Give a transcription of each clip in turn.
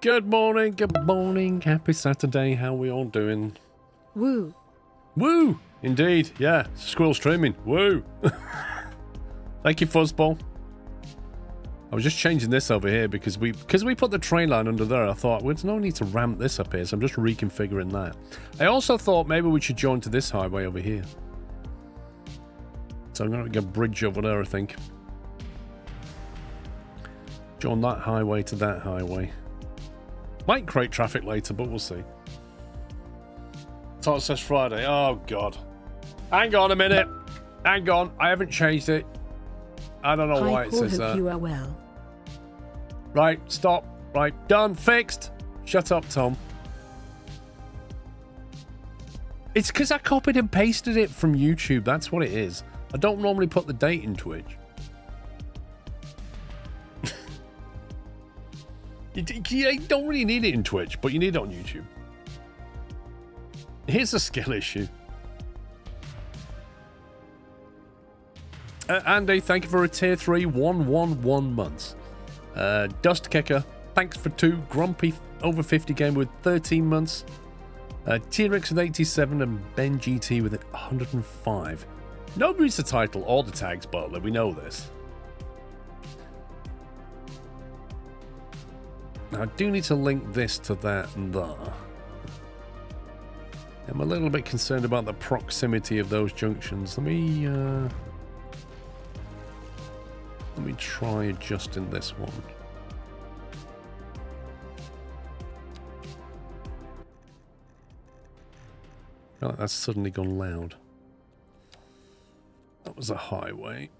Good morning, good morning. Happy Saturday. How are we all doing? Woo. Woo! Indeed, yeah. Squirrel streaming. Woo! Thank you, Fuzzball. I was just changing this over here because we put the train line under there. I thought, well, there's no need to ramp this up here, so I'm just reconfiguring that. I also thought maybe we should join to this highway over here. So I'm going to get a bridge over there, I think. Join that highway to that highway. Might create traffic later, but we'll see. So it says Friday. Oh, God. Hang on a minute. Hang on. I haven't changed it. I don't know why it says that. You are well. Right, stop. Right, done. Fixed. Shut up, Tom. It's because I copied and pasted it from YouTube. That's what it is. I don't normally put the date in Twitch. You don't really need it in Twitch, but you need it on YouTube. Here's a skill issue. Andy, thank you for a tier 3 111 months. Dust Kicker, thanks for 2. Grumpy over 50 game with 13 months. T-Rex with 87 and Ben GT with 105. Nobody reads the title or the tags, Butler. We know this. Now, I do need to link this to that and there. I'm a little bit concerned about the proximity of those junctions. Let me try adjusting this one. Oh, that's suddenly gone loud. That was a highway.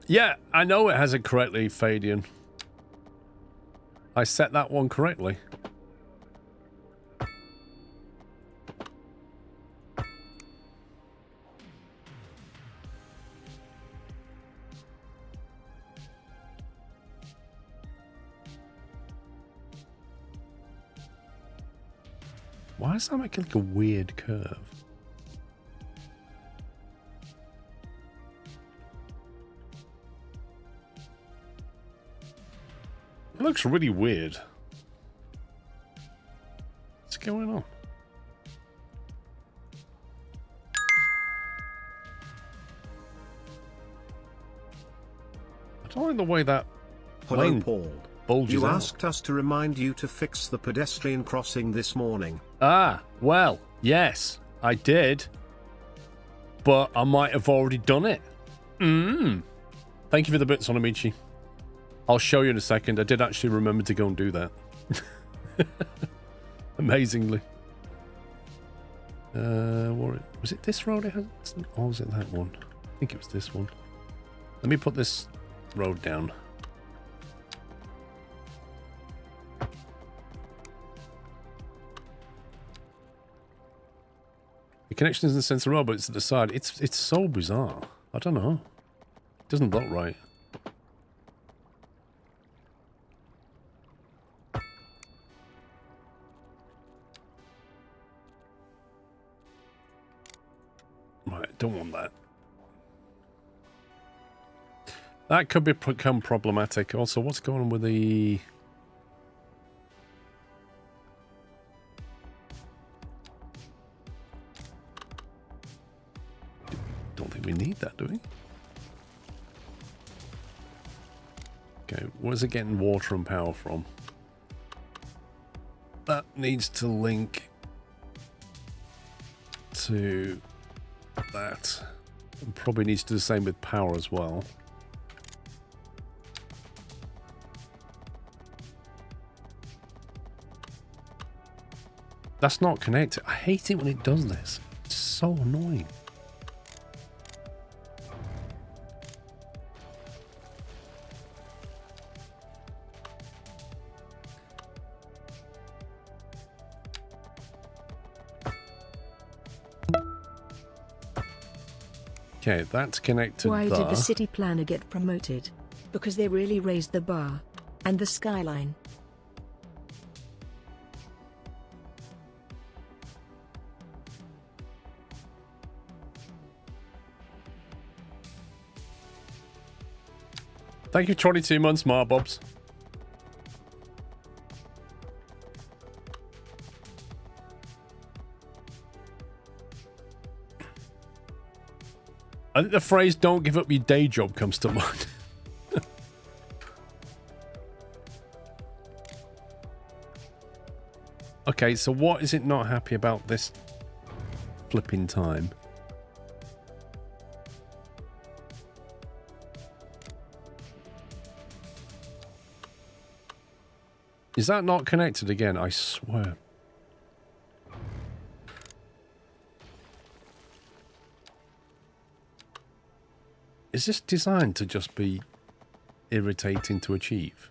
Yeah, I know it has it correctly, Fadian. I set that one correctly. Why does that make it like a weird curve? It looks really weird. What's going on? I don't like the way that Hello, Paul. bulges You out. asked us to remind you to fix the pedestrian crossing this morning. Ah, well, yes, I did. But I might have already done it. Thank you for the bits, Onamichi. I'll show you in a second. I did actually remember to go and do that. Amazingly. Was it this road it had? Or was it that one? I think it was this one. Let me put this road down. The connection is in the center road, but it's at the side. It's so bizarre. I don't know. It doesn't look right. Right, don't want that. That could become problematic. Also, what's going on with the... Don't think we need that, do we? Okay, where's it getting water and power from? That needs to link to that. And probably needs to do the same with power as well. That's not connected. I hate it when it does this. It's so annoying. Okay, that's connected. Why there. did the city planner get promoted? Because they really raised the bar. And the skyline. Thank you, 22 months, Marbobs. I think the phrase "don't give up your day job" comes to mind. Okay, so what is it not happy about this flipping time? Is that not connected again? I swear. Is this designed to just be irritating to achieve?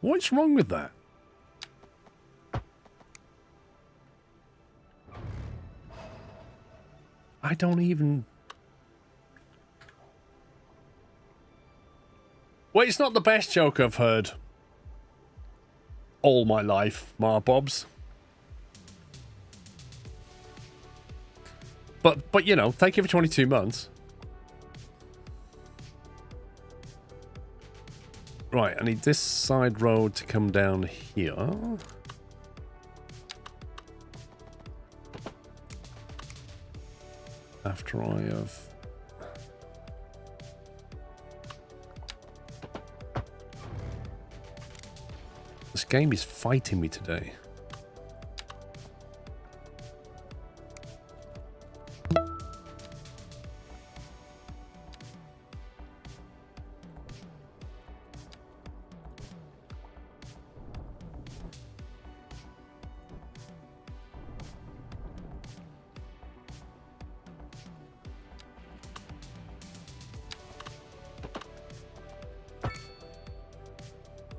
What's wrong with that? I don't even... Well, it's not the best joke I've heard all my life, Marbobs. But you know, thank you for 22 months. Right, I need this side road to come down here. After I have... This game is fighting me today.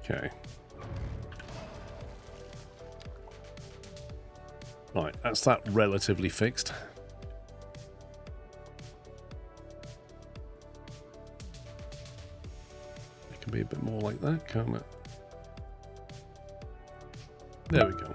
Okay. Right, that's that relatively fixed. It can be a bit more like that, can't it? There we go.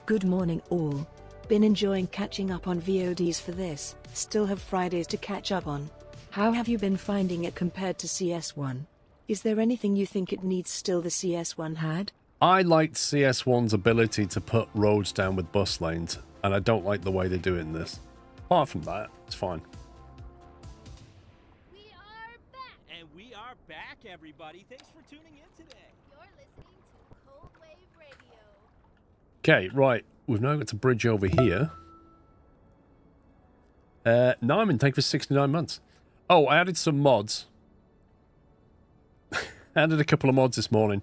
Good morning all. Been enjoying catching up on VODs for this, still have Fridays to catch up on. How have you been finding it compared to CS1? Is there anything you think it needs still the CS1 had? I liked CS1's ability to put roads down with bus lanes, and I don't like the way they do it in this. Apart from that, it's fine. We are back! And we are back, everybody. Thanks for tuning in today. You're listening to Cold Wave Radio. Okay, right. We've now got to bridge over here. Nyman, thank you for 69 months. Oh, I added some mods. I added a couple of mods this morning,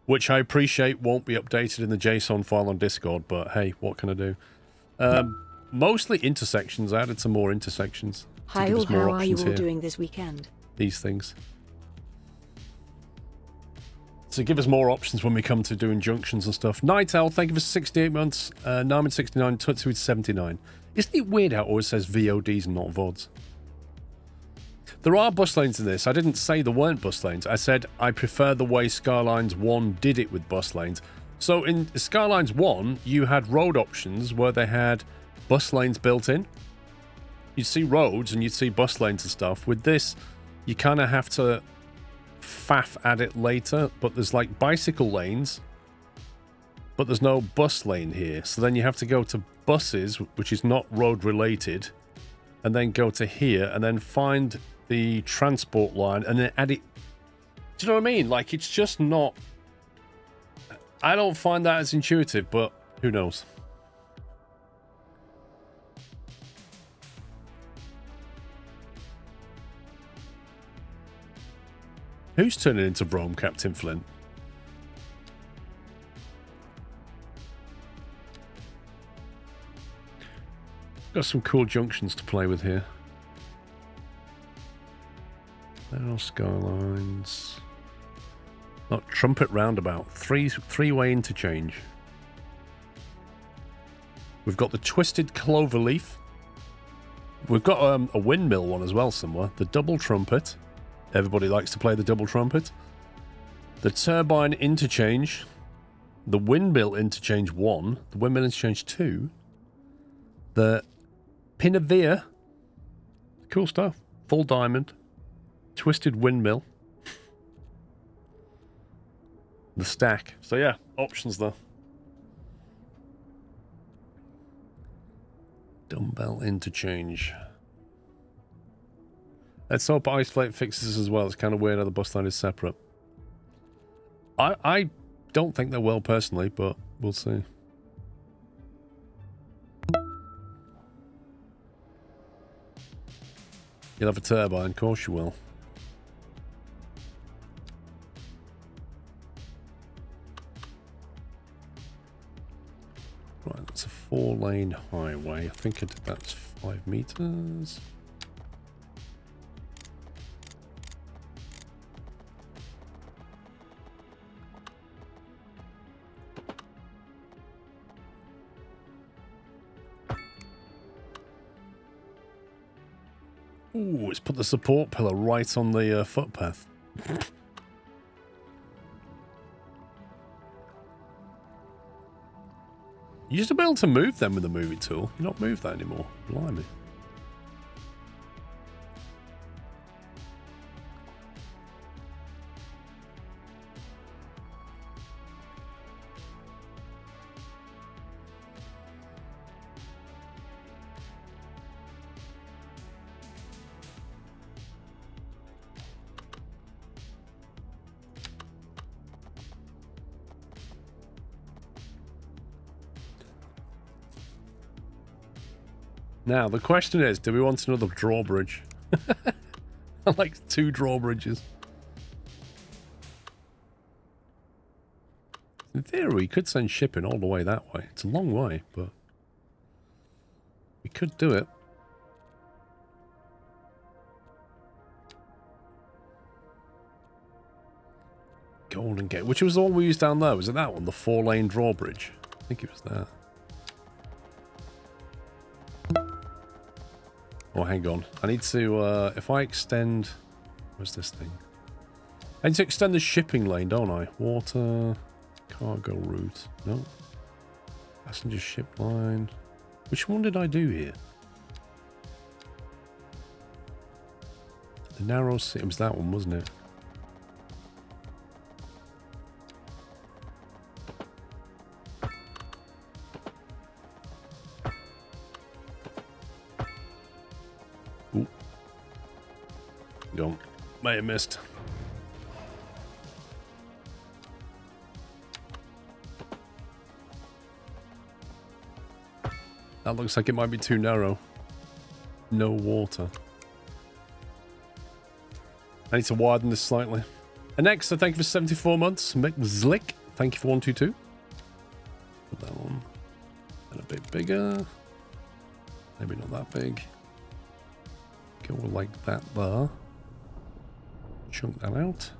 which I appreciate won't be updated in the JSON file on Discord, but hey, what can I do? Mostly intersections. I added some more intersections. Hi all, how are you all doing this weekend? These things. So give us more options when we come to doing junctions and stuff. Night Owl, thank you for 68 months. Narman 69, Tutsu 79. Isn't it weird how it always says VODs and not VODs? There are bus lanes in this. I didn't say there weren't bus lanes. I said I prefer the way Skylines 1 did it with bus lanes. So in Skylines 1, you had road options where they had bus lanes built in. You'd see roads and you'd see bus lanes and stuff. With this, you kind of have to faff at it later, but there's like bicycle lanes, but there's no bus lane here. So then you have to go to buses, which is not road related, and then go to here and then find the transport line and then add it. Do you know what I mean? Like, it's just not... I don't find that as intuitive, but who knows? Who's turning into Rome, Captain Flint? Got some cool junctions to play with here. Now Skylines. Not Trumpet Roundabout. Three-way interchange. We've got the Twisted Cloverleaf. We've got a windmill one as well somewhere. The Double Trumpet. Everybody likes to play the Double Trumpet. The Turbine Interchange. The Windmill Interchange 1. The Windmill Interchange 2. The Pinavia. Cool stuff. Full diamond. Twisted windmill. The stack. So yeah, options there. Dumbbell interchange. Let's hope Ice Plate fixes as well. It's kind of weird how the bus line is separate. I don't think they will personally, but we'll see. You'll have a turbine, of course you will. Right, that's a 4-lane highway. I think that's 5 meters. Ooh, it's put the support pillar right on the footpath. You used to be able to move them with the movie tool. You not move that anymore. Blimey. Now, the question is, do we want another drawbridge? I like 2 drawbridges. In theory, we could send shipping all the way that way. It's a long way, but we could do it. Golden Gate. Which was the one we used down there? Was it that one? The 4-lane drawbridge? I think it was that. Oh, hang on. I need to, if I extend... Where's this thing? I need to extend the shipping lane, don't I? Water... Cargo route. No. Passenger ship line. Which one did I do here? The narrow sea... It was that one, wasn't it? Go. May have missed. That looks like it might be too narrow. No water. I need to widen this slightly. And next, thank you for 74 months. Mick Zlick, thank you for 122. Put that one. And a bit bigger. Maybe not that big. Go like that there. Chunk that out.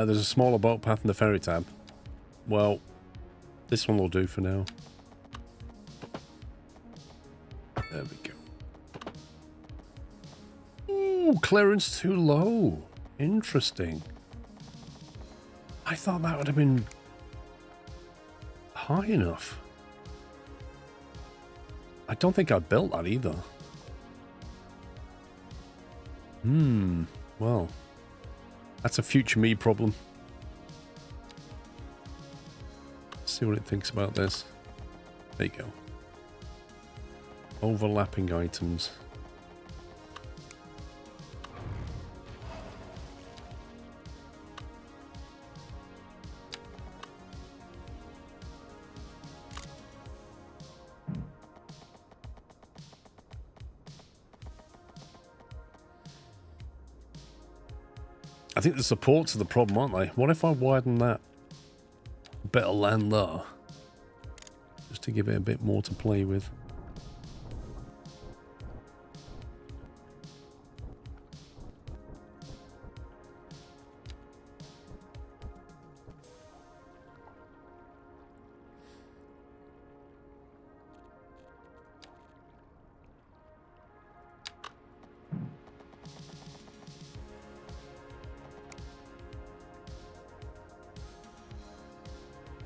There's a smaller boat path in the ferry tab. Well, this one will do for now. There we go. Ooh, clearance too low. Interesting. I thought that would have been high enough. I don't think I built that either. Well, that's a future me problem. Let's see what it thinks about this. There you go. Overlapping items. I think the supports are the problem, aren't they? What if I widen that bit of land there? Just to give it a bit more to play with.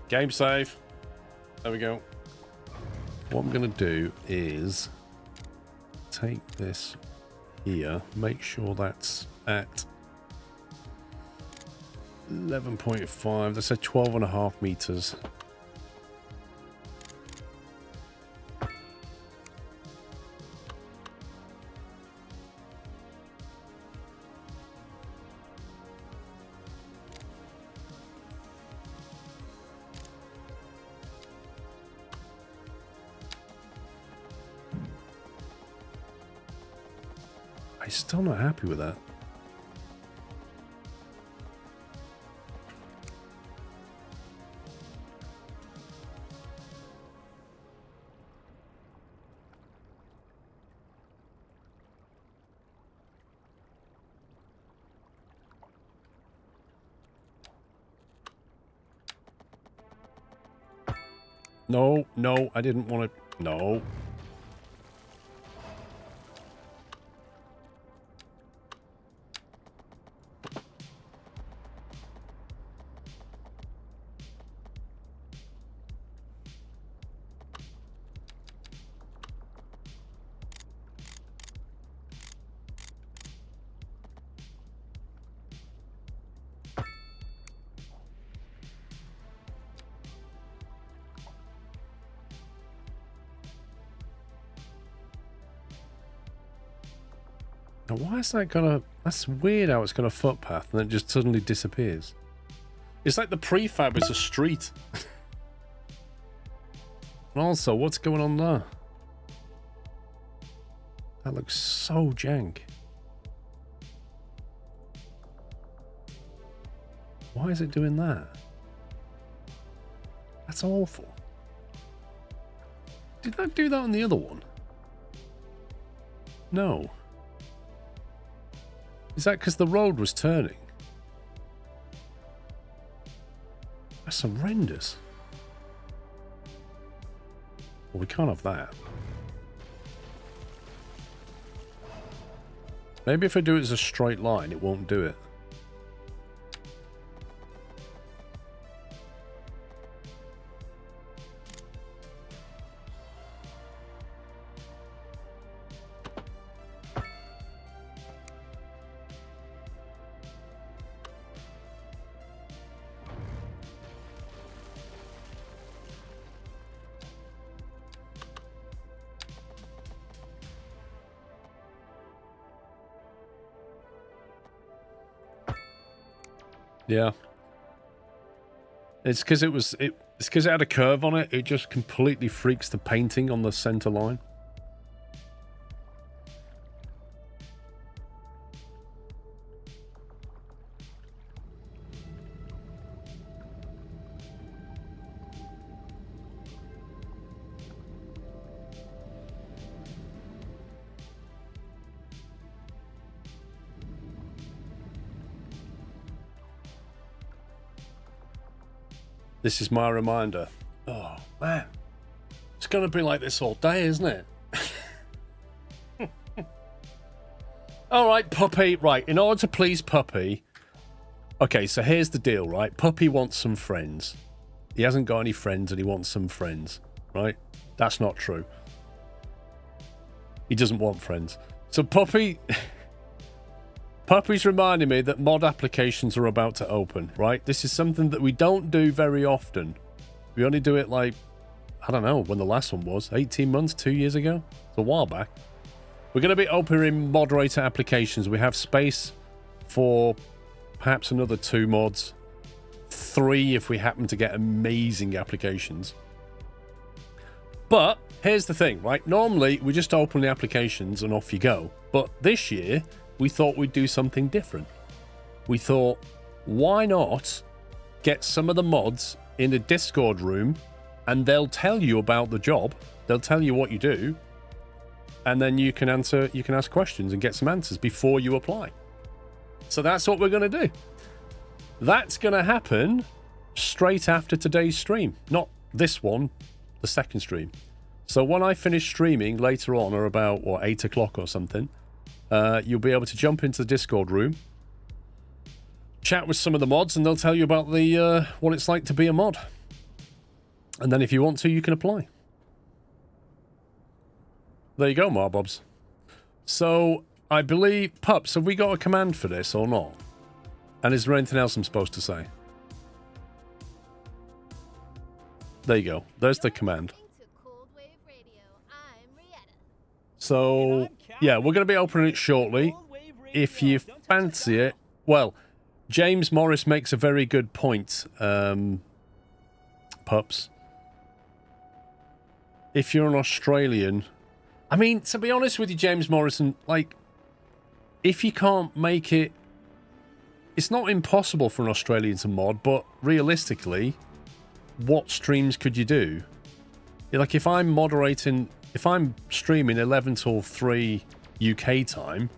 Game save. There we go. What I'm going to do is take this here, make sure that's at 11.5. That's at 12.5 meters. I'm still not happy with that. No, no, I didn't want to. No. Now, why is that gonna... That's weird how it's got a footpath and then it just suddenly disappears. It's like the prefab is a street. And also, what's going on there? That looks so jank. Why is it doing that? That's awful. Did that do that on the other one? No. Is that because the road was turning? That's horrendous. Well, we can't have that. Maybe if I do it as a straight line, it won't do it. Yeah. It's because it's because it had a curve on it. It just completely freaks the painting on the center line. This is my reminder. Oh, man. It's going to be like this all day, isn't it? All right, Puppy. Right, in order to please Puppy... Okay, so here's the deal, right? Puppy wants some friends. He hasn't got any friends and he wants some friends, right? That's not true. He doesn't want friends. So Puppy... Puppy's reminding me that mod applications are about to open, right? This is something that we don't do very often. We only do it like, I don't know when the last one was. 18 months, 2 years ago? It's a while back. We're going to be opening moderator applications. We have space for perhaps another 2 mods. 3 if we happen to get amazing applications. But here's the thing, right? Normally, we just open the applications and off you go. But this year... we thought we'd do something different. We thought, why not get some of the mods in a Discord room and they'll tell you about the job. They'll tell you what you do. And then you can ask questions and get some answers before you apply. So that's what we're going to do. That's going to happen straight after today's stream. Not this one, the second stream. So when I finish streaming later on, or about 8 o'clock or something, you'll be able to jump into the Discord room, chat with some of the mods, and they'll tell you about the what it's like to be a mod. And then if you want to, you can apply. There you go, Marbobs. So, I believe... Pups, have we got a command for this or not? And is there anything else I'm supposed to say? There you go. There's the command. So, yeah, we're going to be opening it shortly. If you fancy it... Well, James Morris makes a very good point, Pups. If you're an Australian... I mean, to be honest with you, James Morrison, like, if you can't make it... It's not impossible for an Australian to mod, but realistically, what streams could you do? Like, if I'm moderating... If I'm streaming 11 till 3 UK time,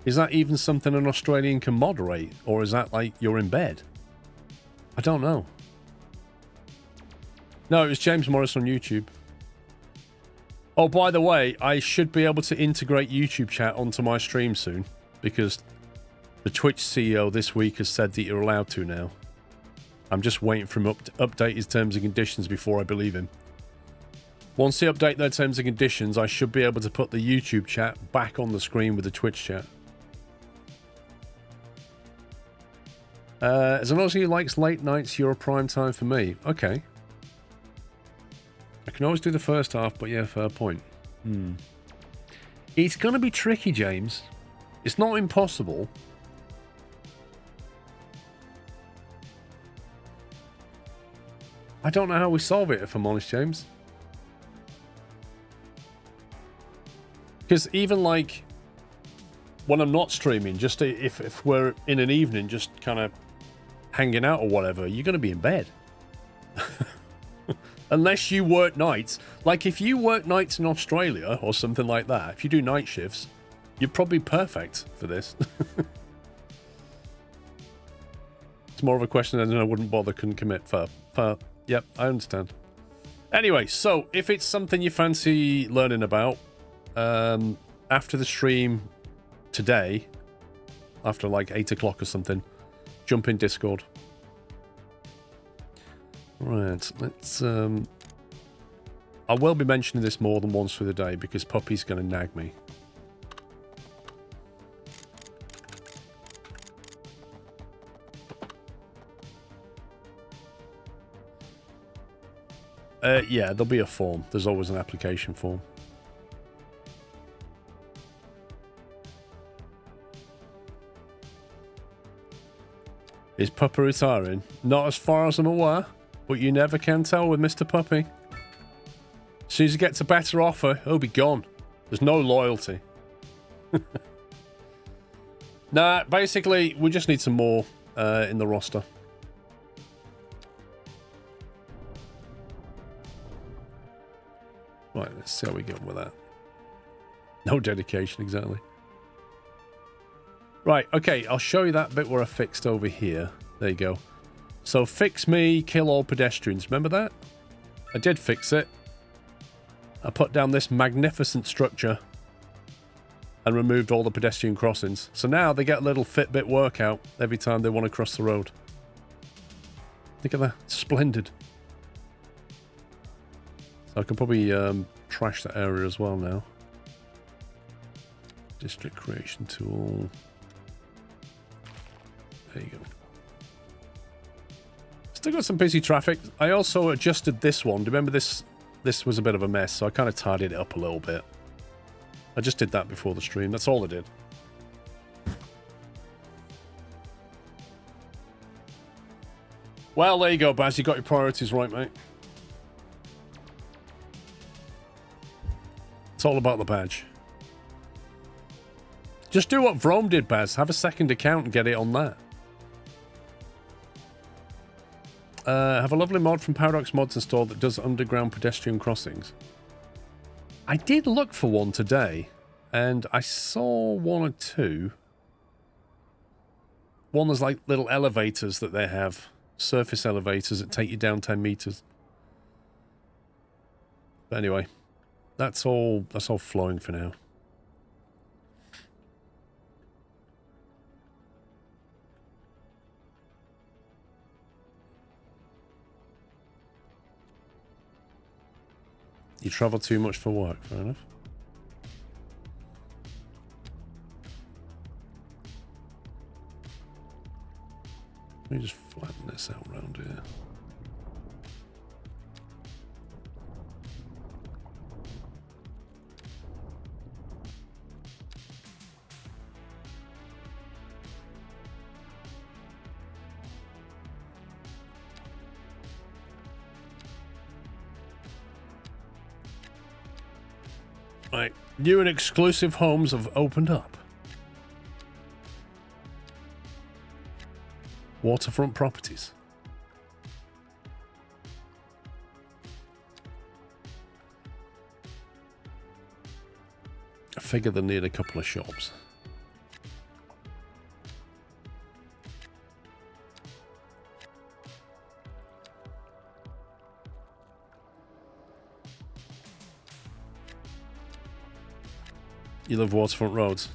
is that even something an Australian can moderate? Or is that like you're in bed? I don't know. No, it was James Morris on YouTube. Oh, by the way, I should be able to integrate YouTube chat onto my stream soon, because the Twitch CEO this week has said that you're allowed to now. I'm just waiting for him to update his terms and conditions before I believe him. Once they update their terms and conditions, I should be able to put the YouTube chat back on the screen with the Twitch chat. As an Aussie who likes late nights, you're a prime time for me. Okay. I can always do the first half, but yeah, fair point. It's going to be tricky, James. It's not impossible. I don't know how we solve it, if I'm honest, James. Because even like when I'm not streaming, just if we're in an evening, just kind of hanging out or whatever, you're going to be in bed. Unless you work nights. Like, if you work nights in Australia or something like that, if you do night shifts, you're probably perfect for this. It's more of a question than I wouldn't bother, couldn't commit. Fair. Yep, I understand. Anyway, so if it's something you fancy learning about, after the stream today, after like 8 o'clock or something, jump in Discord. Right, let's... I will be mentioning this more than once through the day because Puppy's going to nag me. Yeah, there'll be a form. There's always an application form. Is Puppy retiring? Not as far as I'm aware. But you never can tell with Mr. Puppy. As soon as he gets a better offer, he'll be gone. There's no loyalty. Nah, basically, we just need some more in the roster. Right, let's see how we get on with that. No dedication, exactly. Right, okay, I'll show you that bit where I fixed over here. There you go. So, fix me, kill all pedestrians. Remember that? I did fix it. I put down this magnificent structure and removed all the pedestrian crossings. So now they get a little Fitbit workout every time they want to cross the road. Look at that. Splendid. So I can probably trash that area as well now. District creation tool. There you go. Still got some busy traffic. I also adjusted this one. Do you remember this? This was a bit of a mess, so I kind of tidied it up a little bit. I just did that before the stream. That's all I did. Well, there you go, Baz. You got your priorities right, mate. It's all about the badge. Just do what Vrome did, Baz. Have a second account and get it on that. Have a lovely mod from Paradox Mods installed that does underground pedestrian crossings. I did look for one today, and I saw one or two. One is like little elevators that they have. Surface elevators that take you down 10 meters. But anyway, that's all flowing for now. You travel too much for work, fair enough. Let me just flatten this out around here. Right, new and exclusive homes have opened up. Waterfront properties. I figure they need a couple of shops. You love waterfront roads.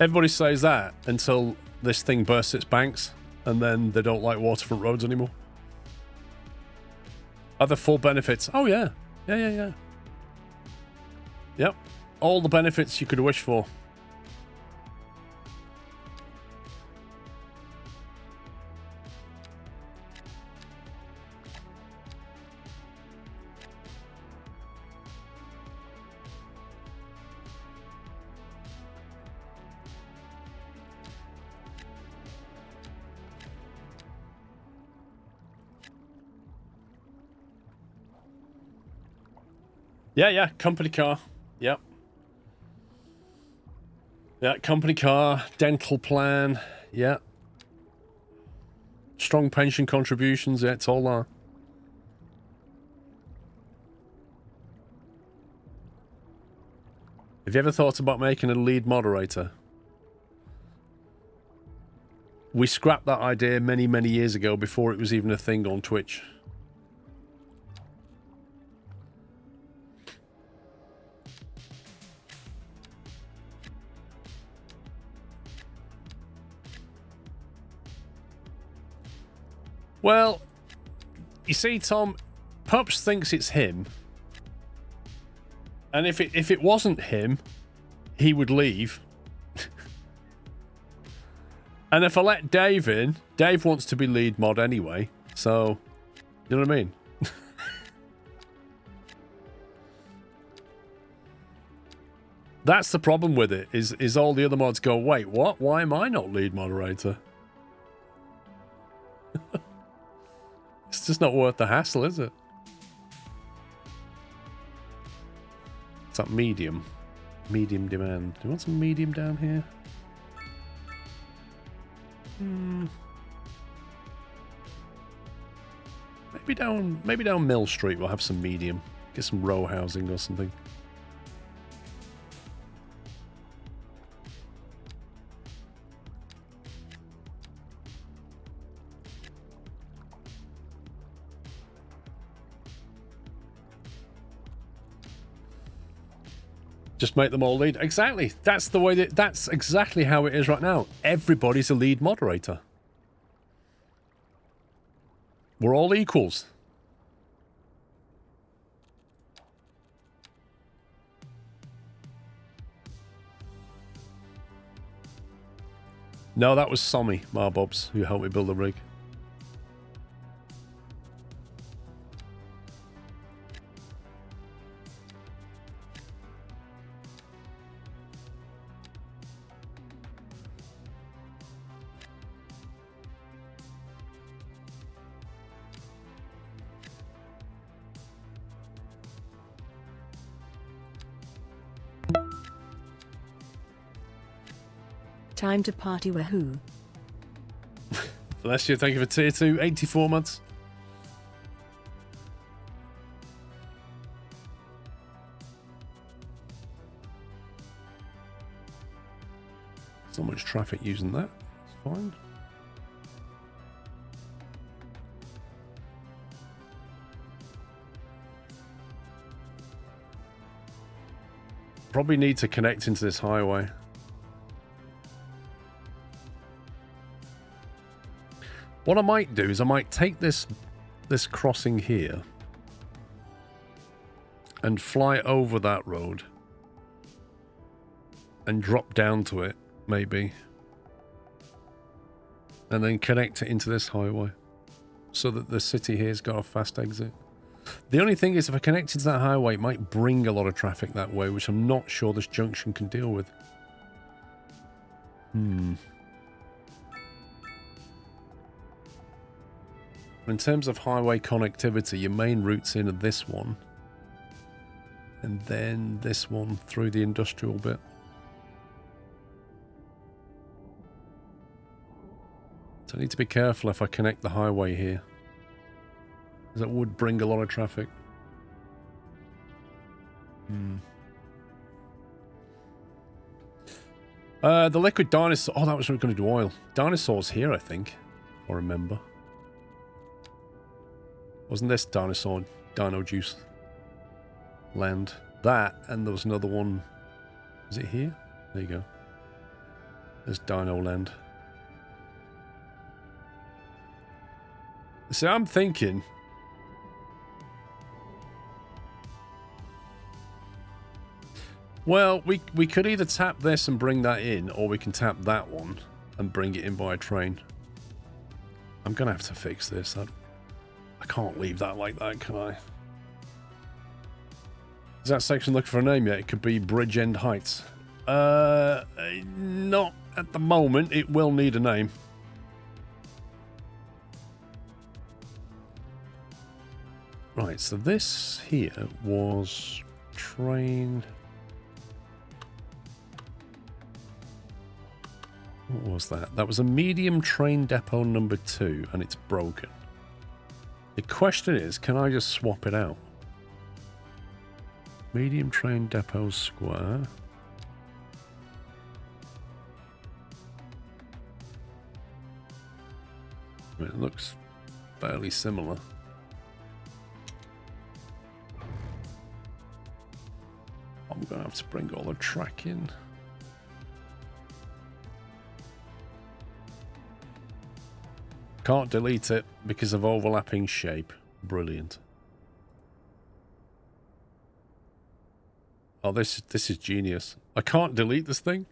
Everybody says that until this thing bursts its banks, and then they don't like waterfront roads anymore. Other full benefits. Oh, yeah. Yeah. Yep. All the benefits you could wish for. Yeah, company car. Yep. Yeah, company car, dental plan. Yeah. Strong pension contributions. Yeah, it's all there. Have you ever thought about making a lead moderator? We scrapped that idea many, many years ago before it was even a thing on Twitch. Well, you see, Tom, Pups thinks it's him. And if it wasn't him, he would leave. And if I let Dave in, Dave wants to be lead mod anyway. So, you know what I mean? That's the problem with it, is all the other mods go, wait, what? Why am I not lead moderator? It's just not worth the hassle, is it? It's that medium. Medium demand. Do you want some medium down here? Maybe down Mill Street we'll have some medium. Get some row housing or something. Just make them all lead. Exactly. That's the way that's exactly how it is right now. Everybody's a lead moderator. We're all equals. No, that was Sommy Marbobs who helped me build the rig. Time to party, wahoo. Bless you, thank you for tier 2, 84 months. So much traffic using that. It's fine. Probably need to connect into this highway. What I might do is I might take this crossing here and fly over that road and drop down to it, maybe, and then connect it into this highway so that the city here's got a fast exit. The only thing is, if I connect it to that highway, it might bring a lot of traffic that way, which I'm not sure this junction can deal with. In terms of highway connectivity, your main route's in this one, and then this one through the industrial bit. So I need to be careful if I connect the highway here, because that would bring a lot of traffic. The liquid dinosaur. Oh, that was going to do oil. Dinosaurs here, I think. If I remember. Wasn't this dino juice land? That, and there was another one. Is it here? There you go. There's Dino Land. So I'm thinking, well, we could either tap this and bring that in, or we can tap that one and bring it in by train. I'm gonna have to fix this. I can't leave that like that, can I? Is that section looking for a name yet? It could be Bridgend Heights. Not at the moment. It will need a name. Right, so this here was train. What was that? That was a medium train depot number 2, and it's broken. The question is, can I just swap it out? Medium train depot square. It looks fairly similar. I'm going to have to bring all the track in. Can't delete it because of overlapping shape. Brilliant. Oh, this is genius. I can't delete this thing.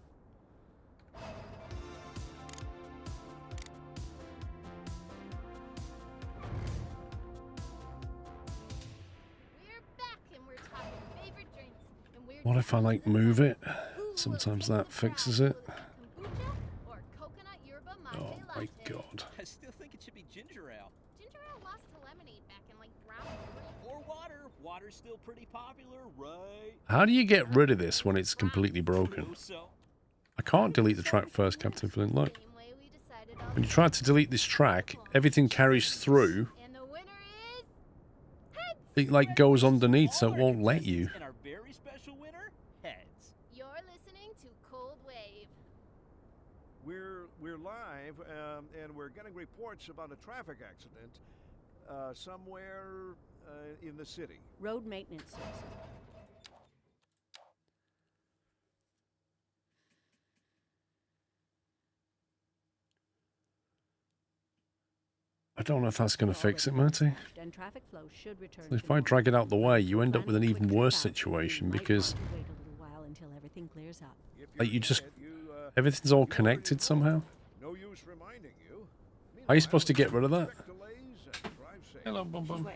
What if I like move it? Sometimes that fixes it. Oh my god. I still think it should be ginger ale. Ginger ale lost to lemonade back in like round 3. Or water. Water's still pretty popular, right? How do you get rid of this when it's completely broken? I can't delete the track first, Captain Flint. Look. When you try to delete this track, everything carries through. It like goes underneath, so it won't let you. And our very special winner, heads. You're listening to Cold Wave. We're live, and we're getting reports about a traffic accident somewhere in the city. Road maintenance service. I don't know if that's going to fix it, Marty. And traffic flow should return. So if I drag it out the way, you end up with an even worse situation because like you just everything's all connected somehow. No use reminding you. Are you supposed to get rid of that? Hello, Bum Bum.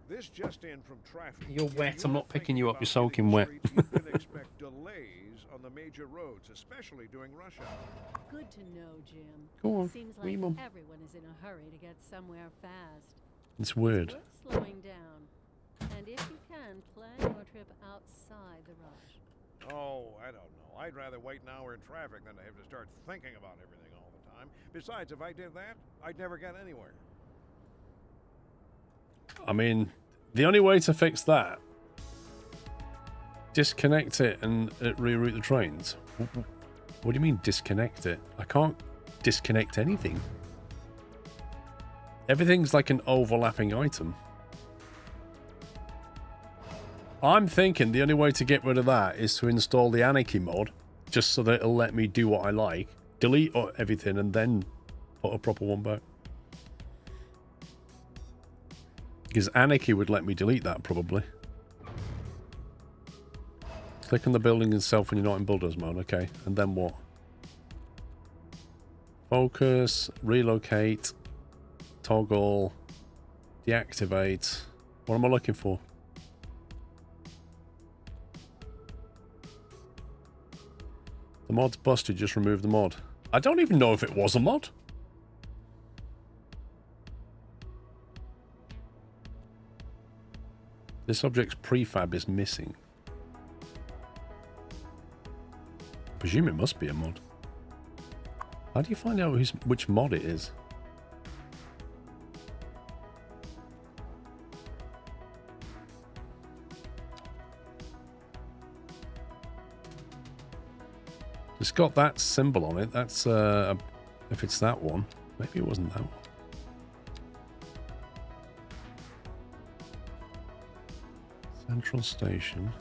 This just in from traffic. You're wet. I'm not picking you up. You're soaking wet. You can expect delays on the major roads, especially during rush hour. Good to know, Jim. Go on, Seems wee like mum. everyone is in a hurry to get somewhere fast. It's weird. It's worth slowing down. And if you can, plan your trip outside the rush. Oh, I don't know. I'd rather wait an hour in traffic than to have to start thinking about everything all the time. Besides, if I did that, I'd never get anywhere. I mean, the only way to fix that, disconnect it and reroute the trains. What do you mean disconnect it? I can't disconnect anything. Everything's like an overlapping item. I'm thinking the only way to get rid of that is to install the Anarchy mod, just so that it'll let me do what I like, delete everything, and then put a proper one back. Because Anarchy would let me delete that, probably. Click on the building itself when you're not in bulldoze mode. Okay, and then what? Focus, relocate, toggle, deactivate. What am I looking for? The mod's busted, just remove the mod. I don't even know if it was a mod. This object's prefab is missing. I presume it must be a mod. How do you find out which mod it is? It's got that symbol on it. That's, if it's that one. Maybe it wasn't that one. Central Station.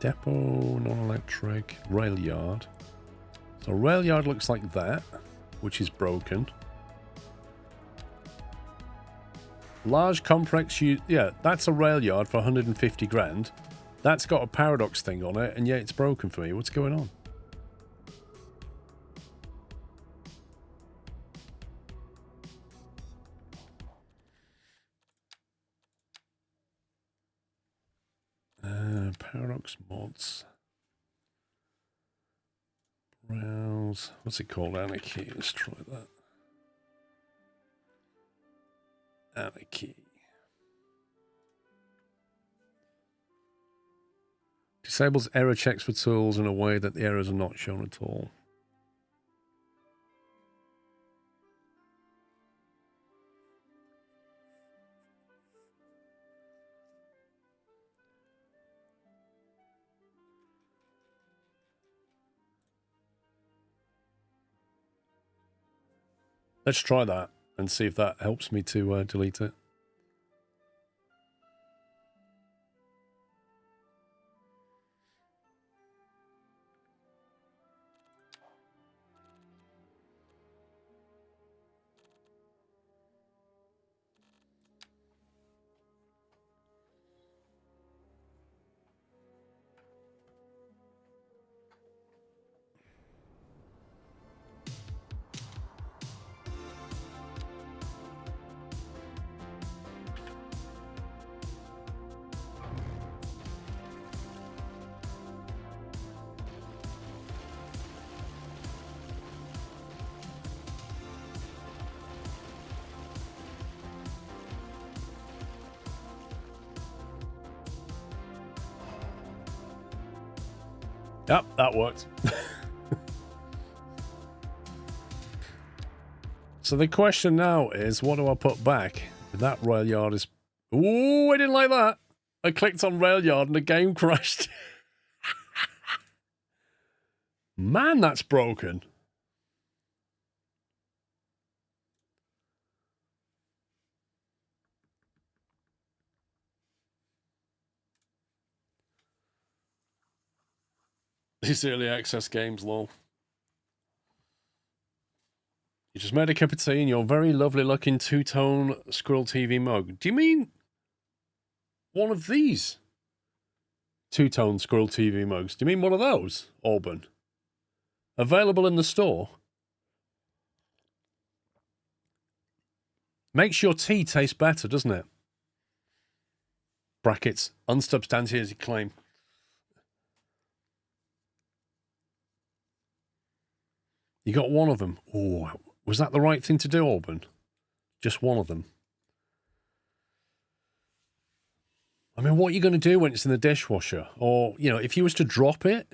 Depot, non-electric, rail yard. So rail yard looks like that, which is broken. Large complex, yeah, that's a rail yard for 150 grand. That's got a paradox thing on it, and yet it's broken for me. What's going on? Paradox mods. Browse. What's it called? Anarchy. Let's try that. Anarchy. Disables error checks for tools in a way that the errors are not shown at all. Let's try that and see if that helps me to delete it. Yep, that worked. So the question now is, what do I put back? That rail yard is... Ooh, I didn't like that. I clicked on rail yard and the game crashed. Man, that's broken. These early access games, lol. You just made a cup of tea in your very lovely looking two-tone Squirrel TV mug. Do you mean one of these two-tone Squirrel TV mugs? Do you mean one of those, Auburn? Available in the store? Makes your tea taste better, doesn't it? Brackets, unsubstantiated claim. You got one of them. Oh, was that the right thing to do, Auburn? Just one of them. I mean, what are you going to do when it's in the dishwasher? Or, you know, if you was to drop it,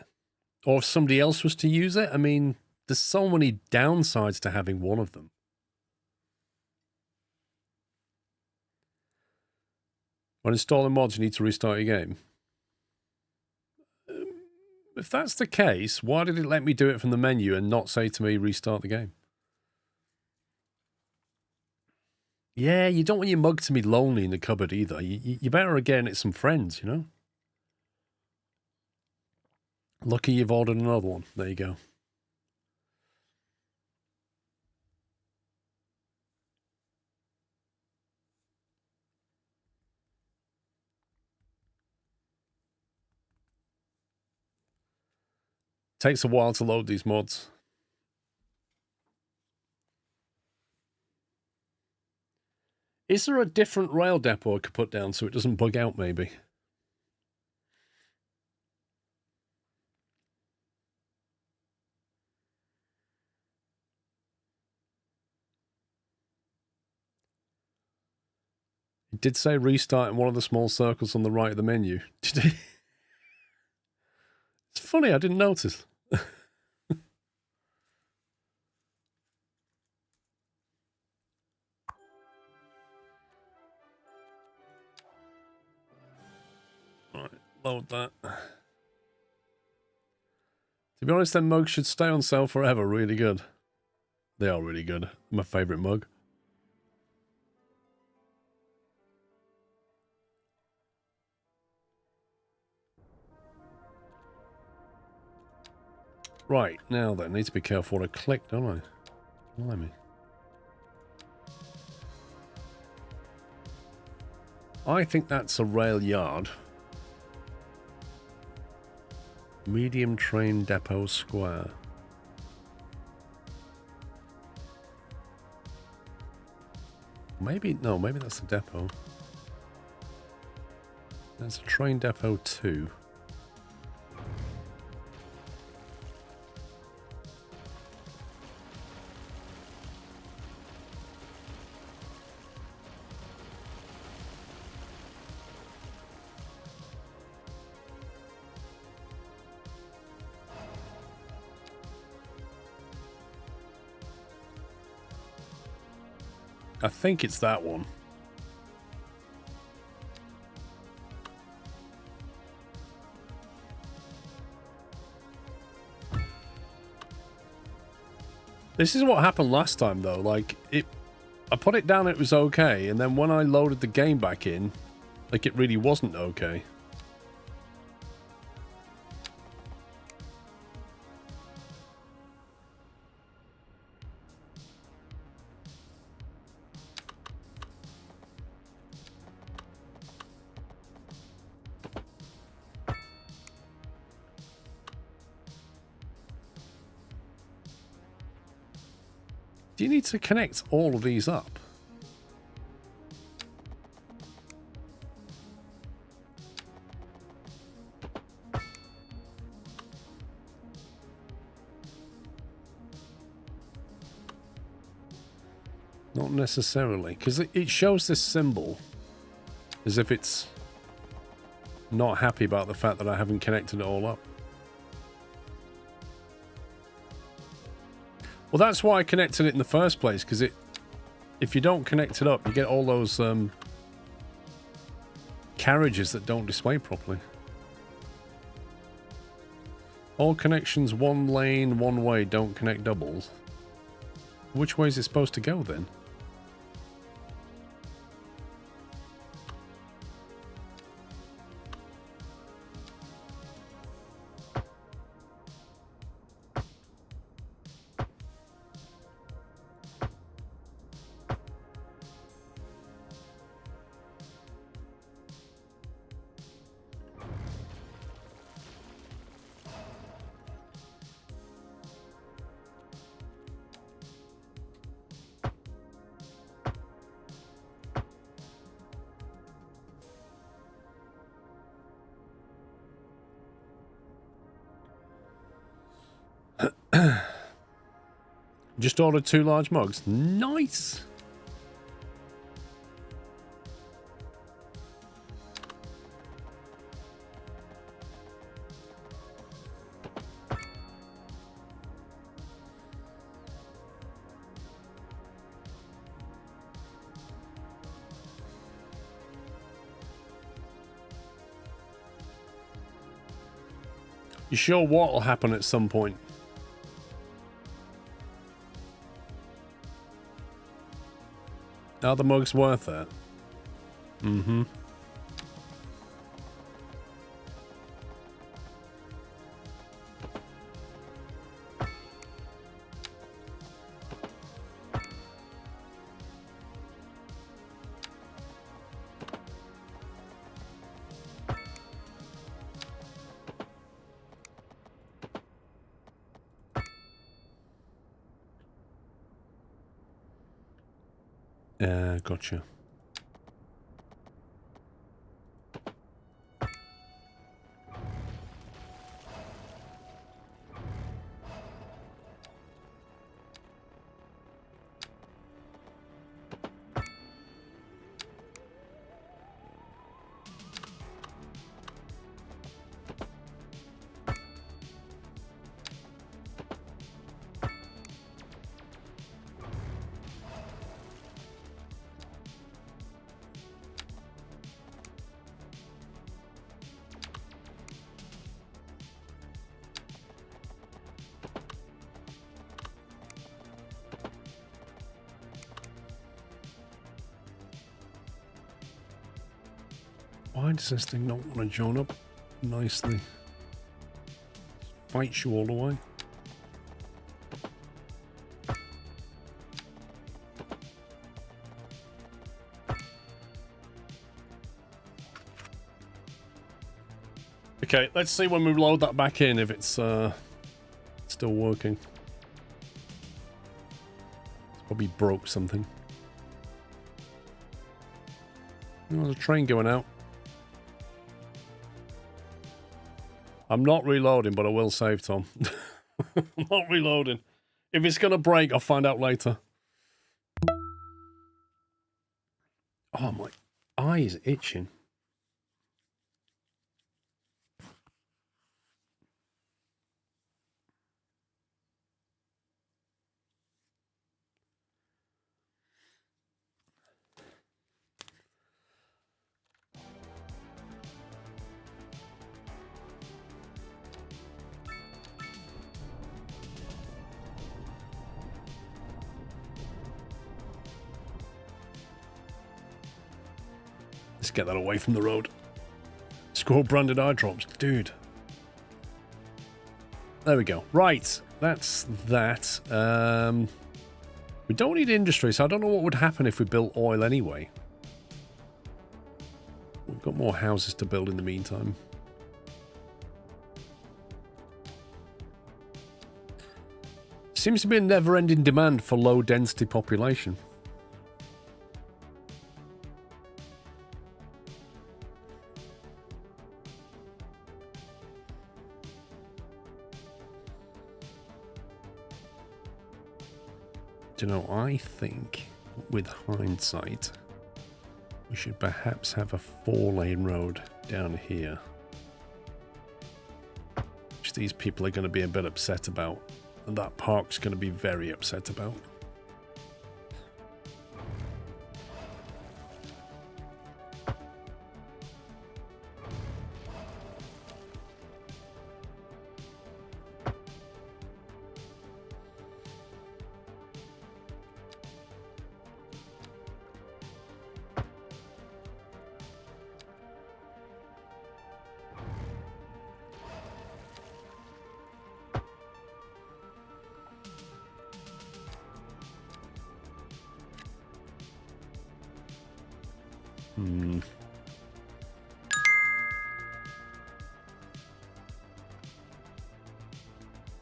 or if somebody else was to use it, I mean, there's so many downsides to having one of them. When installing mods, you need to restart your game. If that's the case, why did it let me do it from the menu and not say to me, restart the game? Yeah, you don't want your mug to be lonely in the cupboard either. You better again it some friends, you know? Lucky you've ordered another one. There you go. Takes a while to load these mods. Is there a different rail depot I could put down so it doesn't bug out, maybe? It did say restart in one of the small circles on the right of the menu. Did it? It's funny, I didn't notice. Right, load that. To be honest, them mugs should stay on sale forever. Really good. They are really good. My favourite mug. Right, now then, need to be careful what I click, don't I? Blimey. I think that's a rail yard. Medium train depot square. Maybe, no, maybe that's the depot. That's a train depot 2. I think it's that one. This is what happened last time, though. Like, I put it down, it was okay, and then when I loaded the game back in, like, it really wasn't okay. Do you need to connect all of these up? Not necessarily, because it shows this symbol as if it's not happy about the fact that I haven't connected it all up. Well, that's why I connected it in the first place, because if you don't connect it up, you get all those carriages that don't display properly. All connections one lane, one way, don't connect doubles. Which way is it supposed to go then? Just ordered 2 large mugs. Nice! You sure what will happen at some point? Are the mugs worth it? Mm-hmm. Gotcha. Why does this thing not want to join up nicely? Fights you all the way. Okay, let's see when we load that back in if it's still working. It's probably broke something. Oh, there's a train going out. I'm not reloading, but I will save, Tom. I'm not reloading. If it's going to break, I'll find out later. Oh, my eye is itching. Let's get that away from the road. Squirrel branded eye drops. Dude. There we go. Right. That's that. We don't need industry, so I don't know what would happen if we built oil anyway. We've got more houses to build in the meantime. Seems to be a never-ending demand for low-density population. Do you know, I think, with hindsight, we should perhaps have a 4-lane road down here. Which these people are going to be a bit upset about. And that park's going to be very upset about.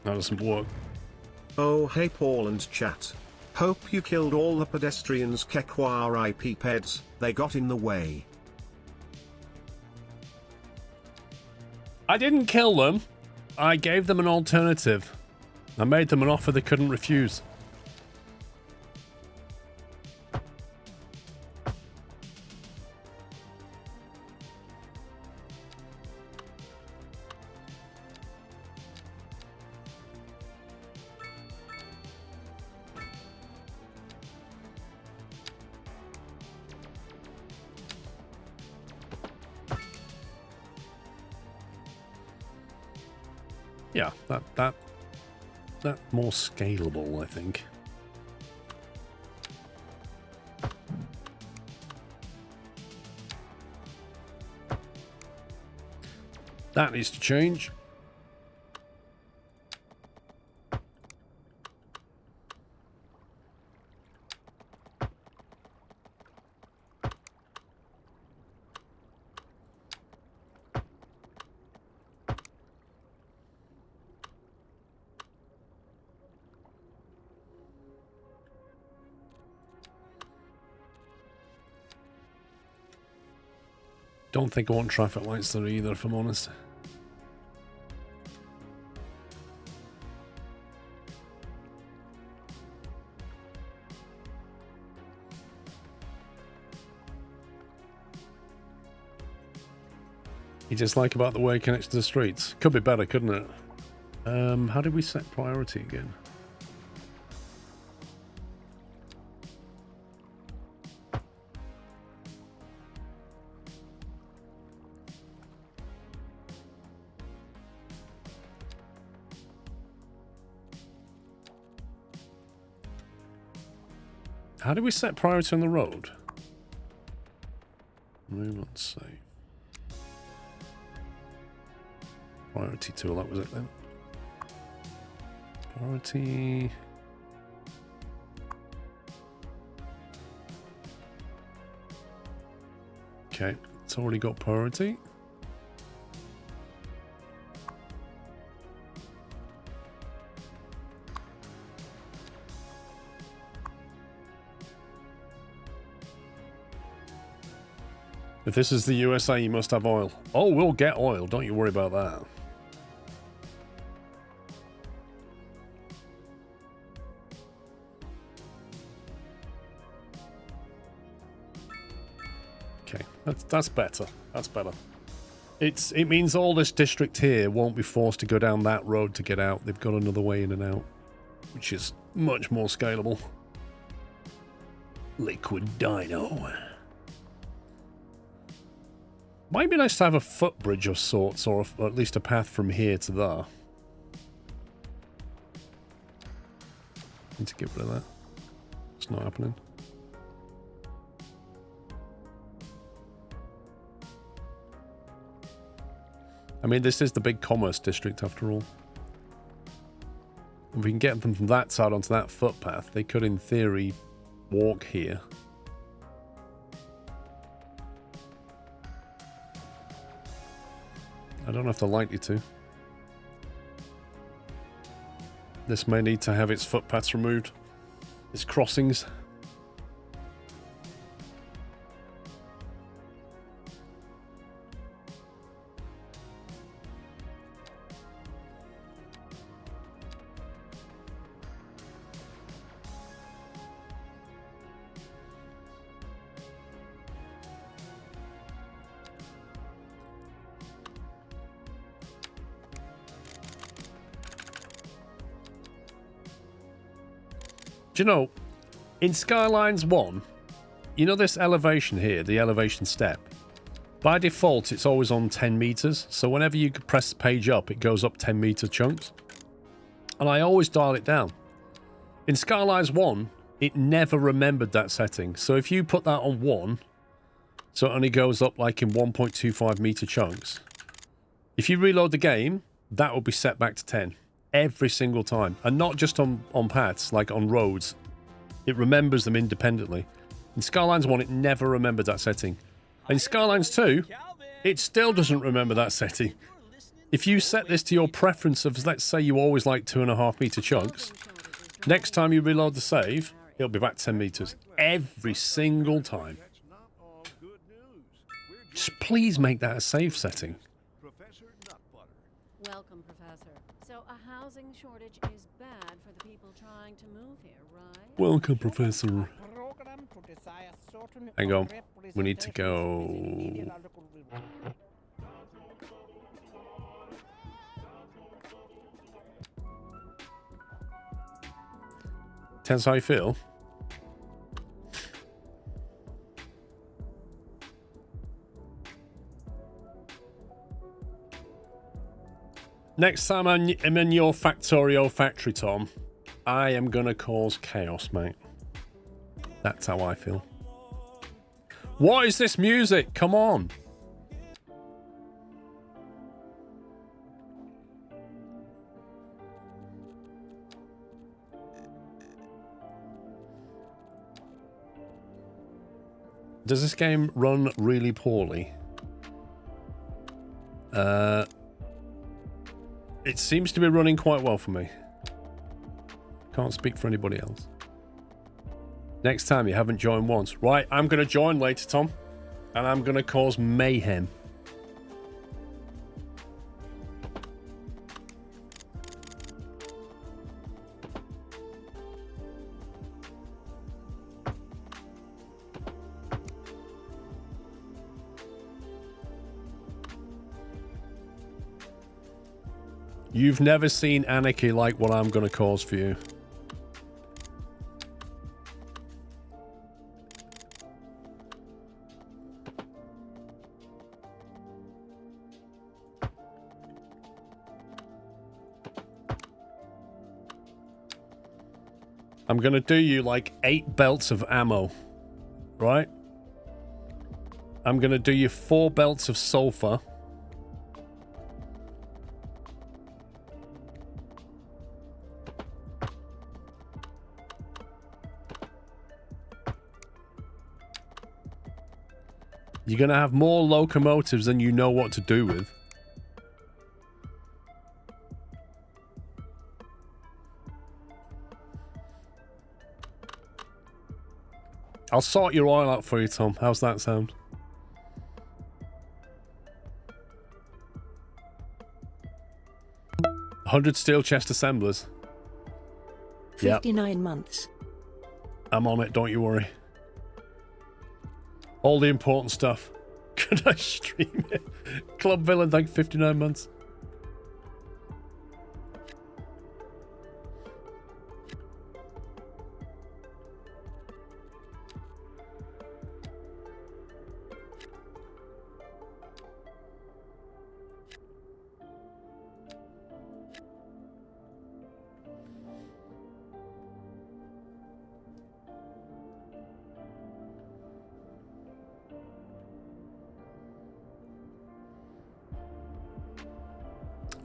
That doesn't work. Oh hey Paul and chat. Hope you killed all the pedestrians Kekwa IP peds, they got in the way. I didn't kill them. I gave them an alternative. I made them an offer they couldn't refuse. Yeah, that more scalable, I think. That needs to change. Don't think I want traffic lights there either, if I'm honest. You just like about the way it connects to the streets. Could be better, couldn't it? How did we set priority again? How do we set priority on the road? Move on, save. Priority tool, that was it then. Priority. Okay, it's already got priority. If this is the USA, you must have oil. Oh, we'll get oil. Don't you worry about that. Okay, that's better. That's better. It means all this district here won't be forced to go down that road to get out. They've got another way in and out, which is much more scalable. Liquid Dino. Might be nice to have a footbridge of sorts, or at least a path from here to there. Need to get rid of that. It's not happening. I mean, this is the big commerce district after all. If we can get them from that side onto that footpath, they could, in theory, walk here. I don't know if they're likely to. This may need to have its footpaths removed. Its crossings. Do you know, in Skylines 1, you know this elevation here, the elevation step? By default, it's always on 10 meters. So whenever you press the page up, it goes up 10 meter chunks. And I always dial it down. In Skylines 1, it never remembered that setting. So if you put that on 1, so it only goes up like in 1.25 meter chunks. If you reload the game, that will be set back to 10. Every single time. And not just on paths, like on roads. It remembers them independently. In Skylines 1, it never remembered that setting. In Skylines 2, it still doesn't remember that setting. If you set this to your preference of, let's say you always like 2.5 meter chunks, next time you reload the save, it'll be back 10 meters. Every single time. Just please make that a save setting. Welcome, Professor. So a housing shortage is bad for the people trying to move here, right? Welcome, Professor. Hang on. We need to go... Tell us how you feel. Next time I'm in your Factorio factory, Tom, I am going to cause chaos, mate. That's how I feel. What is this music? Come on. Does this game run really poorly? It seems to be running quite well for me. Can't speak for anybody else. Next time you haven't joined once. Right, I'm going to join later, Tom. And I'm going to cause mayhem. You've never seen anarchy like what I'm going to cause for you. I'm going to do you like 8 belts of ammo, right? I'm going to do you 4 belts of sulfur. You're going to have more locomotives than you know what to do with. I'll sort your oil out for you, Tom. How's that sound? $100 steel chest assemblers. 59 Yep. months. I'm on it, don't you worry. All the important stuff. Could I stream it? Club Villain, like 59 months.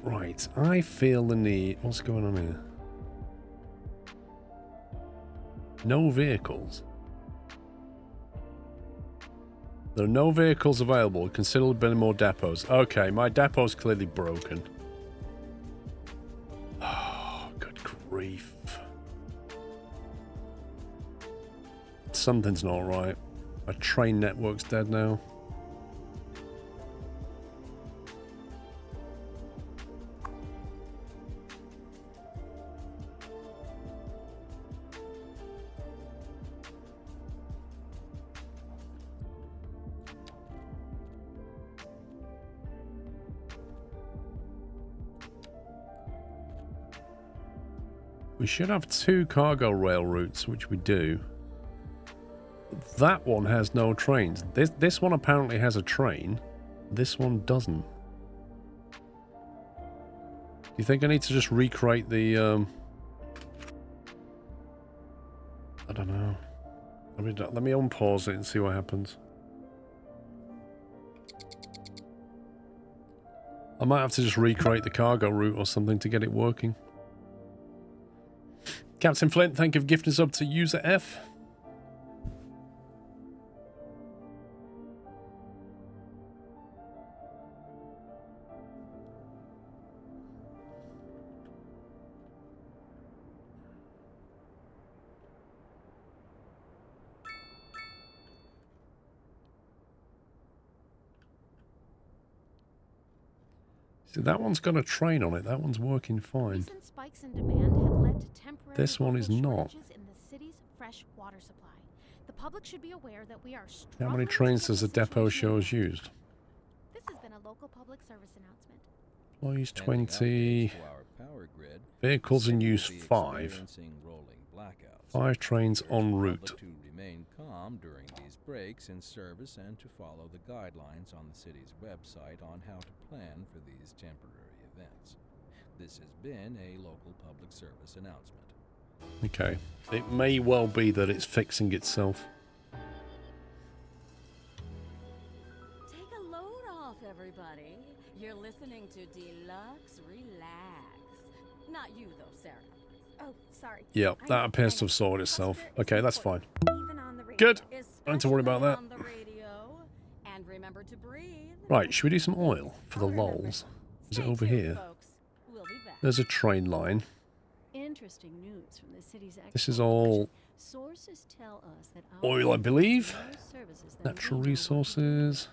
Right, I feel the need. What's going on here? No vehicles. There are no vehicles available. Consider building more depots. Okay, my depot's clearly broken. Oh, good grief. Something's not right. My train network's dead now. We should have 2 cargo rail routes, which we do. That one has no trains. This one apparently has a train. This one doesn't. Do you think I need to just recreate the... I don't know. Let me unpause it and see what happens. I might have to just recreate the cargo route or something to get it working. Captain Flint, thank you for gifting us up to user F. See, that one's got a train on it. That one's working fine. Recent spikes in demand have led to temporary This one is local not. shortages in the city's fresh water supply. The public should be aware that we are How many struggling to trains get does the the depot situation show in as hand. used? This has been a local public service announcement. Employees 20, vehicles in use 5. 5 trains en route. To remain calm during these breaks in service and to follow the guidelines on the city's website on how to plan for these temporary events. This has been a local public service announcement. Okay. It may well be that it's fixing itself. Take a load off, everybody. You're listening to Deluxe Relax. Not you, though, Sarah. Oh, sorry. Yeah, that appears to have sorted itself. Okay, that's fine. Even on the radio. Good. Don't have to worry about that. On the radio. And remember to breathe. Right, should we do some oil for the lols? Is it over here? Folks. We'll be back. There's a train line. In interesting news from the city's This is export all division. Sources tell us that our oil, I believe. more services than Natural we know what to do with. resources,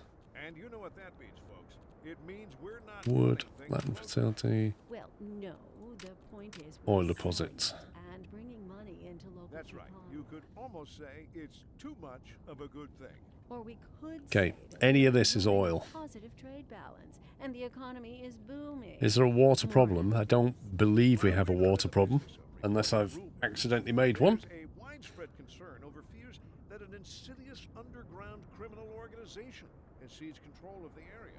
And you know what that means, folks. It means we're not wood, running things land locally. facility, Well, no. The point is oil we're deposits. selling it and bringing money into local That's right. supply. You could almost say it's too much of a good thing. Or we could Okay, say that any we're of this is enjoying a oil. positive trade balance and the economy is booming. Is there a water problem? I don't believe we have a water problem, unless I've accidentally made one. There's a widespread concern over fears that an insidious underground criminal organization has seized control of the area.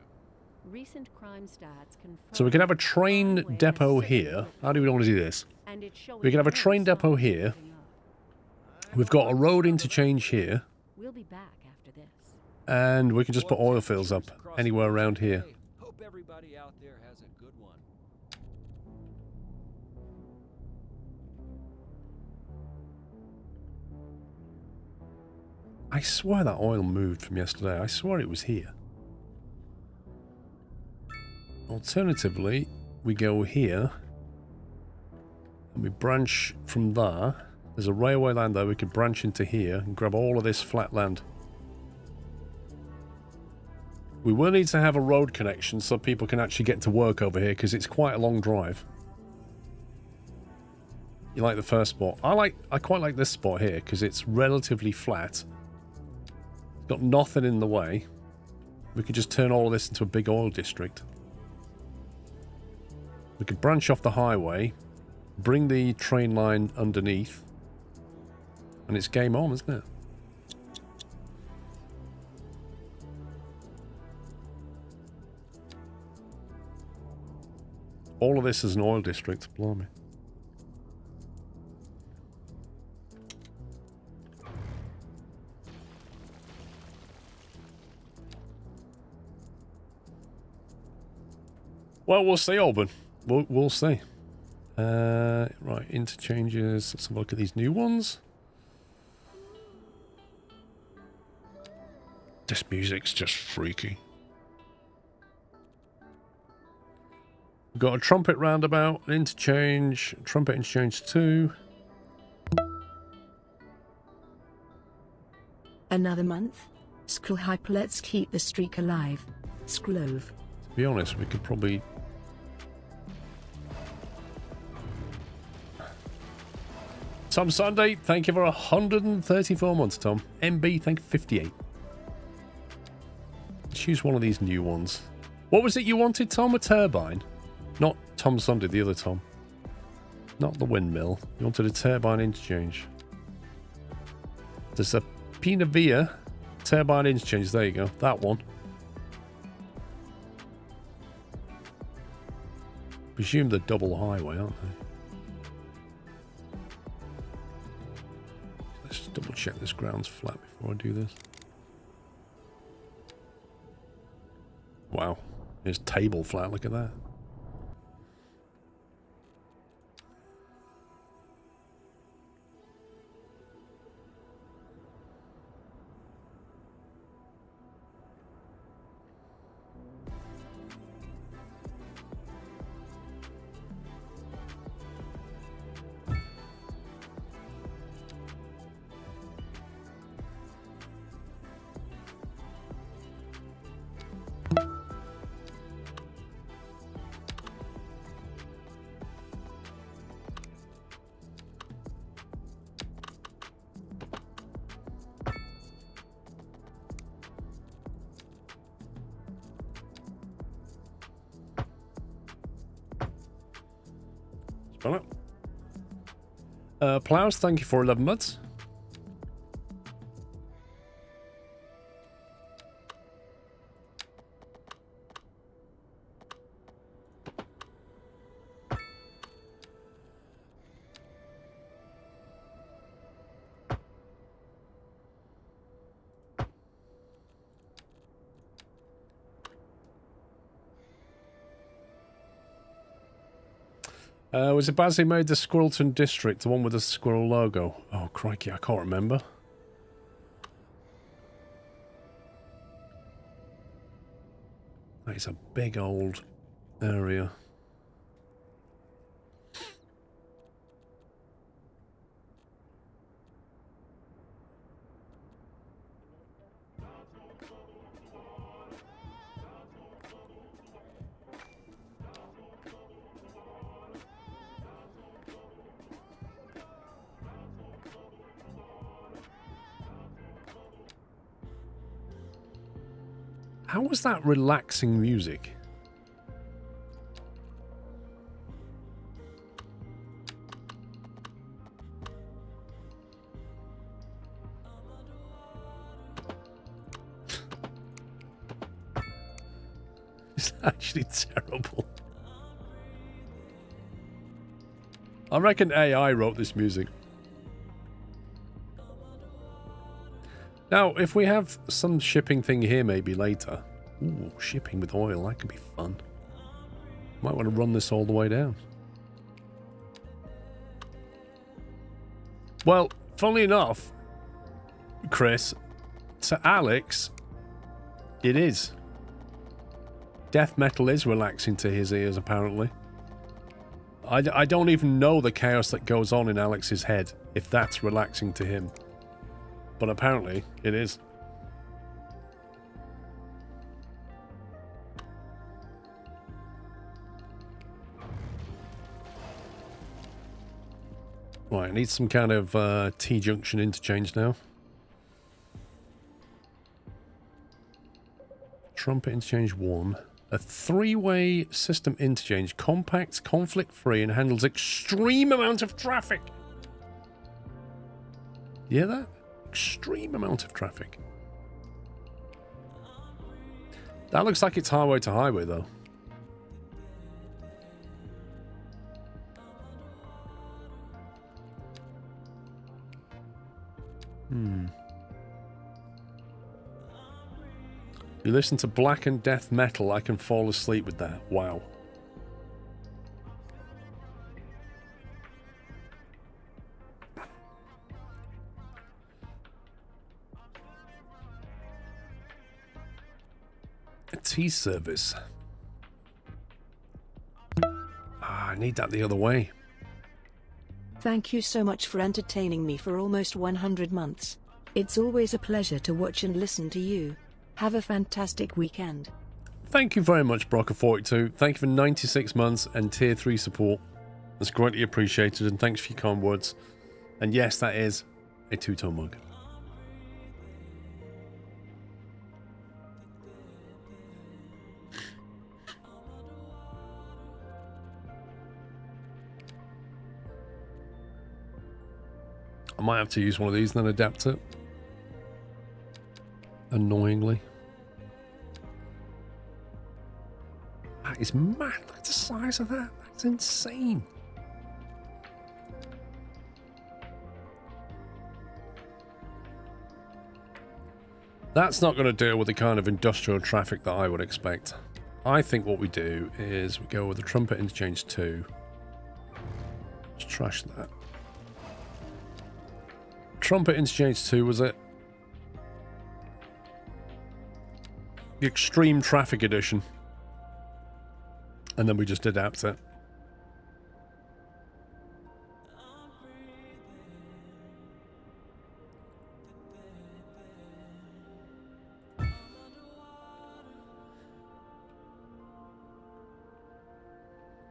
Recent crime stats confirm So we can have a train Conway has depot certainly here. opened How do we want to do this? and it's showing We can have a no train depot signs of here. letting up. We've got a road interchange here, We'll be back after this. and we can just put oil fields up anywhere around here. Hope everybody out there has a good one. I swear that oil moved from yesterday. I swear it was here. Alternatively, we go here and we branch from there. There's a railway line there. We could branch into here and grab all of this flat land. We will need to have a road connection so people can actually get to work over here because it's quite a long drive. You like the first spot? I quite like this spot here because it's relatively flat. It's got nothing in the way. We could just turn all of this into a big oil district. We could branch off the highway, bring the train line underneath, and it's game on, isn't it? All of this is an oil district, blimey. Well, we'll see, Auburn. We'll see. Right, interchanges. Let's have a look at these new ones. This music's just freaky. We've got a trumpet roundabout, an interchange, trumpet interchange 2. Another month? Skrull hype, let's keep the streak alive. Skrulove. To be honest, we could probably... Tom Sunday, thank you for 134 months, Tom. MB, thank you for 58. Choose one of these new ones. What was it you wanted, Tom? A turbine? Not Tom Sunday, the other Tom. Not the windmill. You wanted a turbine interchange. There's a Pinavia turbine interchange. There you go. That one. Presume they're double highway, aren't they? Let's just double check this ground's flat before I do this. Wow. It's table flat. Look at that. Spell it. Plows, thank you for 11 months. Was it Baz who made the Squirrelton district, the one with the squirrel logo? Oh, crikey, I can't remember. That is a big old area. How was that relaxing music? It's actually terrible. I reckon AI wrote this music. Now, if we have some shipping thing here maybe later. Ooh, shipping with oil, that could be fun. Might want to run this all the way down. Well, funnily enough, Chris, to Alex, it is. Death metal is relaxing to his ears, apparently. I don't even know the chaos that goes on in Alex's head, if that's relaxing to him. But apparently, it is. Right, I need some kind of T-junction interchange now. Trumpet interchange 1. A 3-way system interchange. Compact, conflict-free, and handles extreme amount of traffic. You hear that? Extreme amount of traffic. That looks like it's highway to highway, though. You listen to black and death metal, I can fall asleep with that. Wow. A tea service. I need that the other way. Thank you so much for entertaining me for almost 100 months. It's always a pleasure to watch and listen to you. Have a fantastic weekend. Thank you very much, Brocker42. Thank you for 96 months and tier 3 support. That's greatly appreciated, and thanks for your kind words. And yes, that is a 2-tone mug. I might have to use one of these and then adapt it. Annoyingly. That is mad. Look at the size of that. That's insane. That's not going to deal with the kind of industrial traffic that I would expect. I think what we do is we go with the Trumpet Interchange 2. Let's trash that. Trumpet Interchange 2, was it? The Extreme Traffic Edition. And then we just adapt it.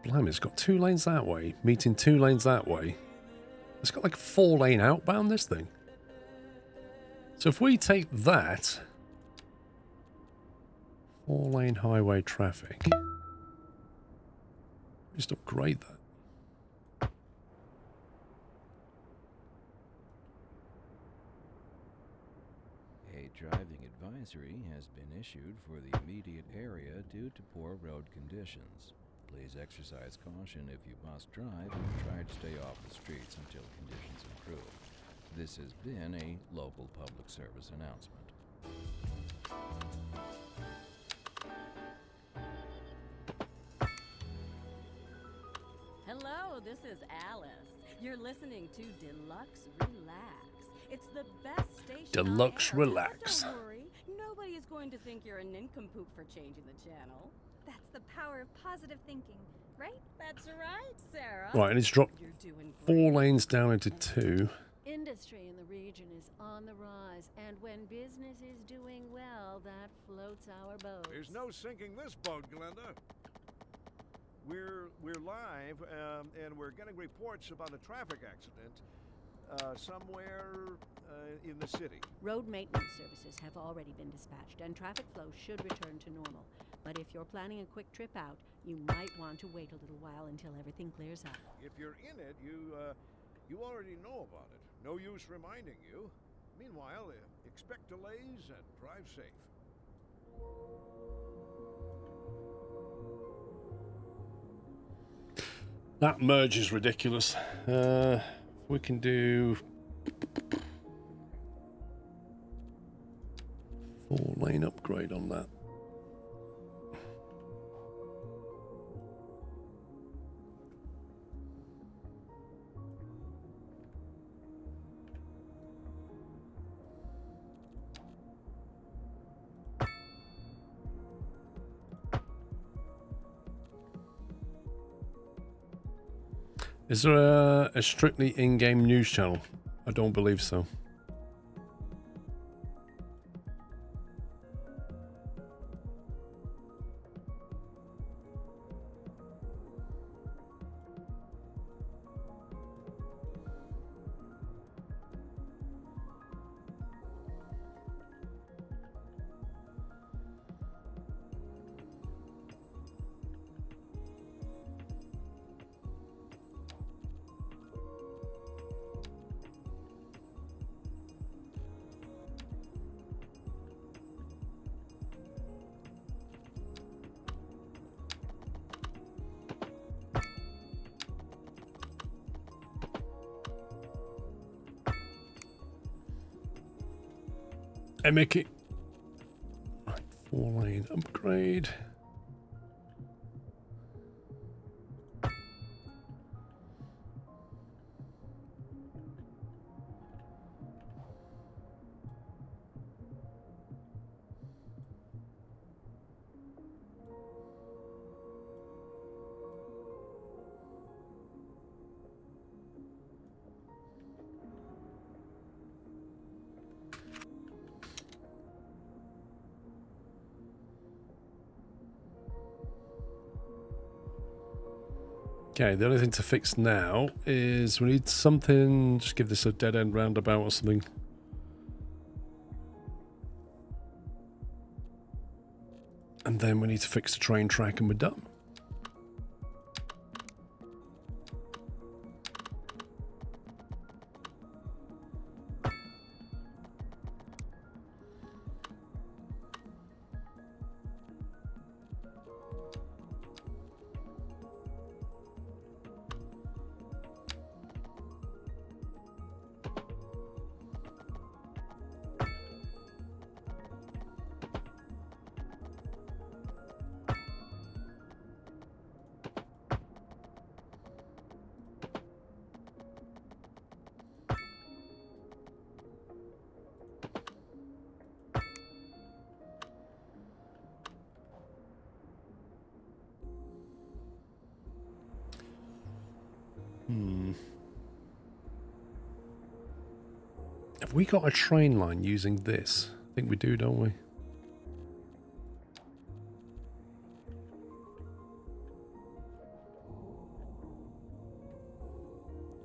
Blimey, it's got 2 lanes that way, meeting 2 lanes that way. It's got like 4-lane outbound, this thing. So if we take that, 4-lane highway traffic, just upgrade that. A driving advisory has been issued for the immediate area due to poor road conditions. Please exercise caution if you must drive and try to stay off the streets until conditions improve. This has been a local public service announcement. Hello, this is Alice. You're listening to Deluxe Relax. It's the best station Deluxe on air. Relax. Don't worry, nobody is going to think you're a nincompoop for changing the channel. That's the power of positive thinking, right? That's right, Sarah. Right, and it's dropped You're doing 4 great. lanes down into 2. Industry in the region is on the rise, and when business is doing well, that floats our boat. There's no sinking this boat, Glenda. We're live, and we're getting reports about a traffic accident. somewhere in the city. Road maintenance services have already been dispatched, and traffic flow should return to normal. But if you're planning a quick trip out, you might want to wait a little while until everything clears up. If you're in it, you already know about it. No use reminding you. Meanwhile, expect delays and drive safe. That merge is ridiculous. We can do 4-lane upgrade on that. Is there a strictly in-game news channel? I don't believe so. Hey, Mickey. Right, 4-lane upgrade. Okay, the only thing to fix now is we need something, just give this a dead end roundabout or something. And then we need to fix the train track and we're done. Have we got a train line using this? I think we do, don't we?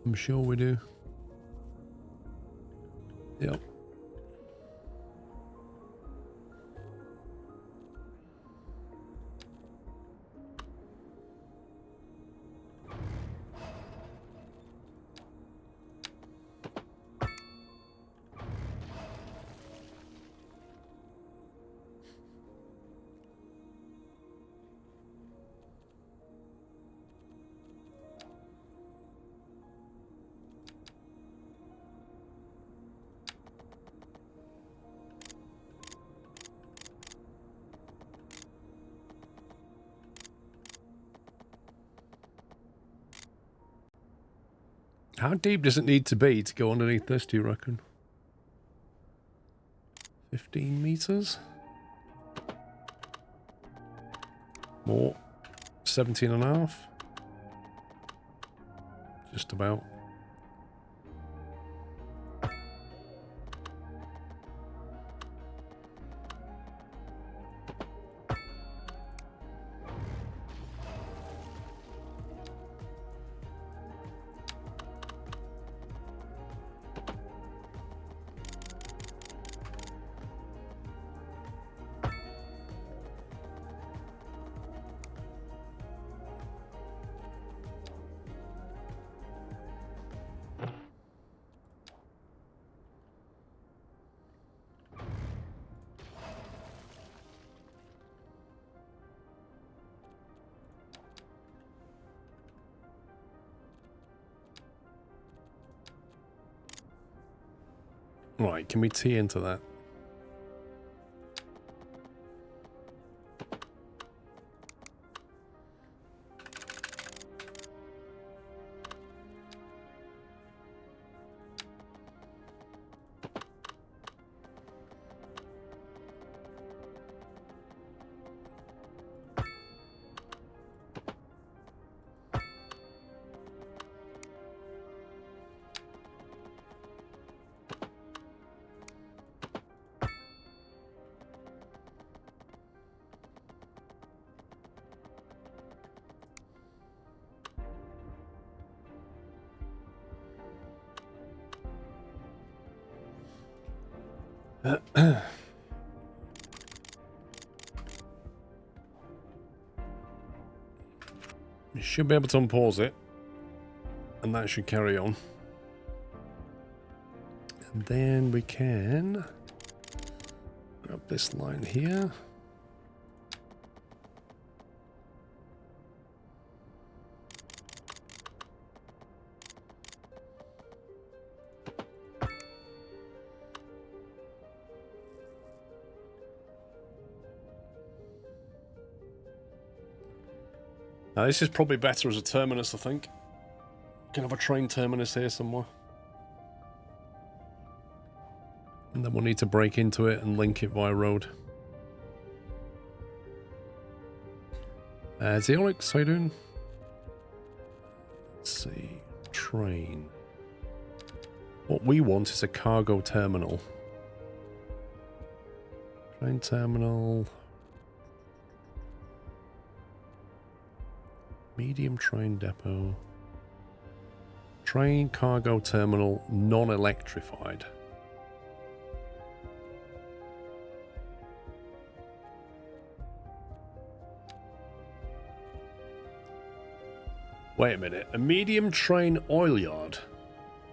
I'm sure we do. Yep. How deep does it need to be to go underneath this, do you reckon? 15 meters? More? 17 and a half? Just about. Right, can we tee into that? You should be able to unpause it, and that should carry on. And then we can grab this line here. Now this is probably better as a terminus, I think. Can have a train terminus here somewhere. And then we'll need to break into it and link it via road. Zeolix, how you doing? Let's see. Train. What we want is a cargo terminal. Train terminal. Medium train depot. Train cargo terminal non-electrified. Wait a minute. A medium train oil yard.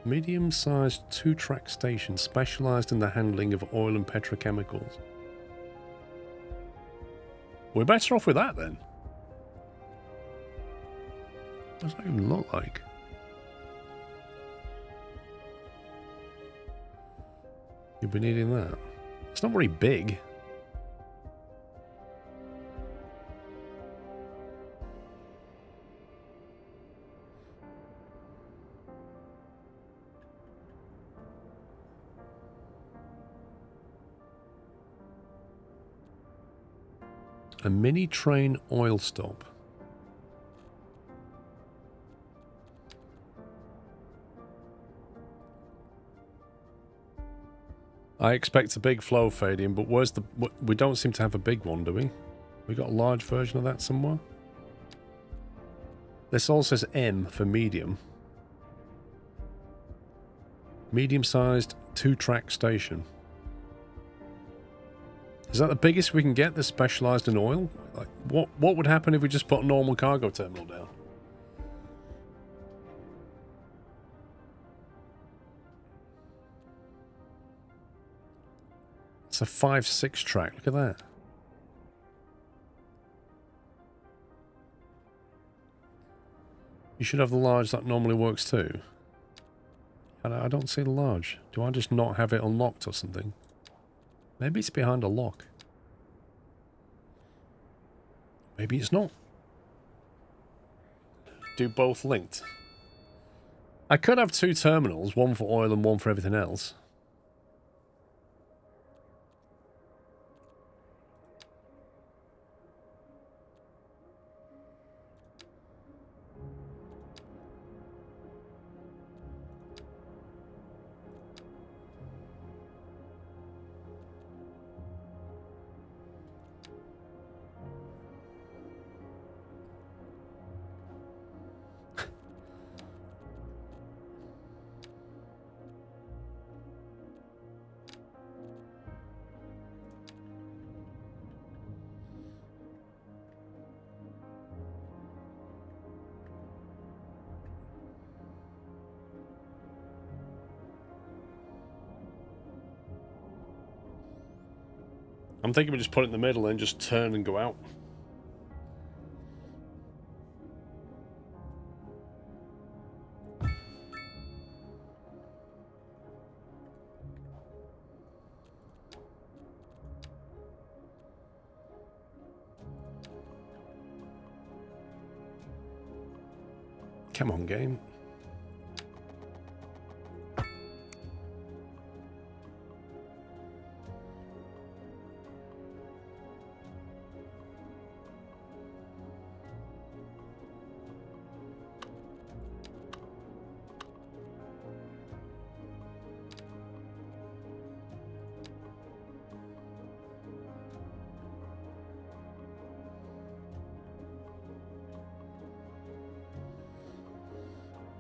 Medium-sized 2-track station specialized in the handling of oil and petrochemicals. We're better off with that then. What does that even look like? You'll be needing that. It's not very big. A mini train oil stop. I expect a big flow fade in, but where's the... We don't seem to have a big one, do we? We got a large version of that somewhere? This all says M for medium. Medium-sized 2-track station. Is that the biggest we can get that's specialised in oil? Like, what would happen if we just put a normal cargo terminal down? It's a 5-6 track. Look at that. You should have the large that normally works too. I don't see the large. Do I just not have it unlocked or something? Maybe it's behind a lock. Maybe it's not. Do both linked. I could have 2 terminals, one for oil and one for everything else. I'm thinking we just put it in the middle and just turn and go out. Come on, game.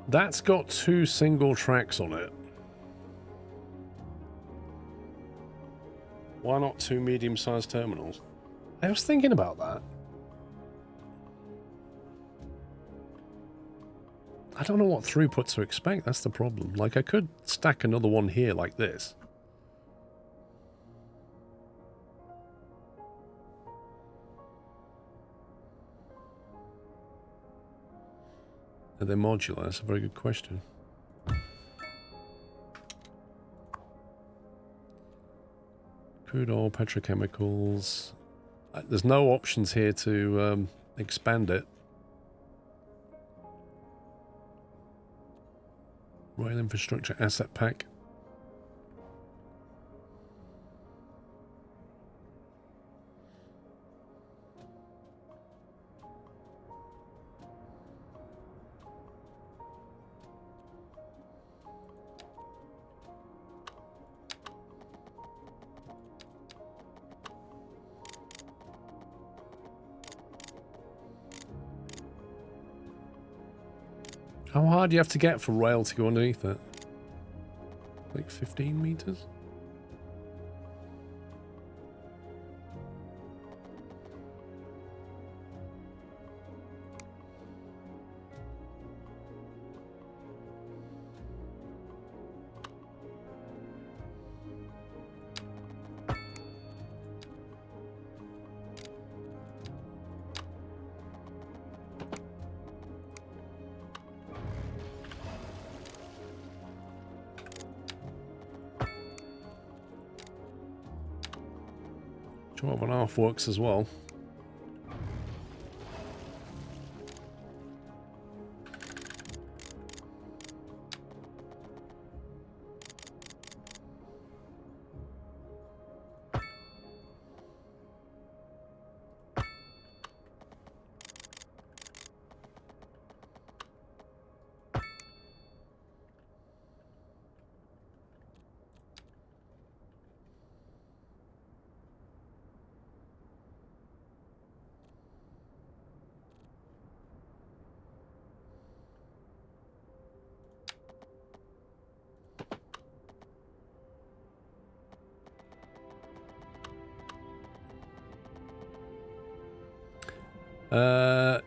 That's got 2 single tracks on it. Why not 2 medium-sized terminals? I was thinking about that. I don't know what throughput to expect, that's the problem. Like, I could stack another one here like this. Are they modular? That's a very good question. Crude oil, petrochemicals. There's no options here to expand it. Rail infrastructure asset pack. How hard do you have to get for rail to go underneath it? Like 15 meters? Twelve and a half works as well.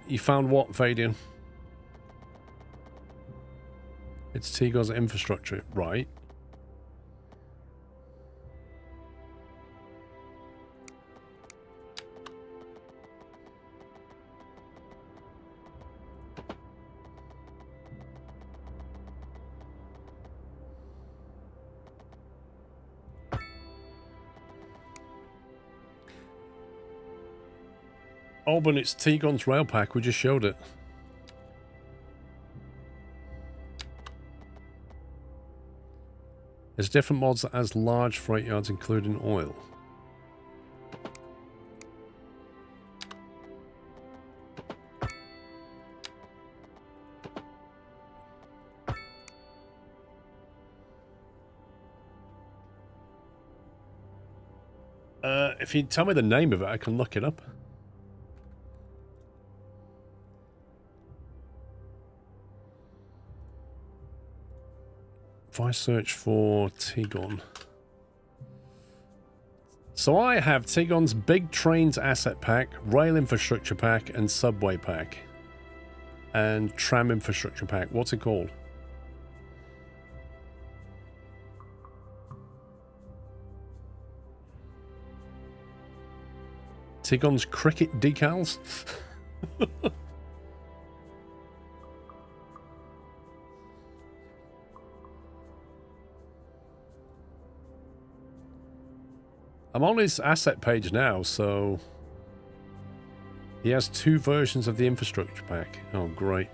You found what, Vadian? It's Tigon's infrastructure, right? Oh, but it's Tigon's rail pack. We just showed it. There's different mods that has large freight yards, including oil. If you tell me the name of it, I can look it up. If I search for Tigon. So I have Tigon's Big Trains Asset Pack, Rail Infrastructure Pack, and Subway Pack. And Tram Infrastructure Pack. What's it called? Tigon's Cricket Decals? I'm on his asset page now, so he has 2 versions of the infrastructure pack. Oh, great.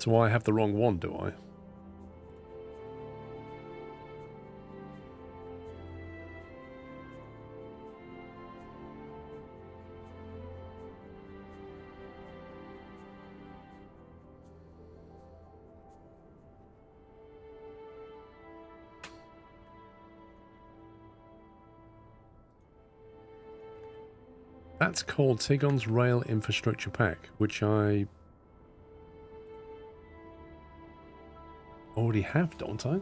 So I have the wrong one, do I? That's called Tigon's Rail Infrastructure Pack, which I already have, don't I?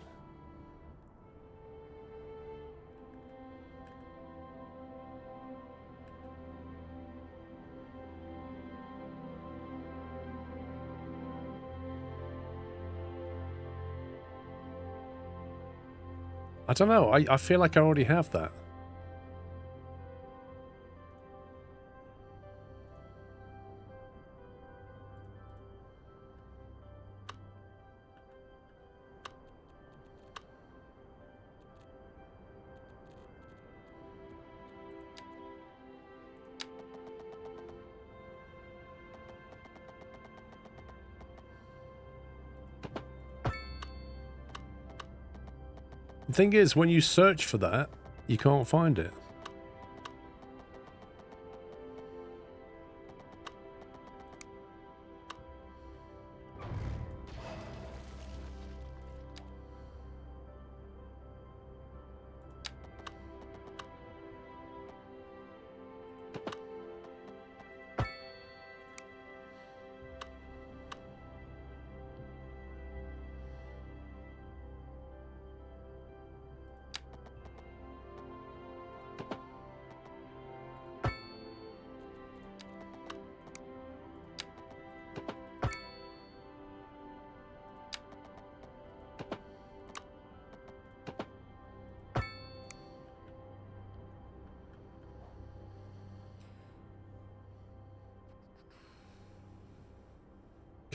I don't know. I feel like I already have that. The thing is, when you search for that, you can't find it.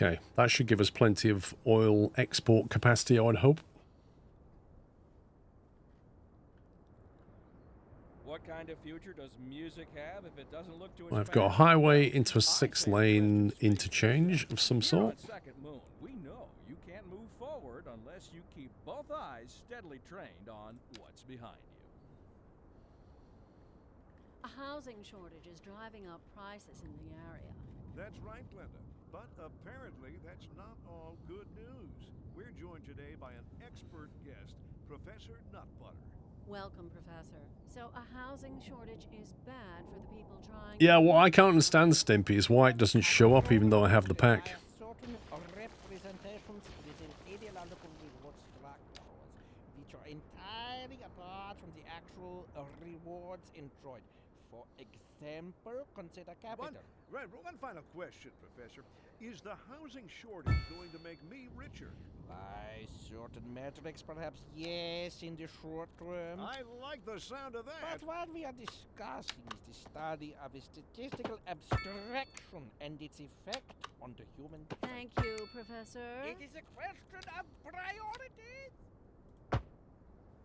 Okay, that should give us plenty of oil export capacity, I would hope. What kind of future does music have if it doesn't look to its I've got a past? highway into a 6-lane interchange of some Here sort. on Second Moon, we know you can't move forward unless you keep both eyes steadily trained on what's behind you. A housing shortage is driving up prices in the area. That's right, Glenda. But apparently that's not all good news. We're joined today by an expert guest, Professor Nutbutter. Welcome, Professor. So a housing shortage is bad for the people trying... Yeah, what I can't understand, Stimpy, is why it doesn't show up even though I have the pack. Certain representations within ideological reward structures, which are entirely apart from the actual rewards enjoyed. For example, consider capital. One final question, Professor. Is the housing shortage going to make me richer? By certain metrics, perhaps yes, in the short term. I like the sound of that. But what we are discussing is the study of a statistical abstraction and its effect on the human. Thank you, Professor. It is a question of priorities.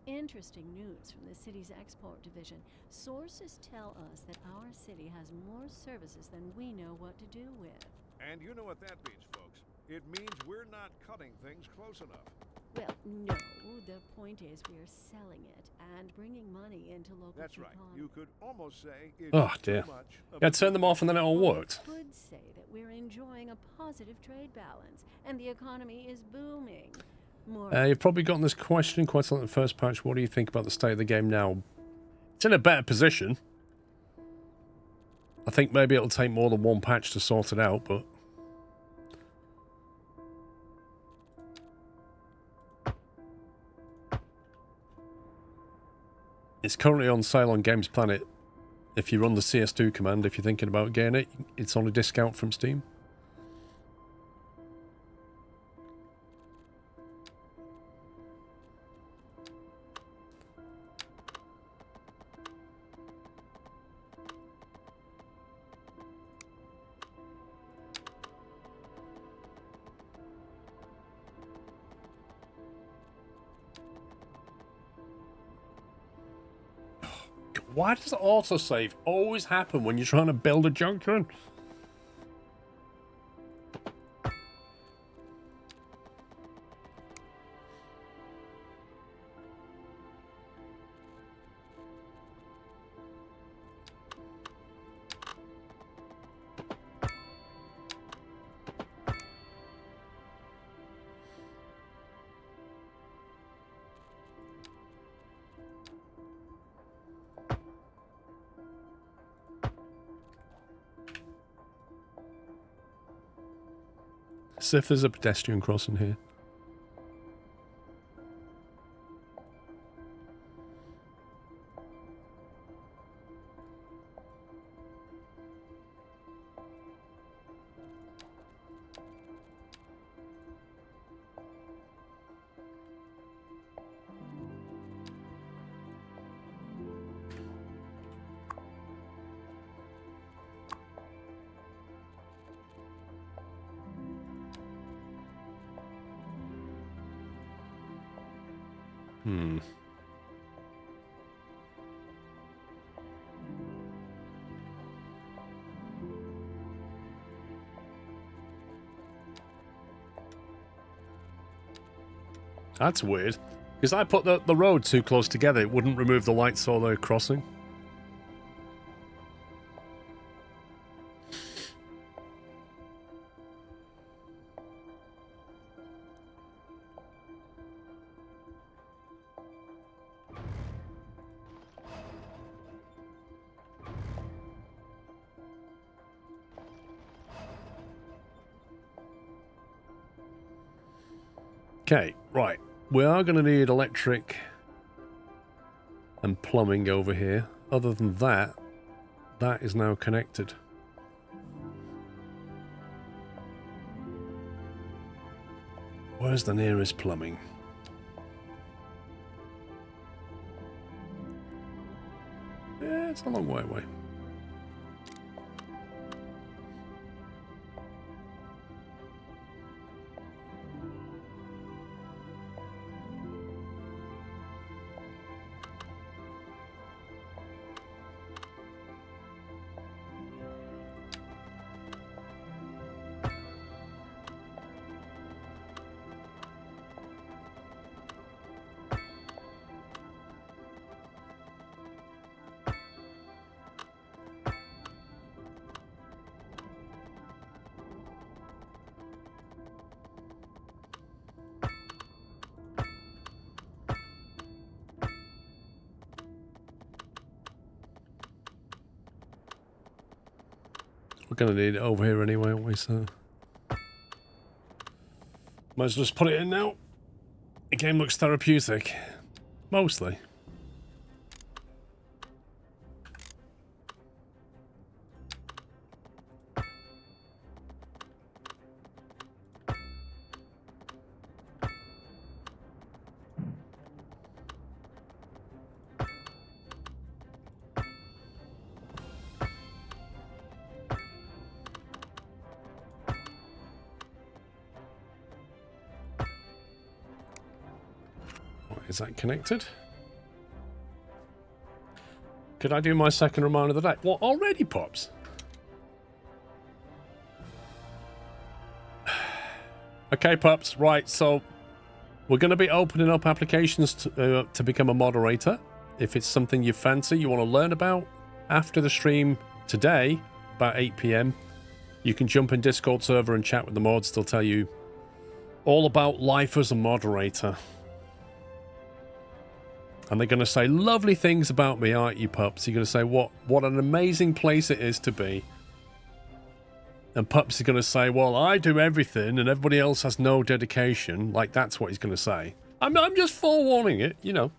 Interesting news from the city's export division. Sources tell us that our city has more services than we know what to do with. And you know what that means, folks. It means we're not cutting things close enough. Well, no. The point is we're selling it and bringing money into local That's right. economy. You could almost say it's Oh, dear. too much of Yeah, a turn them off and then it all worked. We could say that we're enjoying a positive trade balance and the economy is booming. You've probably gotten this question quite a lot in the first patch. What do you think about the state of the game now? It's in a better position. I think maybe it'll take more than one patch to sort it out, but... It's currently on sale on Games Planet. If you run the CS2 command, if you're thinking about getting it, it's on a discount from Steam. Why does autosave always happen when you're trying to build a junction? See if there's a pedestrian crossing here. That's weird. Because I put the road too close together, it wouldn't remove the lights or the crossing. Okay, right. We are going to need electric and plumbing over here. Other than that, that is now connected. Where's the nearest plumbing? Yeah, it's a long way away. We're going to need it over here anyway, aren't we? So might as well just put it in now. The game looks therapeutic. Mostly. Is that connected? Could I do my second reminder of the day? What, already, Pops? Okay, Pops, right, so we're going to be opening up applications to become a moderator. If it's something you fancy, you want to learn about, after the stream today, about 8 PM, you can jump in Discord server and chat with the mods. They'll tell you all about life as a moderator. And they're going to say lovely things about me, aren't you, Pups? You're going to say what an amazing place it is to be. And Pups is going to say, well, I do everything and everybody else has no dedication. Like, that's what he's going to say. I'm just forewarning it, you know.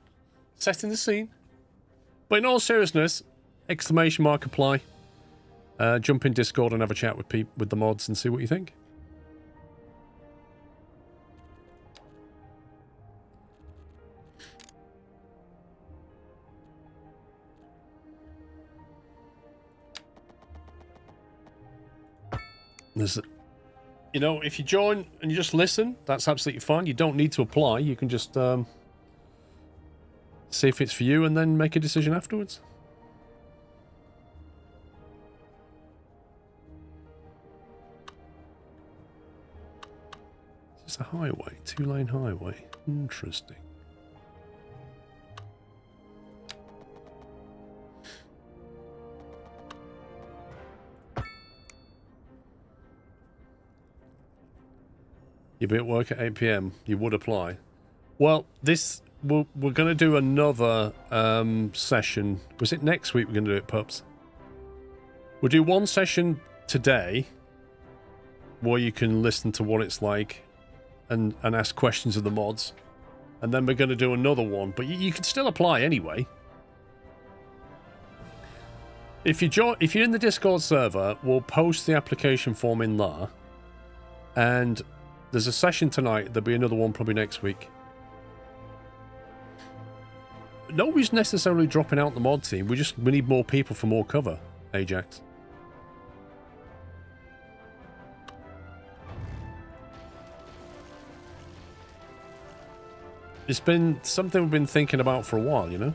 Setting the scene. But in all seriousness, exclamation mark apply. Jump in Discord and have a chat with the mods and see what you think. There's, you know, if you join and you just listen, that's absolutely fine. You don't need to apply. You can just see if it's for you and then make a decision afterwards. It's a highway, 2-lane highway. Interesting. You'll be at work at 8 PM. You would apply. Well, we're going to do another session. Was it next week we're going to do it, Pups? We'll do one session today. where you can listen to what it's like and ask questions of the mods. And then we're going to do another one, but you can still apply anyway. If you're in the Discord server, we'll post the application form in there. And there's a session tonight. There'll be another one probably next week. Nobody's necessarily dropping out the mod team. We need more people for more cover, Ajax. It's been something we've been thinking about for a while, you know?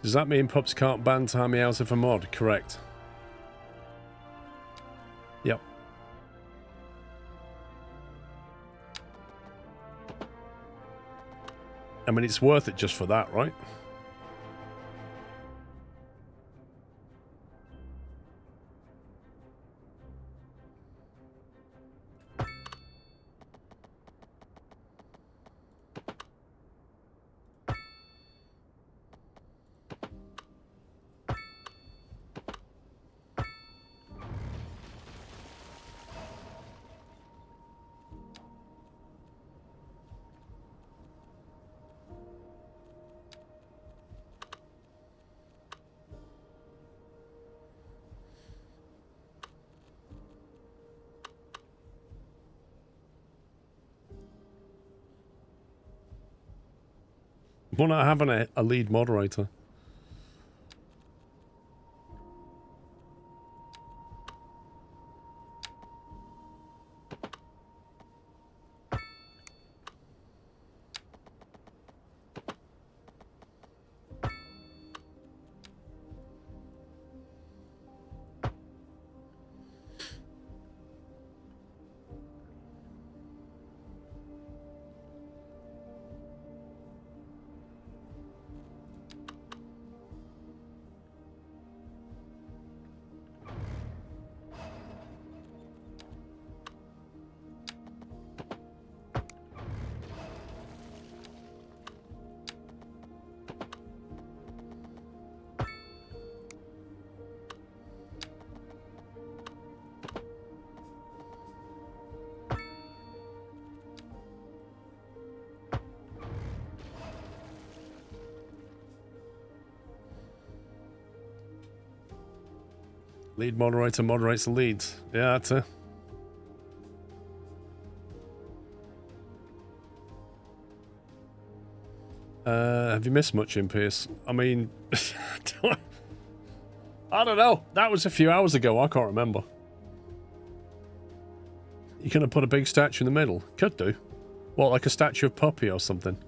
Does that mean pups can't ban Timey out of a mod? Correct. Yep. I mean, it's worth it just for that, right? We're not having a lead moderator. Lead moderator moderates the leads. Yeah, that's it. Have you missed much in Pierce? I mean, I don't know. That was a few hours ago. I can't remember. You gonna put a big statue in the middle? Could do. What, like a statue of Puppy or something?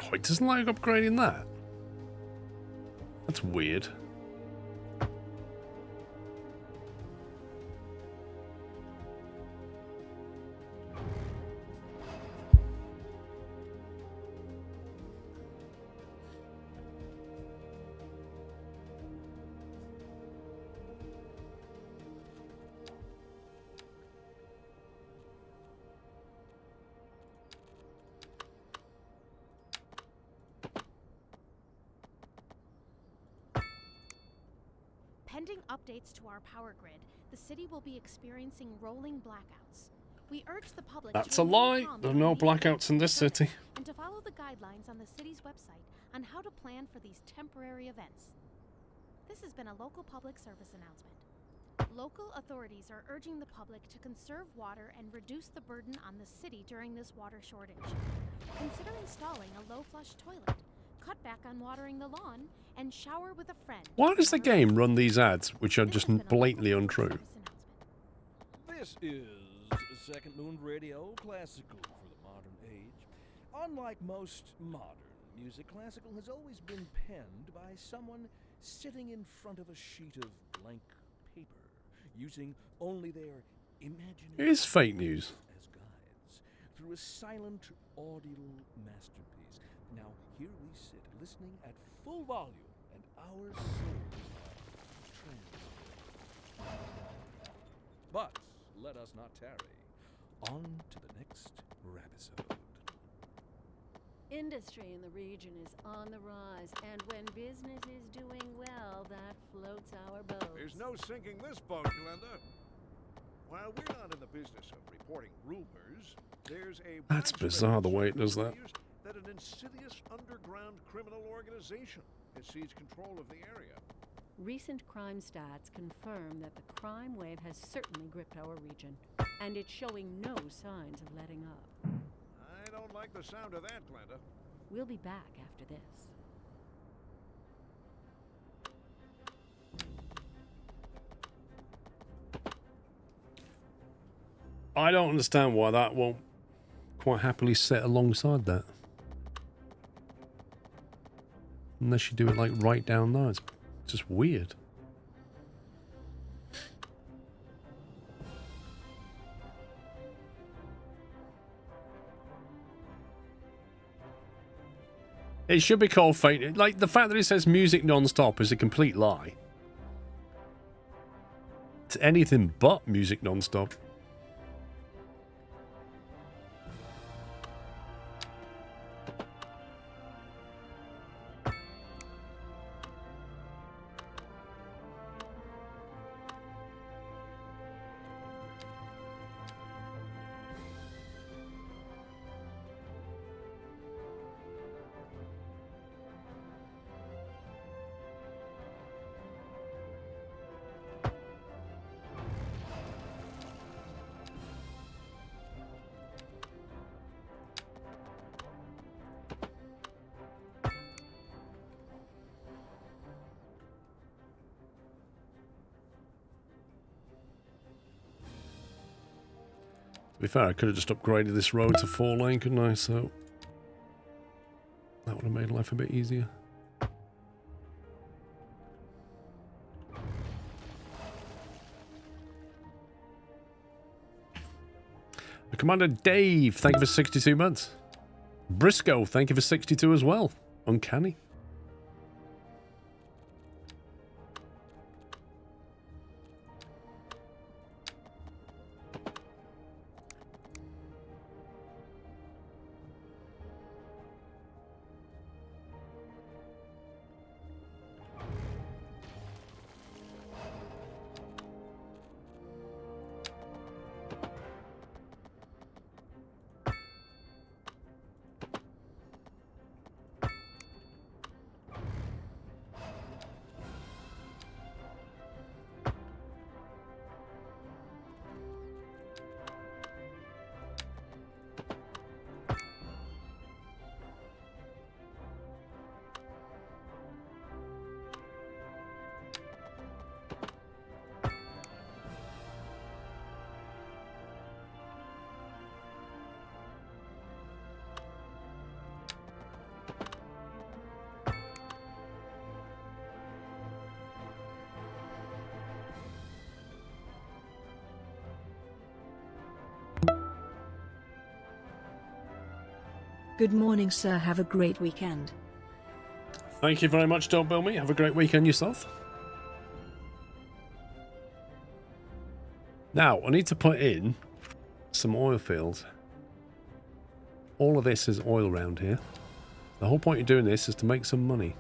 Oh, it doesn't like upgrading that. That's weird. Pending updates to our power grid, the city will be experiencing rolling blackouts. We urge the public That's to a lie. There are no blackouts in this city. and to follow the guidelines on the city's website on how to plan for these temporary events. This has been a local public service announcement. Local authorities are urging the public to conserve water and reduce the burden on the city during this water shortage. Consider installing a low flush toilet, cut back on watering the lawn, and shower with a friend. Why does the game run these ads, which are just blatantly untrue? This is Second Moon Radio Classical for the modern age. Unlike most modern music, classical has always been penned by someone sitting in front of a sheet of blank paper, using only their imagination It is fake news. as guides through a silent, audible masterpiece. Now here we sit, listening at full volume, and our souls are transported. But let us not tarry. On to the next rapisode. Industry in the region is on the rise, and when business is doing well, that floats our boat. There's no sinking this boat, Glenda. While we're not in the business of reporting rumors, there's a That's bizarre the way it does that. that an insidious underground criminal organization has seized control of the area. Recent crime stats confirm that the crime wave has certainly gripped our region, and it's showing no signs of letting up. I don't like the sound of that, Glenda. We'll be back after this. I don't understand why that won't quite happily sit alongside that. Unless you do it like right down there. It's just weird. It should be called fake. Like, the fact that it says music non-stop is a complete lie. It's anything but music non-stop. To be fair, I could have just upgraded this road to 4-lane, couldn't I? So that would have made life a bit easier. Commander Dave, thank you for 62 months. Briscoe, thank you for 62 as well. Uncanny. Good morning, sir. Have a great weekend. Thank you very much, Don't Bill Me. Have a great weekend yourself. Now, I need to put in some oil fields. All of this is oil around here. The whole point of doing this is to make some money.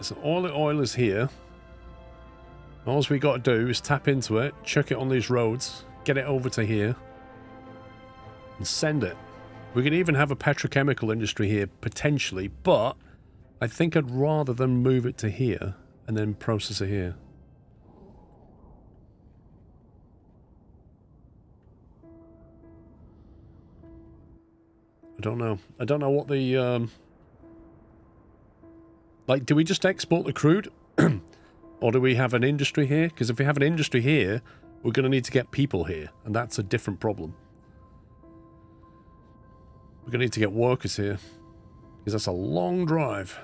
So all the oil is here. All we got to do is tap into it, chuck it on these roads, get it over to here, and send it. We could even have a petrochemical industry here, potentially, but I think I'd rather than move it to here and then process it here. I don't know. I don't know what the... Like, do we just export the crude? Or do we have an industry here? Because if we have an industry here, we're going to need to get people here. And that's a different problem. We're going to need to get workers here. Because that's a long drive.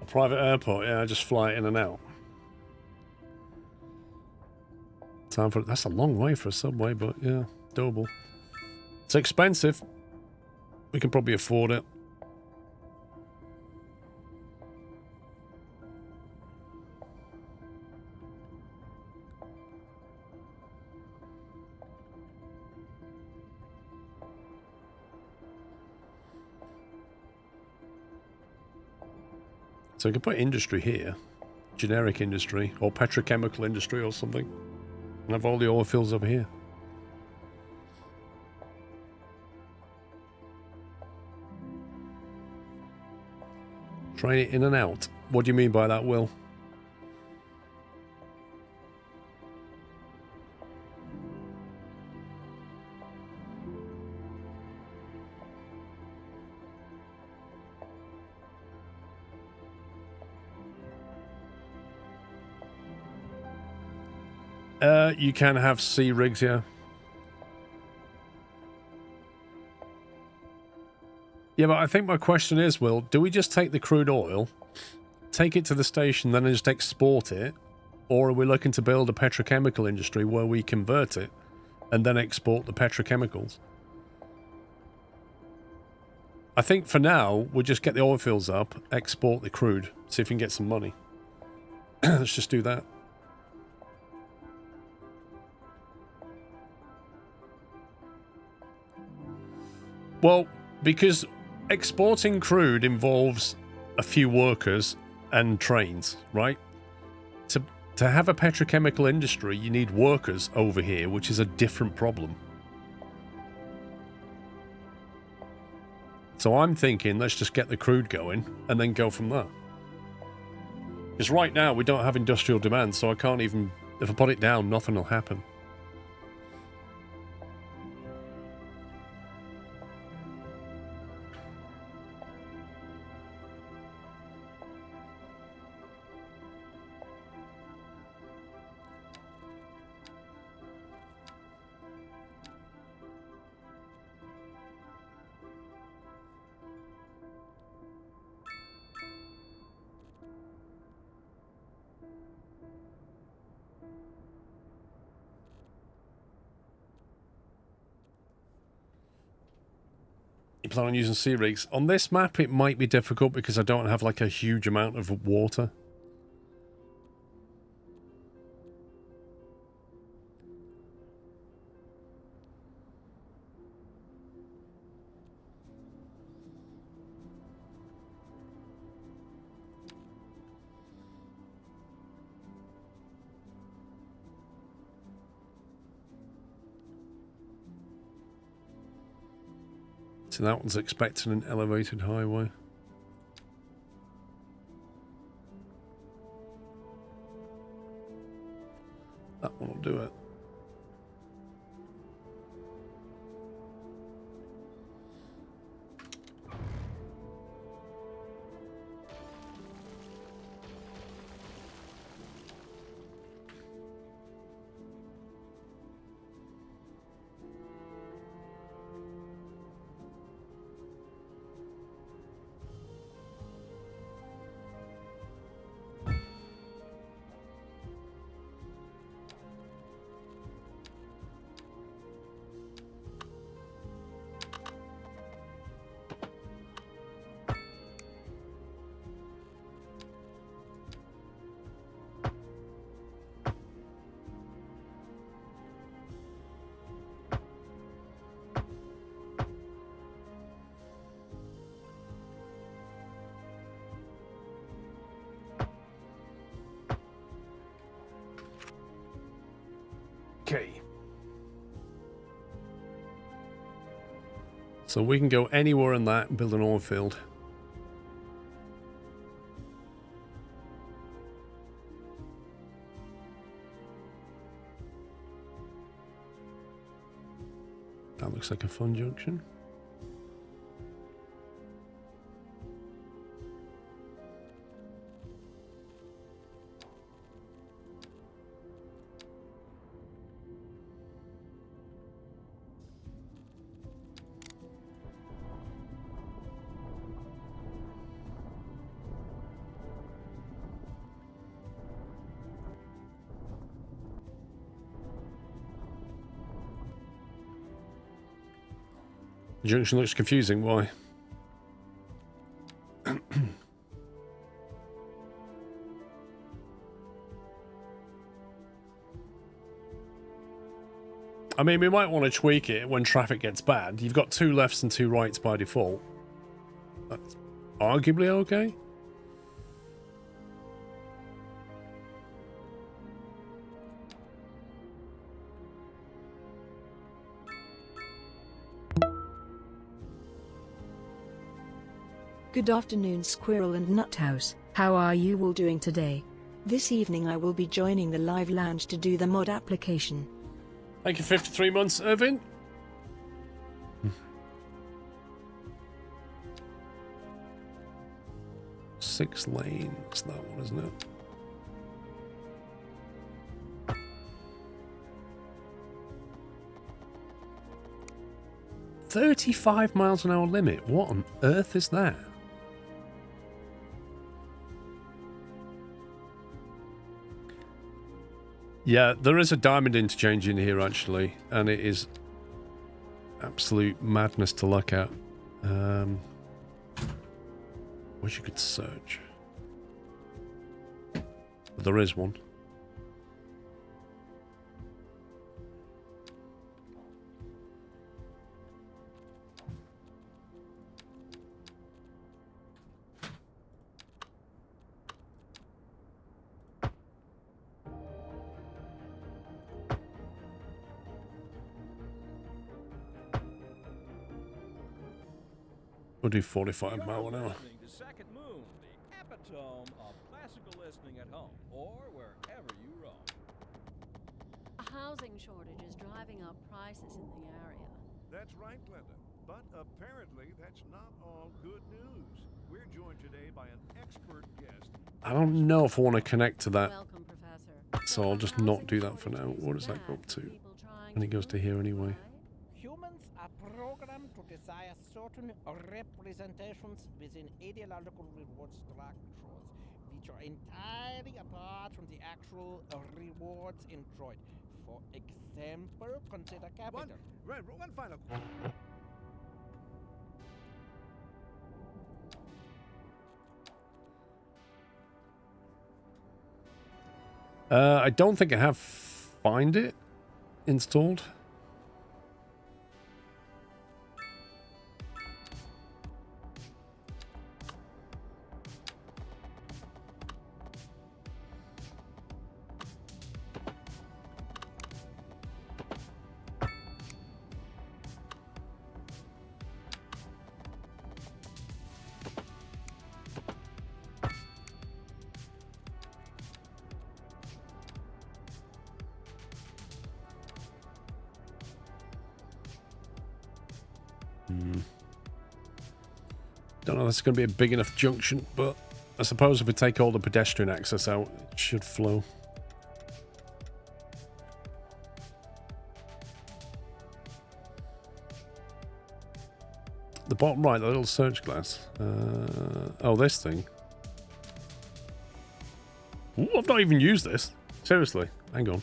Private airport, yeah, just fly in and out. Time for that's a long way for a subway, but yeah, doable. It's expensive. We can probably afford it. So we can put industry here, generic industry, or petrochemical industry or something, and have all the oil fields over here. Train it in and out. What do you mean by that, Will? You can have sea rigs, yeah. Yeah, but I think my question is, Will, do we just take the crude oil, take it to the station, then just export it? Or are we looking to build a petrochemical industry where we convert it and then export the petrochemicals? I think for now, we'll just get the oil fields up, export the crude, see if we can get some money. Let's just do that. Well, because exporting crude involves a few workers and trains, right? To have a petrochemical industry, you need workers over here, which is a different problem. So I'm thinking, let's just get the crude going and then go from there. Because right now, we don't have industrial demand, so I can't even... If I put it down, nothing will happen. Plan on using sea rigs. On this map, it might be difficult because I don't have like a huge amount of water. So that one's expecting an elevated highway. That one will do it. Okay. So we can go anywhere in that and build an oil field. That looks like a fun junction. The junction looks confusing. Why? I mean, we might want to tweak it when traffic gets bad. You've got 2 lefts and 2 rights by default. That's arguably okay. Good afternoon, Squirrel and Nuthouse. How are you all doing today? This evening I will be joining the live lounge to do the mod application. Thank you, 53 months, Irvin. Six lanes, that one, isn't it? $35 miles an hour limit. What on earth is that? Yeah, there is a diamond interchange in here actually, and it is absolute madness to look at. Wish you could search. But there is one. We'll do 45 mile an hour. Listening to Second Moon, the epitome of classical listening at home or wherever you roam. A housing shortage is driving up prices in the area. That's right, Glenda. But apparently that's not all good news. We're joined today by an expert guest. I don't know if I want to connect to that. Welcome, Professor. So I'll just not do that for now. What does that go up to? And it goes to here anyway. Humans are programmed to desire certain representations within ideological reward structures, which are entirely apart from the actual rewards enjoyed. For example, consider capital. One final. I don't think I have Find It installed. Don't know if it's going to be a big enough junction, but I suppose if we take all the pedestrian access out, it should flow. The bottom right, the little search glass. Oh, this thing. Ooh, I've not even used this. Seriously, hang on.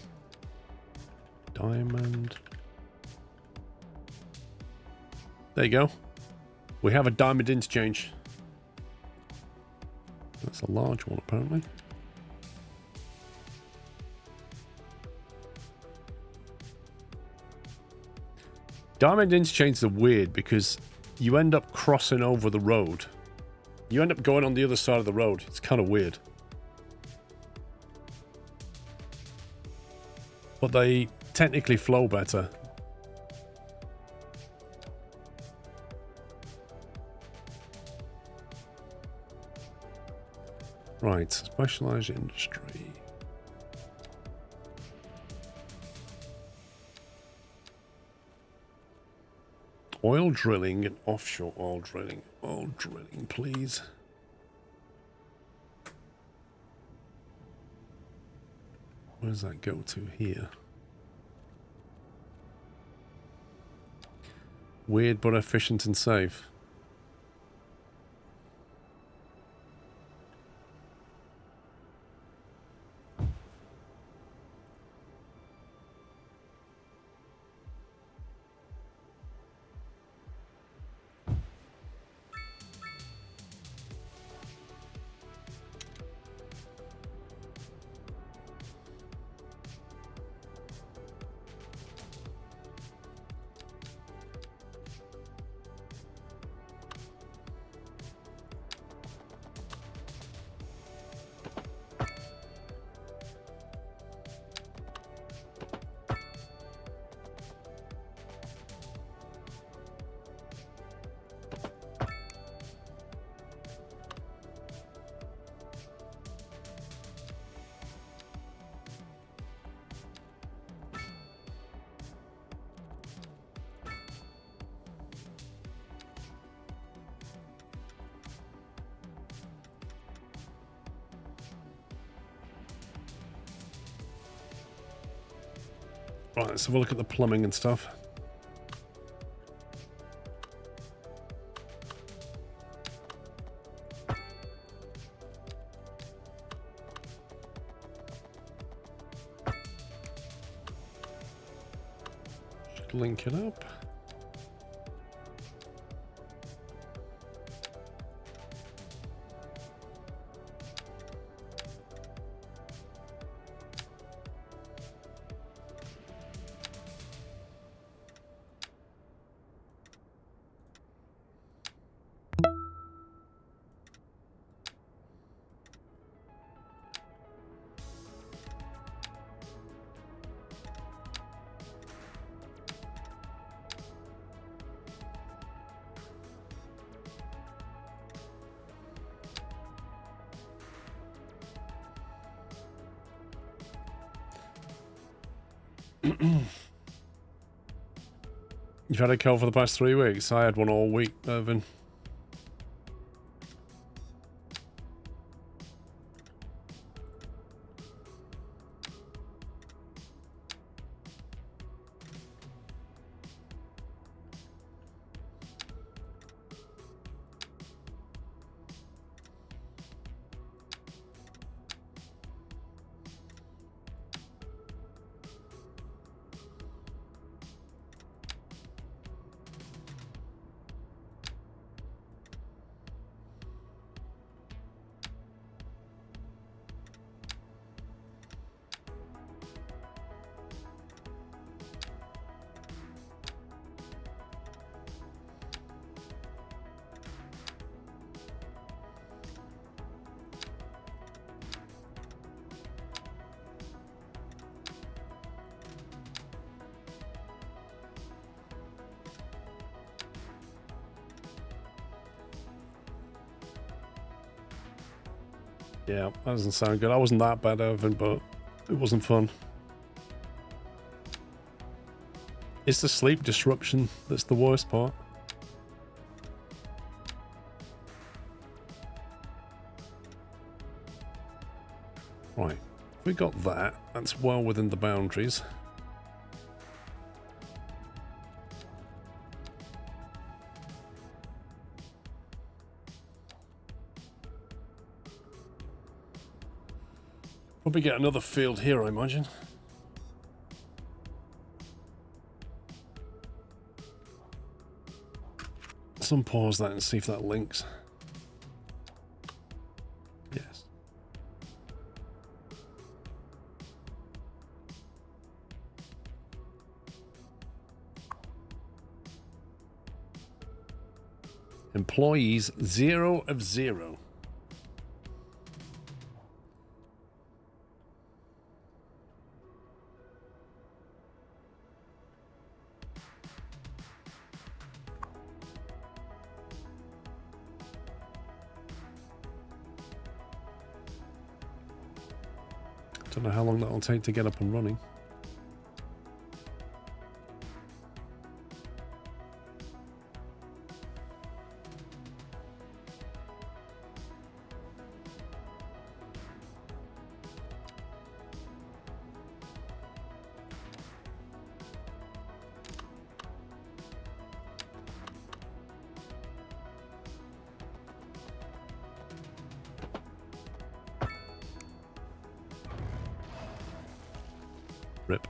Diamond. There you go. We have a diamond interchange. That's a large one, apparently. Diamond interchanges are weird because you end up crossing over the road. You end up going on the other side of the road. It's kind of weird. But they technically flow better. Right, specialized industry. Oil drilling and offshore oil drilling. Oil drilling, please. Where does that go to here? Weird but efficient and safe. Right, let's have a look at the plumbing and stuff. Should link it up. You've had a cold for the past 3 weeks. I had one all week, Irvin. Yeah, that doesn't sound good. I wasn't that bad, Irvin, but it wasn't fun. It's the sleep disruption that's the worst part. Right, we got that. That's well within the boundaries. Probably get another field here, I imagine. Let's unpause that and see if that links. Yes. Employees 0 of 0. Don't know how long that'll take to get up and running. Rip.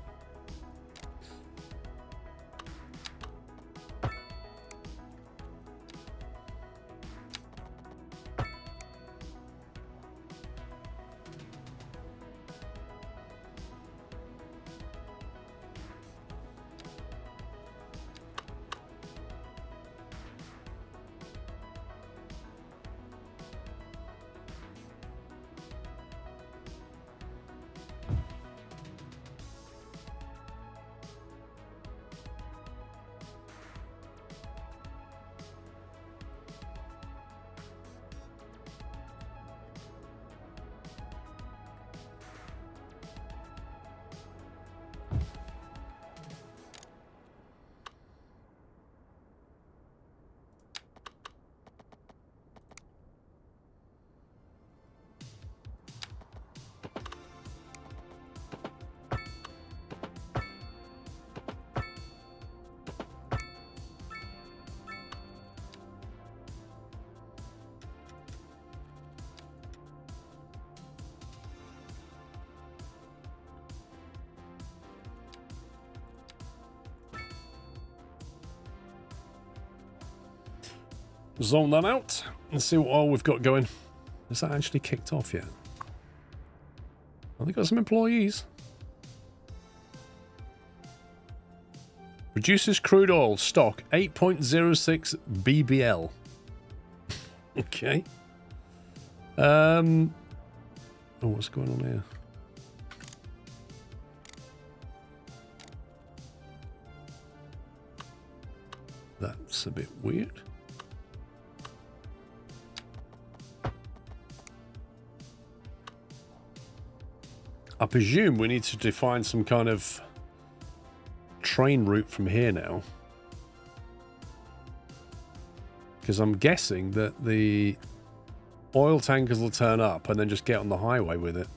Zone that out and see what all we've got going. Is that actually kicked off yet? Well, they got some employees. Produces crude oil stock 8.06 BBL. Okay. Oh, what's going on here? That's a bit weird. I presume we need to define some kind of train route from here now. Because I'm guessing that the oil tankers will turn up and then just get on the highway with it.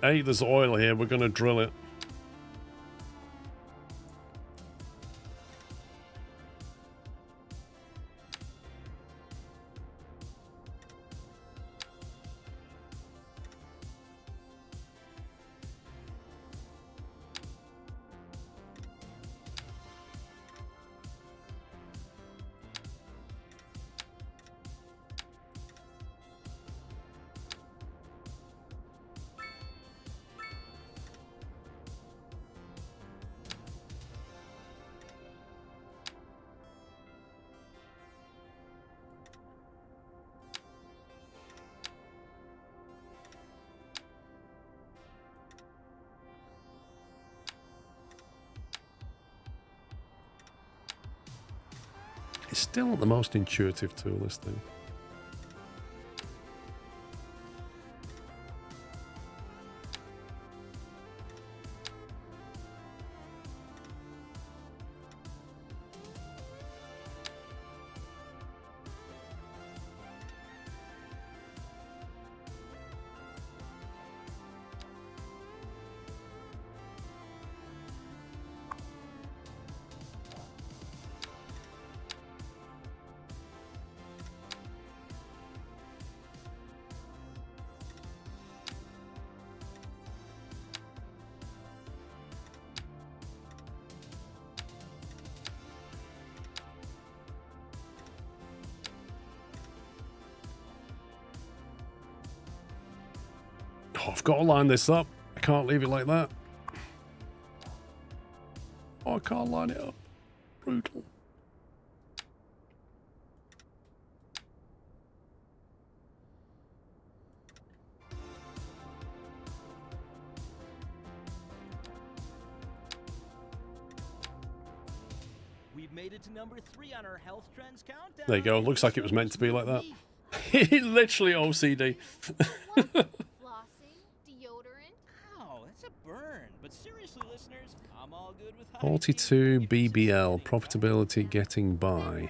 Hey, there's oil here. We're going to drill it. It's still not the most intuitive tool, this thing. Oh, I've got to line this up. I can't leave it like that. Oh, I can't line it up. Brutal. We've made it to number 3 on our health trends countdown. There you go. Looks like it was meant to be like that. Literally OCD. Flossing, deodorant. Ow, that's a burn. But seriously, listeners, I'm all good with 42 BBL. Profitability getting by.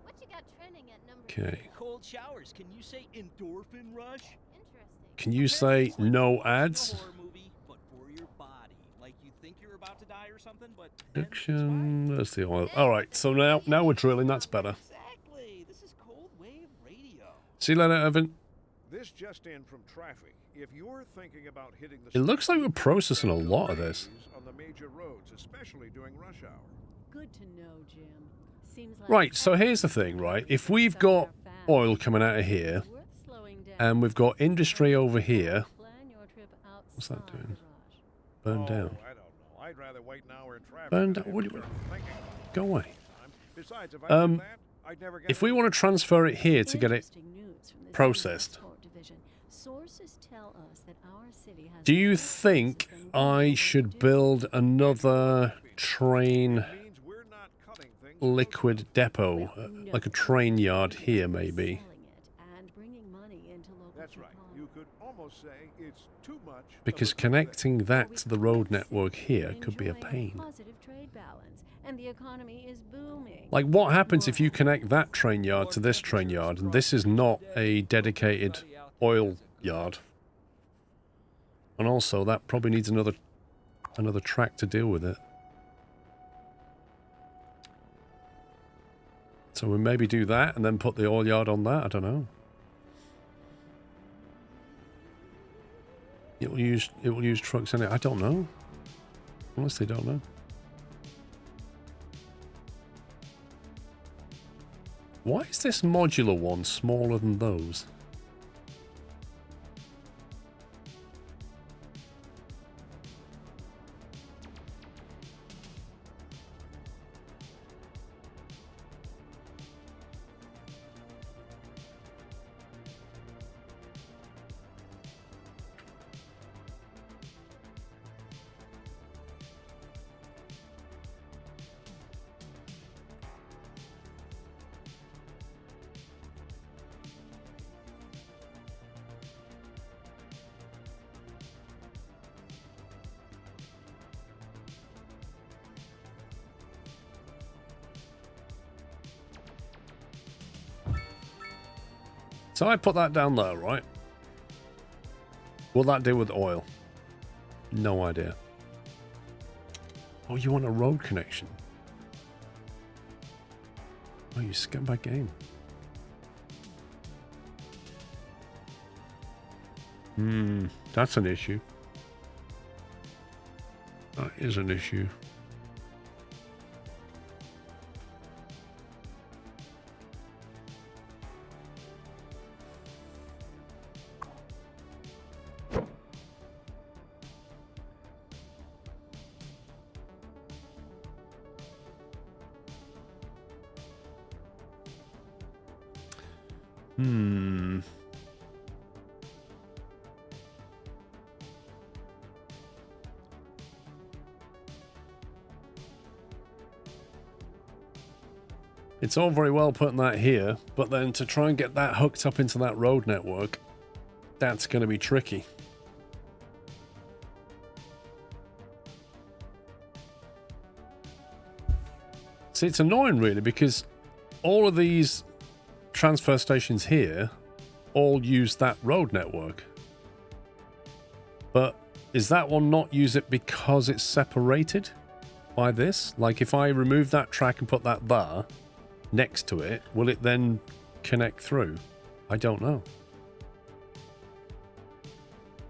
What you got trending at number Okay. Cold showers. Can you say endorphin rush? Interesting. Can you say no ads? Horror movie, but for your body. Like you think you're about to die or something, but Action. There's the oil. All right. So now we're drilling. That's better. exactly. This is cold wave radio. See you later, Evan. This just in from traffic. If you're thinking about hitting the It looks like we're processing a lot of this. on the major roads, especially during rush hour. Good to know, Jim. Seems like Right. So here's the thing, right? If we've got oil coming out of here, worth slowing down. and we've got industry over here, Plan your trip what's that outside doing? the rush. Burn down. I don't know. I'd rather wait an hour in traffic. Burn than down. What have do to you? thinking about it Go away. time. Besides, if I did that, I'd never get If we want to transfer it here to get it Interesting news from the processed, Transport Division. Sources tell us that our city has do you more think buses than I we should do. build another train means we're not cutting things liquid depot, like a train yard here maybe? Selling it and bringing money into local That's right. supply. You could almost say it's too much. of a Because good thing. connecting Or that we to the could road sit network here and could be a enjoy pain. positive trade balance, and the economy is booming. Like, what happens if you connect that train yard to this train yard, and this is not a dedicated oil yard? And also, that probably needs another track to deal with it. So we maybe do that and then put the oil yard on that. I don't know. It will use trucks in it. I don't know. Honestly, don't know. Why is this modular one smaller than those? So I put that down there, right? Will that deal with oil? No idea. Oh, you want a road connection? Oh, you scumbag game. That's an issue. That is an issue. It's all very well putting that here, but then to try and get that hooked up into that road network, that's going to be tricky. See, it's annoying really because all of these transfer stations here all use that road network. But is that one not use it because it's separated by this? Like if I remove that track and put that there next to it, will it then connect through? I don't know.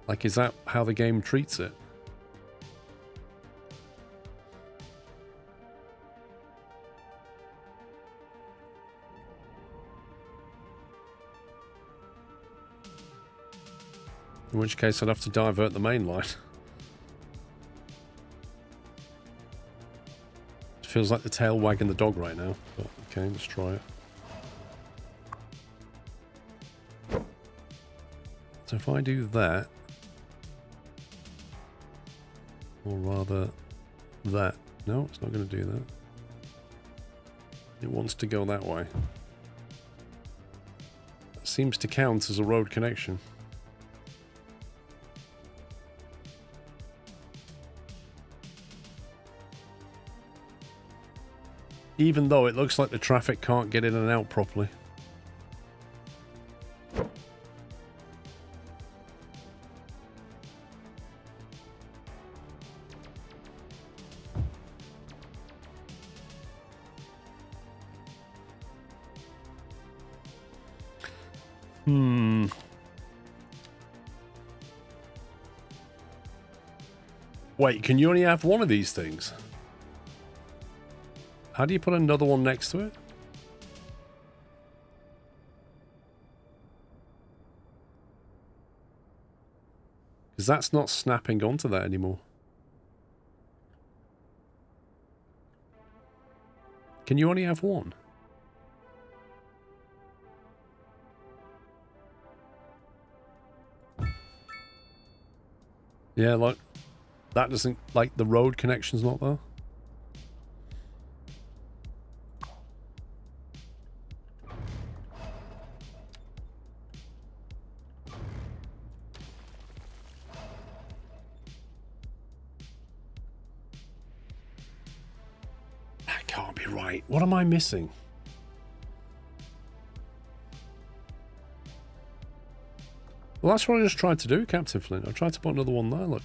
Like, is that how the game treats it? In which case I'd have to divert the main line. It feels like the tail wagging the dog right now. But okay, let's try it. So if I do that, or rather that. No, it's not going to do that. It wants to go that way. That seems to count as a road connection. Even though it looks like the traffic can't get in and out properly. Wait, can you only have one of these things? How do you put another one next to it? Because that's not snapping onto that anymore. Can you only have one? Yeah, like, that doesn't, like, the road connection's not there. That can't be right. What am I missing? Well, that's what I just tried to do, Captain Flint. I tried to put another one there, look.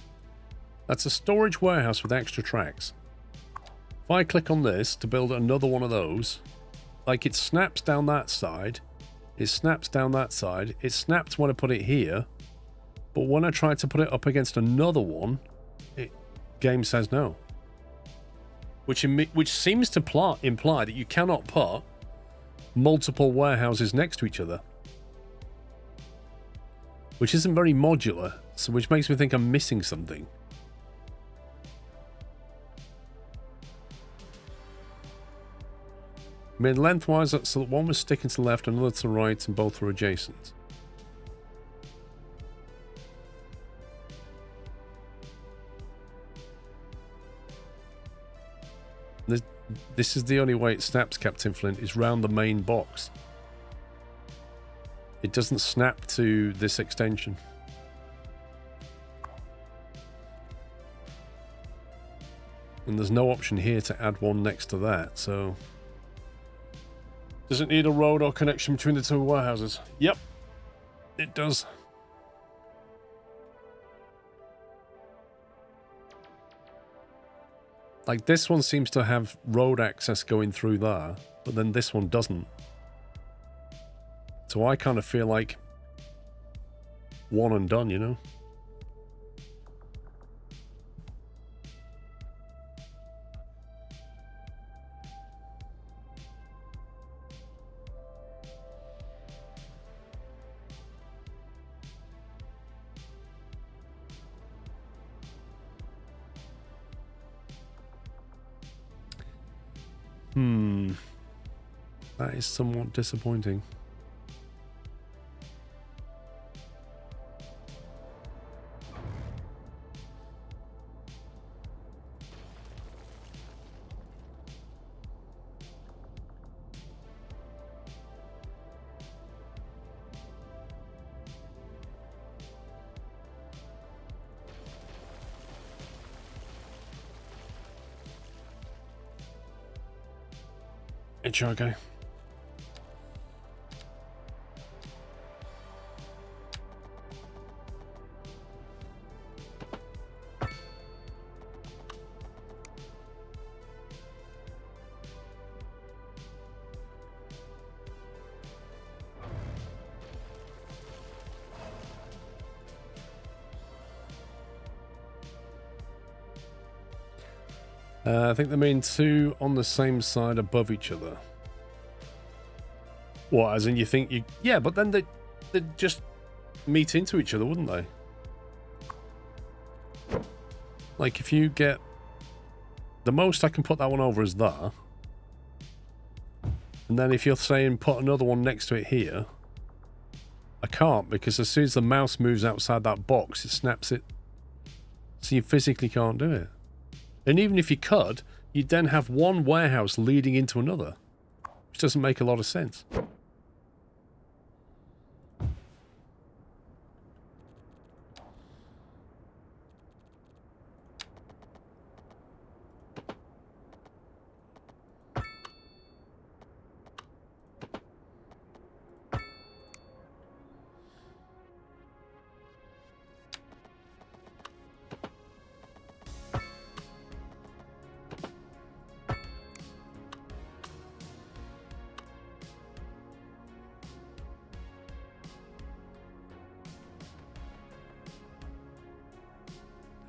That's a storage warehouse with extra tracks. If I click on this to build another one of those, like it snaps down that side, it snaps down that side, it snapped when I put it here, but when I tried to put it up against another one, game says no. Which seems to imply that you cannot put multiple warehouses next to each other. Which isn't very modular, so which makes me think I'm missing something. I mean, lengthwise, so that one was sticking to the left, another to the right, and both were adjacent. This is the only way it snaps, Captain Flint, is round the main box. It doesn't snap to this extension. And there's no option here to add one next to that, so... Does it need a road or connection between the two warehouses? Yep, it does. Like, this one seems to have road access going through there, but then this one doesn't. So I kind of feel like one and done, you know? That is somewhat disappointing. It's okay. I think they mean two on the same side above each other. What, as in you think you... Yeah, but then they'd just meet into each other, wouldn't they? Like, if you get... The most I can put that one over is there. And then if you're saying put another one next to it here, I can't, because as soon as the mouse moves outside that box, it snaps it. So you physically can't do it. And even if you could, you'd then have one warehouse leading into another, which doesn't make a lot of sense.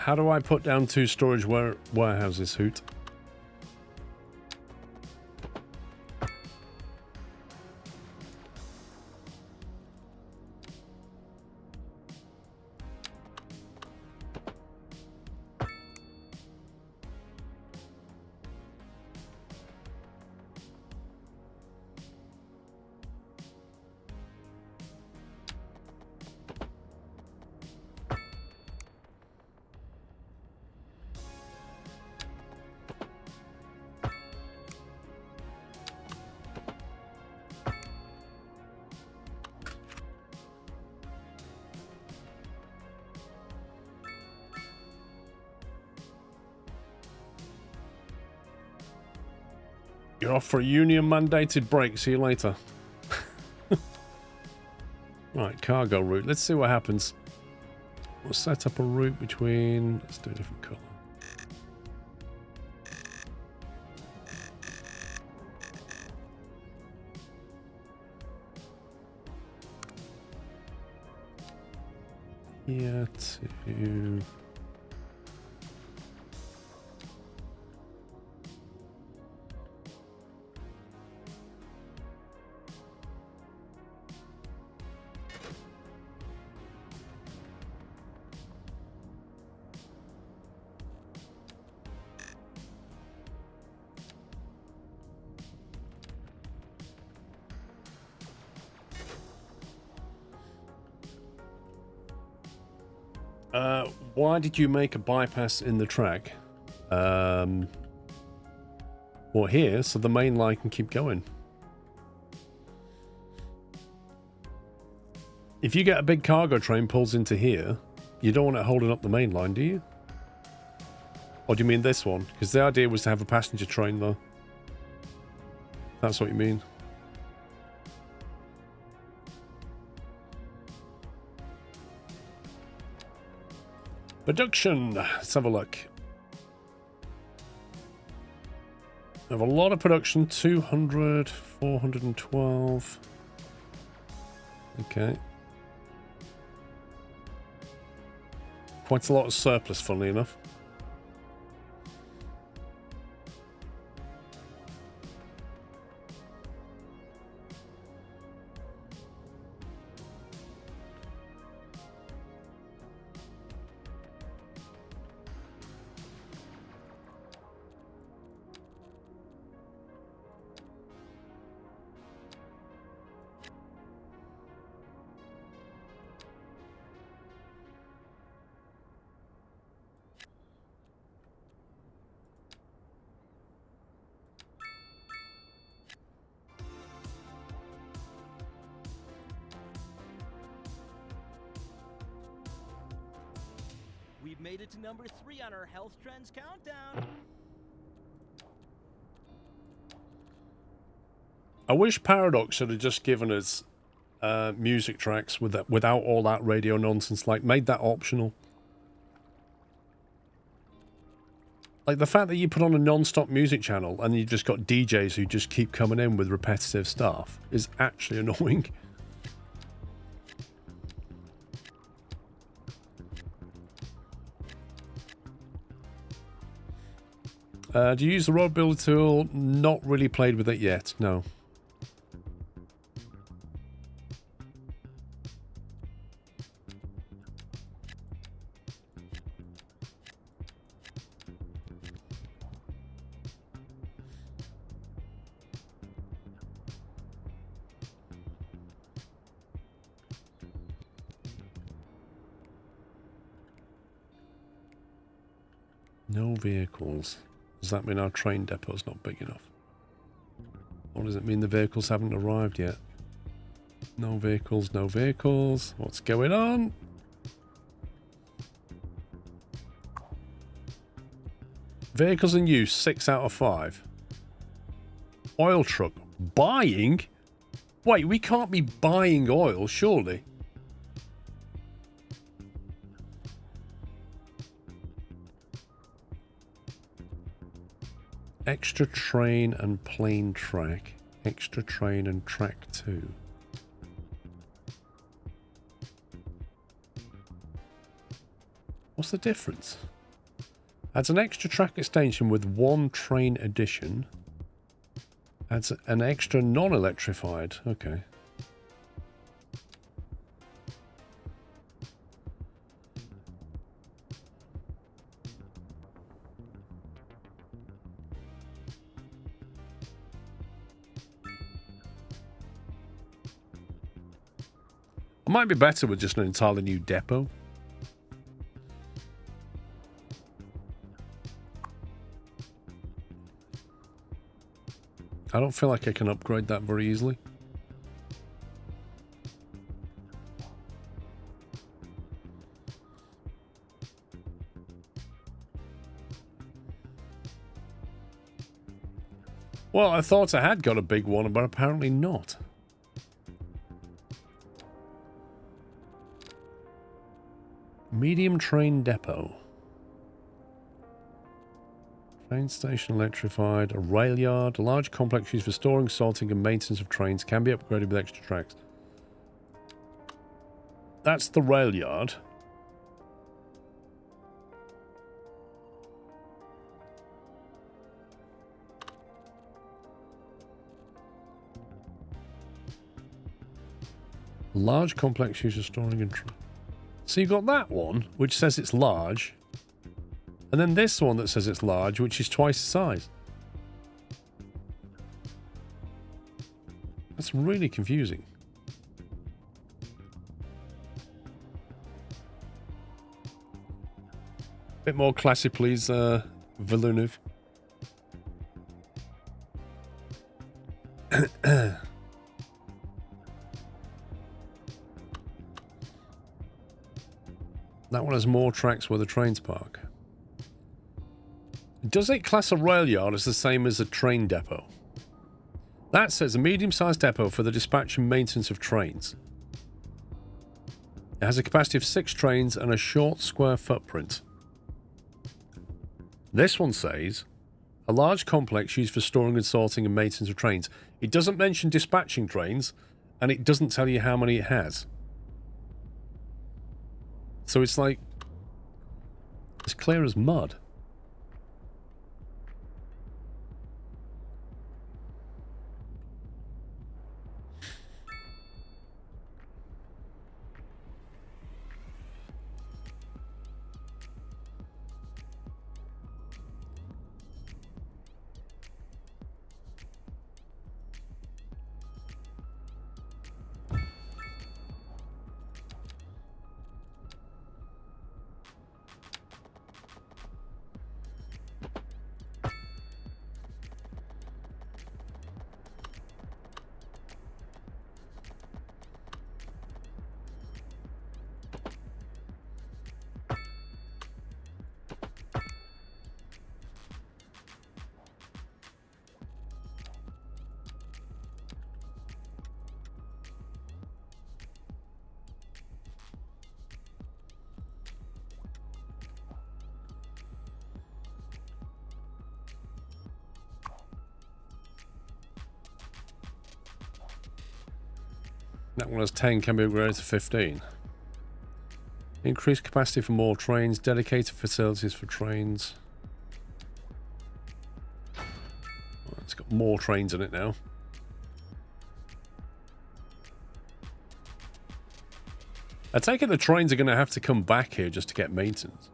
How do I put down 2 storage warehouses, Hoot? You're off for a union-mandated break. See you later. Right, cargo route. Let's see what happens. We'll set up a route between... Let's do a different colour. Here to... Why did you make a bypass in the track? Well, here, so the main line can keep going. If you get a big cargo train pulls into here, you don't want it holding up the main line, do you? Or do you mean this one? Because the idea was to have a passenger train, though. That's what you mean. Production. Let's have a look. We have a lot of production. 200, 412. Okay. Quite a lot of surplus, funnily enough. We've made it to number 3 on our health trends countdown. I wish Paradox should have just given us music tracks without all that radio nonsense. Like, made that optional. Like, the fact that you put on a non-stop music channel and you've just got DJs who just keep coming in with repetitive stuff is actually annoying. Do you use the road builder tool? Not really played with it yet, no. No vehicles. Does that mean our train depot's not big enough? Or does it mean the vehicles haven't arrived yet? No vehicles, no vehicles. What's going on? Vehicles in use, 6 out of 5. Oil truck. Buying? Wait, we can't be buying oil, surely. Extra train and plane track. Extra train and track 2. What's the difference? Adds an extra track extension with 1 train addition. Adds an extra non-electrified. Okay. It might be better with just an entirely new depot. I don't feel like I can upgrade that very easily. Well, I thought I had got a big one, but apparently not. Medium train depot. Train station electrified, a rail yard, a large complex used for storing, sorting and maintenance of trains, can be upgraded with extra tracks. That's the rail yard. Large complex used for storing and... So you got that one, which says it's large. And then this one that says it's large, which is twice the size. That's really confusing. Bit more classy, please, Villeneuve. That one has more tracks where the trains park. Does it class a rail yard as the same as a train depot? That says a medium-sized depot for the dispatch and maintenance of trains. It has a capacity of 6 trains and a short square footprint. This one says a large complex used for storing and sorting and maintenance of trains. It doesn't mention dispatching trains, and it doesn't tell you how many it has. So it's like, as clear as mud. That one has 10, can be upgraded to 15. Increased capacity for more trains, dedicated facilities for trains. Well, it's got more trains in it now. I take it the trains are going to have to come back here just to get maintenance.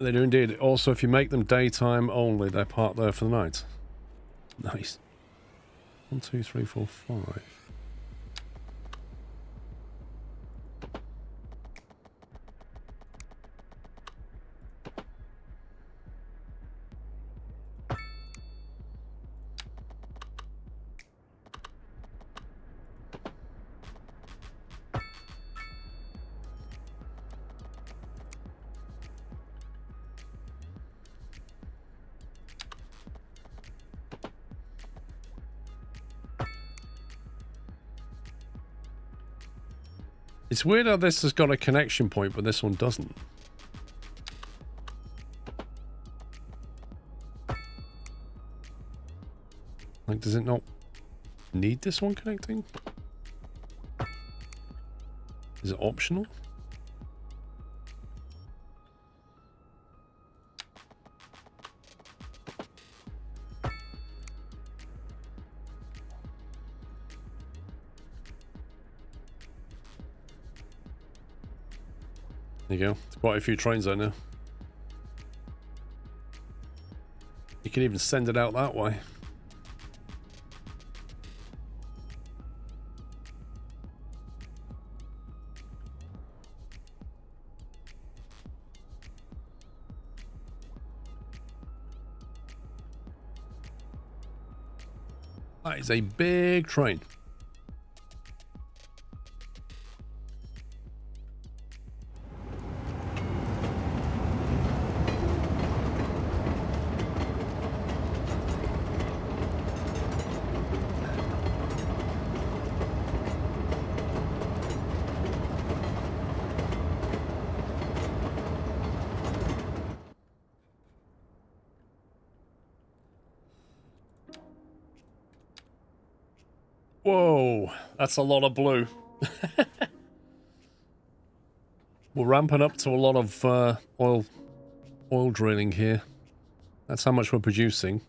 They do indeed. Also, if you make them daytime only, they're parked there for the night. Nice. 1, 2, 3, 4, 5. It's weird how this has got a connection point, but this one doesn't. Like, does it not need this one connecting? Is it optional? There you go. There's quite a few trains there now. You can even send it out that way. That is a big train. Whoa, that's a lot of blue. We're ramping up to a lot of oil drilling here. That's how much we're producing.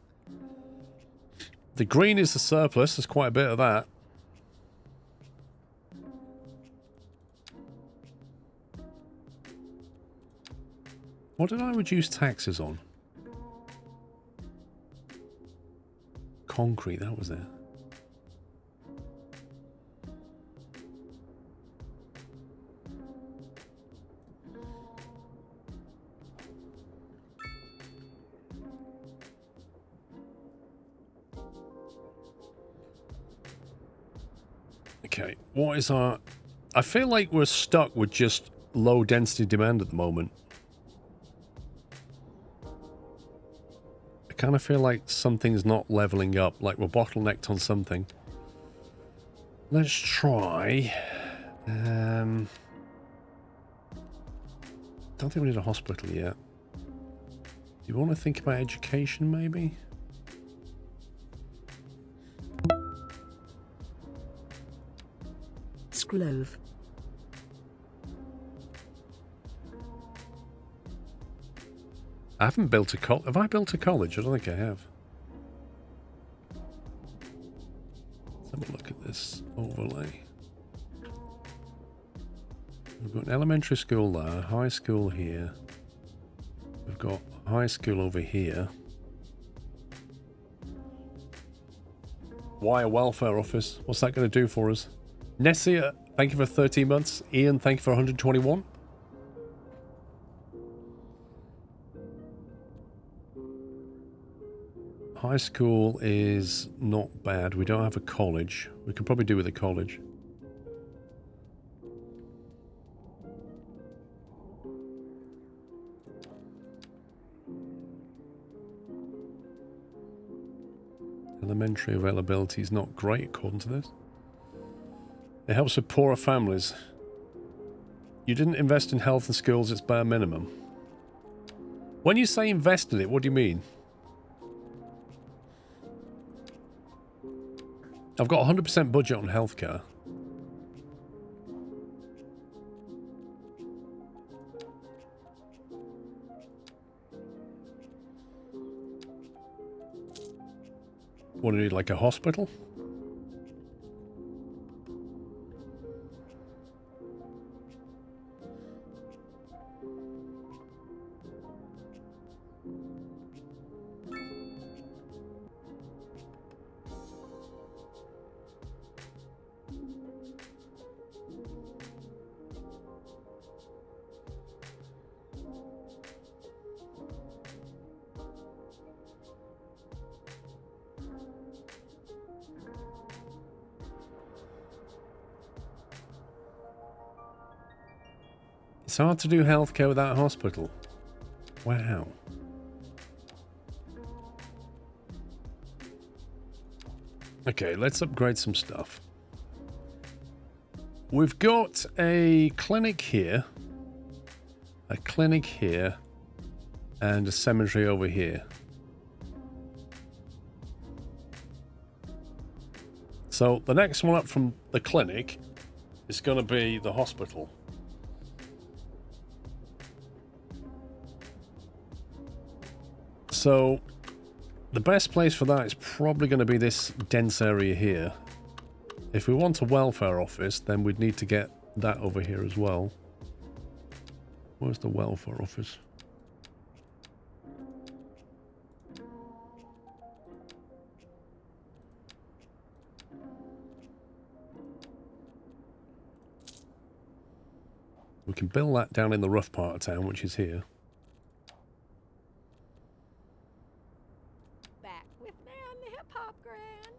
The green is the surplus. There's quite a bit of that. What did I reduce taxes on? Concrete, that was it. Okay, what is our... I feel like we're stuck with just low density demand at the moment. I kind of feel like something's not leveling up, like we're bottlenecked on something. Let's try... don't think we need a hospital yet. Do you want to think about education, maybe? Skrlove. I haven't built a college. Have I built a college? I don't think I have. Let's have a look at this overlay. We've got an elementary school there, high school here. We've got high school over here. Why a welfare office? What's that going to do for us? Nessia, thank you for 13 months. Ian, thank you for 121. High school is not bad. We don't have a college. We could probably do with a college. Elementary availability is not great according to this. It helps with poorer families. You didn't invest in health and schools, it's bare minimum. When you say invest in it, what do you mean? I've got 100% budget on healthcare. What do you need, like a hospital? It's hard to do healthcare without a hospital. Wow. Okay, let's upgrade some stuff. We've got a clinic here, and a cemetery over here. So the next one up from the clinic is going to be the hospital. So the best place for that is probably going to be this dense area here. If we want a welfare office, then we'd need to get that over here as well. Where's the welfare office? We can build that down in the rough part of town, which is here. Back with me on the Hip Hop Grand,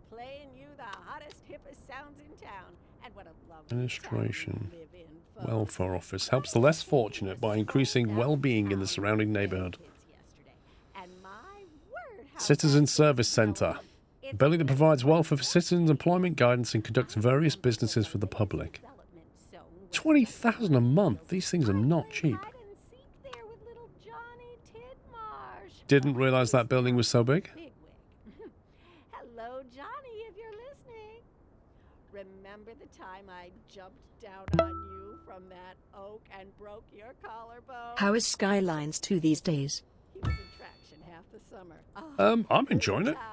playing you the hottest, hippest sounds in town, and what a lovely Administration. town to live in, folks. Welfare office helps the less fortunate by increasing well-being in the surrounding neighborhood. And my word, how Citizen fast Service it's going. Center. It's A building that provides welfare for citizens, employment guidance, and conducts various businesses for the public. development zone with 20,000 a month. These things are not cheap. hide and seek there with little Johnny Tidmarsh. Didn't realize that building was so big. Bigwig. Hello, Johnny, if you're listening. Remember the time I jumped down on you from that oak and broke your collarbone? How is Skylines 2 these days? He was in traction half the summer. Oh, I'm enjoying it. times.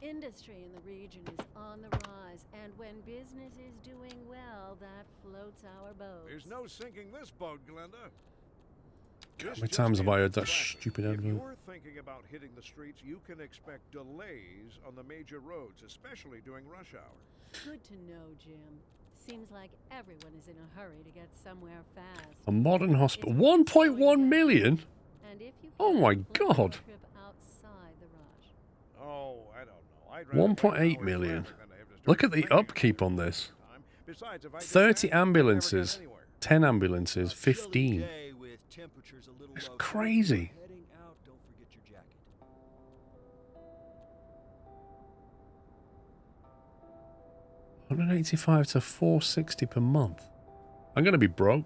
Industry in the region is on the rise, and when business is doing well, that floats our boat. There's no sinking this boat, Glenda. How many times have I heard that stupid If advert? you're thinking about hitting the streets, you can expect delays on the major roads, especially during rush hour. Good to know, Jim. Seems like everyone is in a hurry to get somewhere fast. A modern hospital. 1.1 million? And if you Oh can, my plan a God. trip outside the rush. Oh, I don't know. I'd rather 1.8 million. Look at the upkeep on this. Besides, if I did 30 that, I'd never get ambulances. anywhere. 10 ambulances. 15. It's crazy. 185 to 460 per month. I'm going to be broke.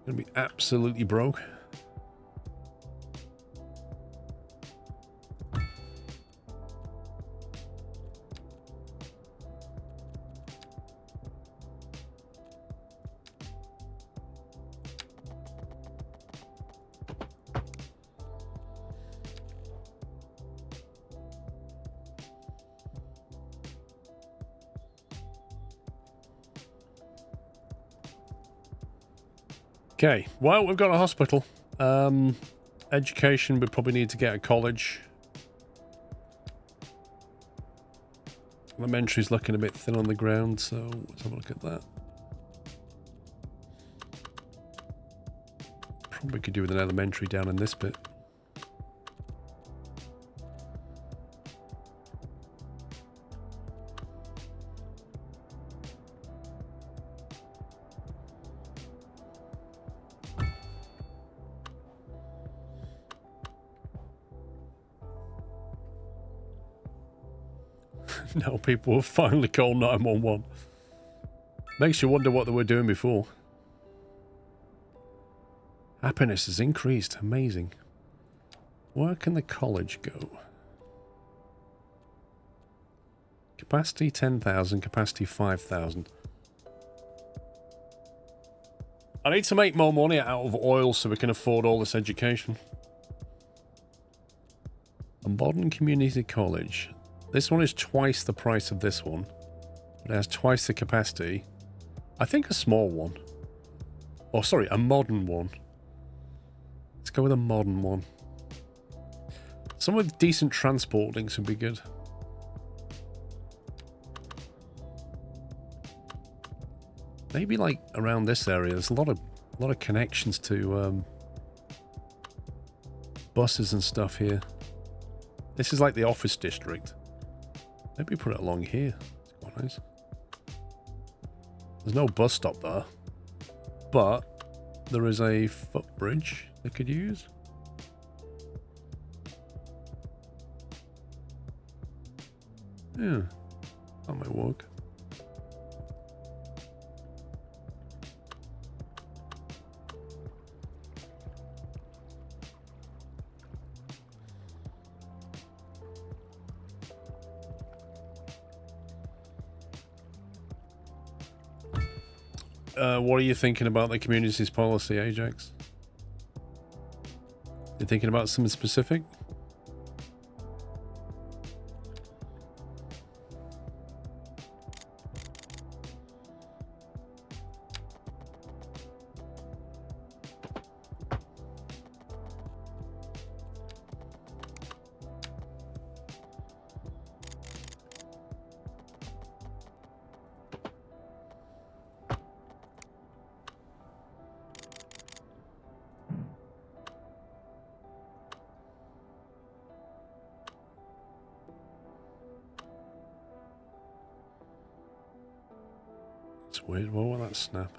I'm going to be absolutely broke. Okay, well, we've got a hospital. Education, we probably need to get a college. Elementary's looking a bit thin on the ground, so let's have a look at that. Probably could do with an elementary down in this bit. Now people have finally called 911. Makes you wonder what they were doing before. Happiness has increased. Amazing. Where can the college go? Capacity 10,000, capacity 5,000. I need to make more money out of oil so we can afford all this education. A modern community college. This one is twice the price of this one. It has twice the capacity. I think a small one. Oh, sorry, a modern one. Let's go with a modern one. Some with decent transport links would be good. Maybe like around this area. There's a lot of connections to buses and stuff here. This is like the office district. Maybe put it along here. It's quite nice. There's no bus stop there, but there is a footbridge they could use. Yeah, that might work. What are you thinking about the community's policy, Ajax? You thinking about something specific? It's weird. What will that snap?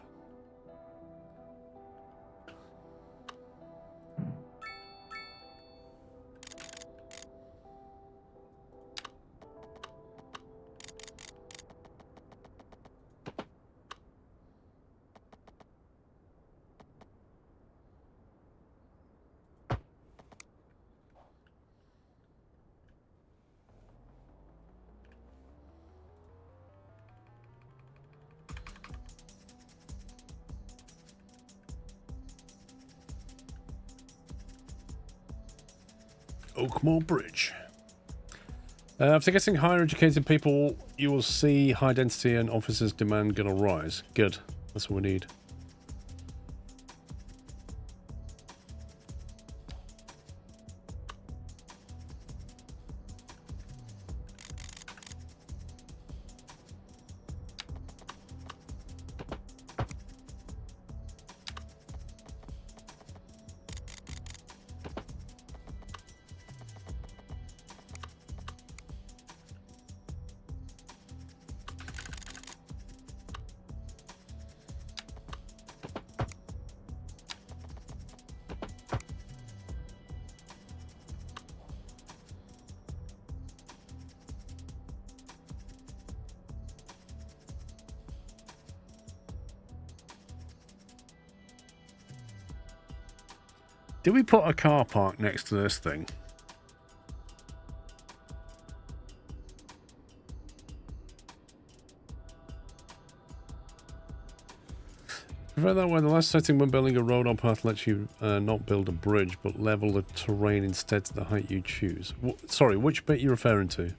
Oakmore Bridge. After getting higher educated people, you will see high density and officers' demand gonna rise. Good. That's what we need. Did we put a car park next to this thing? Read that way, the last setting when building a road or path lets you not build a bridge, but level the terrain instead to the height you choose. Sorry, which bit are you referring to?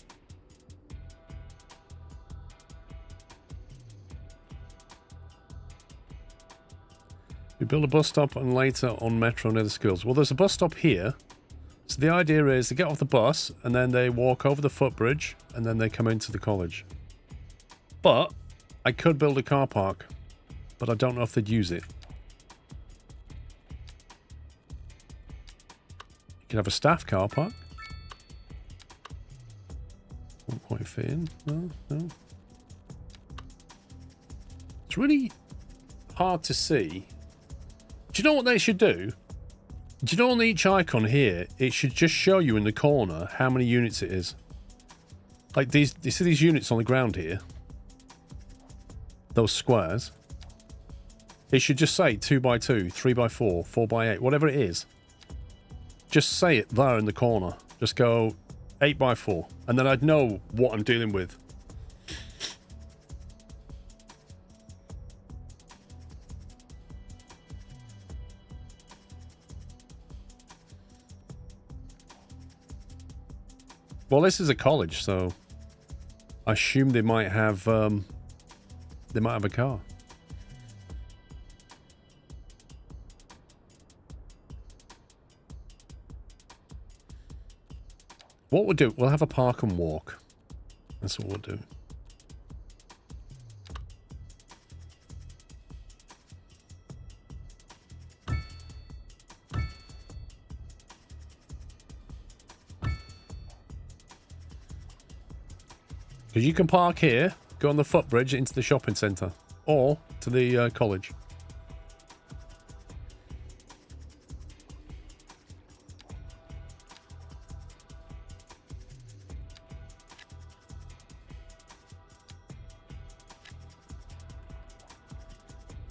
We build a bus stop and later on metro near the schools. Well, there's a bus stop here. So the idea is they get off the bus and then they walk over the footbridge and then they come into the college. But I could build a car park, but I don't know if they'd use it. You can have a staff car park. Won't quite fit in. No, no. It's really hard to see. Do you know what they should do? Do you know on each icon here, it should just show you in the corner how many units it is. Like these, you see these units on the ground here? Those squares. It should just say 2x2, 3x4, 4x8, whatever it is. Just say it there in the corner. Just go 8x4. And then I'd know what I'm dealing with. Well, this is a college, so I assume they might have a car. What we'll do, we'll have a park and walk. That's what we'll do. Because you can park here, go on the footbridge into the shopping centre. Or to the college.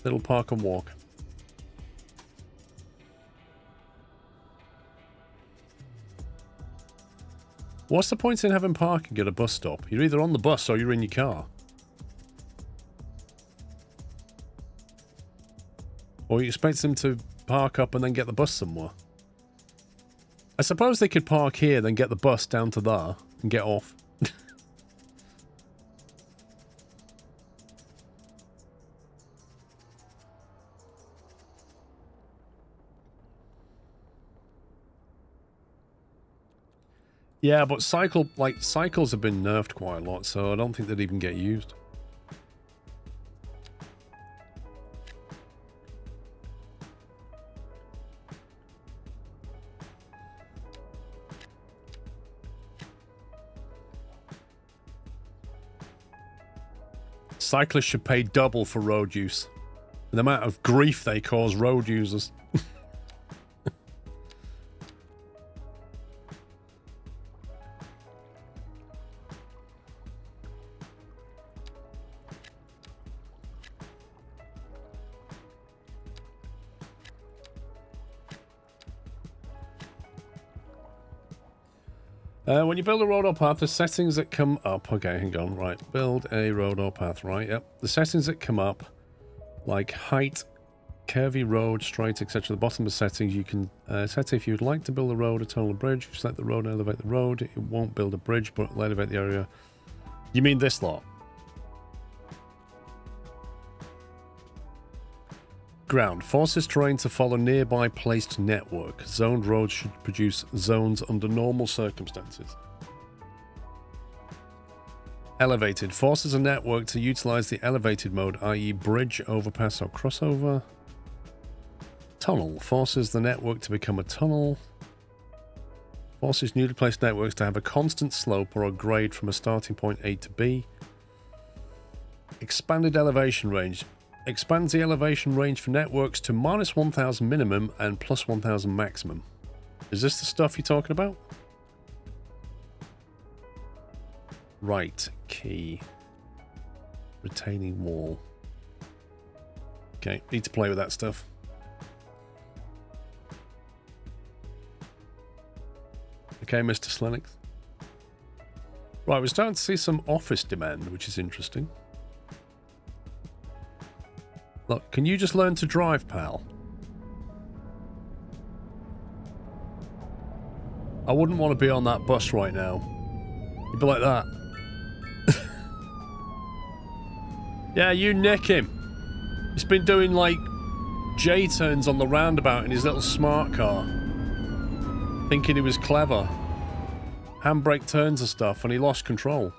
Little park and walk. What's the point in having parking at a bus stop? You're either on the bus or you're in your car. Or you expect them to park up and then get the bus somewhere. I suppose they could park here, then get the bus down to there and get off. Yeah, but cycles have been nerfed quite a lot, so I don't think they'd even get used. Cyclists should pay double for road use. The amount of grief they cause road users. When you build a road or path, the settings that come up... Okay, hang on. Right. Build a road or path. Right, yep. The settings that come up, like height, curvy road, straight, etc. The bottom of settings, you can set if you would like to build a road, a tunnel, a bridge. If you select the road and elevate the road, it won't build a bridge, but it'll elevate the area. You mean this lot? Ground. Forces terrain to follow nearby placed network. Zoned roads should produce zones under normal circumstances. Elevated. Forces a network to utilize the elevated mode, i.e. bridge, overpass or crossover. Tunnel. Forces the network to become a tunnel. Forces newly placed networks to have a constant slope or a grade from a starting point A to B. Expanded elevation range. Expands the elevation range for networks to minus 1,000 minimum and plus 1,000 maximum. Is this the stuff you're talking about? Right. Key. Retaining wall. Okay, need to play with that stuff. Okay, Mr. Slenix. Right, we're starting to see some office demand, which is interesting. Look, can you just learn to drive, pal? I wouldn't want to be on that bus right now. You'd be like that. Yeah, you nick him. He's been doing, like, J-turns on the roundabout in his little smart car. Thinking he was clever. Handbrake turns and stuff, and he lost control.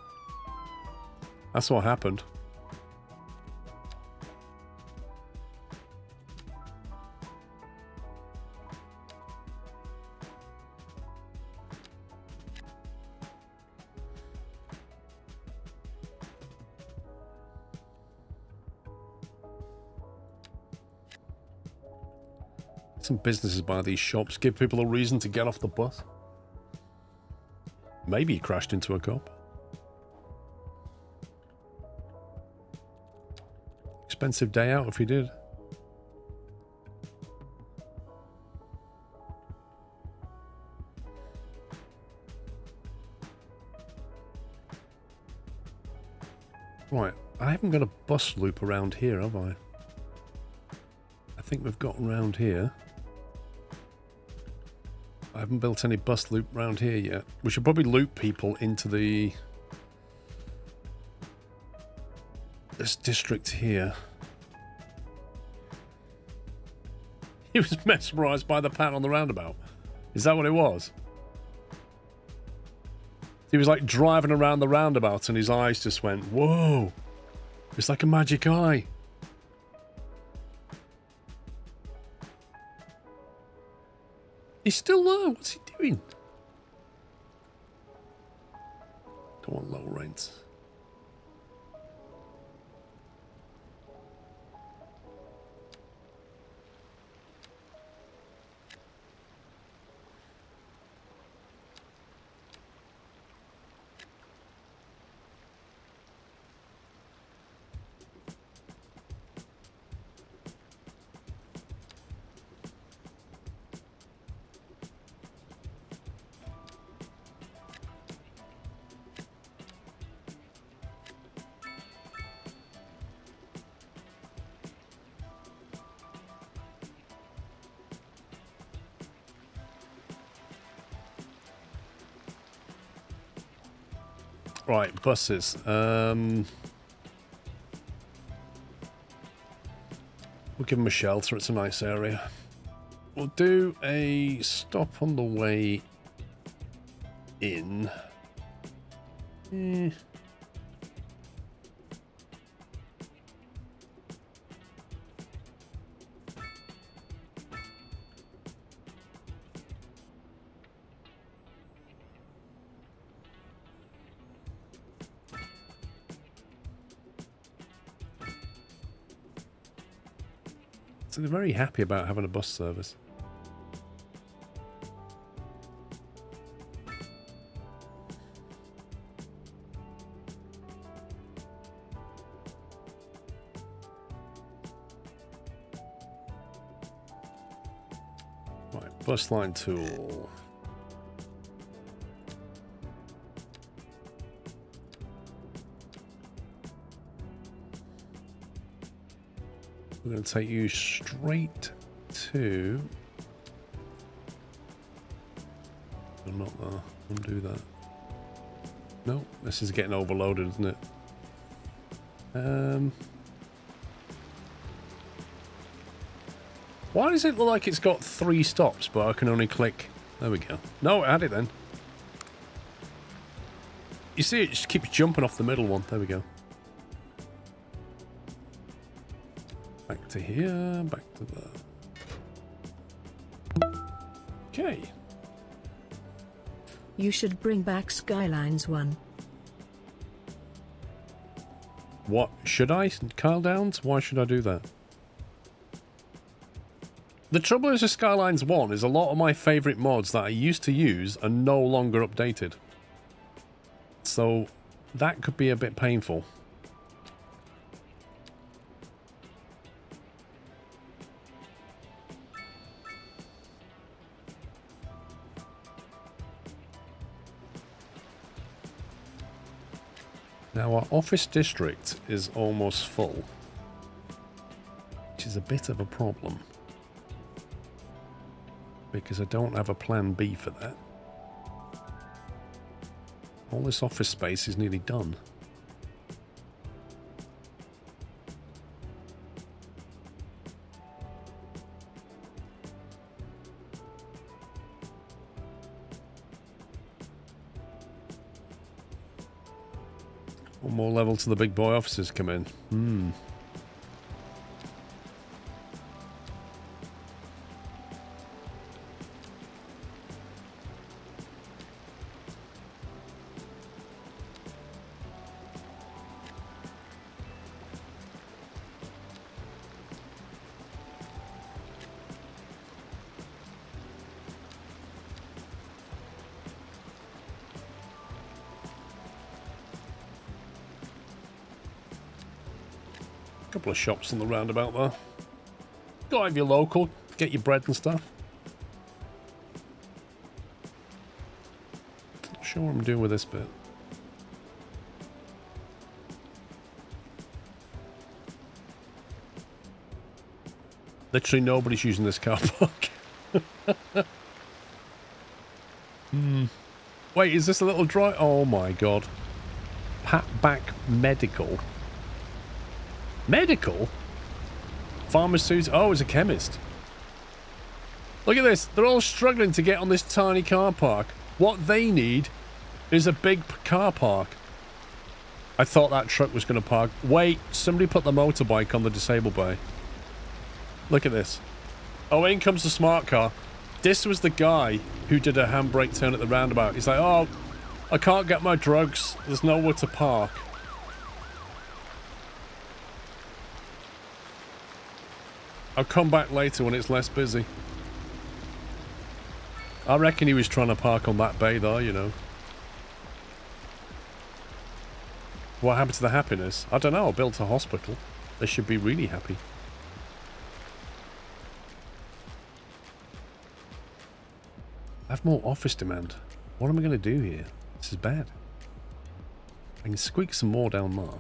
That's what happened. Some businesses buy these shops, give people a reason to get off the bus. Maybe he crashed into a cop. Expensive day out if he did. Right, I haven't got a bus loop around here, have I? I think we've got around here. I haven't built any bus loop around here yet. We should probably loop people into this district here. He was mesmerized by the pat on the roundabout. Is that what it was? He was like driving around the roundabout and his eyes just went, whoa. It's like a magic eye. He's still there. What's he doing? Don't want low rents. Right, buses. We'll give them a shelter. It's a nice area. We'll do a stop on the way in. So they're very happy about having a bus service. Right, bus line tool. We're going to take you straight to... I'm not there. Undo that. No, this is getting overloaded, isn't it? Why does it look like it's got 3 stops, but I can only click... There we go. No, it had it then. You see, it just keeps jumping off the middle one. There we go. Back to here, back to there. Okay. You should bring back Skylines 1. What? Should I? Kyle Downs? Why should I do that? The trouble is with Skylines 1 is a lot of my favourite mods that I used to use are no longer updated. So that could be a bit painful. Now our office district is almost full, which is a bit of a problem because I don't have a plan B for that. All this office space is nearly done. One more level to the big boy offices come in. Couple of shops on the roundabout there. Go have your local, get your bread and stuff. Not sure what I'm doing with this bit. Literally nobody's using this car park. Wait, is this a little dry? Oh my god. Pat Back Medical. Medical? Pharmaceutical? Oh, it's a chemist. Look at this. They're all struggling to get on this tiny car park. What they need is a big car park. I thought that truck was going to park. Wait, somebody put the motorbike on the disabled bay. Look at this. Oh, in comes the smart car. This was the guy who did a handbrake turn at the roundabout. He's like, oh, I can't get my drugs. There's nowhere to park. I'll come back later when it's less busy. I reckon he was trying to park on that bay though, you know. What happened to the happiness? I don't know, I built a hospital. They should be really happy. I have more office demand. What am I going to do here? This is bad. I can squeak some more down there.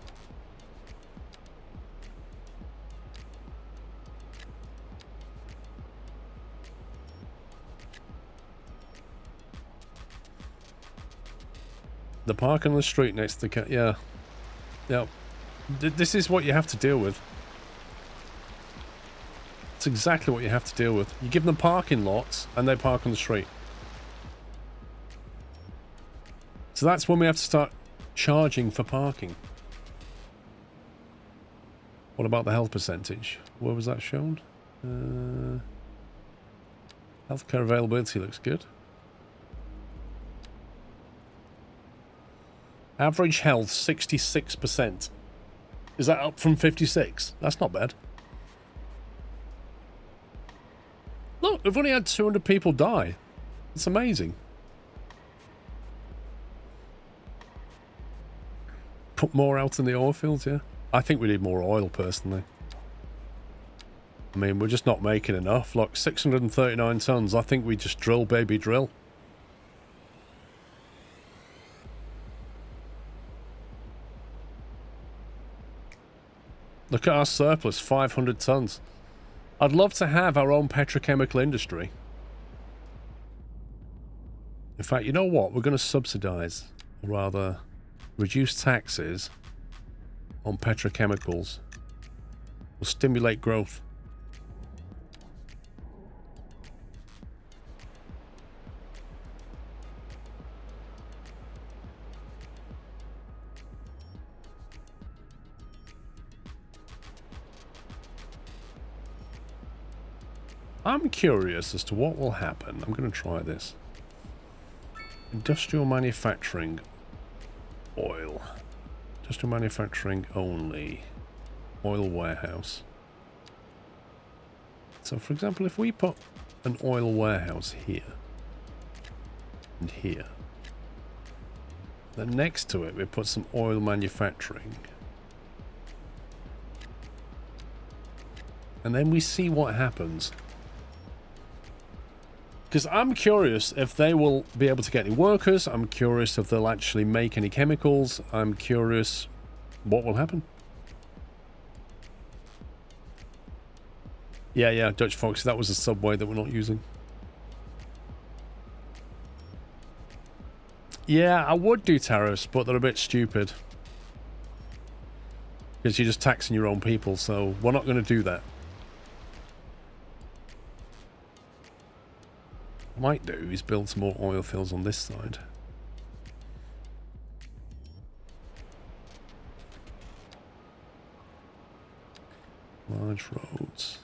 The parking on the street next to the yeah. Yeah. This is what you have to deal with. It's exactly what you have to deal with. You give them parking lots and they park on the street. So that's when we have to start charging for parking. What about the health percentage? Where was that shown? Healthcare availability looks good. Average health, 66%. Is that up from 56? That's not bad. Look, we've only had 200 people die. It's amazing. Put more out in the oil fields, yeah. I think we need more oil, personally. I mean, we're just not making enough. Look, 639 tons. I think we just drill, baby, drill. Look at our surplus, 500 tons. I'd love to have our own petrochemical industry. In fact, you know what? We're going to subsidize, or rather, reduce taxes on petrochemicals. Will stimulate growth. I'm curious as to what will happen. I'm going to try this. Industrial manufacturing. Oil. Industrial manufacturing only. Oil warehouse. So, for example, if we put an oil warehouse here and here, then next to it we put some oil manufacturing, and then we see what happens. Because I'm curious if they will be able to get any workers. I'm curious if they'll actually make any chemicals. I'm curious what will happen. Yeah, Dutch Fox, that was a subway that we're not using. Yeah, I would do tariffs, but they're a bit stupid. Because you're just taxing your own people, so we're not going to do that. Might do is build some more oil fields on this side. Large roads.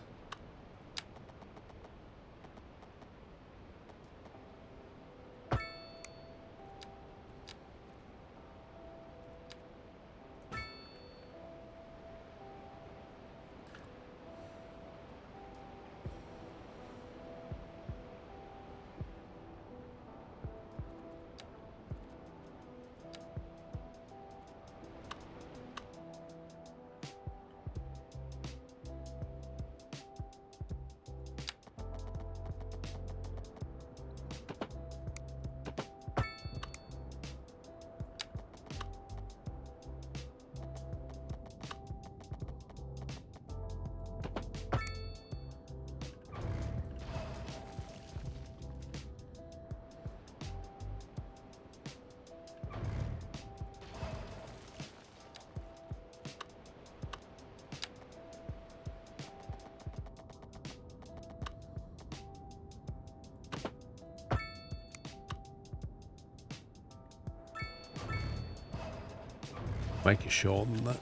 Make it shorter than that.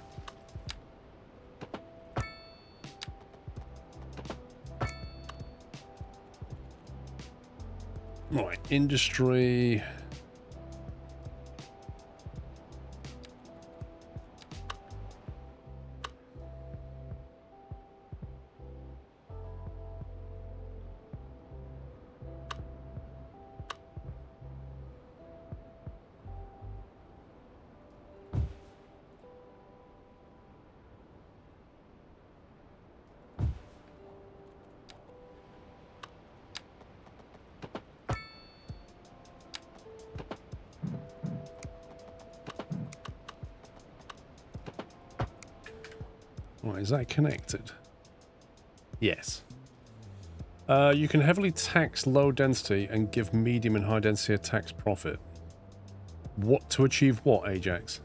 Right, industry. Right, is that connected? Yes. You can heavily tax low density and give medium and high density a tax profit. What to achieve what, Ajax?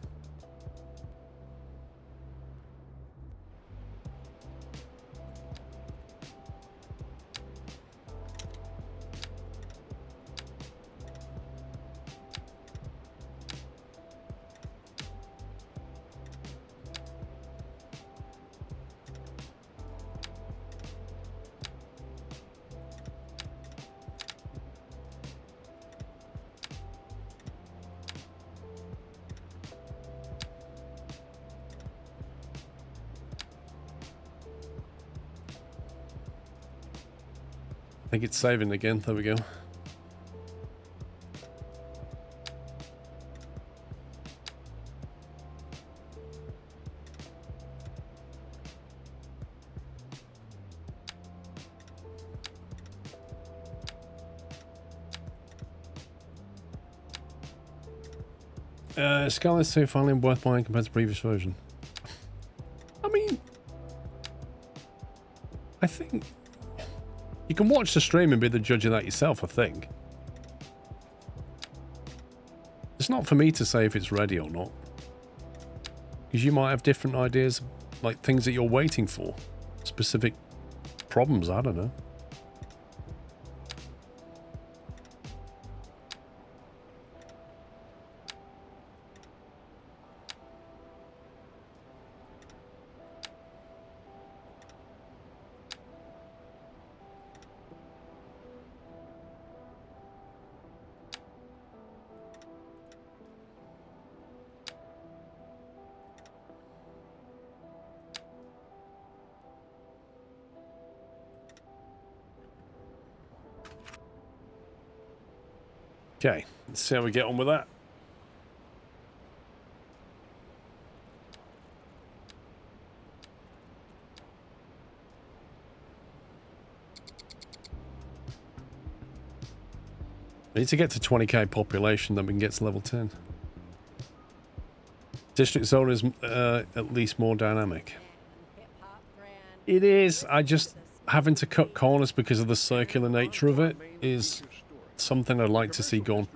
I think it's saving again. There we go. Skylines 2 finally worth buying compared to the previous version. I mean, I think you can watch the stream and be the judge of that yourself, I think. It's not for me to say if it's ready or not. Because you might have different ideas, like things that you're waiting for. Specific problems, I don't know. Okay, let's see how we get on with that. I need to get to 20k population, then we can get to level 10. District zone is at least more dynamic. It is. I just having to cut corners because of the circular nature of it is something I'd like to see gone.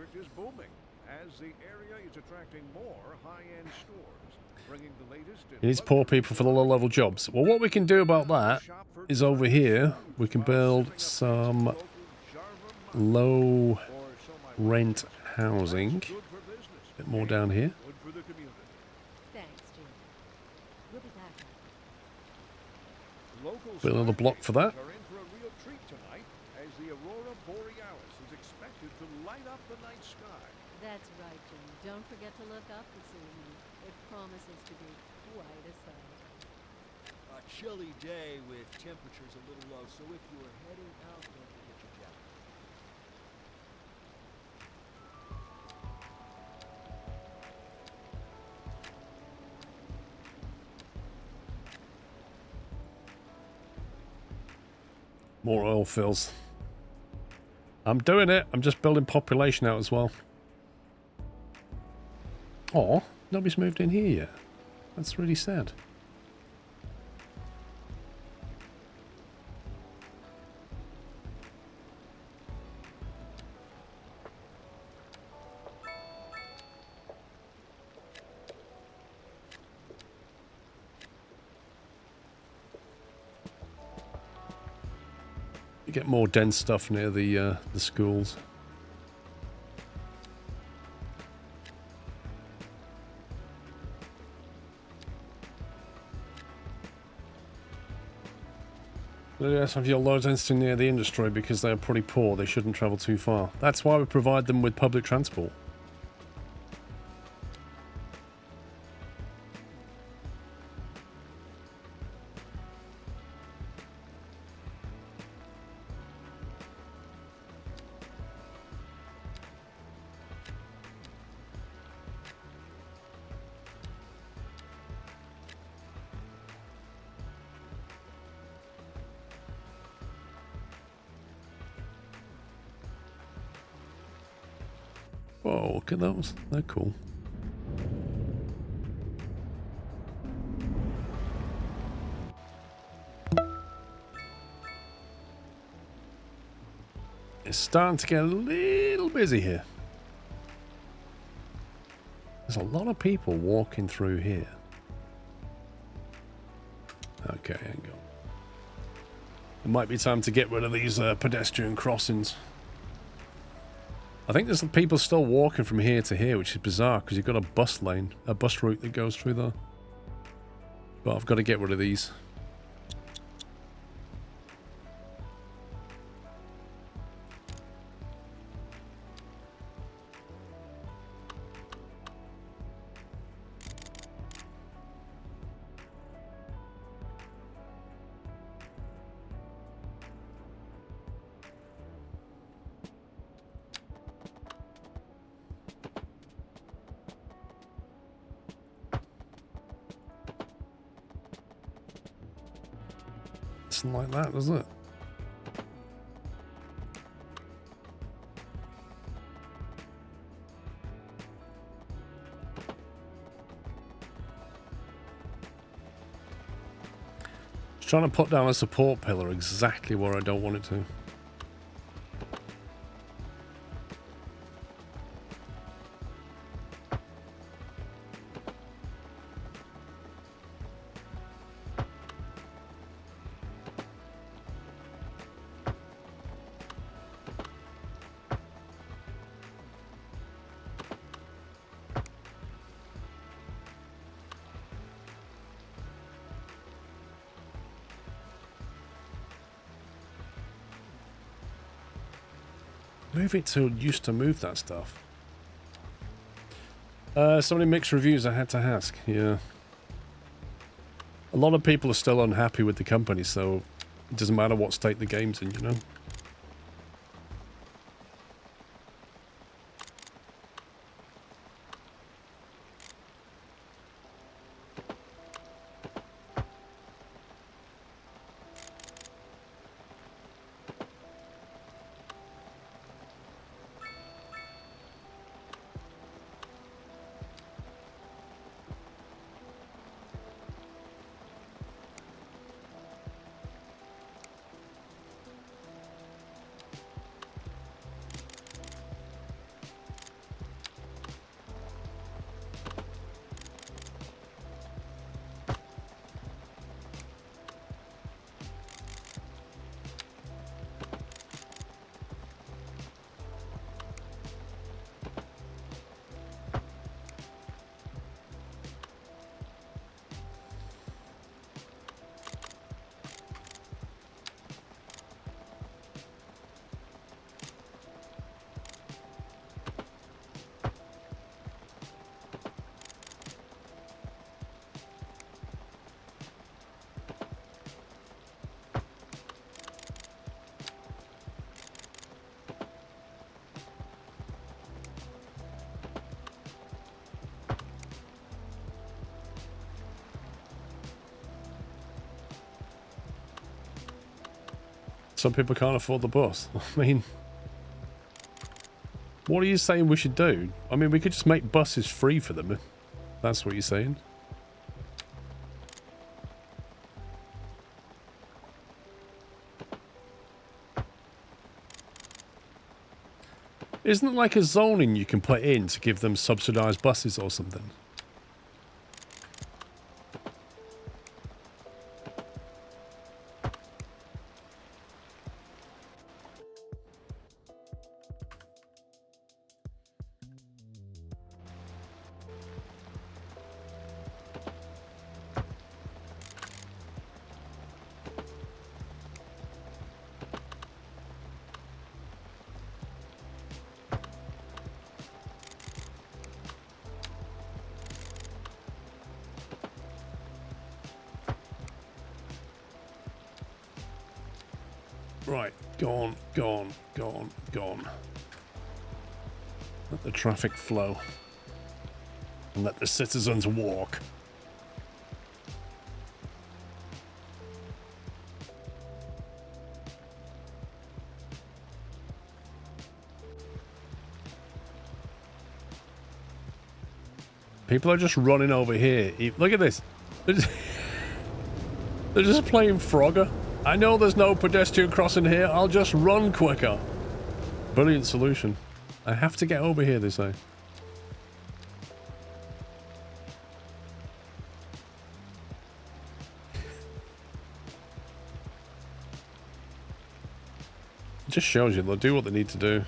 It needs poor people for the low-level jobs. Well, what we can do about that is over here, we can build some low-rent housing. A bit more down here. Build another block for that. That's right, Jim. Don't forget to look up this evening. It promises to be quite a sight. A chilly day with temperatures a little low, so if you are heading out, don't forget your jacket. More oil fills. I'm doing it. I'm just building population out as well. Oh, nobody's moved in here yet. That's really sad. You get more dense stuff near the schools. Yes, have your low density near the industry because they are pretty poor. They shouldn't travel too far. That's why we provide them with public transport. Whoa, look at those. They're cool. It's starting to get a little busy here. There's a lot of people walking through here. Okay, hang on. It might be time to get rid of these pedestrian crossings. I think there's people still walking from here to here, which is bizarre because you've got a bus lane, a bus route that goes through there. But I've got to get rid of these. Like that, doesn't it? Just trying to put down a support pillar exactly where I don't want it to. Move it to used to move that stuff. So many mixed reviews I had to ask. Yeah. A lot of people are still unhappy with the company, so it doesn't matter what state the game's in, you know? Some people can't afford the bus. I mean, what are you saying we should do? I mean, we could just make buses free for them. If that's what you're saying. Isn't it like a zoning you can put in to give them subsidized buses or something? Right, gone. Let the traffic flow. And let the citizens walk. People are just running over here. Look at this. They're just playing Frogger. I know there's no pedestrian crossing here. I'll just run quicker. Brilliant solution. I have to get over here, they say. It just shows you they'll do what they need to do.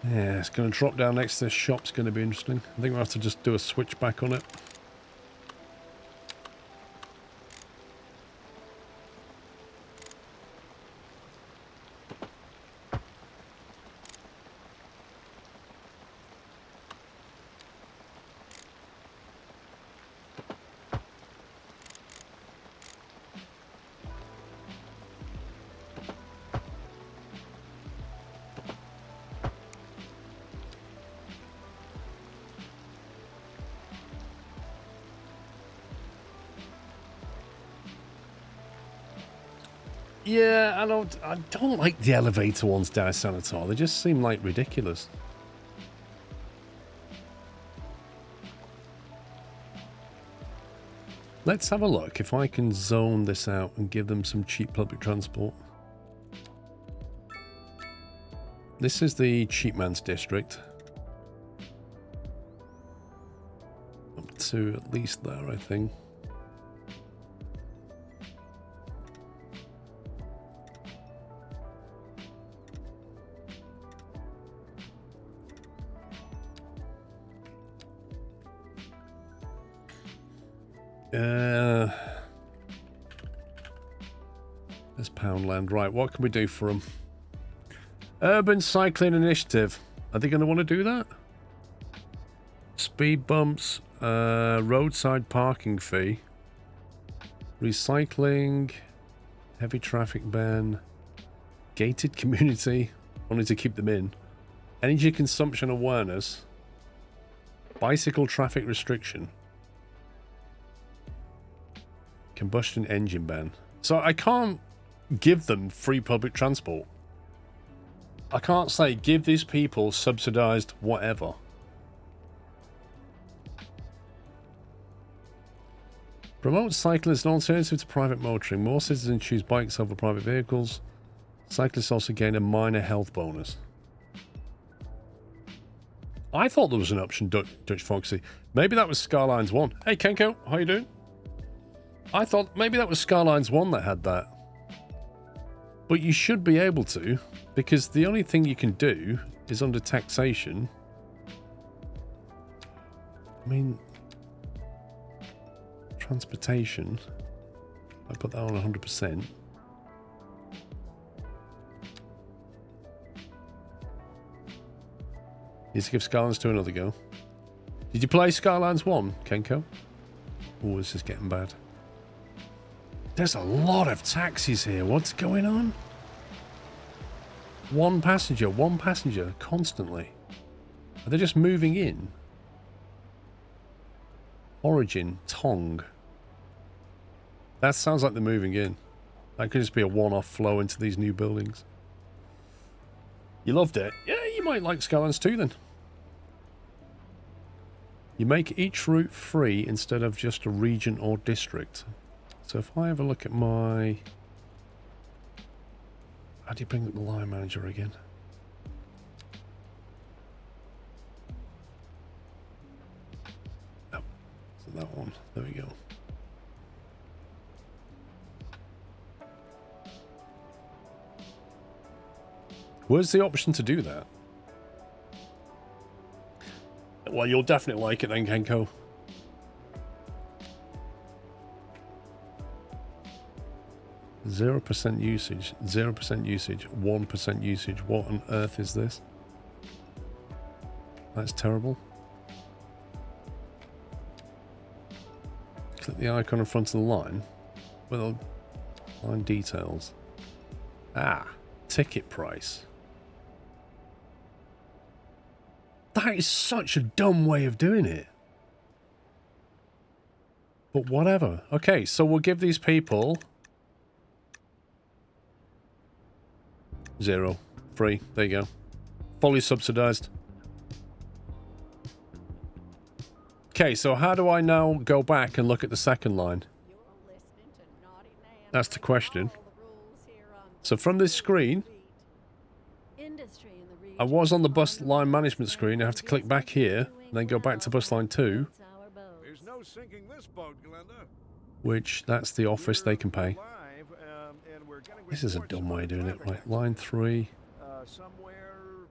Yeah, it's going to drop down next to this shop. It's going to be interesting. I think we'll have to just do a switchback on it. Yeah, I don't like the elevator ones down Sanatar. They just seem like ridiculous. Let's have a look if I can zone this out and give them some cheap public transport. This is the cheap man's district. Up to at least there, I think. There's Poundland. Right, what can we do for them? Urban Cycling Initiative. Are they going to want to do that? Speed bumps, roadside parking fee, recycling, heavy traffic ban, gated community, wanting to keep them in, energy consumption awareness, bicycle traffic restriction, combustion engine ban. So I can't give them free public transport. I can't say give these people subsidized whatever. Promote cycling as an alternative to private motoring. More citizens choose bikes over private vehicles. Cyclists also gain a minor health bonus. I thought there was an option, Dutch Foxy. Maybe that was Skylines 1. Hey Kenko, how you doing? I thought maybe that was Skylines 1 that had that. But you should be able to, because the only thing you can do is under taxation. I mean, transportation. I put that on 100%. Needs to give Skylines 2 another go. Did you play Skylines 1, Kenko? Oh, this is getting bad. There's a lot of taxis here. What's going on? One passenger, constantly. Are they just moving in? Origin, Tong. That sounds like they're moving in. That could just be a one-off flow into these new buildings. You loved it? Yeah, you might like Skylines 2 then. You make each route free instead of just a region or district. So if I have a look at my... How do you bring up the line manager again? Oh, so that one. There we go. Where's the option to do that? Well, you'll definitely like it then, Kenko. 0% usage, 0% usage, 1% usage. What on earth is this? That's terrible. Click the icon in front of the line. Well, line details. Ah, ticket price. That is such a dumb way of doing it. But whatever. Okay, so we'll give these people 0. Free. There you go. Fully subsidized. Okay, so how do I now go back and look at the second line? That's the question. So from this screen, I was on the bus line management screen. I have to click back here, and then go back to bus line 2. There's no sinking this boat, Glenda. Which, that's the office they can pay. This is a dumb way of doing it. Right, line 3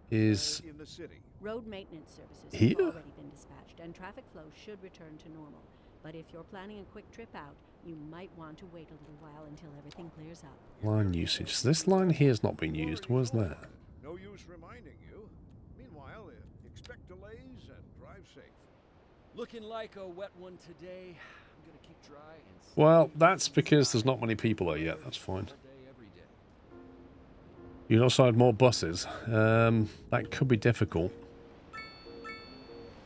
is in the city. Road maintenance services here? have already been dispatched, and traffic flow should return to normal. But if you're planning a quick trip out, you might want to wait a little while until everything clears up. Line usage. So this line here has not been used. Where's that? No use reminding you. Meanwhile, expect delays and drive safe. Looking like a wet one today. I'm gonna keep dry and Well, that's because there's not many people there yet. That's fine. You'd also had more buses. That could be difficult.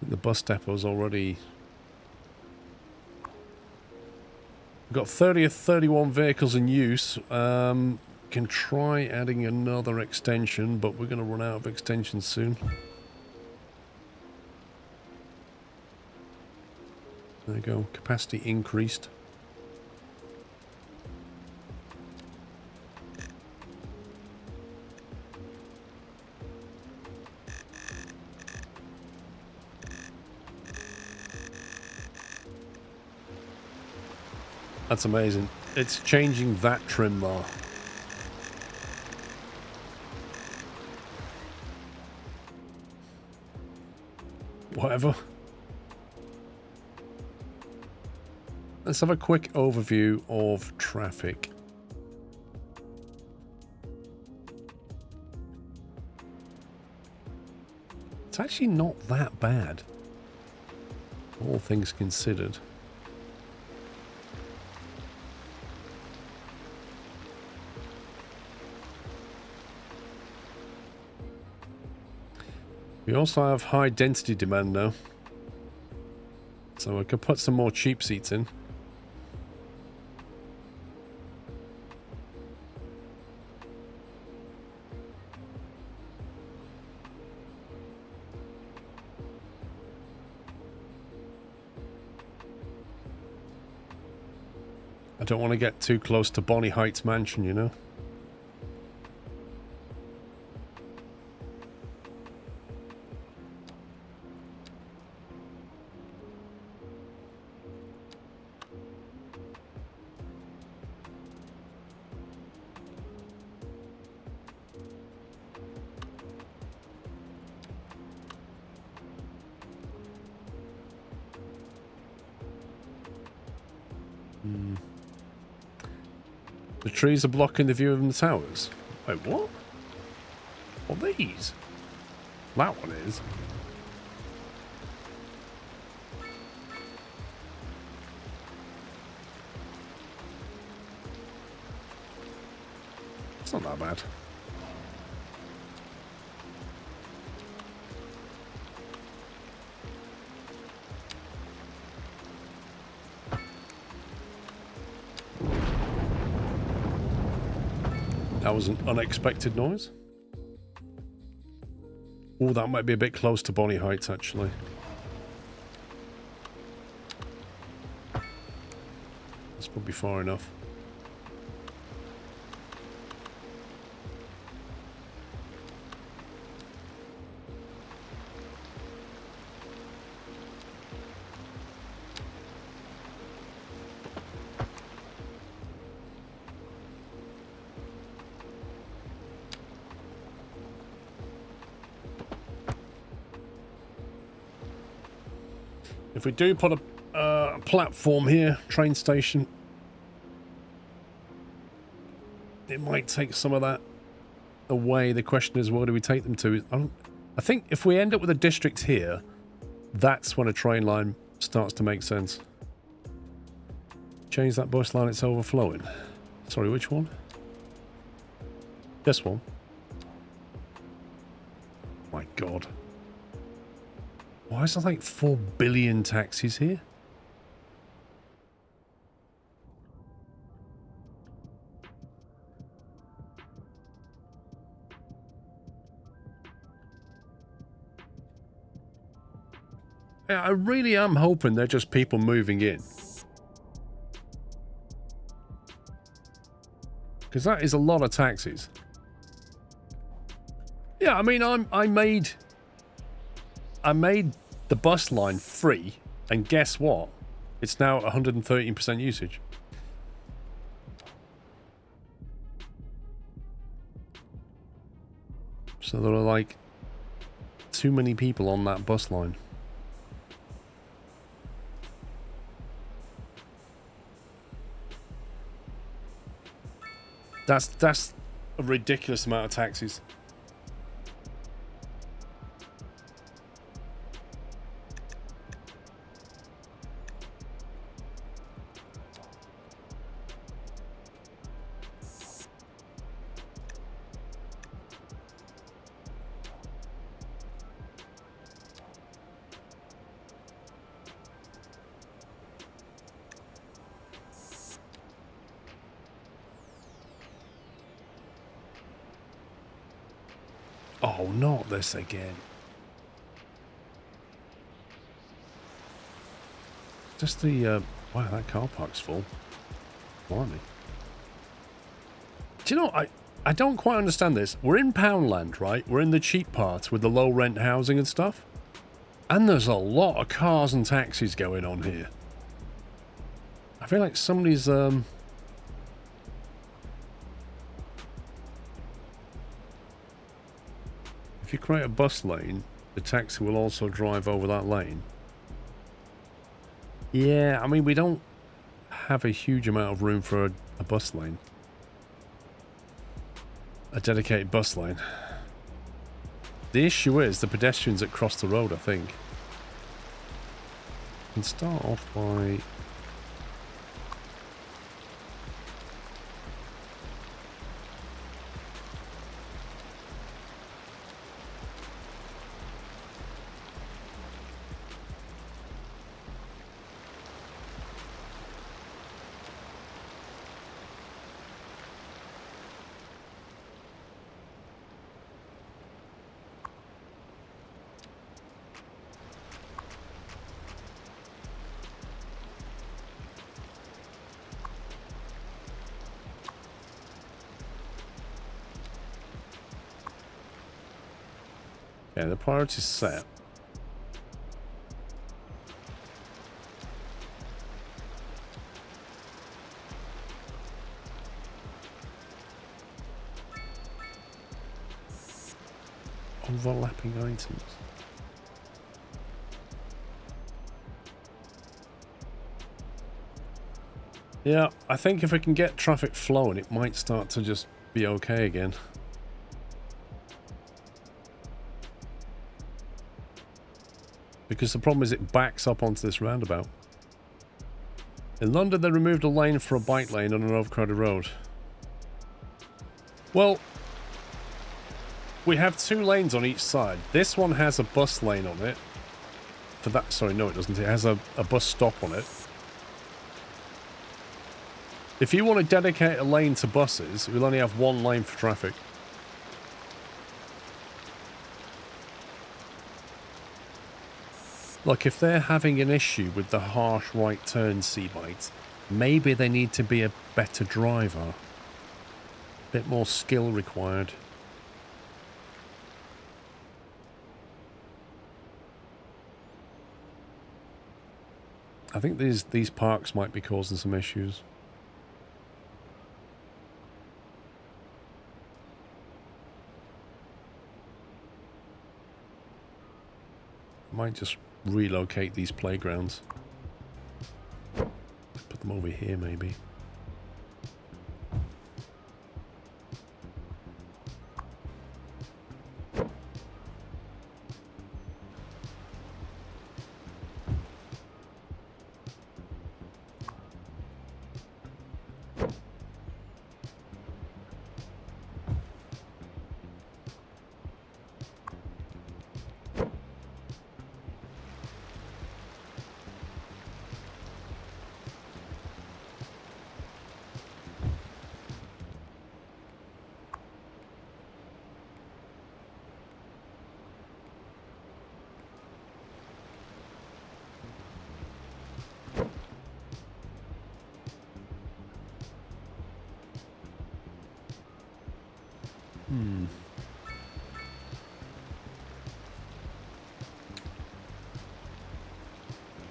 The bus depot's already... We've got 30 or 31 vehicles in use. Can try adding another extension, but we're going to run out of extensions soon. There you go. Capacity increased. That's amazing. It's changing that trim bar. Whatever. Let's have a quick overview of traffic. It's actually not that bad, all things considered. We also have high density demand now, so I could put some more cheap seats in. I don't want to get too close to Bonnie Heights Mansion, you know. The trees are blocking the view of the towers. Wait, what? What are these? That one is. It's not that bad. That was an unexpected noise. Oh, that might be a bit close to Bonnie Heights, actually. That's probably far enough. If we do put a platform here, train station, it might take some of that away. The question is, where do we take them to? I think if we end up with a district here, that's when a train line starts to make sense. Change that bus line, it's overflowing. Sorry, which one? This one. My God. Why is there like 4 billion taxis here? Yeah, I really am hoping they're just people moving in. Because that is a lot of taxis. Yeah, I mean, I made the bus line free, and guess what? It's now 113% usage. So there are like too many people on that bus line. That's a ridiculous amount of taxis. Oh, not this again. Just the, wow, that car park's full. Blimey. Do you know, I don't quite understand this. We're in Poundland, right? We're in the cheap part with the low rent housing and stuff. And there's a lot of cars and taxis going on here. I feel like somebody's, if you create a bus lane, the taxi will also drive over that lane. Yeah, I mean, we don't have a huge amount of room for a bus lane. A dedicated bus lane. The issue is the pedestrians that cross the road, I think. Can start off by... Yeah, the priority's set. Overlapping items. Yeah, I think if we can get traffic flowing, it might start to just be okay again. Because the problem is it backs up onto this roundabout. In London, they removed a lane for a bike lane on an overcrowded road. Well, we have 2 lanes on each side. This one has a bus lane on it. For that, sorry, no it doesn't. It has a bus stop on it. If you want to dedicate a lane to buses, we'll only have 1 lane for traffic. Look, if they're having an issue with the harsh right turn C-bites, maybe they need to be a better driver. A bit more skill required. I think these parks might be causing some issues. Might just relocate these playgrounds. Put them over here, maybe.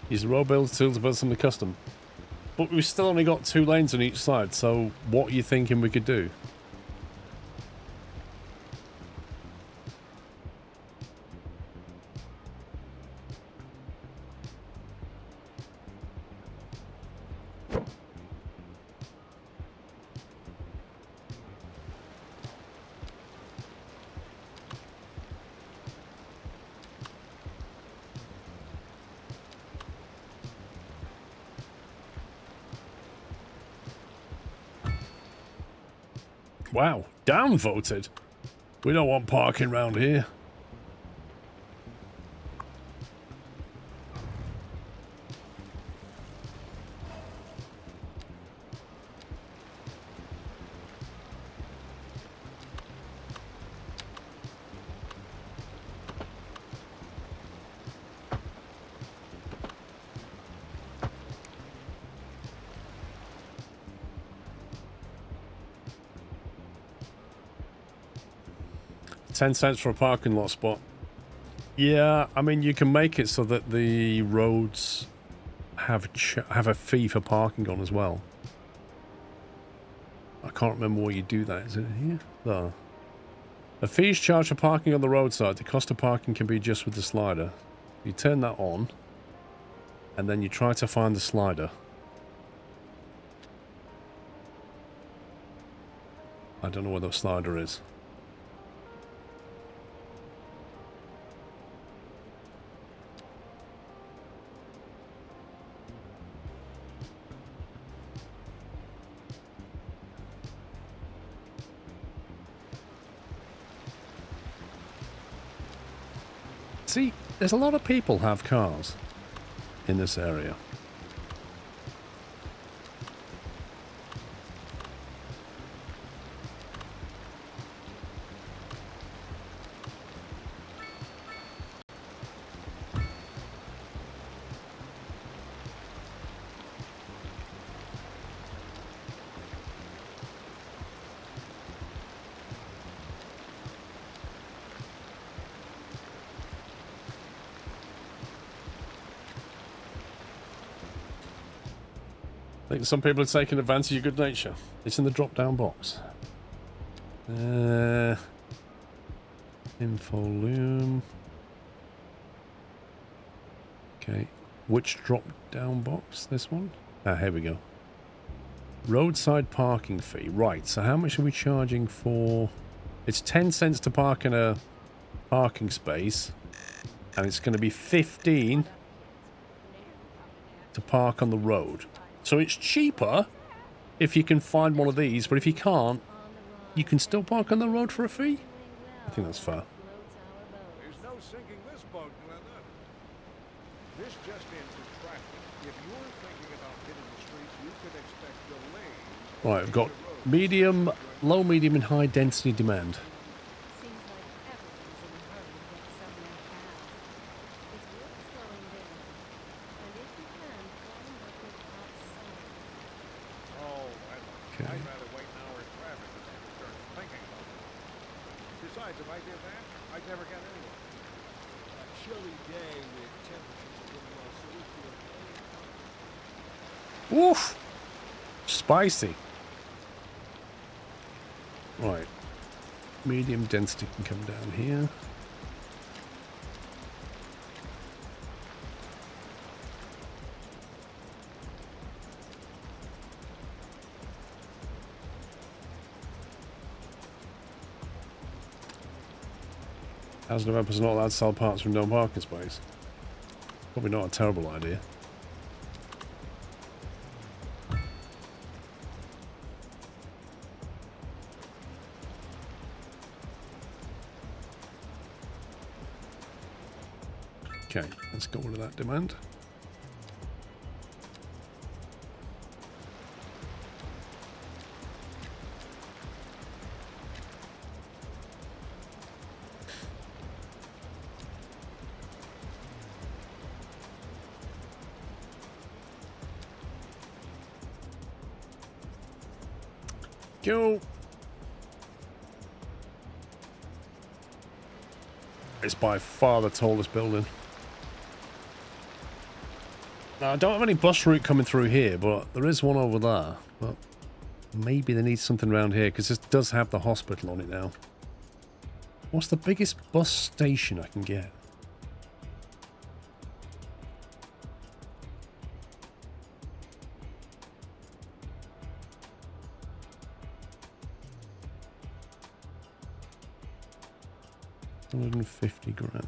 Use the road build tool to build something custom. But we've still only got 2 lanes on each side, so what are you thinking we could do? Wow, downvoted. We don't want parking around here. $0.10 for a parking lot spot. Yeah, I mean, you can make it so that the roads have a fee for parking on as well. I can't remember where you do that. Is it here? There. A fee is charged for parking on the roadside. The cost of parking can be adjusted with the slider. You turn that on, and then you try to find the slider. I don't know where the slider is. See, there's a lot of people have cars in this area. I think some people are taking advantage of your good nature. It's in the drop-down box. Info loom. Okay. Which drop-down box? This one? Ah, here we go. Roadside parking fee. Right, so how much are we charging for... It's 10 cents to park in a parking space. And it's going to be 15 to park on the road. So it's cheaper if you can find one of these, but if you can't, you can still park on the road for a fee? I think that's fair. There's no sinking this boat, Glenda. This just into traffic. If you're thinking about hitting the streets, you could expect delays. Right, I've got medium, low, medium, and high density demand. Woof! Spicy. Right. Medium density can come down here. As developers are not allowed to sell parts from no parking space. Probably not a terrible idea. Okay, let's go to that demand. Go. It's by far the tallest building. Now, I don't have any bus route coming through here, but there is one over there. But maybe they need something around here, because this does have the hospital on it now. What's the biggest bus station I can get? $150,000.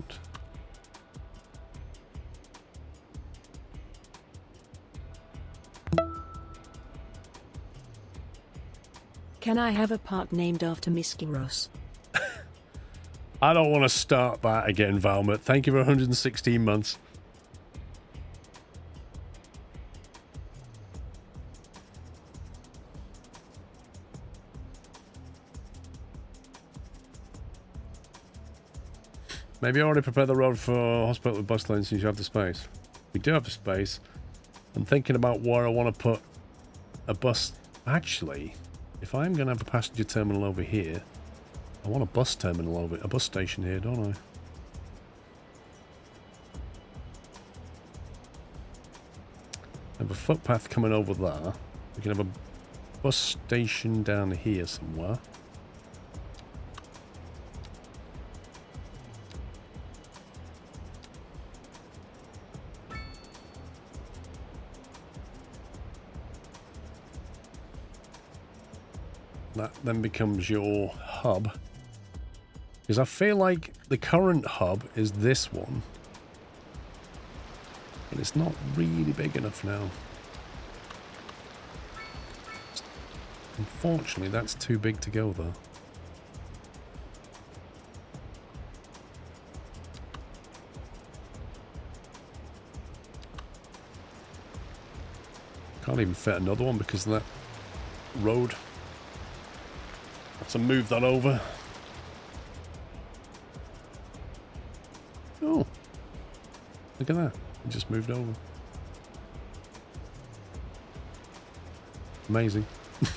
Can I have a park named after Miskiros? I don't want to start that again, Valmet. Thank you for 116 months. Maybe I already prepared the road for hospital with bus lanes since you have the space. We do have the space. I'm thinking about where I want to put a bus. Actually, if I'm going to have a passenger terminal over here, I want a bus terminal over it, a bus station here, don't I? I have a footpath coming over there. We can have a bus station down here somewhere. That then becomes your hub. Because I feel like the current hub is this one. And it's not really big enough now. Unfortunately, that's too big to go there. Can't even fit another one because of that road. Have to move that over. Oh, look at that. It just moved over. Amazing. If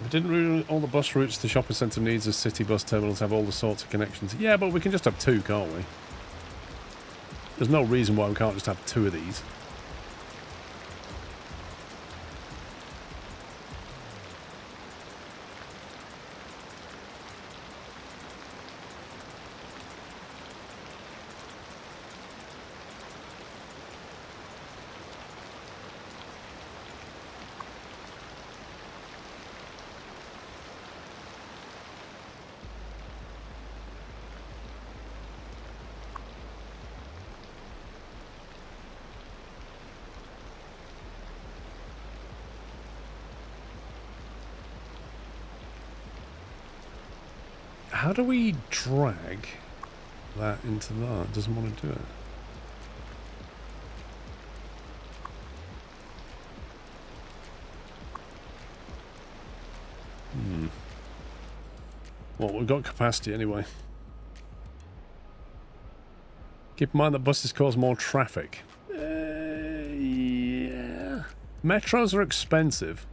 it didn't ruin all the bus routes, the shopping centre needs a city bus terminal to have all the sorts of connections. Yeah, but we can just have two, can't we? There's no reason why we can't just have two of these. How do we drag that into that? It doesn't want to do it. Well, we've got capacity anyway. Keep in mind that buses cause more traffic. Yeah. Metros are expensive.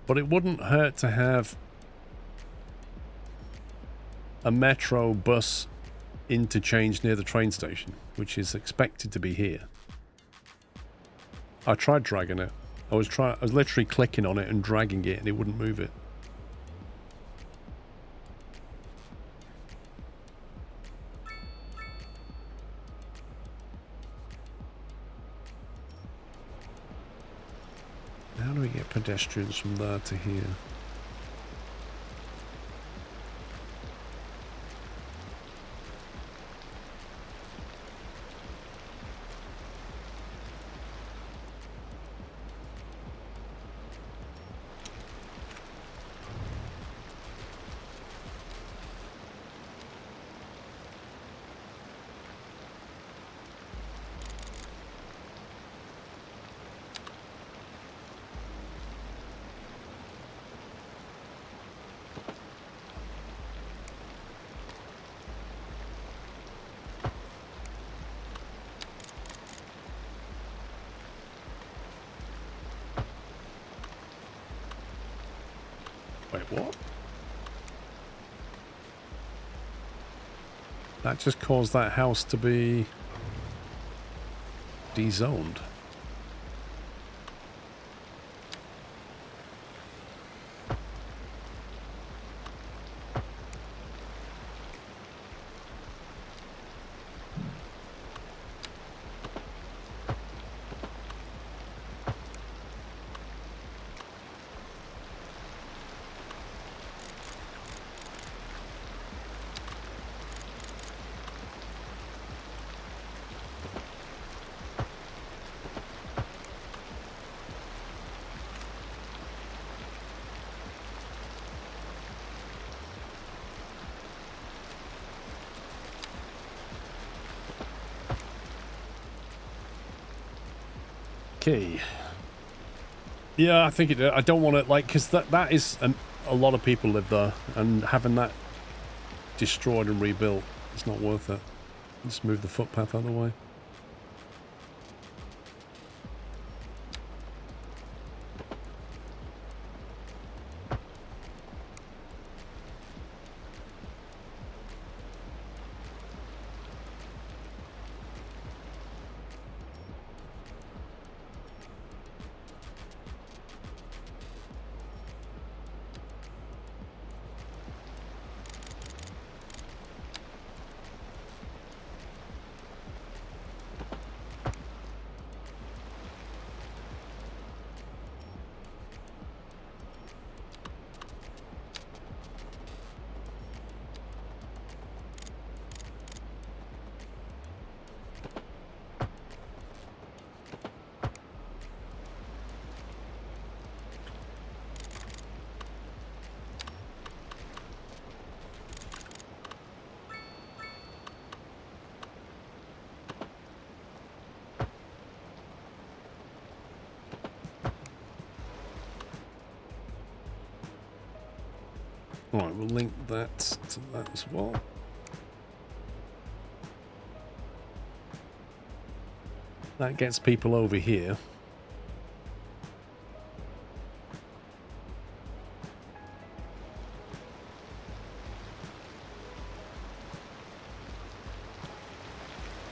But it wouldn't hurt to have a metro bus interchange near the train station, which is expected to be here. I tried dragging it. I was literally clicking on it and dragging it and it wouldn't move it. How do we get pedestrians from there to here? Wait, what? That just caused that house to be dezoned. Okay. Yeah, I think it. I don't want to like because that is a lot of people live there, and having that destroyed and rebuilt, it's not worth it. Just move the footpath out of the way. Alright, we'll link that to that as well. That gets people over here.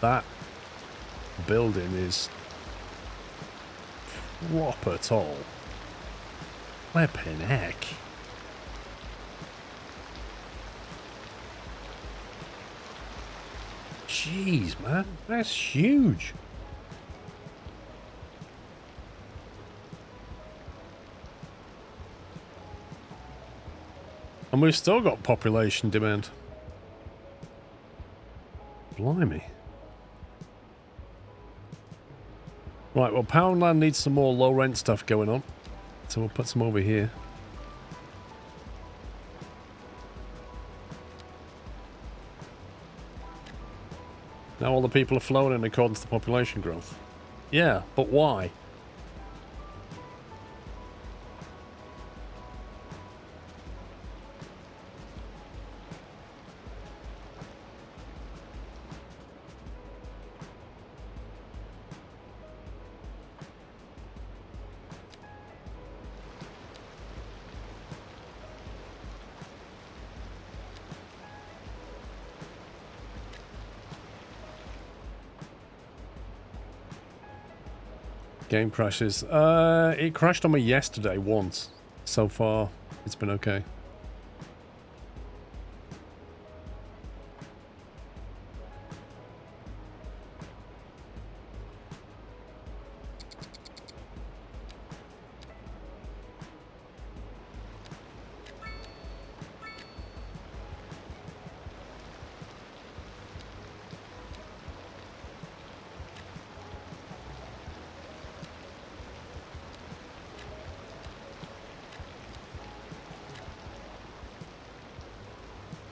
That building is proper tall. Flippin' heck. Jeez, man, that's huge. And we've still got population demand. Blimey. Right, well, Poundland needs some more low rent stuff going on. So we'll put some over here. Now all the people are flowing in accordance to population growth. Yeah, but why? Game crashes. It crashed on me yesterday once. So far, it's been okay.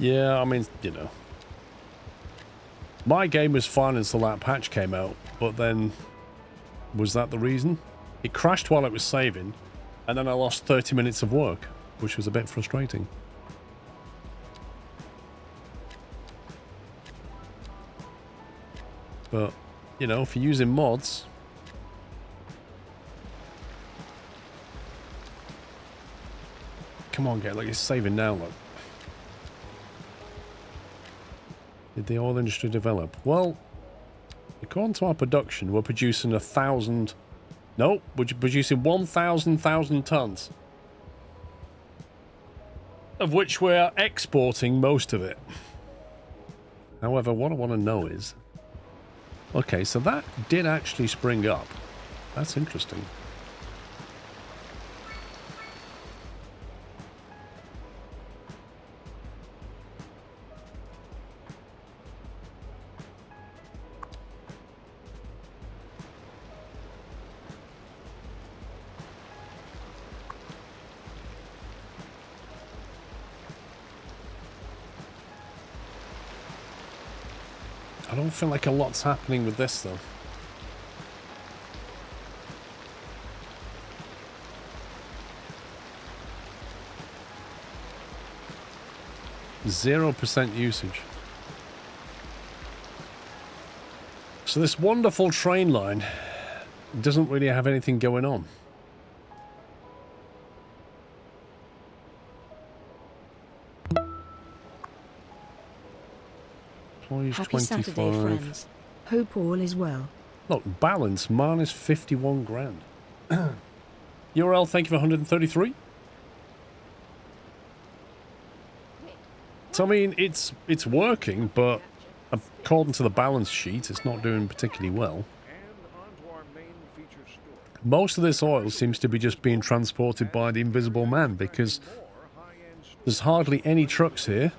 Yeah, I mean, you know. My game was fine until that patch came out, but then... Was that the reason? It crashed while it was saving, and then I lost 30 minutes of work, which was a bit frustrating. But, you know, if you're using mods... Come on, get, look, it's saving now, look. Did the oil industry develop? Well, according to our production, we're producing 1,000... No, we're producing 1,000 tons. Of which we're exporting most of it. However, what I want to know is... Okay, so that did actually spring up. That's interesting. I don't feel like a lot's happening with this, though. %0 usage. So this wonderful train line doesn't really have anything going on. Happy Saturday, friends. Hope all is well. Look, balance minus 51 grand. URL, thank you for 133. So I mean, it's working, but according to the balance sheet, it's not doing particularly well. Most of this oil seems to be just being transported by the Invisible Man because there's hardly any trucks here.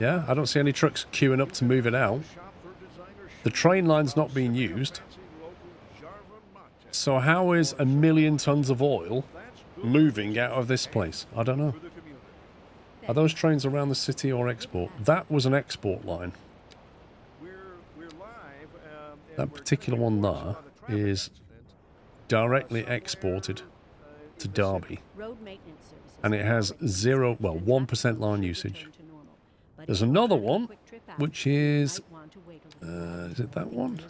Yeah, I don't see any trucks queuing up to move it out. The train line's not being used. So how is 1 million tons of oil moving out of this place? I don't know. Are those trains around the city or export? That was an export line. That particular one there is directly exported to Derby. And it has 1% line usage. There's another one, which is it that one?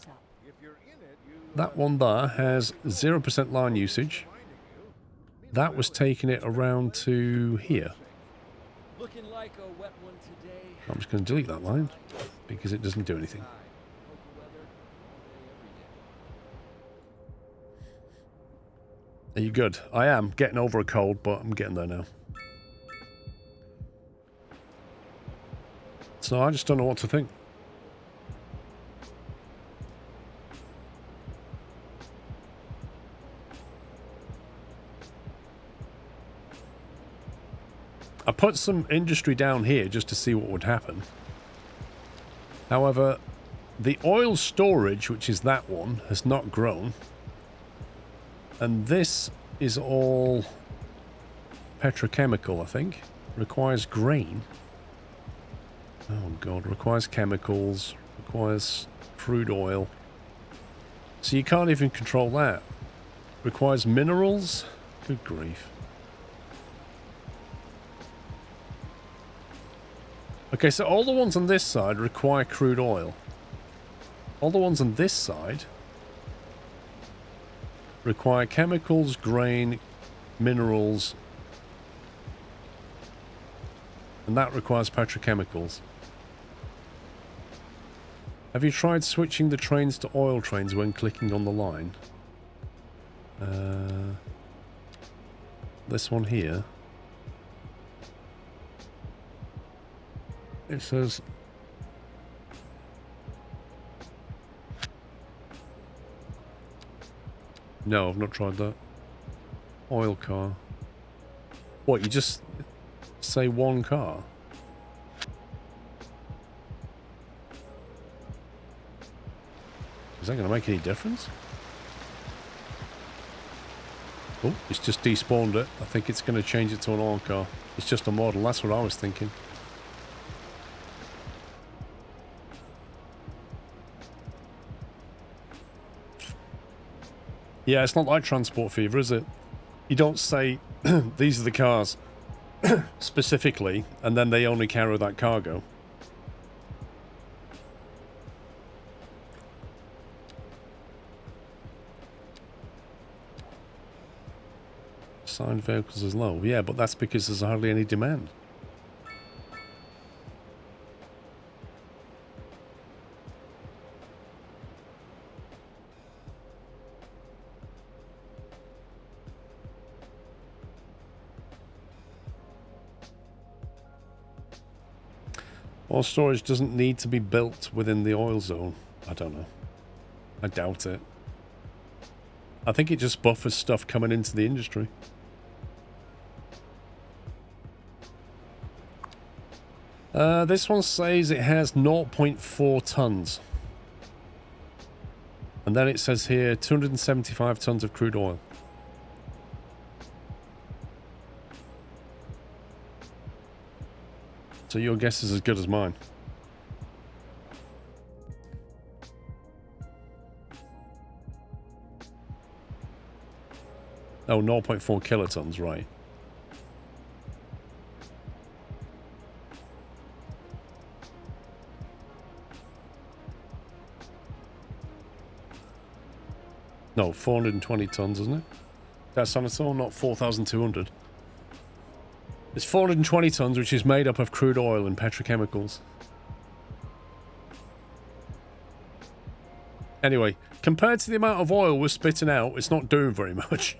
That one there has 0% line usage. That was taking it around to here. I'm just going to delete that line because it doesn't do anything. Are you good? I am getting over a cold, but I'm getting there now. So I just don't know what to think. I put some industry down here just to see what would happen. However, the oil storage, which is that one, has not grown. And this is all petrochemical, I think. Requires grain. Oh god, requires chemicals, requires crude oil. So you can't even control that. Requires minerals? Good grief. Okay, so all the ones on this side require crude oil. All the ones on this side require chemicals, grain, minerals, and that requires petrochemicals. Have you tried switching the trains to oil trains when clicking on the line? This one here. It says... No, I've not tried that. Oil car. What, you just say one car? Is that going to make any difference? Oh, it's just despawned it. I think it's going to change it to an oil car. It's just a model. That's what I was thinking. Yeah, it's not like Transport Fever, is it? You don't say, these are the cars, specifically, and then they only carry that cargo. Assigned vehicles is low. Yeah, but that's because there's hardly any demand. Oil storage doesn't need to be built within the oil zone. I don't know. I doubt it. I think it just buffers stuff coming into the industry. This one says it has 0.4 tons. And then it says here 275 tons of crude oil. So your guess is as good as mine. Oh, 0.4 kilotons, right. No, 420 tons, isn't it? That's on its own, not 4,200. It's 420 tons, which is made up of crude oil and petrochemicals. Anyway, compared to the amount of oil we're spitting out, it's not doing very much.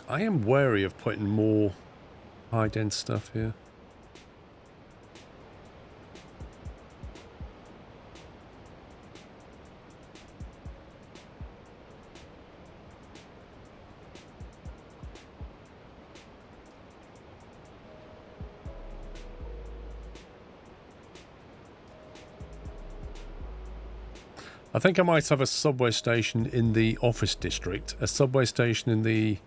I am wary of putting more high-dense stuff here. I think I might have a subway station in the office district, a subway station in the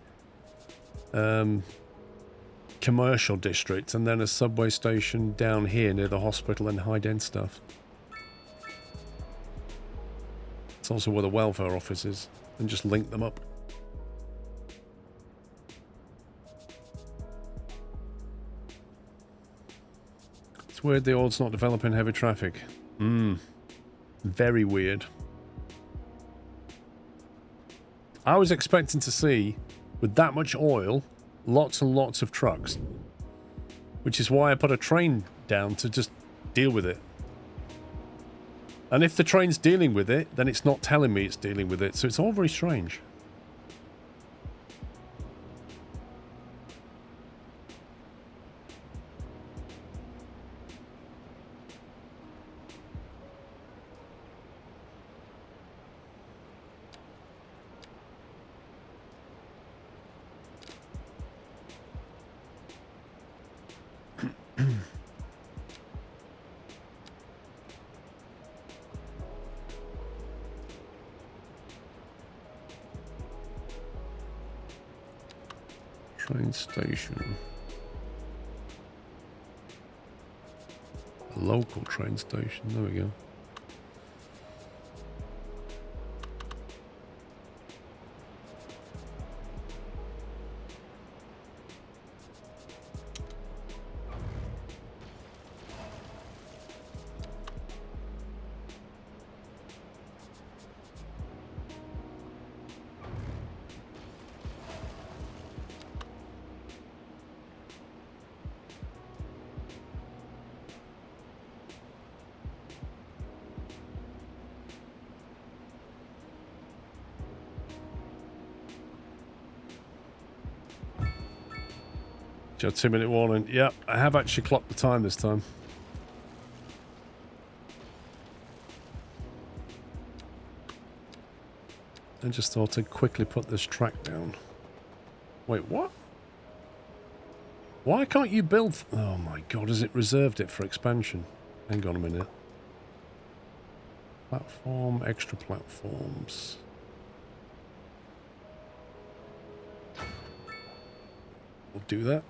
commercial district, and then a subway station down here near the hospital and high-end stuff. It's also where the welfare office is, and just link them up. It's weird the oil's not developing heavy traffic. Very weird. I was expecting to see, with that much oil, lots and lots of trucks. Which is why I put a train down to just deal with it. And if the train's dealing with it, then it's not telling me it's dealing with it. So it's all very strange. Train station. A local train station. There we go. Your 2-minute warning. Yep, I have actually clocked the time this time. I just thought I'd quickly put this track down. Wait, what? Why can't you build... Oh my god, has it reserved it for expansion? Hang on a minute. Platform, extra platforms. We'll do that.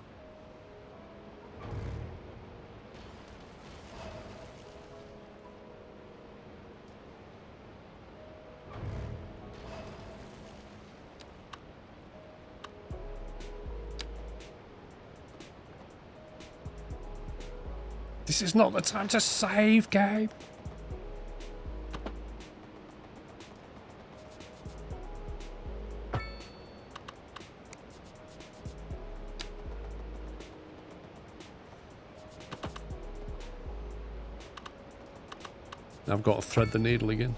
This is not the time to save, game. I've got to thread the needle again.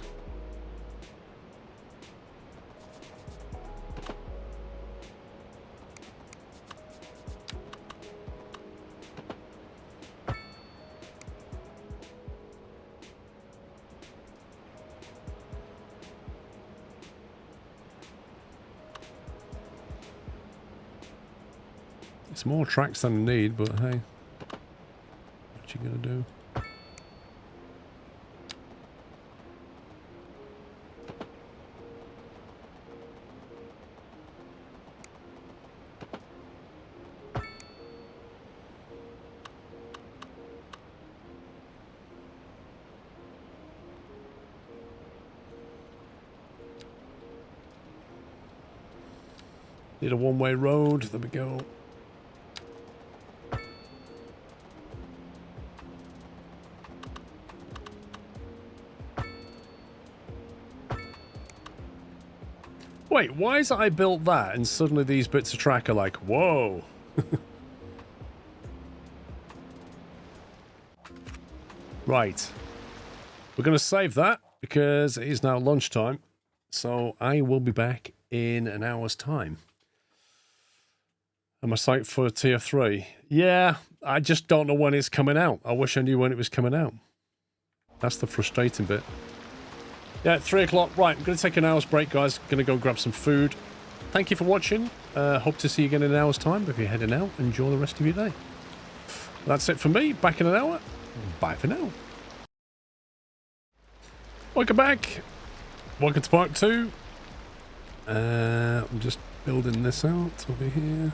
It's more tracks than I need, but hey, what you gonna do? Need a one-way road. There we go. Wait, why is it I built that and suddenly these bits of track are like, whoa. Right. We're going to save that because it is now lunchtime. So I will be back in an hour's time. Am I psyched for tier 3? Yeah, I just don't know when it's coming out. I wish I knew when it was coming out. That's the frustrating bit. Yeah, 3 o'clock. Right, I'm going to take an hour's break, guys. Going to go grab some food. Thank you for watching. Hope to see you again in an hour's time. But if you're heading out, enjoy the rest of your day. That's it for me. Back in an hour. Bye for now. Welcome back. Welcome to part 2. I'm just building this out over here.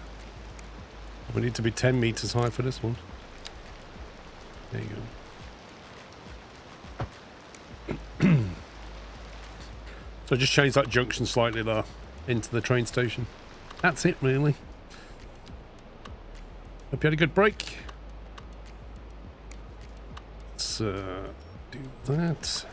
We need to be 10 meters high for this one. There you go. So just change that junction slightly there into the train station. That's it, really. Hope you had a good break. Let's do that.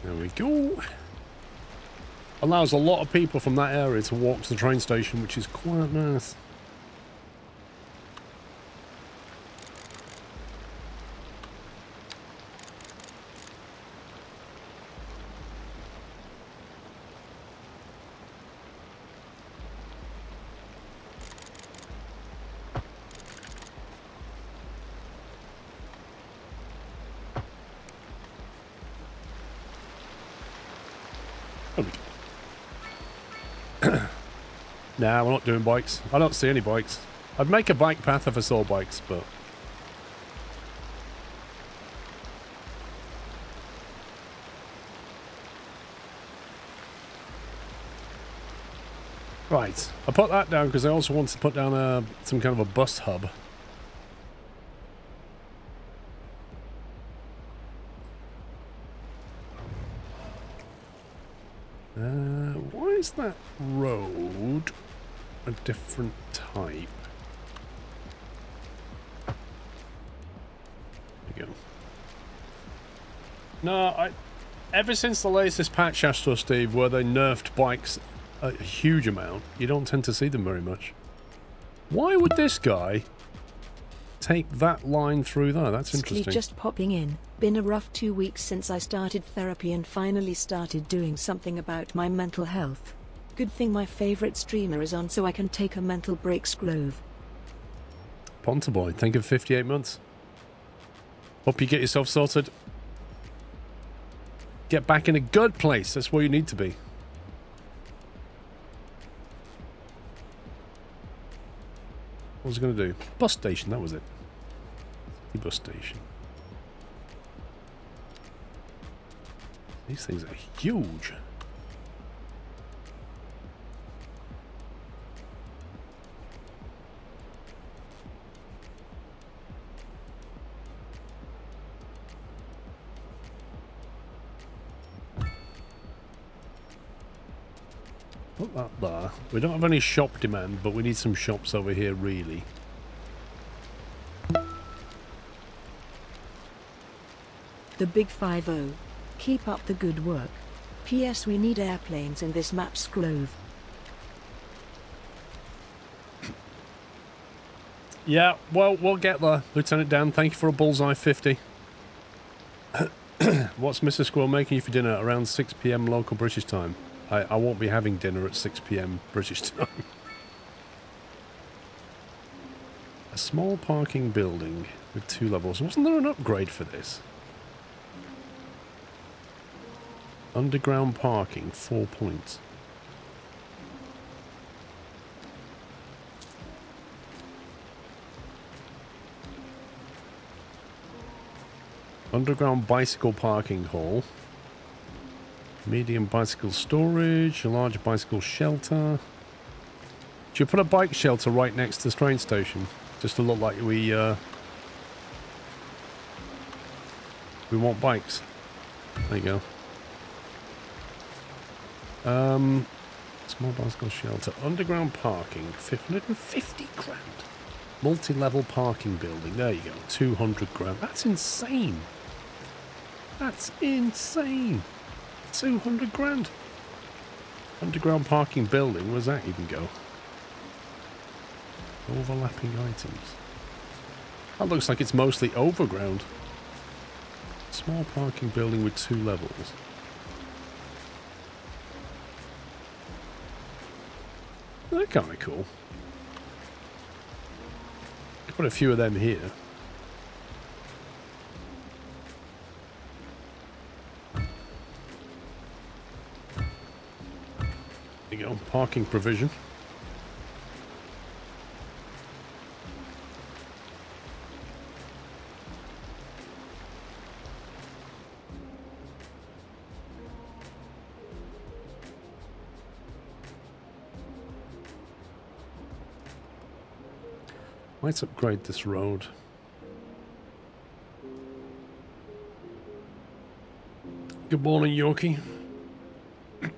There we go. Allows a lot of people from that area to walk to the train station, which is quite nice. Nah, we're not doing bikes. I don't see any bikes. I'd make a bike path if I saw bikes, but... Right. I put that down because I also want to put down some kind of a bus hub. Why is that road a different type? There you go. No, ever since the latest patch, Astro Steve, where they nerfed bikes a huge amount, you don't tend to see them very much. Why would this guy take that line through there? That's interesting. Just popping in. Been a rough 2 weeks since I started therapy and finally started doing something about my mental health. Good thing my favorite streamer is on so I can take a mental break, Scrove. Ponta boy, thank you for 58 months. Hope you get yourself sorted. Get back in a good place. That's where you need to be. What was I going to do? Bus station, that was it. The bus station. These things are huge. Put that there. We don't have any shop demand, but we need some shops over here, really. The Big 5-0. Keep up the good work. P.S. We need airplanes in this map's Grove. Yeah, well, we'll get there. Lieutenant Dan, thank you for a bullseye 50. What's Mr. Squirrel making you for dinner around 6 p.m. local British time? I won't be having dinner at 6 p.m. British time. A small parking building with 2 levels. Wasn't there an upgrade for this? Underground parking, 4 points. Underground bicycle parking hall. Medium bicycle storage. A large bicycle shelter. Should you put a bike shelter right next to the train station? Just to look like we want bikes. There you go. Small bicycle shelter. Underground parking. 550 grand. Multi-level parking building. There you go. 200 grand. That's insane. That's insane. 200 grand. Underground parking building. Where's that even go? Overlapping items. That looks like it's mostly overground. Small parking building with 2 levels. They're kind of cool. Could put a few of them here. There you go. Parking provision. Let's upgrade this road. Good morning, Yorkie. I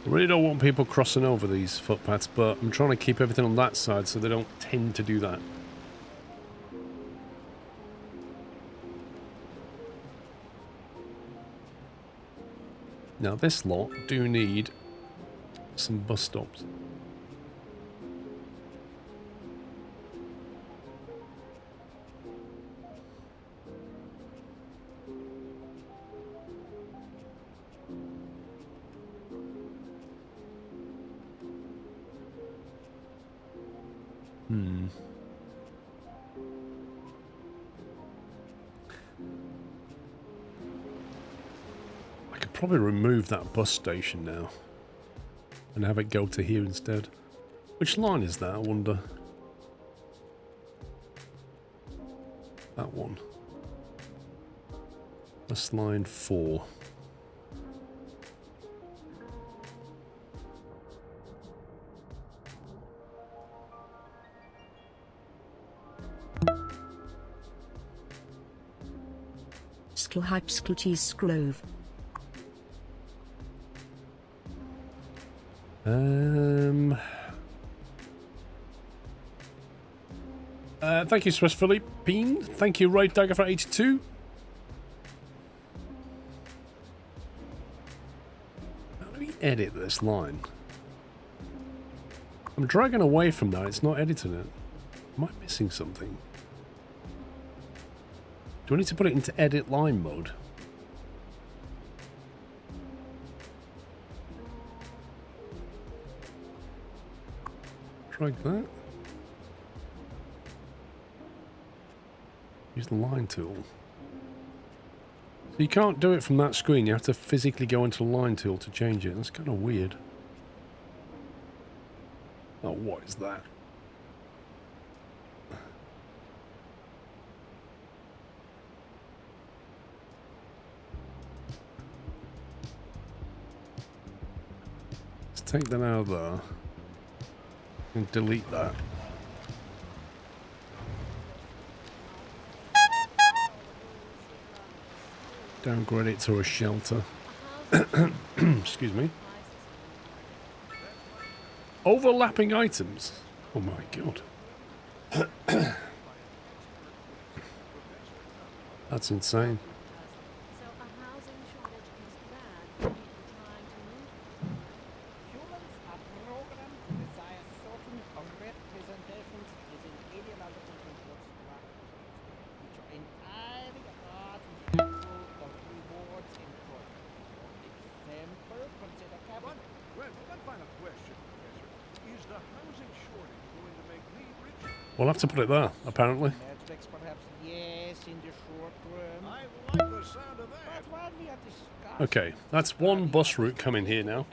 really don't want people crossing over these footpaths, but I'm trying to keep everything on that side so they don't tend to do that. Now this lot do need some bus stops. Probably remove that bus station now and have it go to here instead. Which line is that, I wonder? That one. That's line 4. Skylines Grove. Thank you, Swiss Philippine. Thank you, Right Dagger for 82. How do we edit this line? I'm dragging away from that. It's not editing it. Am I missing something? Do I need to put it into edit line mode? Drag that. Use the line tool. So you can't do it from that screen. You have to physically go into the line tool to change it. That's kind of weird. Oh, what is that? Let's take that out of there. And delete that. Downgrade it to a shelter. Excuse me. Overlapping items. Oh my god. That's insane. So a housing shortage is bad for people trying to move. Humans are programmed to desire certain representations within ideological control structures, which are entirely apart from the actual rewards enjoyed. For example, consider capital. One final question, Professor. Is the housing shortage going to make me richer? We'll have to put it there, apparently. Metrics, perhaps, yes, in the short term. I like the sound of that. But while we are discussing Okay, that's one bus route coming here now.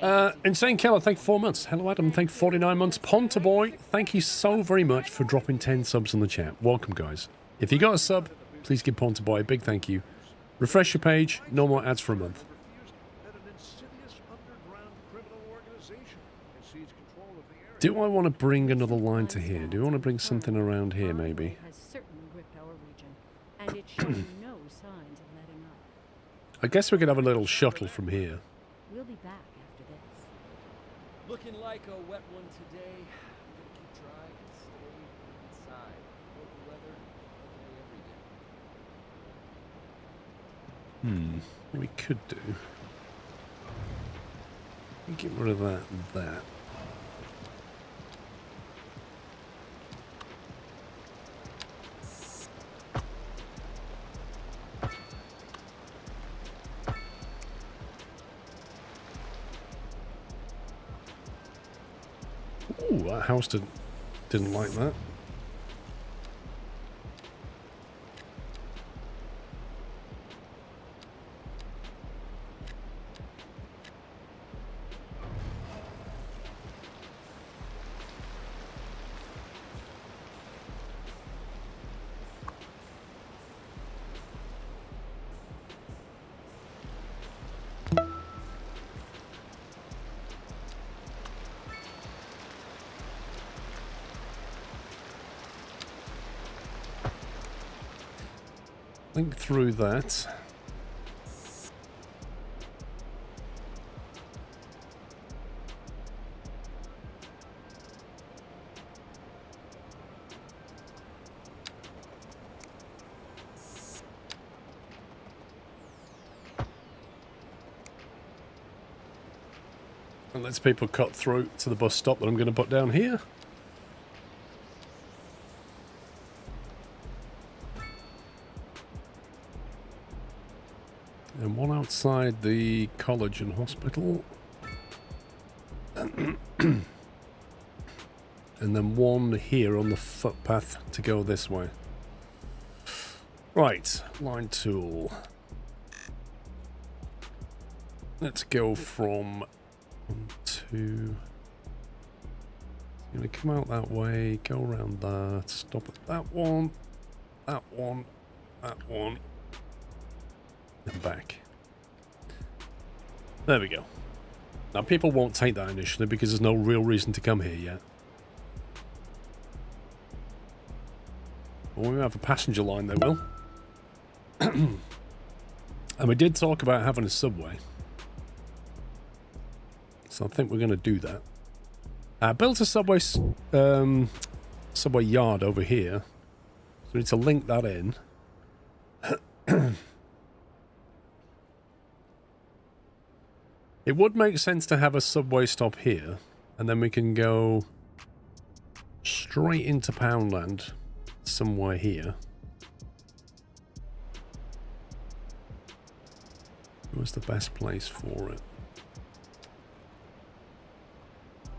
abstraction, Insane Keller, thank you 4 months. Hello Adam, thank you 49 months. Ponta Boy, thank you so very much for dropping 10 subs on the chat. Welcome, guys. If you got a sub, please give Ponta Boy a big thank you. Refresh your page, no more ads for a month. That an insidious underground criminal organization has seized control of the area. Do I want to bring another line to here? Do I want to bring something around here, maybe? Has certainly gripped our region, and it's showing no signs of letting up. I guess we could have a little shuttle from here. We'll be back after this. Looking like a wet one today. I'm gonna keep dry and stay inside. Local weather, all day, every day. We could do. Get rid of that and that. Ooh, that house didn't like that. Link through that. And lets people cut through to the bus stop that I'm going to put down here. And one outside the college and hospital. And then one here on the footpath to go this way. Right, line tool. Let's go from 1, 2. Gonna come out that way, go around that, stop at that one, that one, that one. And back. There we go. Now people won't take that initially because there's no real reason to come here yet. But when we have a passenger line they will. And we did talk about having a subway. So I think we're going to do that. I built a subway subway yard over here. So we need to link that in. It would make sense to have a subway stop here, and then we can go straight into Poundland somewhere here. Where's the best place for it?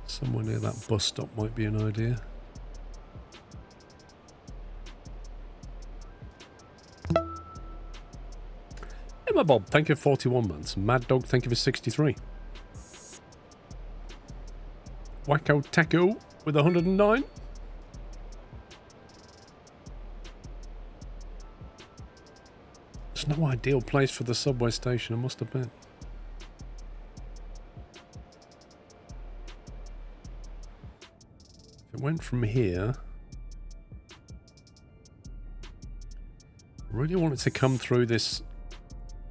Somewhere near that bus stop might be an idea. Emma Bob, thank you for 41 months. Mad Dog, thank you for 63. Wacko Taco with 109. It's no ideal place for the subway station, I must admit. went from here. I really want it to come through this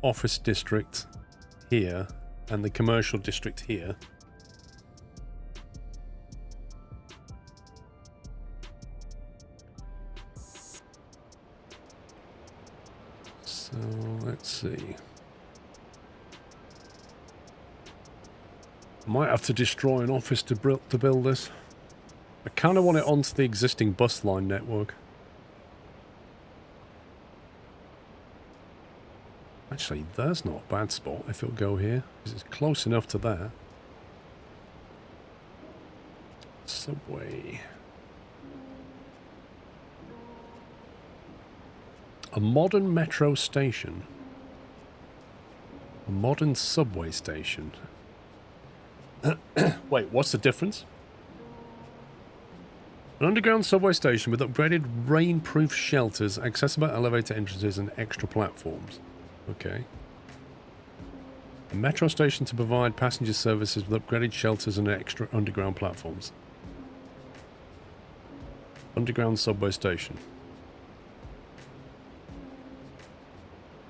office district here and the commercial district here. So let's see. Might have to destroy an office to build this. I kind of want it onto the existing bus line network. Actually, there's not a bad spot if it'll go here, because it's close enough to that. Subway. A modern metro station. A modern subway station. Wait, what's the difference? An underground subway station with upgraded rain-proof shelters, accessible elevator entrances, and extra platforms. Okay. A metro station to provide passenger services with upgraded shelters and extra underground platforms. Underground subway station.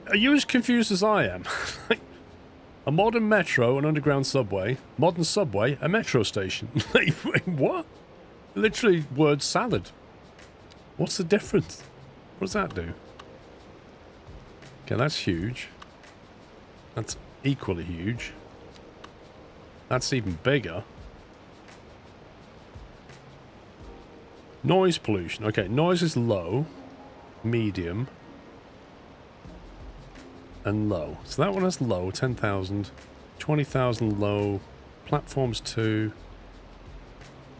Are you as confused as I am? A modern metro, an underground subway. Modern subway, a metro station. What? Literally word salad. What's the difference? What does that do? Okay, that's huge. That's equally huge. That's even bigger. Noise pollution. Okay, noise is low, medium, and low. So that one has low, 10,000. 20,000 low. Platforms 2.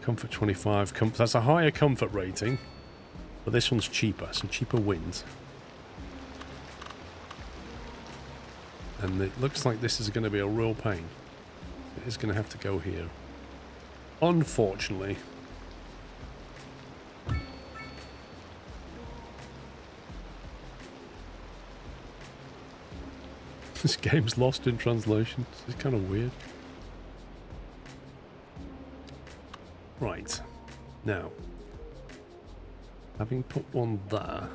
Comfort 25. That's a higher comfort rating. But this one's cheaper, so cheaper wins. And it looks like this is going to be a real pain. It is going to have to go here. Unfortunately. This game's lost in translation. It's kind of weird. Right. Now, having put one there.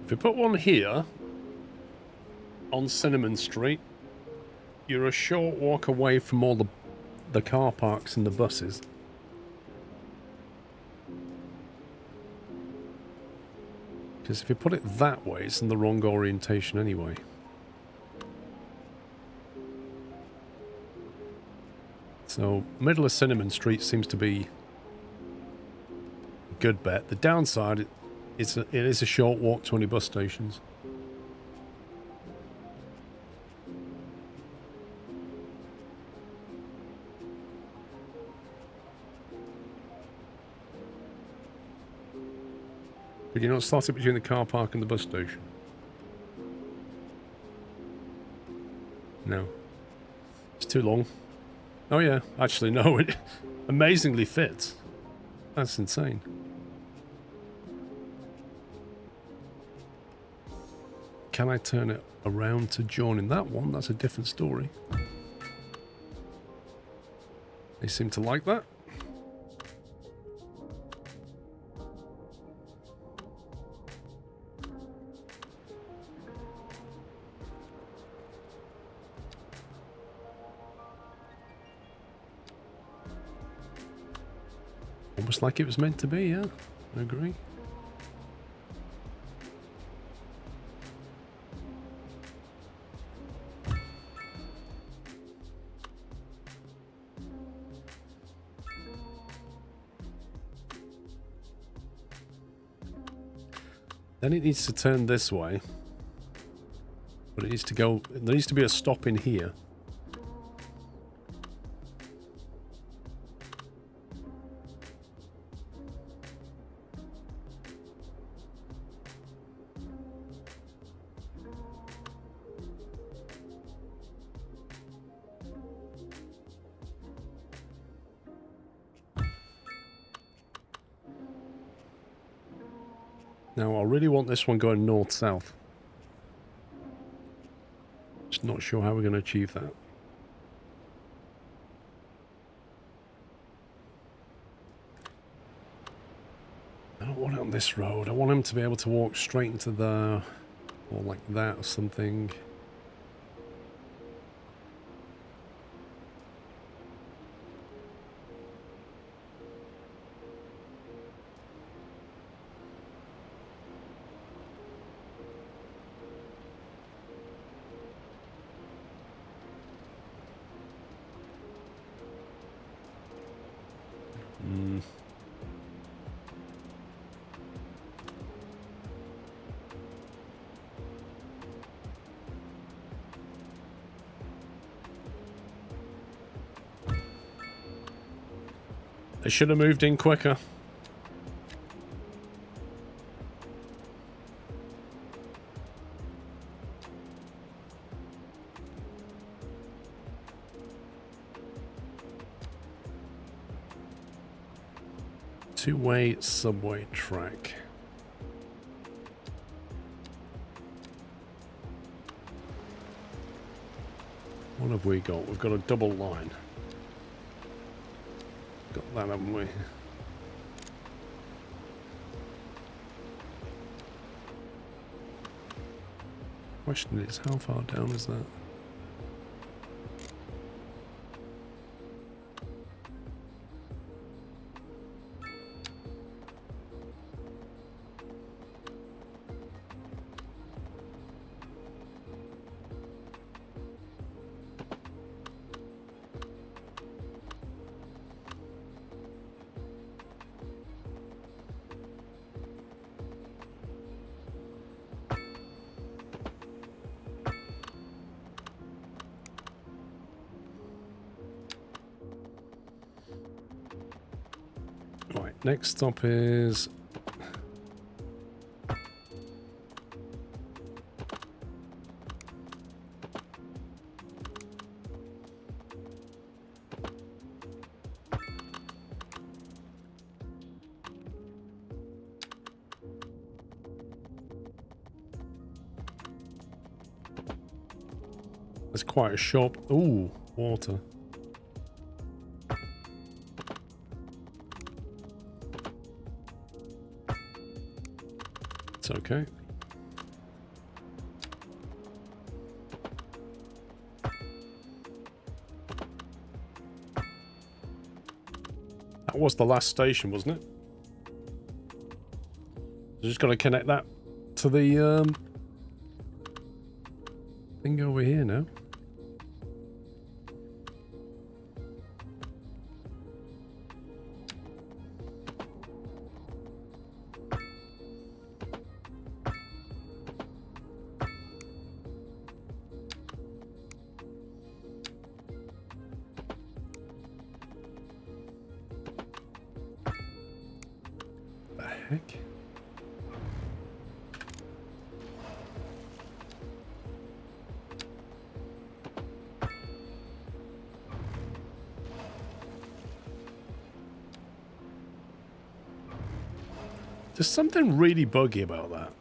If you put one here on Cinnamon Street, you're a short walk away from all the car parks and the buses. Because if you put it that way, it's in the wrong orientation anyway. So, middle of Cinnamon Street seems to be a good bet. The downside, it is a short walk to any bus stations. Could you not slot it between the car park and the bus station? No. It's too long. Oh yeah, actually no, it amazingly fits. That's insane. Can I turn it around to join in that one? That's a different story. They seem to like that. Almost like it was meant to be, yeah. I agree. Then it needs to turn this way. But it needs to go... There needs to be a stop in here. Now, I really want this one going north-south. Just not sure how we're going to achieve that. I don't want it on this road. I want him to be able to walk straight into the... or like that or something. They should have moved in quicker. Two-way subway track. What have we got? We've got a double line. Got that, haven't we? Question is, how far down is that? Next stop is... There's quite a shop. Ooh, water. It's okay. That was the last station, wasn't it? Just got to connect that to the thing over here now. There's something really buggy about that.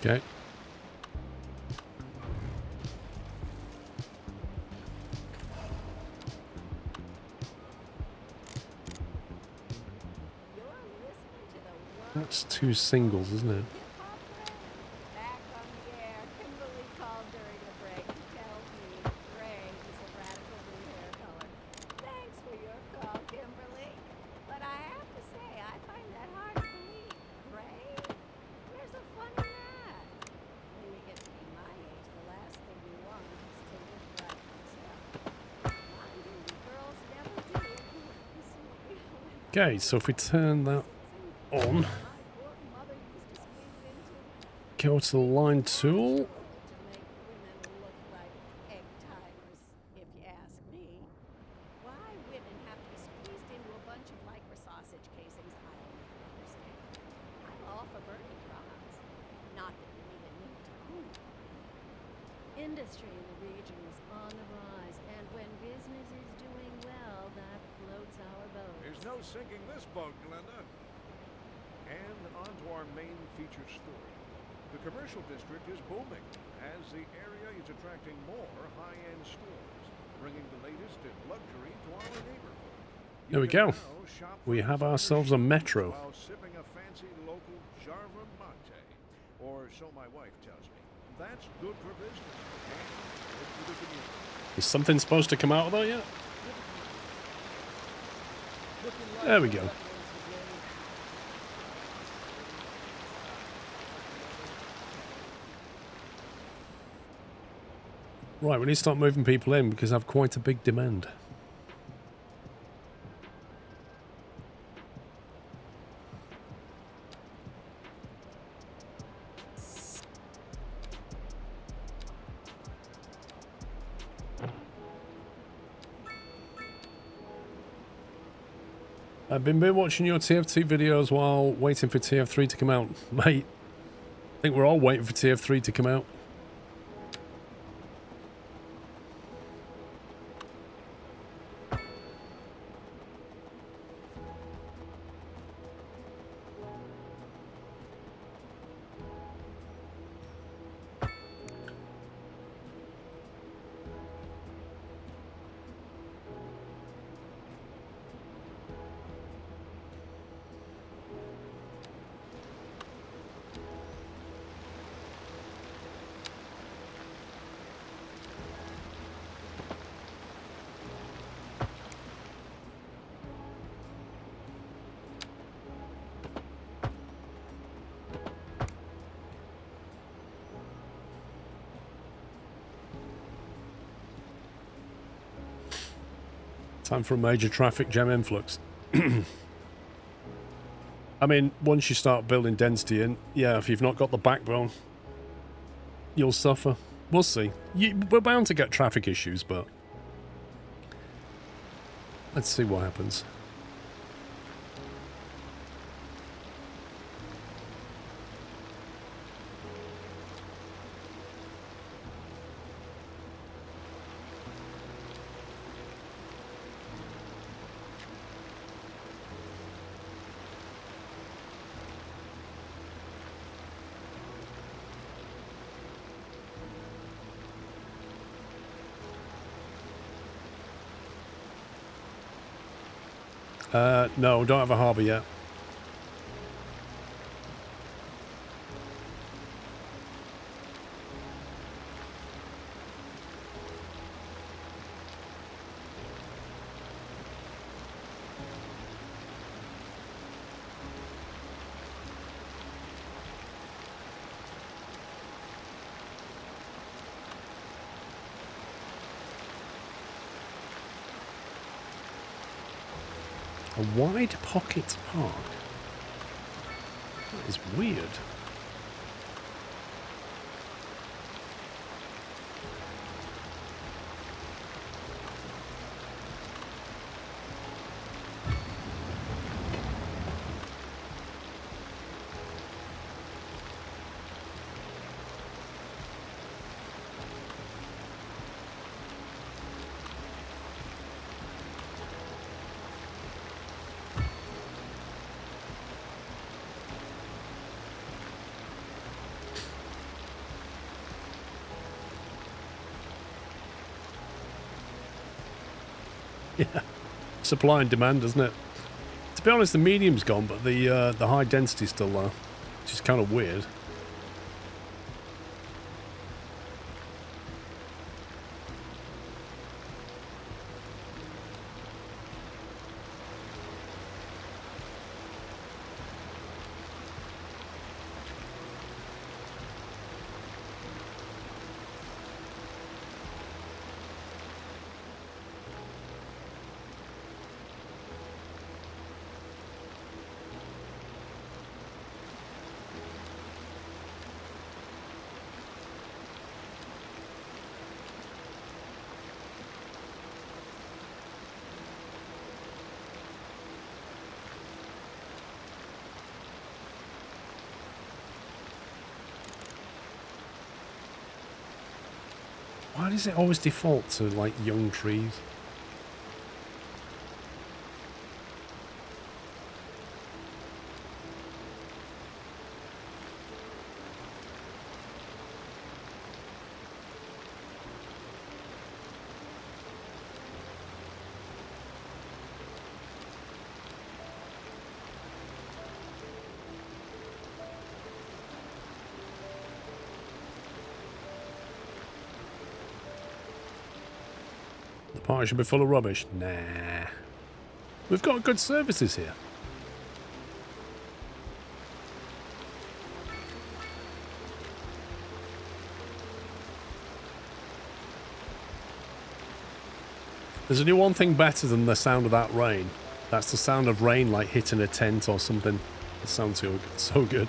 Okay. That's two singles, isn't it? Back on the air, Kimberly called during the break to tell me gray is a radical blue hair color. Thanks for your call, Kimberly. But I have to say, I find that hard to believe. Gray? Where's the fun in that? When you get to be my age, the last thing you want is to look like yourself. Mind you, girls never do. Okay, so if we turn that on, go to the line tool. Industry in the region is on the rise, and when business is doing well, that floats our boat. There's no sinking this boat, Glenda. And on to our main feature story. The commercial district is booming, as the area is attracting more high-end stores, bringing the latest in luxury to our neighborhood. There we go. We have ourselves a metro. While sipping a fancy local Java mate, or so my wife tells me. That's good for business and good for the community. Is something supposed to come out of that yet? There we go. Right, we need to start moving people in because I have quite a big demand. I've been watching your TF2 videos while waiting for TF3 to come out. Mate, I think we're all waiting for TF3 to come out. Time for a major traffic jam influx. I mean, once you start building density in, yeah, if you've not got the backbone, you'll suffer. We'll see. We're bound to get traffic issues, but let's see what happens. No, don't have a harbour yet. A wide pocket park? That is weird. Yeah, supply and demand, isn't it? To be honest, the medium's gone, but the high density's still there, which is kind of weird. Why does it always default to, like, young trees? Party should be full of rubbish. Nah. We've got good services here. There's only one thing better than the sound of that rain. That's the sound of rain like hitting a tent or something. It sounds so good.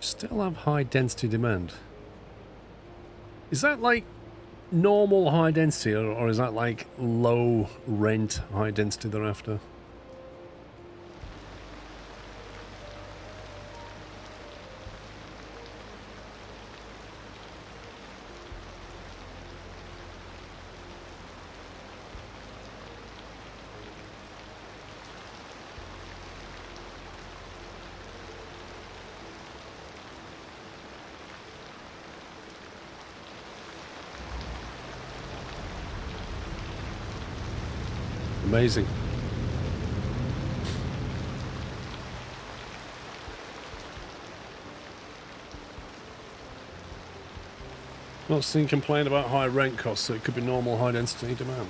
Still have high density demand. Is that like normal high density or is that like low rent high density thereafter? Amazing. Not seen complain about high rent costs, so it could be normal high density demand.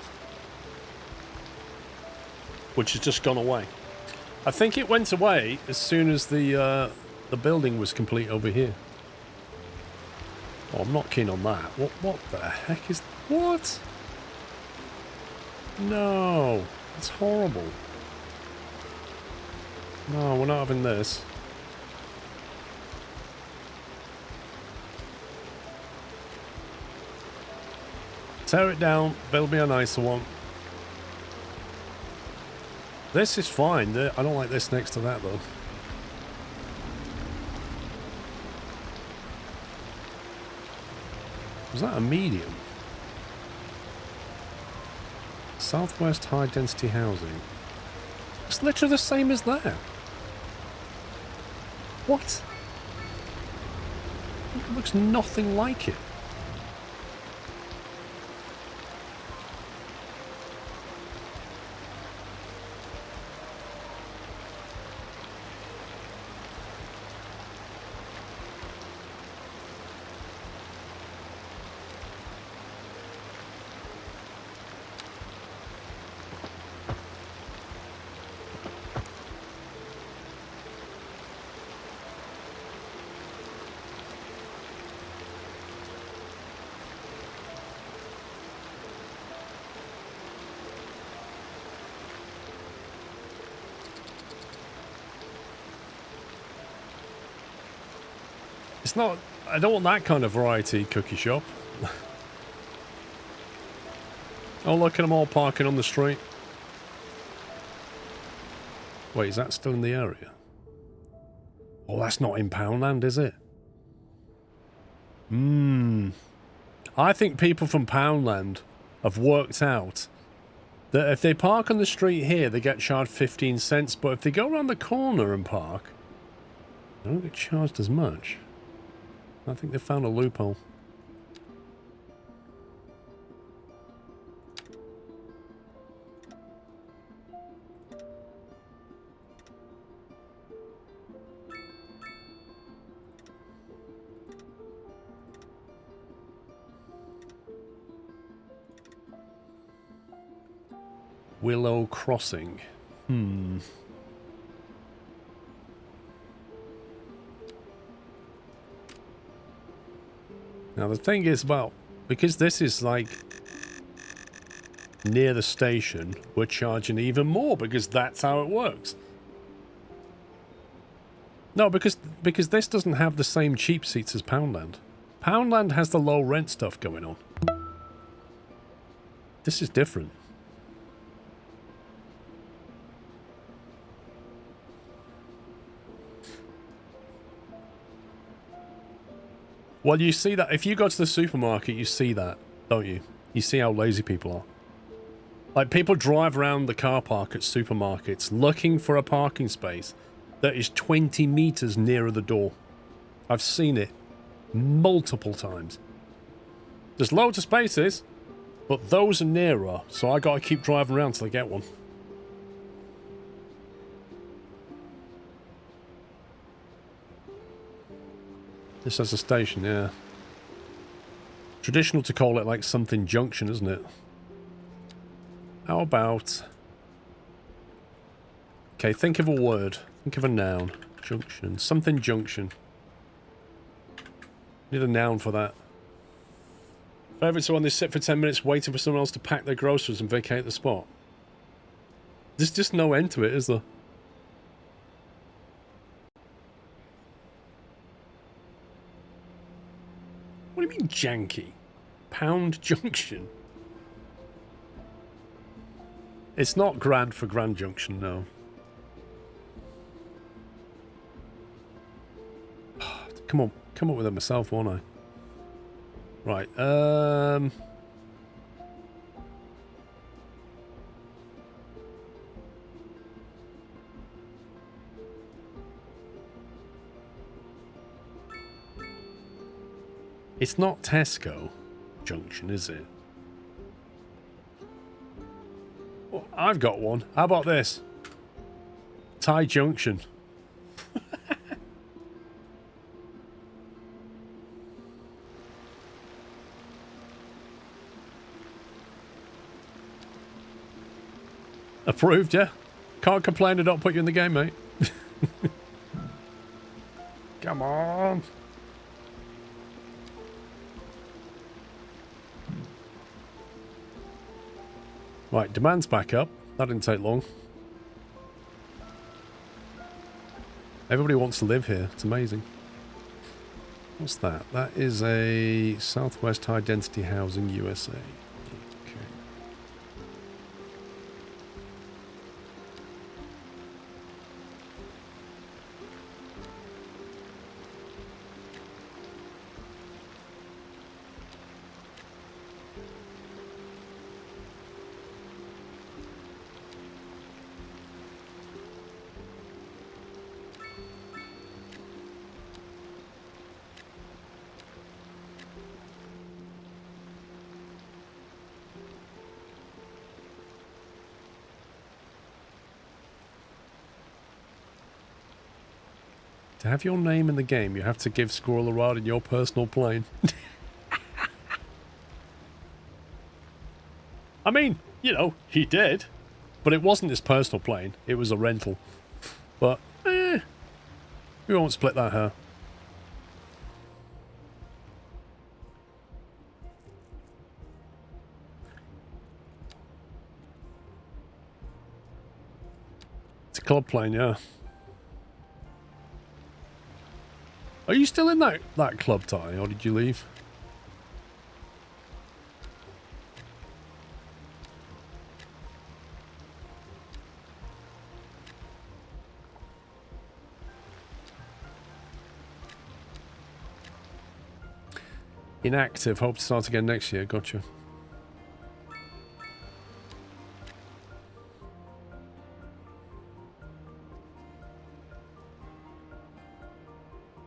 Which has just gone away. I think it went away as soon as the building was complete over here. Oh, I'm not keen on that. What the heck is... What? No, it's horrible. No, we're not having this. Tear it down, build me a nicer one. This is fine. I don't like this next to that though. Was that a medium? Southwest high density housing. It's literally the same as that. What? It looks nothing like it. It's not... I don't want that kind of variety cookie shop. Oh, look at them all parking on the street. Wait, is that still in the area? Oh, that's not in Poundland, is it? I think people from Poundland have worked out that if they park on the street here, they get charged 15 cents, but if they go around the corner and park, they don't get charged as much. I think they found a loophole. Willow Crossing. Now the thing is about, because this is like near the station, we're charging even more because that's how it works. No, because this doesn't have the same cheap seats as Poundland. Poundland has the low rent stuff going on. This is different. Well, you see that. If you go to the supermarket, you see that, don't you? You see how lazy people are. Like, people drive around the car park at supermarkets looking for a parking space that is 20 meters nearer the door. I've seen it multiple times. There's loads of spaces, but those are nearer, so I gotta keep driving around till I get one. This has a station, yeah. Traditional to call it like something junction, isn't it? How about... Okay, think of a word. Think of a noun. Junction. Something junction. Need a noun for that. Favourites are on this sit for 10 minutes waiting for someone else to pack their groceries and vacate the spot. There's just no end to it, is there? What do you mean janky? Pound Junction? It's not Grand for Grand Junction, no. Come on, come up with it myself, won't I? Right, it's not Tesco Junction, is it? Well, I've got one. How about this? Thai Junction. Approved, yeah. Can't complain I don't put you in the game, mate. Come on. Right, demand's back up. That didn't take long. Everybody wants to live here. It's amazing. What's that? That is a Southwest High Density Housing USA. To have your name in the game, you have to give Squirrel a ride in your personal plane. I mean, you know, he did. But it wasn't his personal plane. It was a rental. But, we won't split that hair. It's a club plane, yeah. Are you still in that club, Ty, or did you leave? Inactive. Hope to start again next year. Gotcha.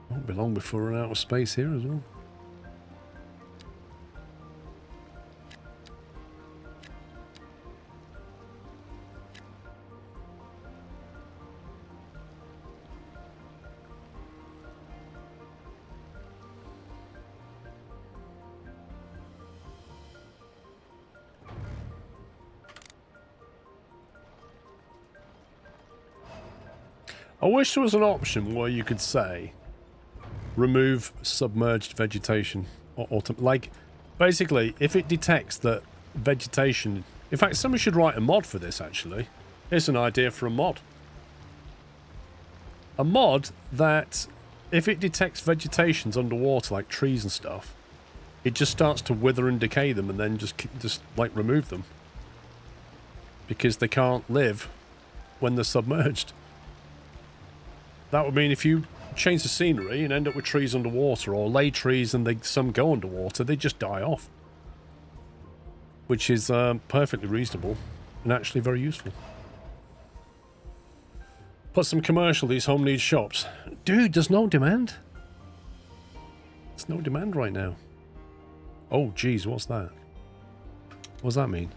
Won't be long before we're out of space here as well. I wish there was an option where you could say remove submerged vegetation or like basically if it detects that vegetation, in fact someone should write a mod for this actually. Here's an idea for a mod that if it detects vegetations underwater, like trees and stuff, it just starts to wither and decay them, and then just like remove them because they can't live when they're submerged. That would mean if you change the scenery and end up with trees underwater, or lay trees and some go underwater, they just die off, which is perfectly reasonable and actually very useful. Put some commercial, these home needs shops. Dude, there's no demand. There's no demand right now. Oh, geez, what's that? What does that mean?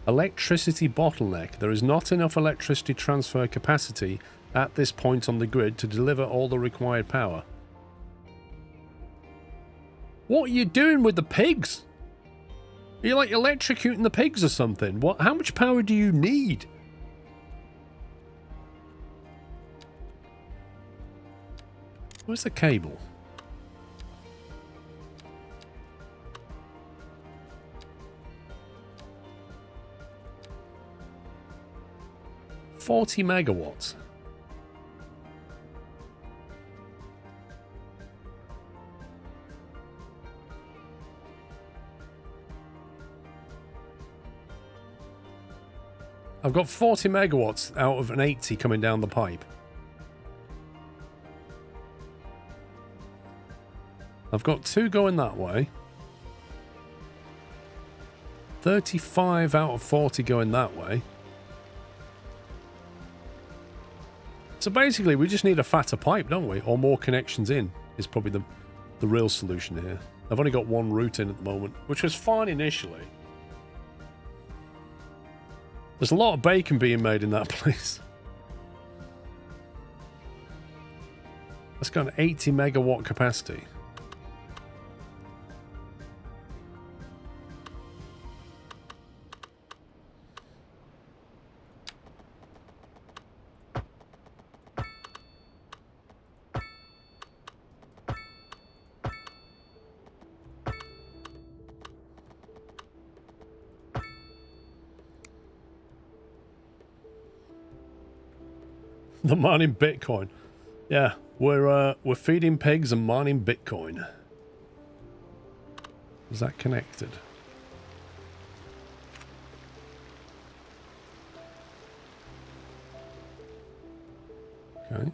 Electricity bottleneck. There is not enough electricity transfer capacity at this point on the grid to deliver all the required power. What are you doing with the pigs? Are you like electrocuting the pigs or something? What? How much power do you need? Where's the cable? $40 megawatts. I've got 40 megawatts out of an 80 coming down the pipe. I've got 2 going that way. 35 out of 40 going that way. So basically, we just need a fatter pipe, don't we? Or more connections in is probably the real solution here. I've only got 1 route in at the moment, which was fine initially. There's a lot of bacon being made in that place. That's got an 80 megawatt capacity. The mining Bitcoin. Yeah, we're feeding pigs and mining Bitcoin. Is that connected? Okay.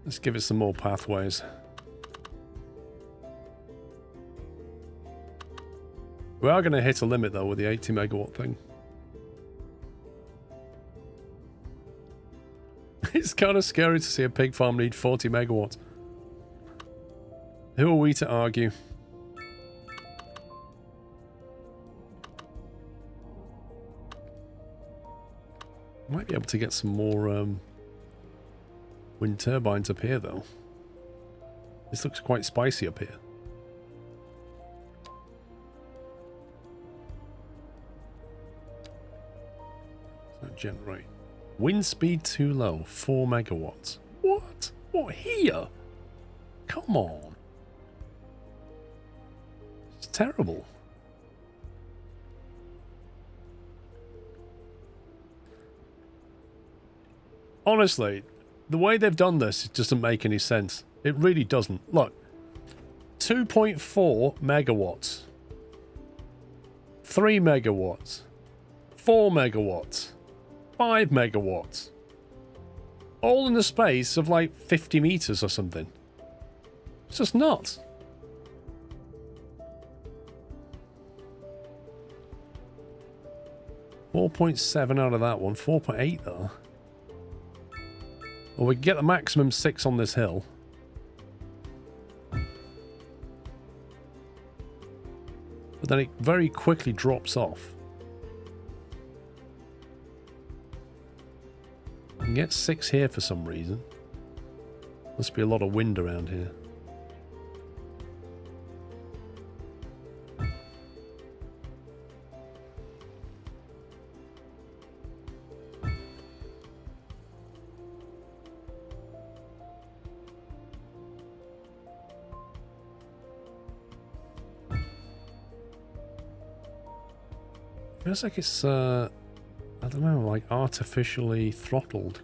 Let's give it some more pathways. We are going to hit a limit though with the 80 megawatt thing. It's kind of scary to see a pig farm need 40 megawatts. Who are we to argue? Might be able to get some more wind turbines up here though. This looks quite spicy up here. So generate. Wind speed too low, 4 megawatts. What? What, here? Come on. It's terrible. Honestly, the way they've done this, it doesn't make any sense. It really doesn't. Look, 2.4 megawatts. 3 megawatts. 4 megawatts. 5 megawatts. All in the space of like 50 meters or something. It's just nuts. $4.7 out of that one. 4.8 though. Well, we can get the maximum 6 on this hill. But then it very quickly drops off. We can get 6 here for some reason. Must be a lot of wind around here. Feels like it's, I don't know, like artificially throttled.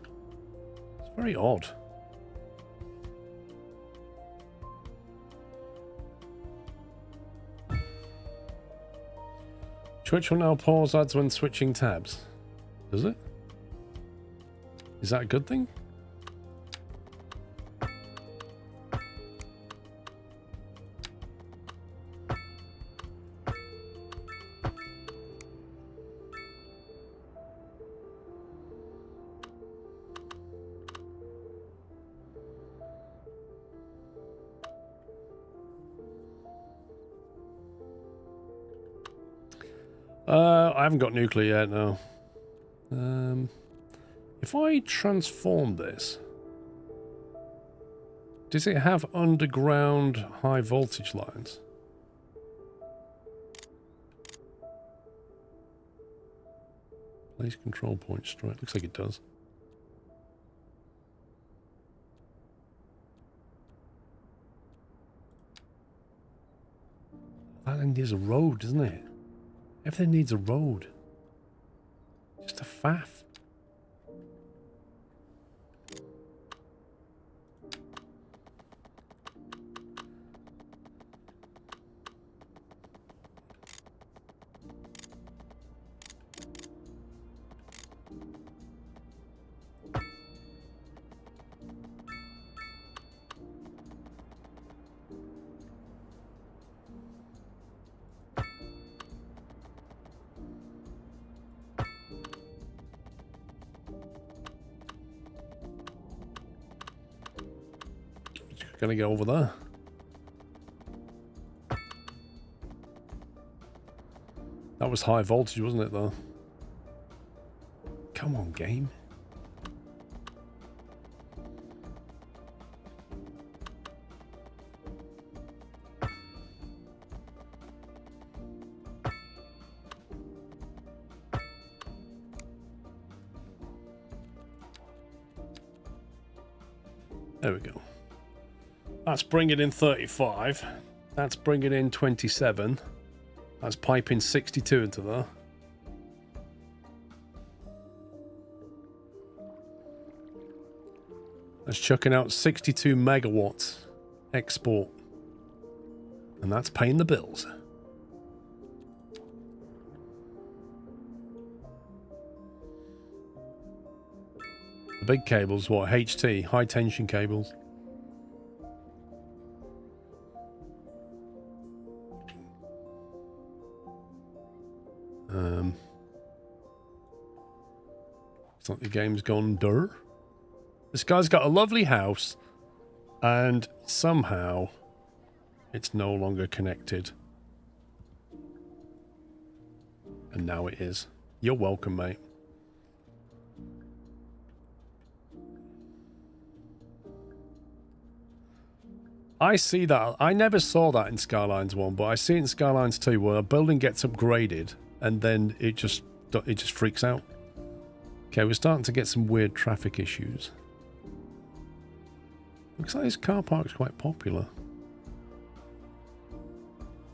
It's very odd. Twitch will now pause ads when switching tabs. Does it? Is that a good thing? I haven't got nuclear yet, no. If I transform this, does it have underground high voltage lines? Place control point straight. Looks like it does. That needs a road, doesn't it? Everything needs a road. Just a faff. Gonna go over there. That was high voltage, wasn't it, though? Come on, game. There we go. That's bringing in 35. That's bringing in 27. That's piping 62 into there. That's chucking out 62 megawatts export. And that's paying the bills. The big cables, what? HT, high tension cables. It's like the game's gone dur. This guy's got a lovely house, and somehow it's no longer connected. And now it is. You're welcome, mate. I see that. I never saw that in Skylines 1, but I see it in Skylines 2 where a building gets upgraded and then it just freaks out. Okay, we're starting to get some weird traffic issues. Looks like this car park's quite popular.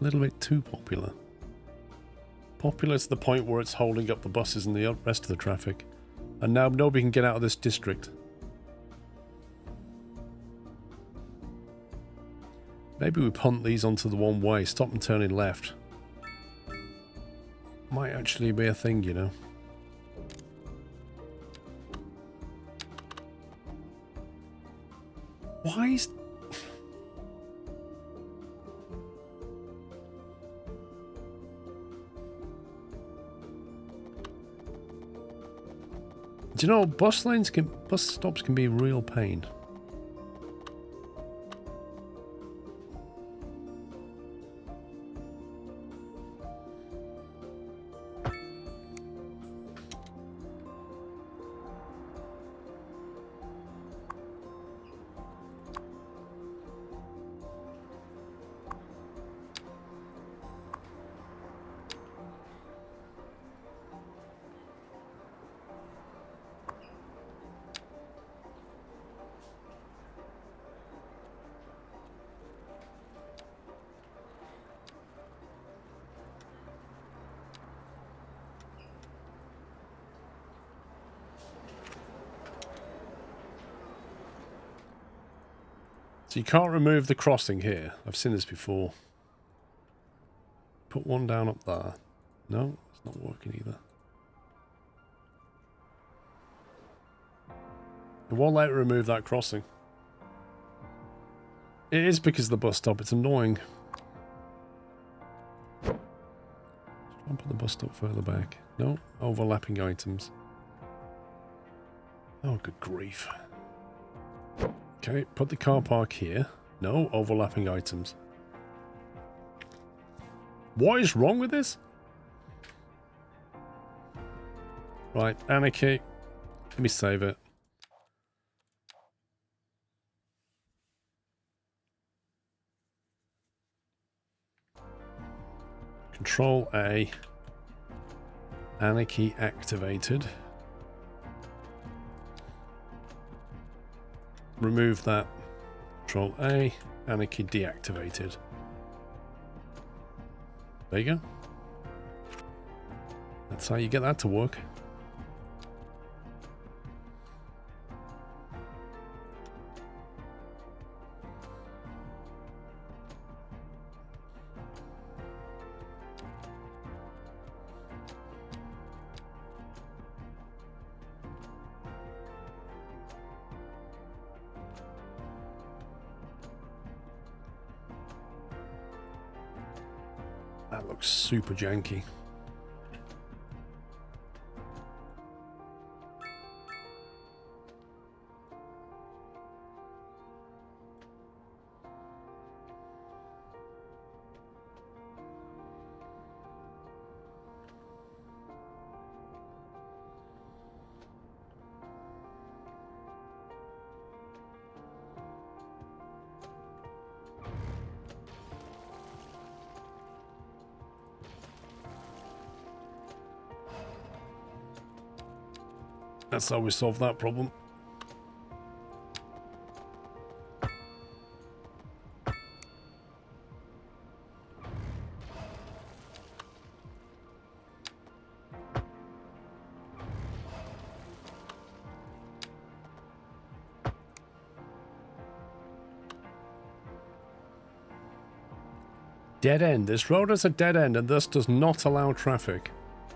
A little bit too popular. Popular to the point where it's holding up the buses and the rest of the traffic. And now nobody can get out of this district. Maybe we punt these onto the one way, stop and turning left. Might actually be a thing, you know. Why is... Do you know, bus stops can be a real pain. So you can't remove the crossing here. I've seen this before. Put one down up there. No, it's not working either. It won't let it remove that crossing. It is because of the bus stop. It's annoying. Try and put the bus stop further back. No, overlapping items. Oh, good grief. Okay, put the car park here. No, overlapping items. What is wrong with this? Right, anarchy. Let me save it. Control A. Anarchy activated. Remove that. Control A. Anarchy deactivated. There you go. That's how you get that to work. That looks super janky. That's how we solve that problem. Dead end. This road is a dead end and thus does not allow traffic.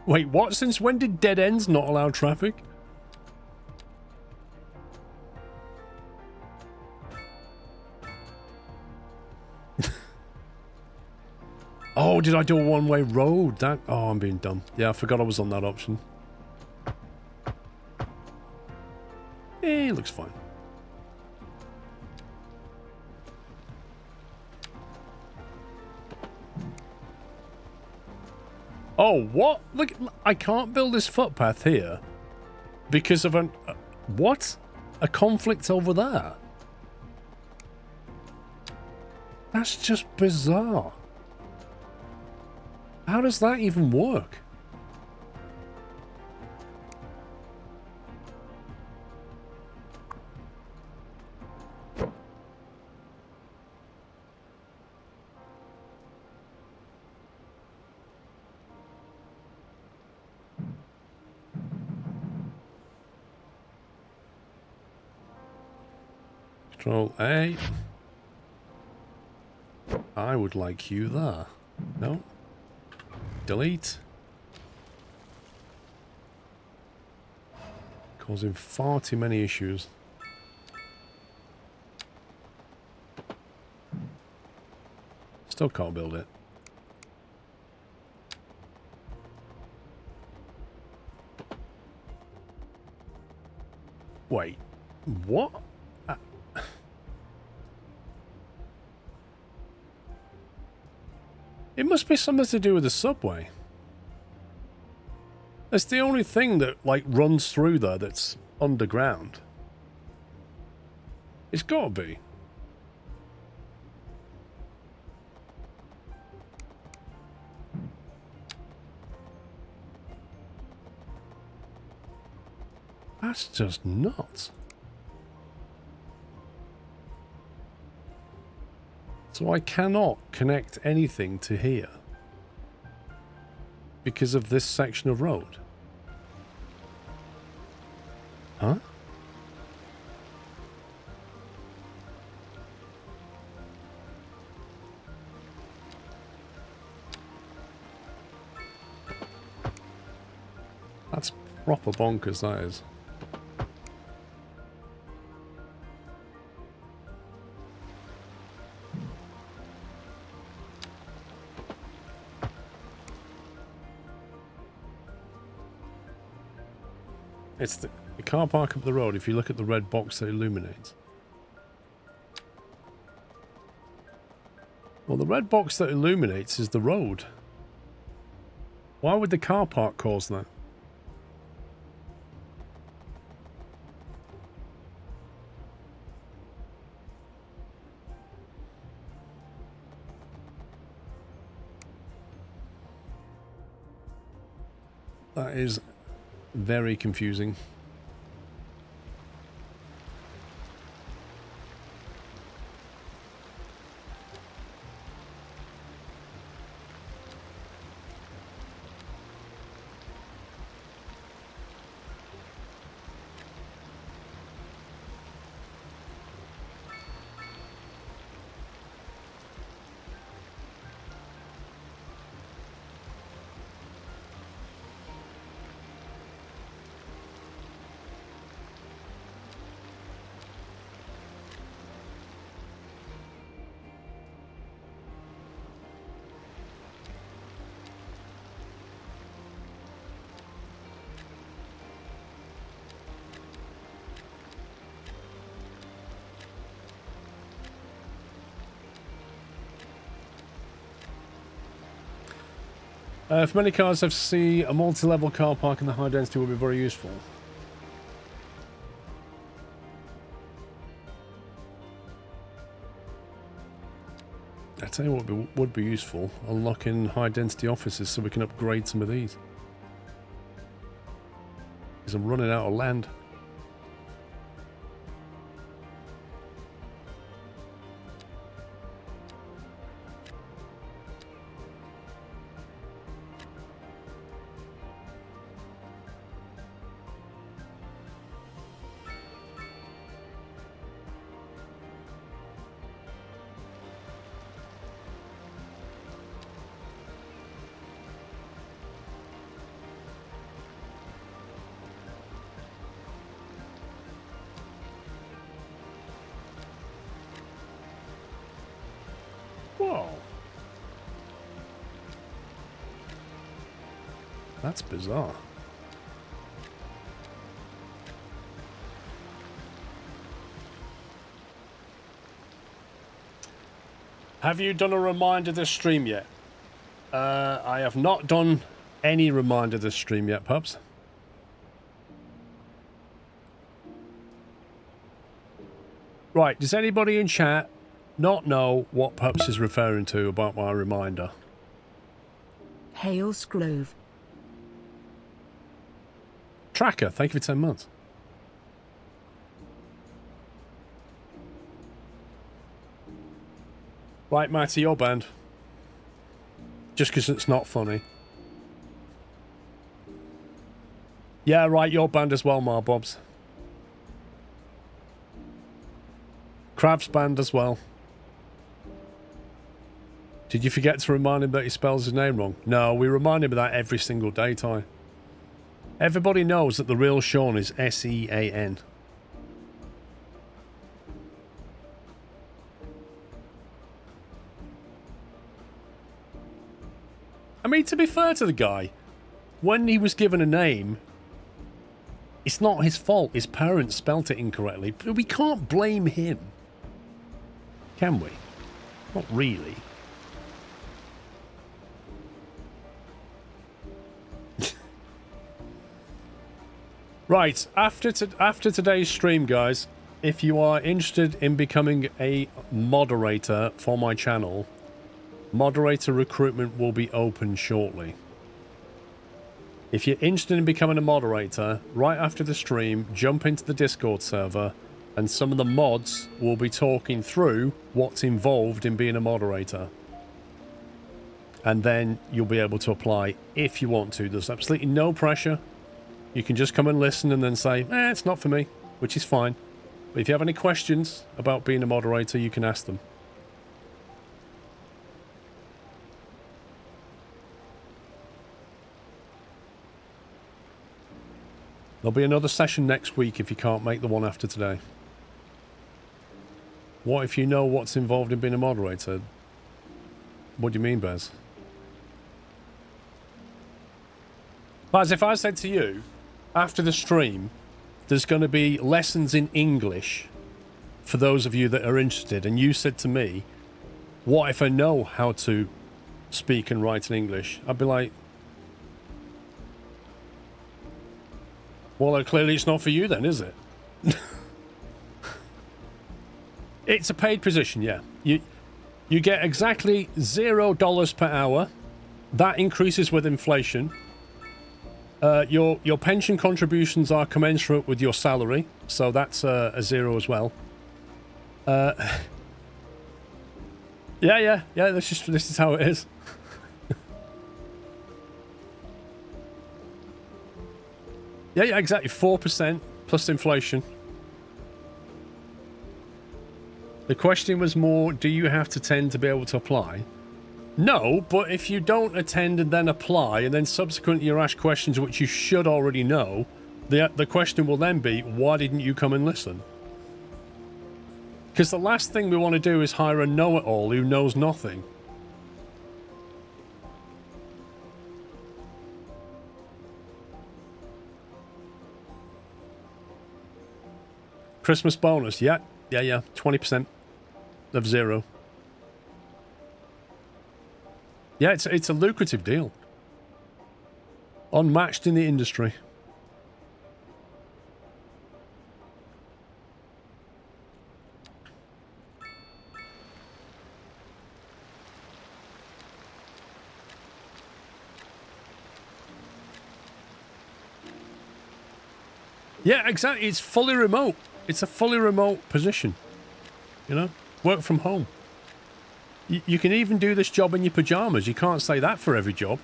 Wait, what? Since when did dead ends not allow traffic? Oh, did I do a one-way road? That. Oh, I'm being dumb. Yeah, I forgot I was on that option. It looks fine. Oh, what? Look, I can't build this footpath here because of an... what? A conflict over there? That's just bizarre. How does that even work? Control A. I would like you there. No. Delete. Causing far too many issues. Still can't build it. Wait. What? It must be something to do with the subway. It's the only thing that, like, runs through there that's underground. It's gotta be. That's just nuts. So I cannot connect anything to here because of this section of road. Huh? Proper bonkers, that is. It's the car park up the road if you look at the red box that illuminates. Well, the red box that illuminates is the road. Why would the car park cause that? That is very confusing. For many cars, I've seen a multi-level car park in the high density will be very useful. I tell you what would be useful, unlocking high density offices so we can upgrade some of these. Because I'm running out of land. Whoa. That's bizarre. Have you done a reminder this stream yet? I have not done any reminder this stream yet, pups. Right, does anybody in chat not know what Pups is referring to about my reminder? Hail Scrove. Tracker, thank you for 10 months. Right, Matty, you're banned. Just because it's not funny. Yeah, right, you're banned as well, Marbobs. Crab's banned as well. Did you forget to remind him that he spells his name wrong? No, we remind him of that every single day, Ty. Everybody knows that the real Sean is S-E-A-N. I mean, to be fair to the guy, when he was given a name, it's not his fault. His parents spelt it incorrectly. But we can't blame him. Can we? Not really. Right, after today's stream, guys, if you are interested in becoming a moderator for my channel, moderator recruitment will be open shortly. If you're interested in becoming a moderator, right after the stream, jump into the Discord server, and some of the mods will be talking through what's involved in being a moderator. And then you'll be able to apply if you want to. There's absolutely no pressure. You can just come and listen and then say, it's not for me, which is fine. But if you have any questions about being a moderator, you can ask them. There'll be another session next week if you can't make the one after today. What if you know what's involved in being a moderator? What do you mean, Bez? Baz, if I said to you, after the stream, there's going to be lessons in English for those of you that are interested, and you said to me, what if I know how to speak and write in English? I'd be like, well, clearly it's not for you then, is it? It's a paid position, yeah. You get exactly $0 per hour. That increases with inflation. Your pension contributions are commensurate with your salary, so that's a 0 as well. Yeah. This is how it is. Yeah, exactly. 4% plus inflation. The question was more, do you have to attend to be able to apply? No, but if you don't attend and then apply, and then subsequently you're asked questions which you should already know, the question will then be, why didn't you come and listen? Because the last thing we want to do is hire a know-it-all who knows nothing. Christmas bonus, yeah. 20% of 0. Yeah, it's a lucrative deal. Unmatched in the industry. Yeah, exactly. It's fully remote. It's a fully remote position. You know? Work from home. You can even do this job in your pajamas. You can't say that for every job.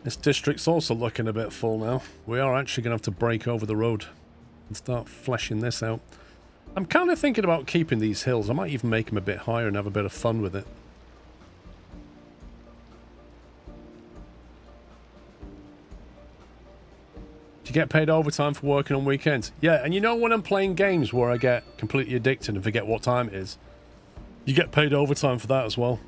This district's also looking a bit full now. We are actually going to have to break over the road and start fleshing this out. I'm kind of thinking about keeping these hills. I might even make them a bit higher and have a bit of fun with it. Do you get paid overtime for working on weekends? Yeah, and you know when I'm playing games where I get completely addicted and forget what time it is? You get paid overtime for that as well.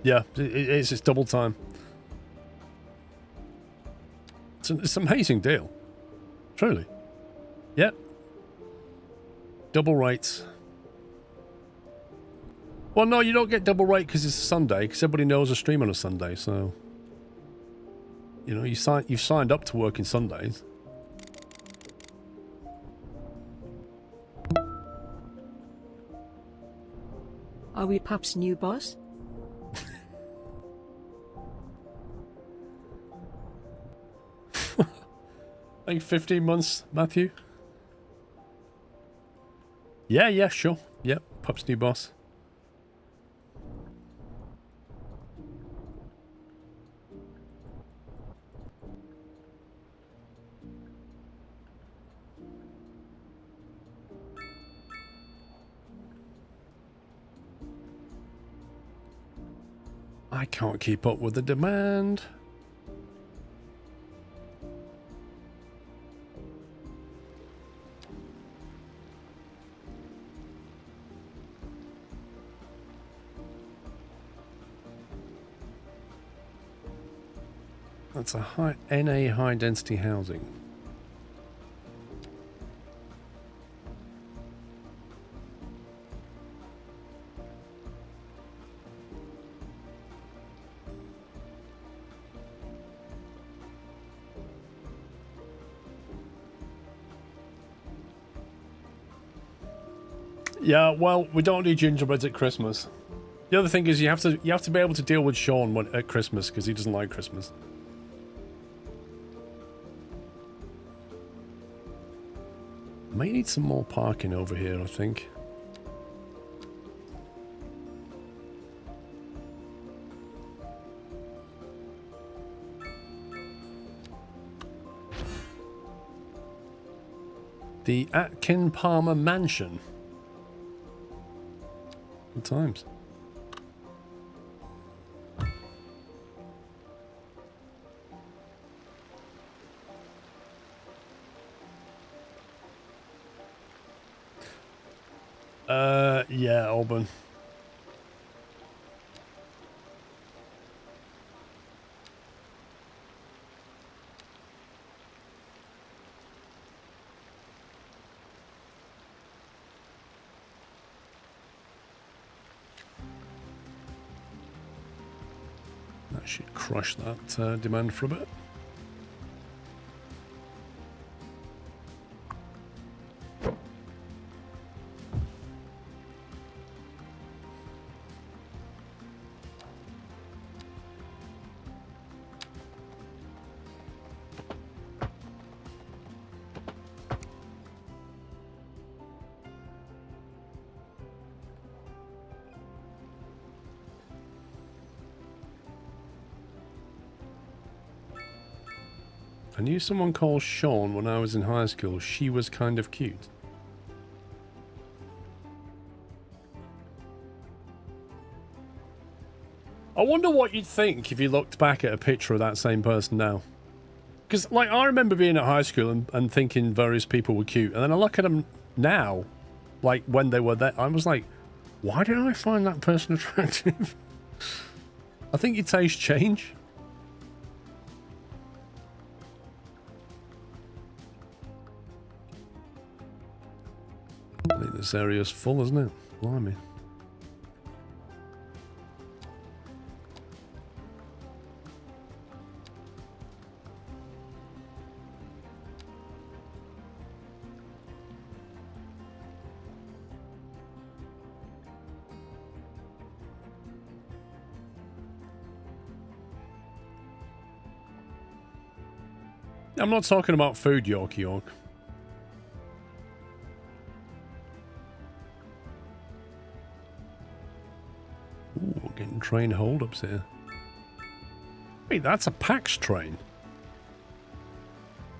Yeah, it's just double time. It's an amazing deal. Truly. Yep. Double rates. Well, no, you don't get double rate because it's a Sunday, because everybody knows a stream on a Sunday, so... You know, you've signed up to working Sundays. Are we Pup's new boss? Like 15 months, Matthew? Yeah, sure. Yep, Pup's new boss. I can't keep up with the demand. That's a NA high density housing. Yeah, well, we don't do gingerbreads at Christmas. The other thing is you have to be able to deal with Sean at Christmas because he doesn't like Christmas. May need some more parking over here, I think. The Atkin Palmer Mansion. Good times. Yeah, Auburn. That should crush that demand for a bit. I knew someone called Sean when I was in high school. She was kind of cute. I wonder what you'd think if you looked back at a picture of that same person now. Because, like, I remember being at high school and thinking various people were cute. And then I look at them now, like, when they were there. I was like, why did I find that person attractive? I think your tastes change. I think this area's full, isn't it? Blimey. I'm not talking about food, York. Ooh, we're getting train holdups here. Wait, that's a PAX train.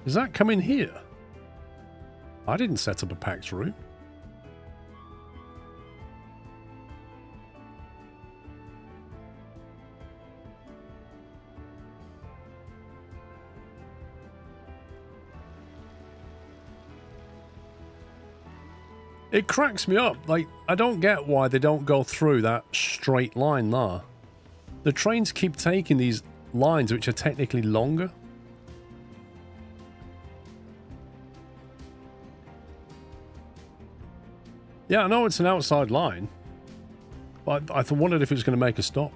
Does that come in here? I didn't set up a PAX route. It cracks me up. Like, I don't get why they don't go through that straight line there. The trains keep taking these lines which are technically longer. Yeah, I know it's an outside line, but I wondered if it was going to make a stop.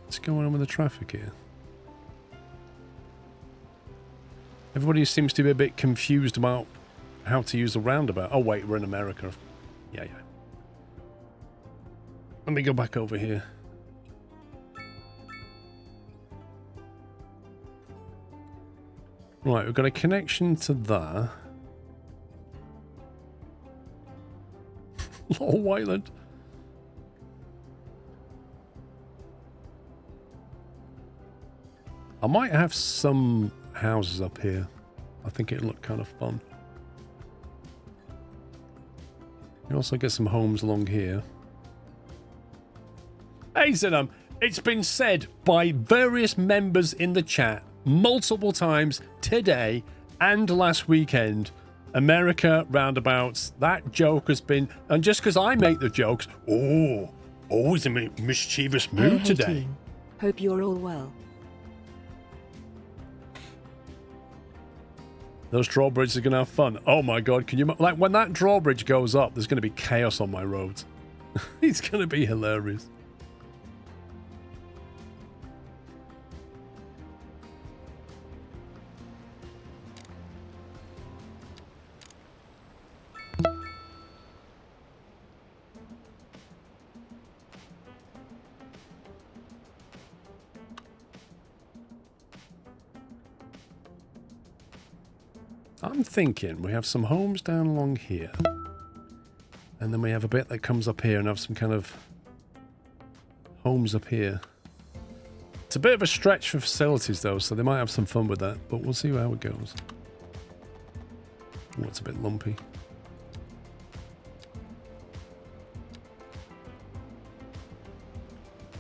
What's going on with the traffic here? Everybody seems to be a bit confused about how to use the roundabout. Oh wait, we're in America. Yeah. Let me go back over here. Right, we've got a connection to there. Lol, Wayland. I might have some houses up here. I think it'd look kind of fun. You also get some homes along here. Hey Zinam, it's been said by various members in the chat multiple times today and last weekend. America roundabouts, that joke has been, and just because I make the jokes, always in a mischievous mood Hey, today. team. Hope you're all well. Those drawbridges are going to have fun. Oh my god, can you... Like, when that drawbridge goes up, there's going to be chaos on my roads. It's going to be hilarious. I'm thinking we have some homes down along here. And then we have a bit that comes up here and have some kind of homes up here. It's a bit of a stretch for facilities though, so they might have some fun with that, but we'll see how it goes. Oh, it's a bit lumpy.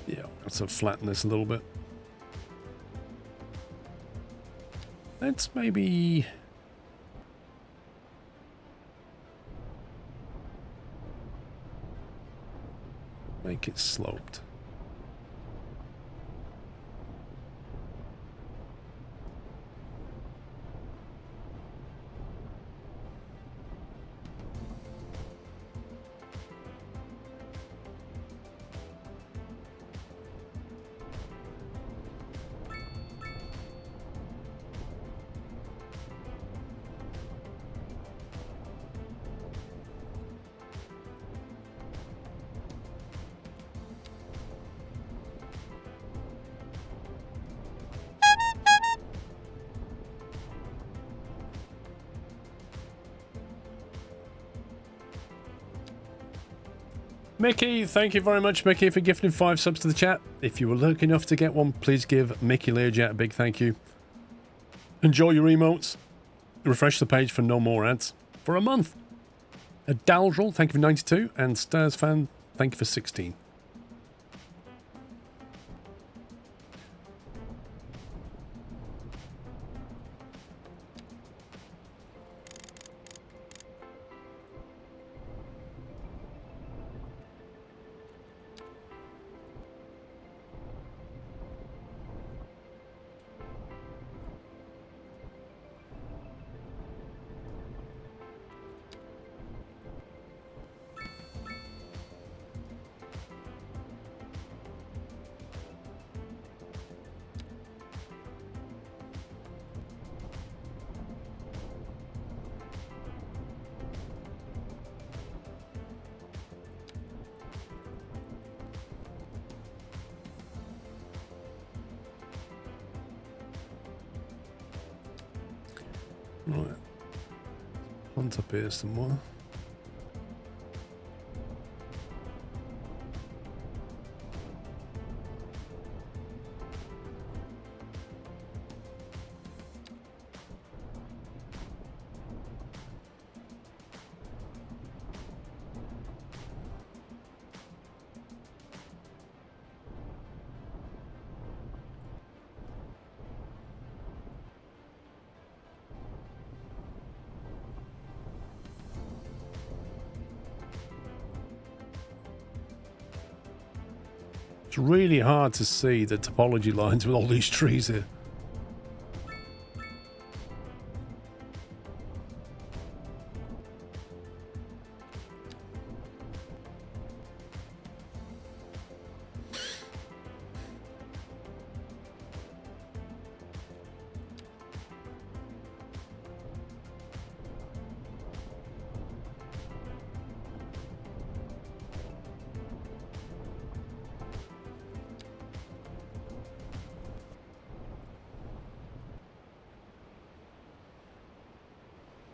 Yeah, let's flatten this a little bit. Let's maybe... make it sloped. Mickey, thank you very much, Mickey, for gifting 5 subs to the chat. If you were lucky enough to get one, please give Mickey Learjet a big thank you. Enjoy your emotes. Refresh the page for no more ads for a month. Daldril, thank you for 92. And Stars Fan, thank you for 16. Right. Plant up here some more. It's really hard to see the topology lines with all these trees here.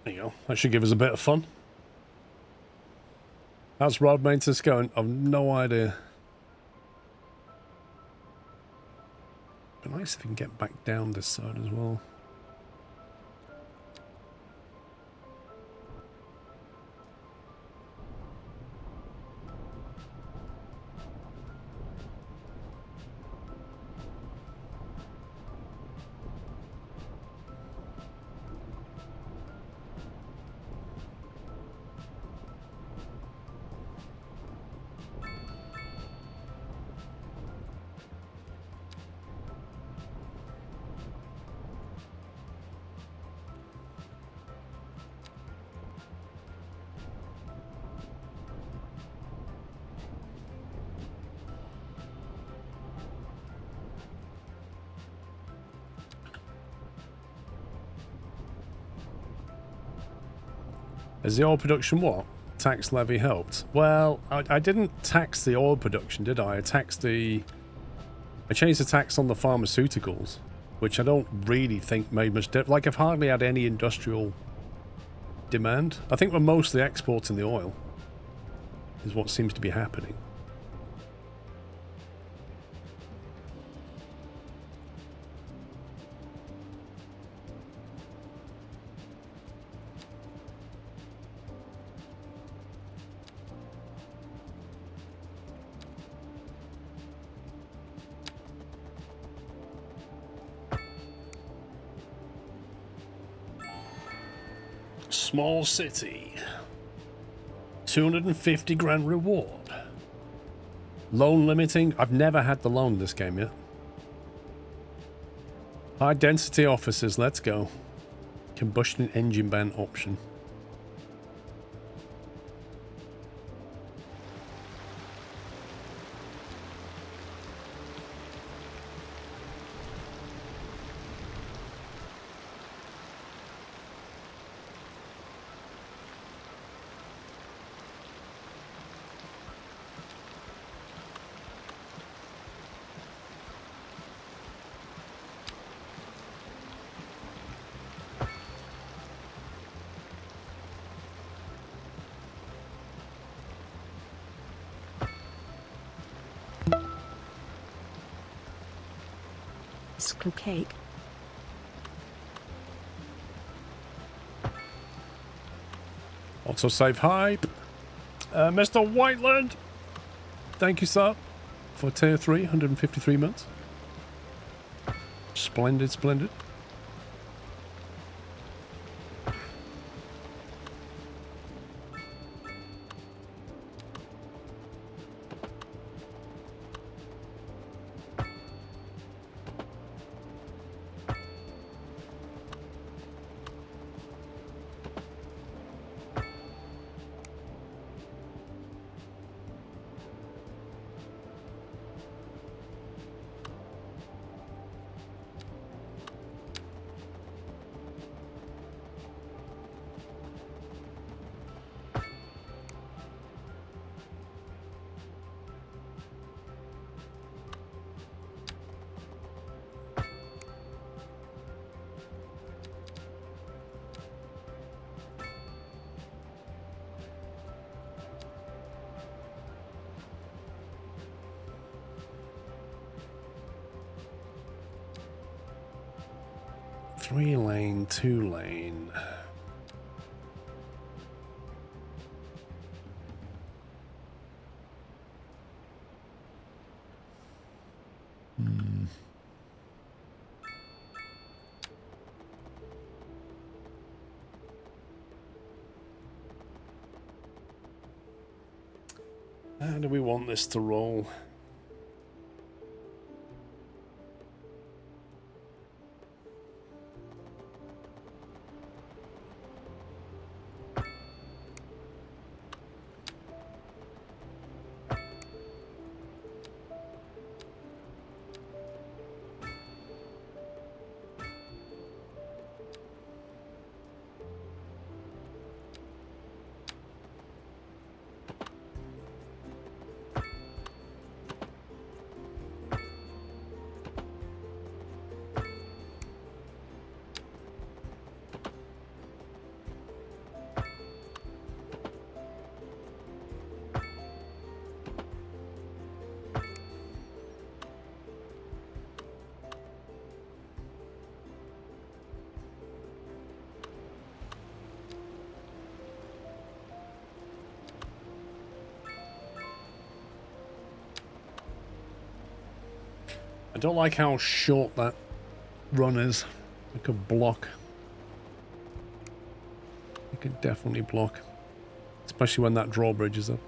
There you go. That should give us a bit of fun. How's road maintenance going? I've no idea. Be nice if we can get back down this side as well. Has the oil production what? Tax levy helped? Well, I didn't tax the oil production, did I? I changed the tax on the pharmaceuticals, which I don't really think made much difference. Like, I've hardly had any industrial demand. I think we're mostly exporting the oil, is what seems to be happening. Small city. 250 grand reward. Loan limiting. I've never had the loan in this game yet. High density officers. Let's go. Combustion engine ban option. Skull cake. Autosave hype. Mr. Whiteland. Thank you, sir, for tier 3, 153 months. Splendid, splendid. Three lane, 2 lane. How do we want this to roll? I don't like how short that run is. It could block. It could definitely block. Especially when that drawbridge is up.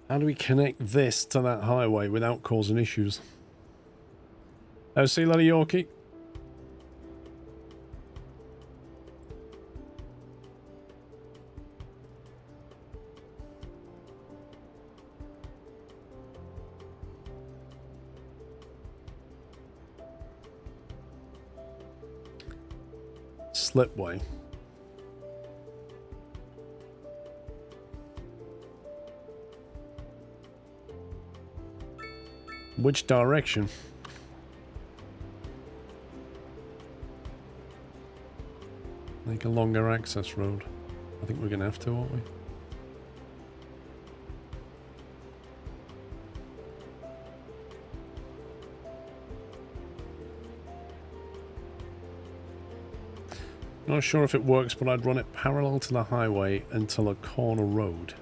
How do we connect this to that highway without causing issues? Oh, see you later, Yorkie. slipway. Which direction? Make a longer access road. I think we're going to have to, aren't we? Not sure if it works, but I'd run it parallel to the highway until a corner road.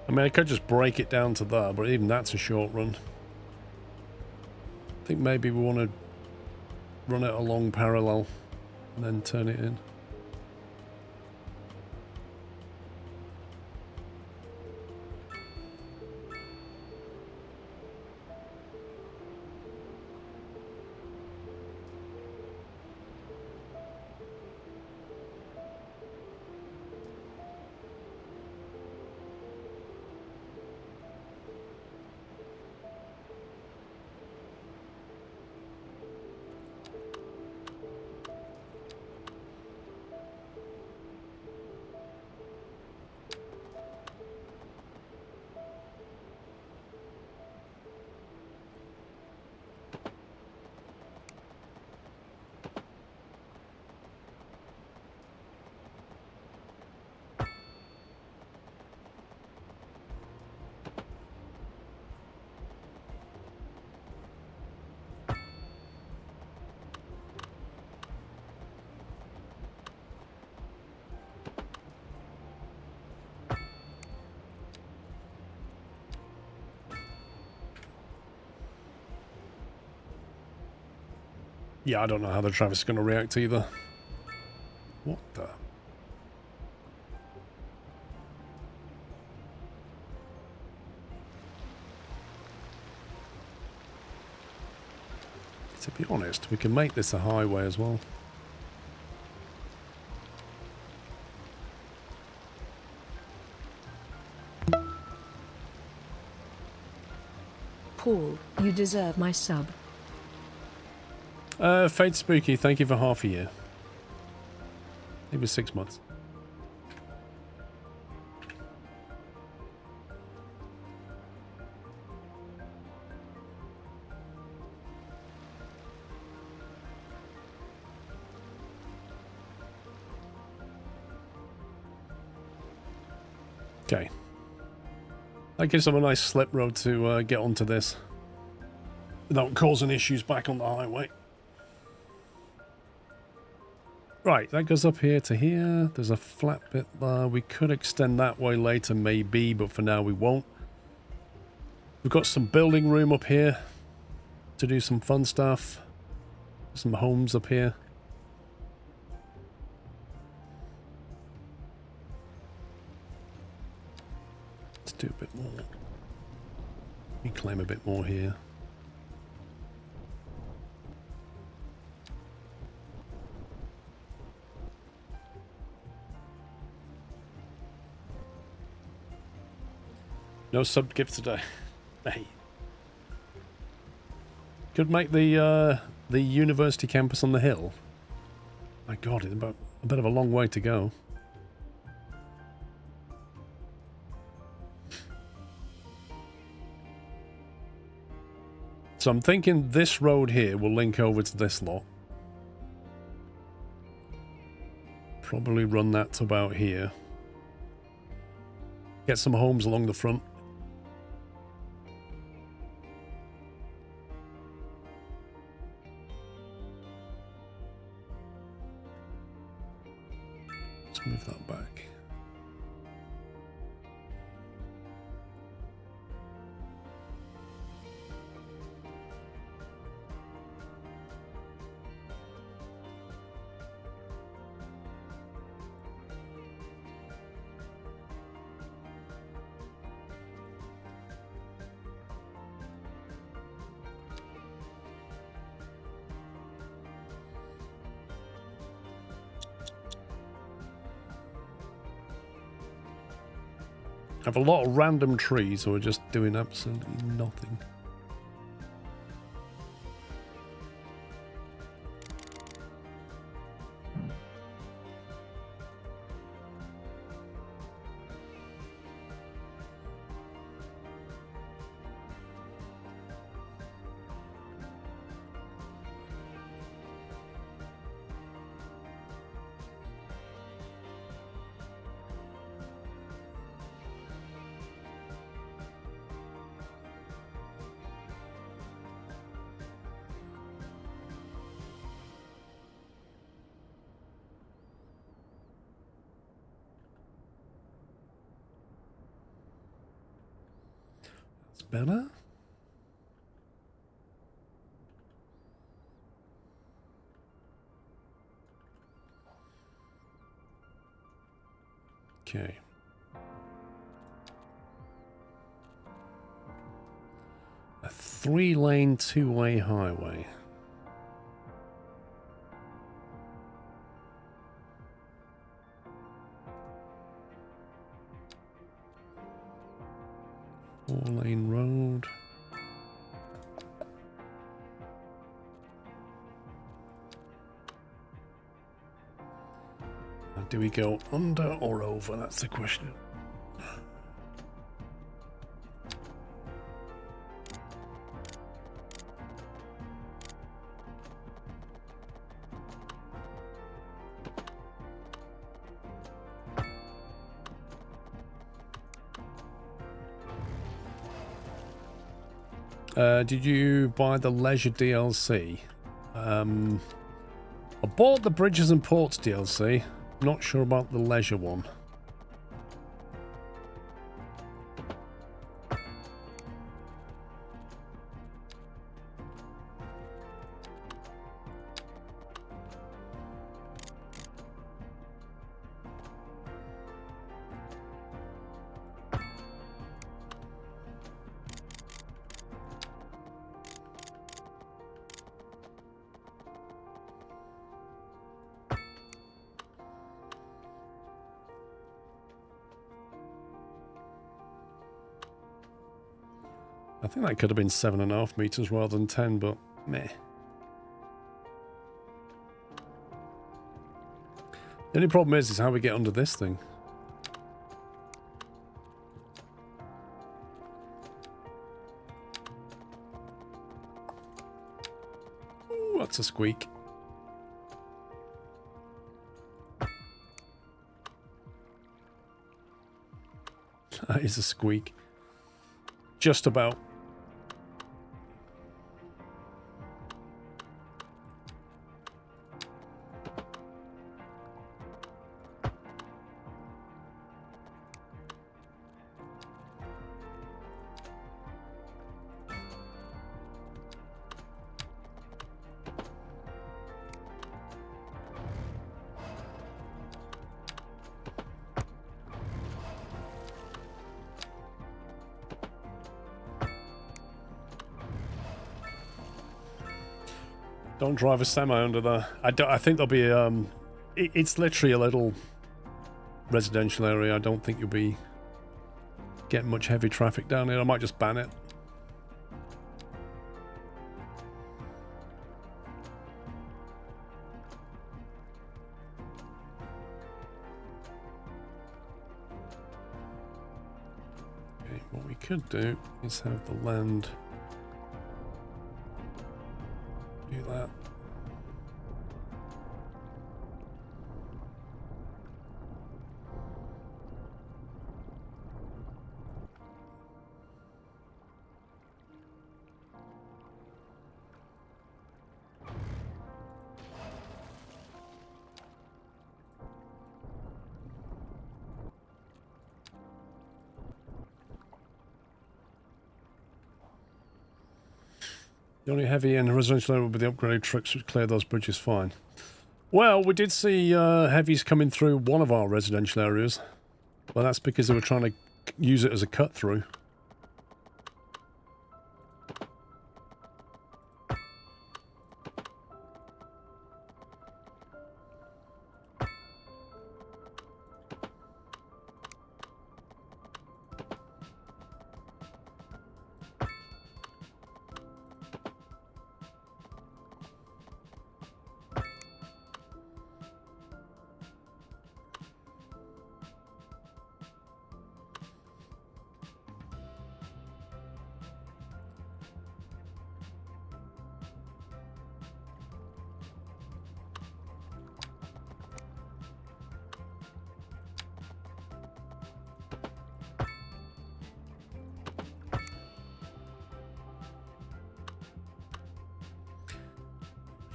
I mean, I could just break it down to there, but even that's a short run. I think maybe we want to run it along parallel and then turn it in. Yeah, I don't know how the traffic's going to react either. What the? To be honest, we can make this a highway as well. Paul, you deserve my sub. Fate Spooky, thank you for half a year. It was 6 months. Okay. That gives them a nice slip road to get onto this without causing issues back on the highway. Right, that goes up here to here. There's a flat bit there. We could extend that way later, maybe, but for now we won't. We've got some building room up here to do some fun stuff. Some homes up here. Let's do a bit more. We claim a bit more here. No sub gift today. Hey. Could make the university campus on the hill. My God, it's about a bit of a long way to go. So I'm thinking this road here will link over to this lot. Probably run that to about here. Get some homes along the front. Let's move that back. have a lot of random trees who are just doing absolutely nothing. Better. Okay. A 3-lane, 2-way highway. Four-lane road. Do we go under or over? That's the question. Did you buy the Leisure DLC? I bought the Bridges and Ports DLC. Not sure about the Leisure one. I think that could have been 7.5 meters rather than 10, but meh. The only problem is how we get under this thing. Ooh, that's a squeak. That is a squeak. Just about. Don't drive a semi under there. I think there'll be it's literally a little residential area. I don't think you'll be getting much heavy traffic down here. I might just ban it. Okay, what we could do is have the land do that. The only heavy in residential area will be the upgraded trucks which clear those bridges fine. Well, we did see heavies coming through one of our residential areas. Well, that's because they were trying to use it as a cut through.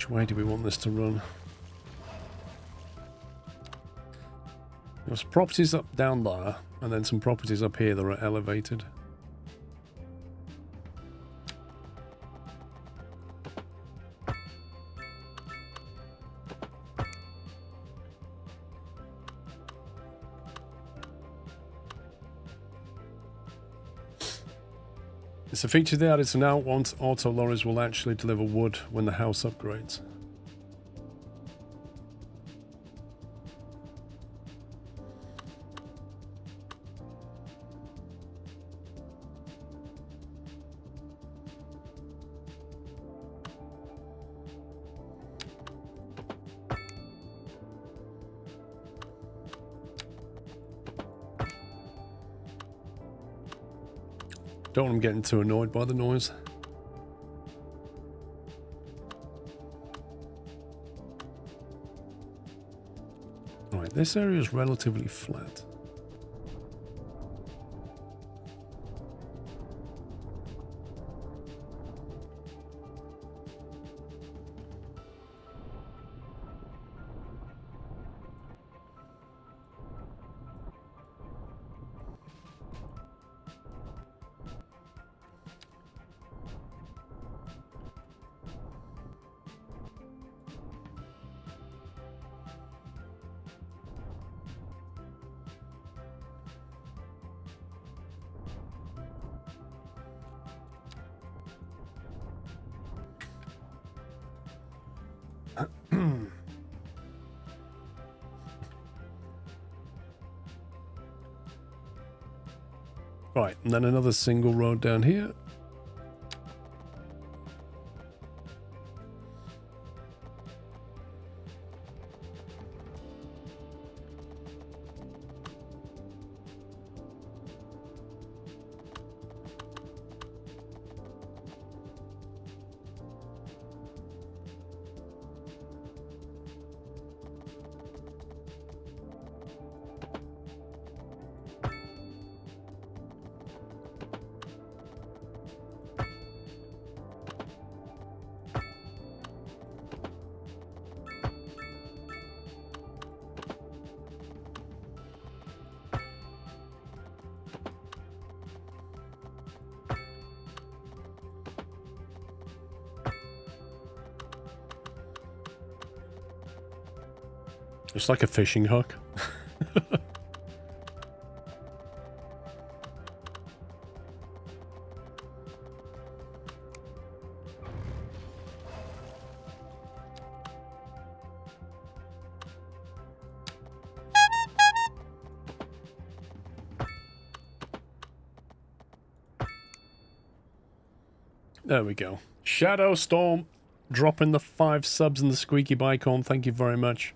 Which way do we want this to run? There's properties up down there, and then some properties up here that are elevated. It's a feature they added, so now once auto lorries will actually deliver wood when the house upgrades. Don't want them getting too annoyed by the noise. Right, this area is relatively flat. Right, and then another single road down here. It's like a fishing hook. There we go. Shadow Storm dropping the 5 subs and the squeaky bike on. Thank you very much.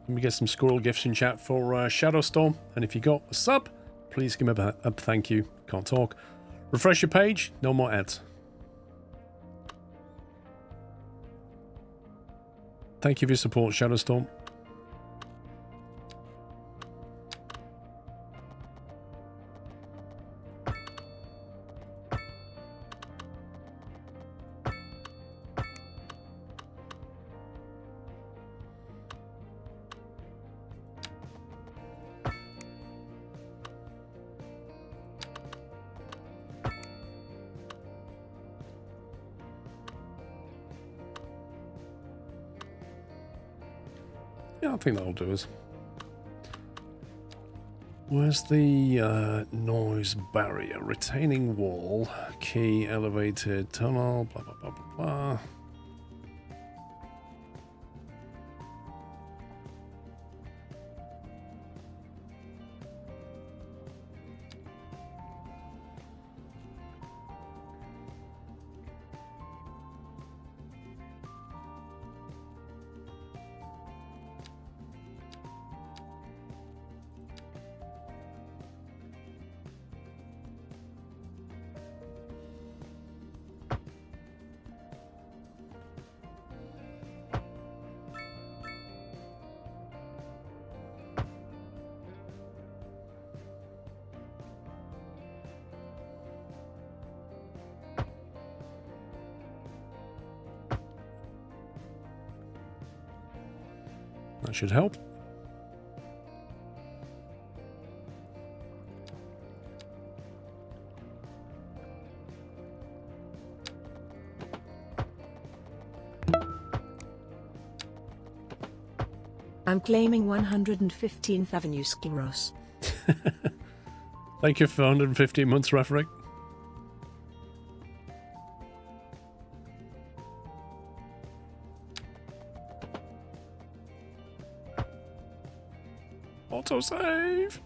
Let me get some squirrel gifts in chat for Shadow Storm. And if you got a sub, please give me a thank you. Can't talk. Refresh your page. No more ads. Thank you for your support, Shadow Storm. Yeah, I think that'll do us. Where's the noise barrier? Retaining wall, key, elevated, tunnel, blah, blah, blah, blah, blah. That should help. I'm claiming 115th Avenue Skiros. Thank you for 115 months, Refrick. Autosave!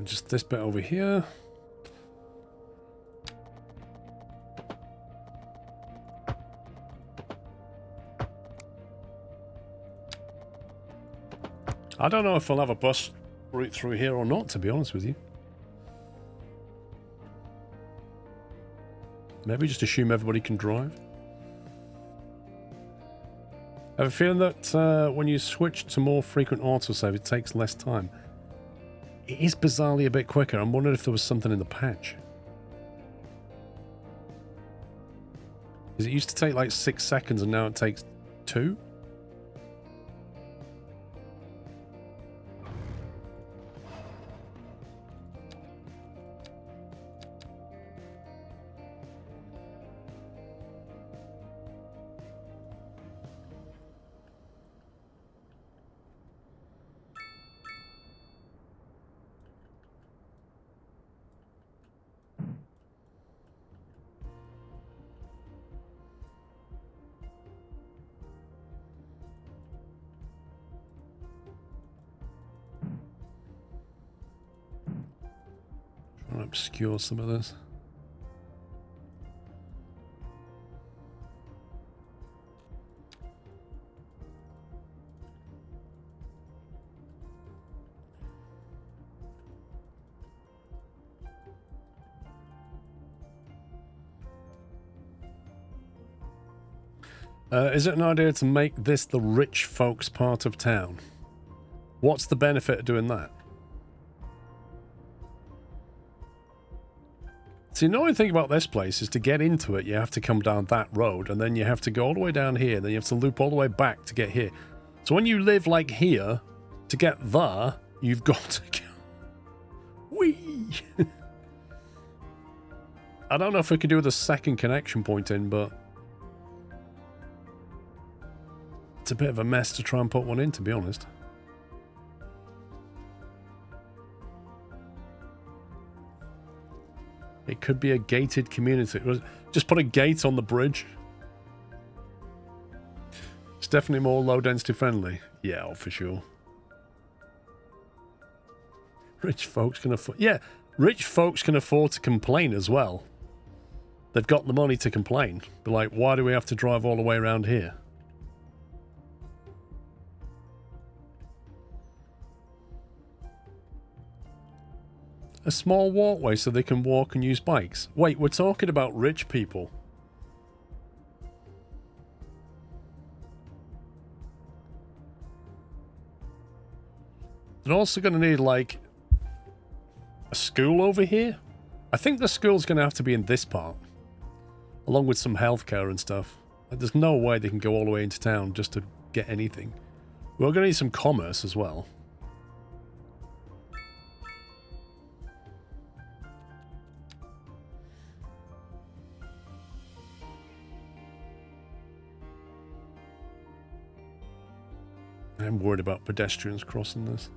Just this bit over here. I don't know if we'll have a bus route through here or not, to be honest with you. Maybe just assume everybody can drive. I have a feeling that when you switch to more frequent autosave, it takes less time. It is bizarrely a bit quicker. I'm wondering if there was something in the patch. Because it used to take like 6 seconds and now it takes 2? Trying to obscure some of this. Is it an idea to make this the rich folks part of town? What's the benefit of doing that? See, the annoying thing about this place is to get into it, you have to come down that road, and then you have to go all the way down here, then you have to loop all the way back to get here. So when you live like here, to get there, you've got to go... Whee! I don't know if we could do the second connection point in, but... it's a bit of a mess to try and put one in, to be honest. It could be a gated community. Just put a gate on the bridge. It's definitely more low density friendly. Yeah, oh, for sure. Rich folks can afford... yeah, rich folks can afford to complain as well. They've got the money to complain. But like, why do we have to drive all the way around here? A small walkway so they can walk and use bikes. Wait, we're talking about rich people. They're also going to need, like, a school over here. I think the school's going to have to be in this part. Along with some healthcare and stuff. Like, there's no way they can go all the way into town just to get anything. We're going to need some commerce as well. I'm worried about pedestrians crossing this.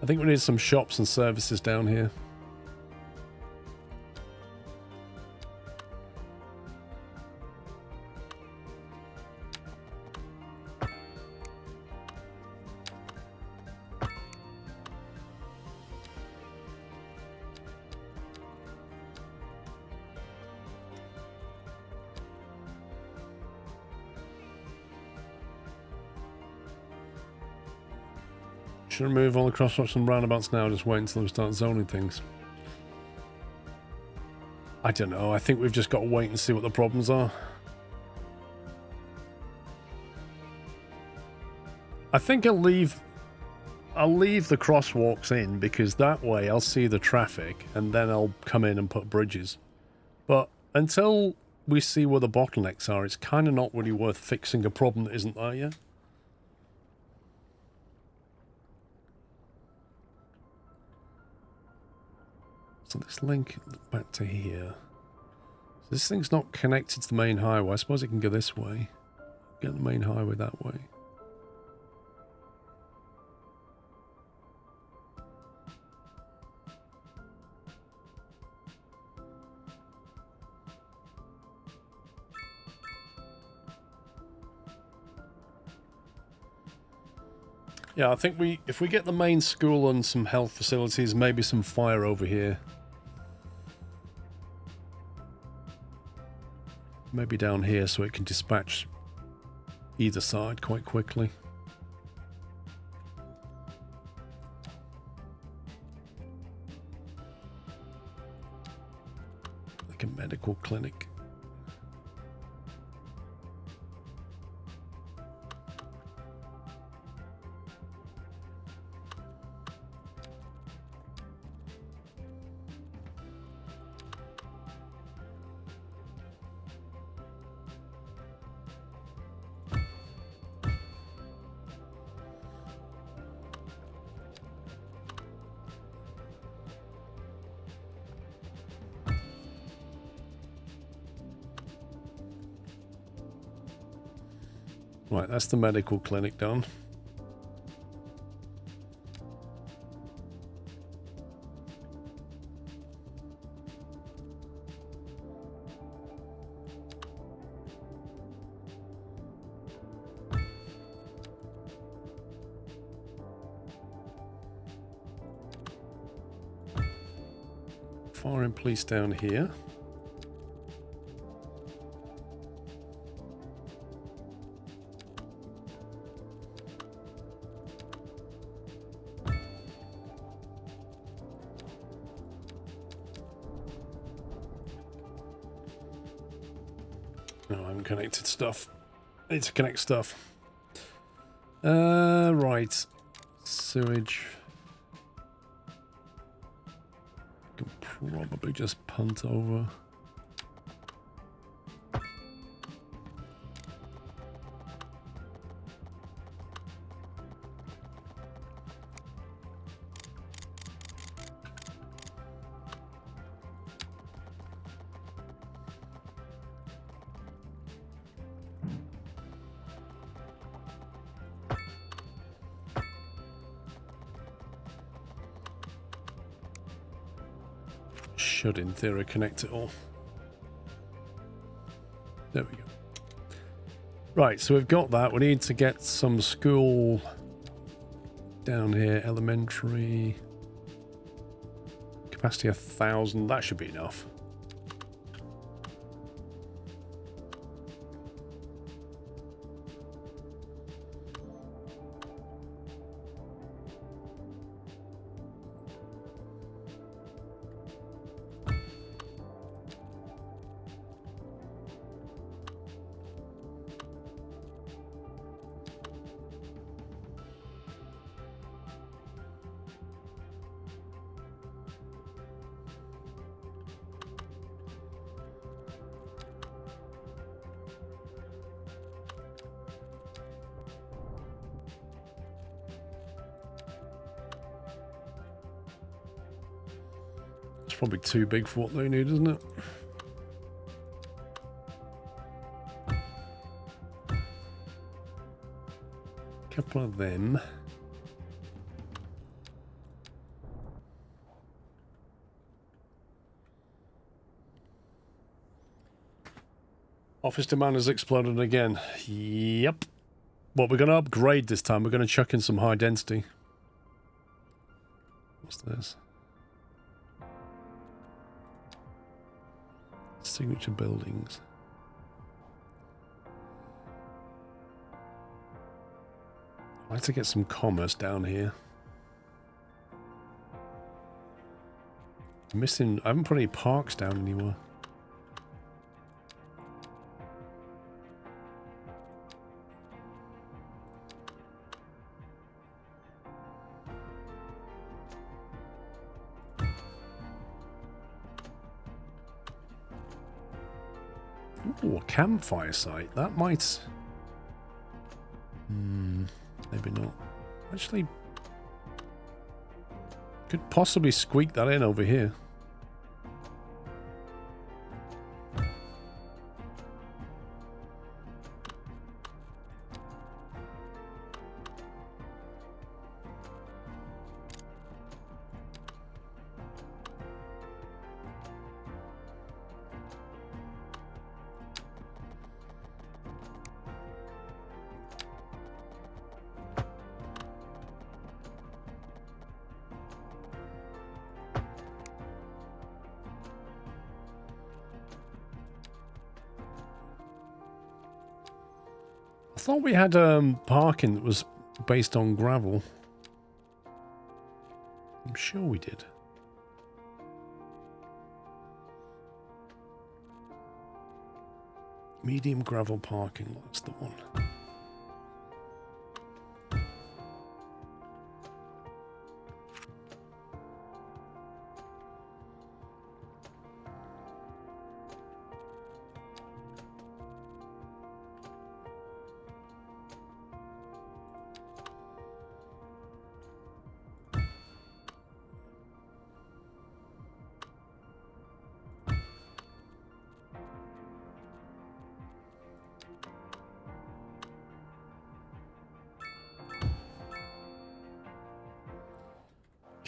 I think we need some shops and services down here. Should remove all the crosswalks and roundabouts now, just wait until we start zoning things. I don't know, I think we've just got to wait and see what the problems are. I think I'll leave the crosswalks in because that way I'll see the traffic and then I'll come in and put bridges. But until we see where the bottlenecks are, it's kind of not really worth fixing a problem that isn't there yet. So this link back to here. So this thing's not connected to the main highway. I suppose it can go this way. Get the main highway that way. Yeah, I think if we get the main school and some health facilities, maybe some fire over here. Maybe down here so it can dispatch either side quite quickly. Like a medical clinic. Right, that's the medical clinic done. Foreign police down here. No, I haven't connected stuff. I need to connect stuff. Right. Sewage. Can probably just punt over. Should, in theory, connect it all. There we go. Right, so we've got that. We need to get some school down here. Elementary. Capacity 1,000. That should be enough. Probably too big for what they need, isn't it? Couple of them. Office demand has exploded again. Yep. But we're going to upgrade this time. We're going to chuck in some high density. What's this? Signature buildings. I'd like to get some commerce down here. Missing... I haven't put any parks down anywhere. Ooh, a campfire site. That might... maybe not. Actually, could possibly squeak that in over here. I thought we had parking that was based on gravel. I'm sure we did. Medium gravel parking, that's the one.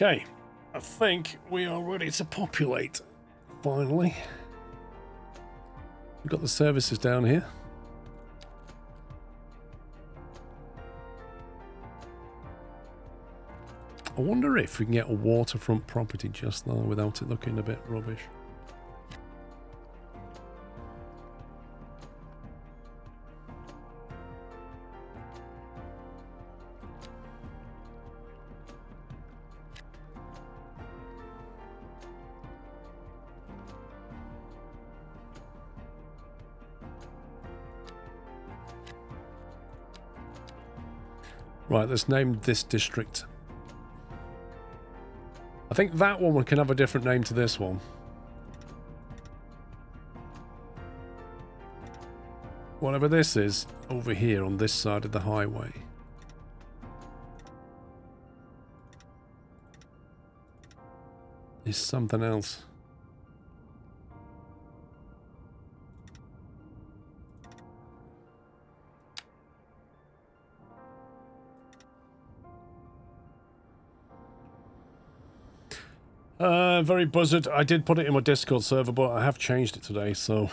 Okay, I think we are ready to populate, finally. We've got the services down here. I wonder if we can get a waterfront property just there without it looking a bit rubbish. Right, let's name this district. I think that one can have a different name to this one. Whatever this is, over here on this side of the highway. Is something else. Very buzzard. I did put it in my Discord server, but I have changed it today, so...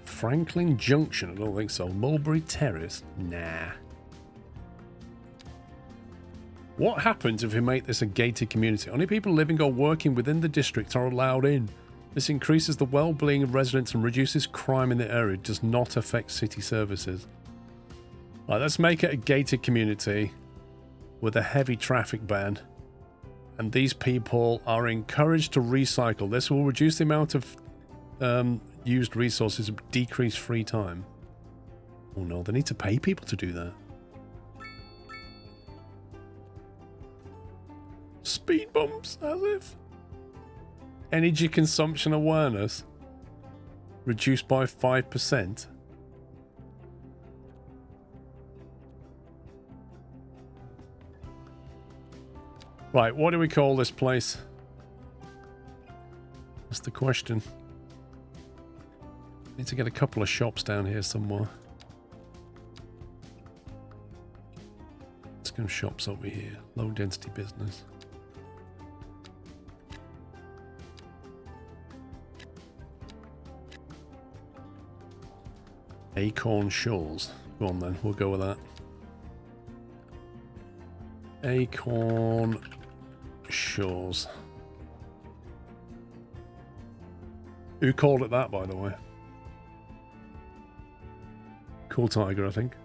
Franklin Junction? I don't think so. Mulberry Terrace? Nah. What happens if we make this a gated community? Only people living or working within the district are allowed in. This increases the well-being of residents and reduces crime in the area. It does not affect city services. Right, let's make it a gated community with a heavy traffic ban. And these people are encouraged to recycle. This will reduce the amount of used resources and decrease free time. Oh no, they need to pay people to do that. Speed bumps, as if. Energy consumption awareness reduced by 5%. Right, what do we call this place? That's the question. Need to get a couple of shops down here somewhere. Let's go shops over here. Low density business. Acorn Shores. Go on then, we'll go with that. Acorn Shores. Who called it that, by the way? Cool Tiger, I think.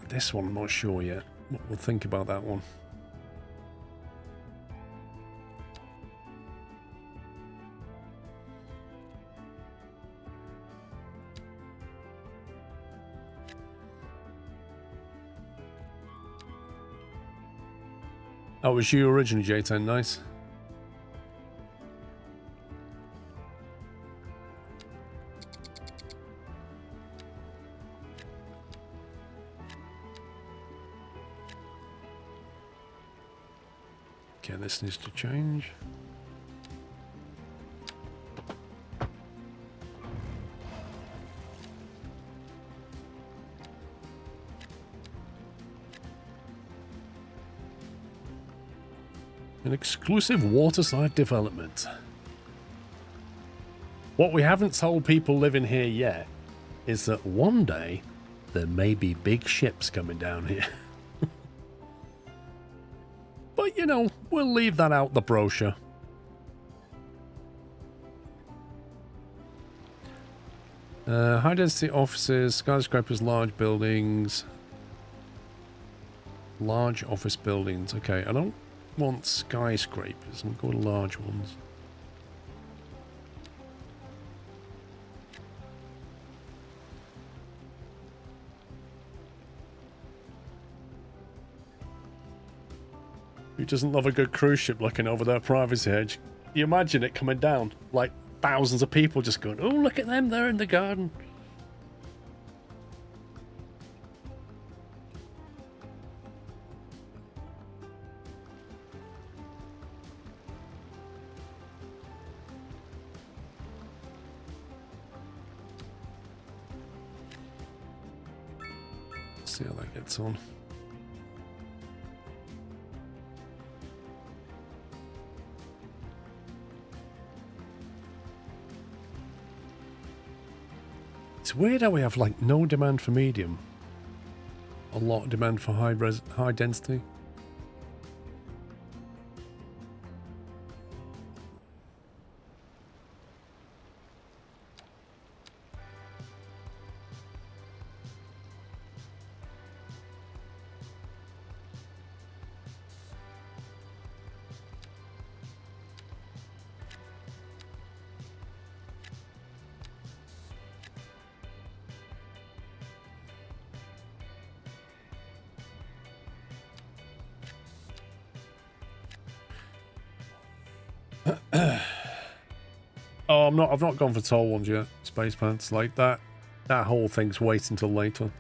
This one, I'm not sure yet. We'll think about that one. Oh, it was you originally, J10. Nice. Okay, this needs to change. An exclusive waterside development. What we haven't told people living here yet is that one day there may be big ships coming down here. But, you know, we'll leave that out the brochure. High density offices, skyscrapers, large buildings. Large office buildings. Okay, I don't want skyscrapers. I'll go with large ones. Who doesn't love a good cruise ship looking over their privacy edge? You imagine it coming down, like thousands of people just going, oh, look at them, they're in the garden. See how that gets on. It's weird how we have like no demand for medium, a lot of demand for high density. Oh, I've not gone for tall ones yet. Space pants like that. That whole thing's wait until later.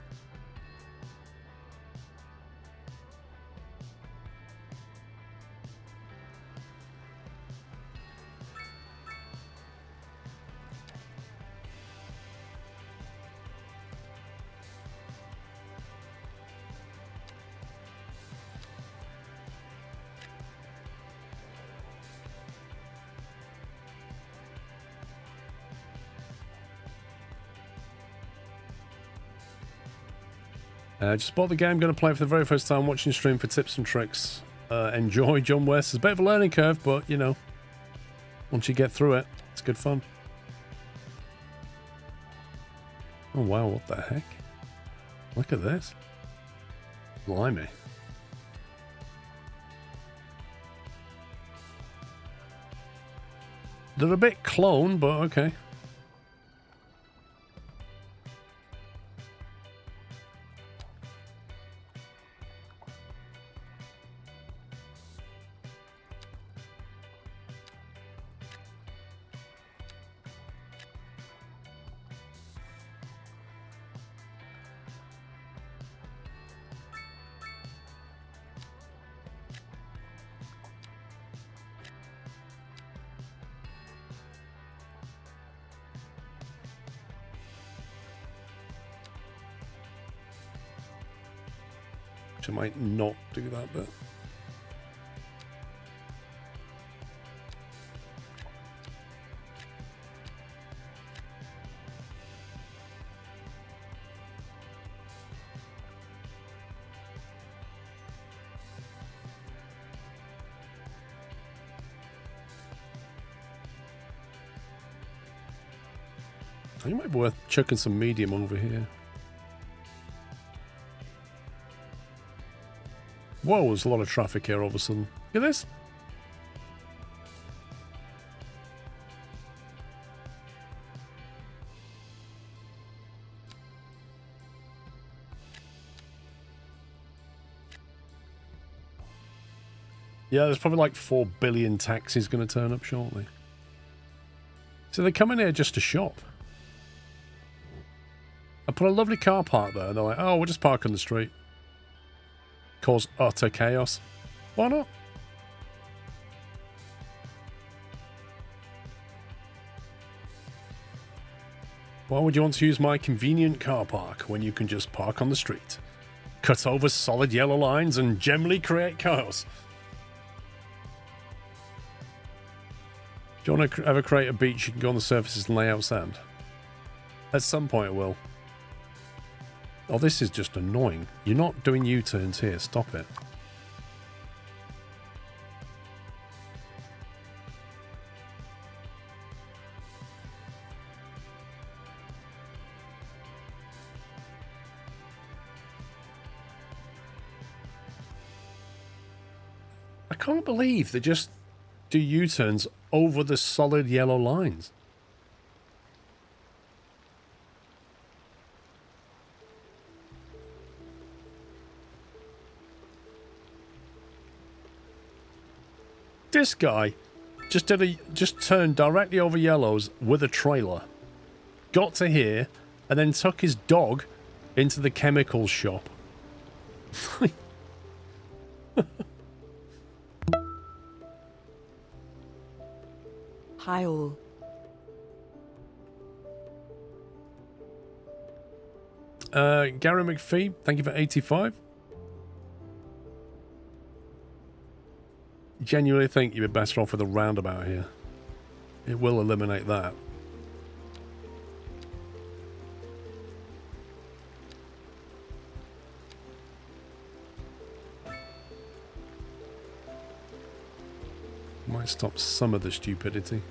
Just bought the game, going to play it for the very first time, watching stream for tips and tricks. Enjoy, John West. It's a bit of a learning curve, but, you know, once you get through it, it's good fun. Oh, wow, what the heck? Look at this. Blimey. They're a bit clone, but okay. Which I might not do that, but... I think it might be worth chucking some medium over here. Whoa, there's a lot of traffic here all of a sudden. Look at this. Yeah, there's probably like 4 billion taxis going to turn up shortly. So they come in here just to shop. I put a lovely car park there, and they're like, oh, we'll just park on the street. Cause utter chaos. Why not? Why would you want to use my convenient car park when you can just park on the street? Cut over solid yellow lines and generally create chaos. Do you want to ever create a beach you can go on the surfaces and lay out sand? At some point it will. Oh, this is just annoying. You're not doing U-turns here. Stop it. I can't believe they just do U-turns over the solid yellow lines. This guy just turned directly over yellows with a trailer. Got to here and then took his dog into the chemicals shop. Hi all. Gary McPhee, thank you for 85. Genuinely think you'd be better off with a roundabout here. It will eliminate that. Might stop some of the stupidity.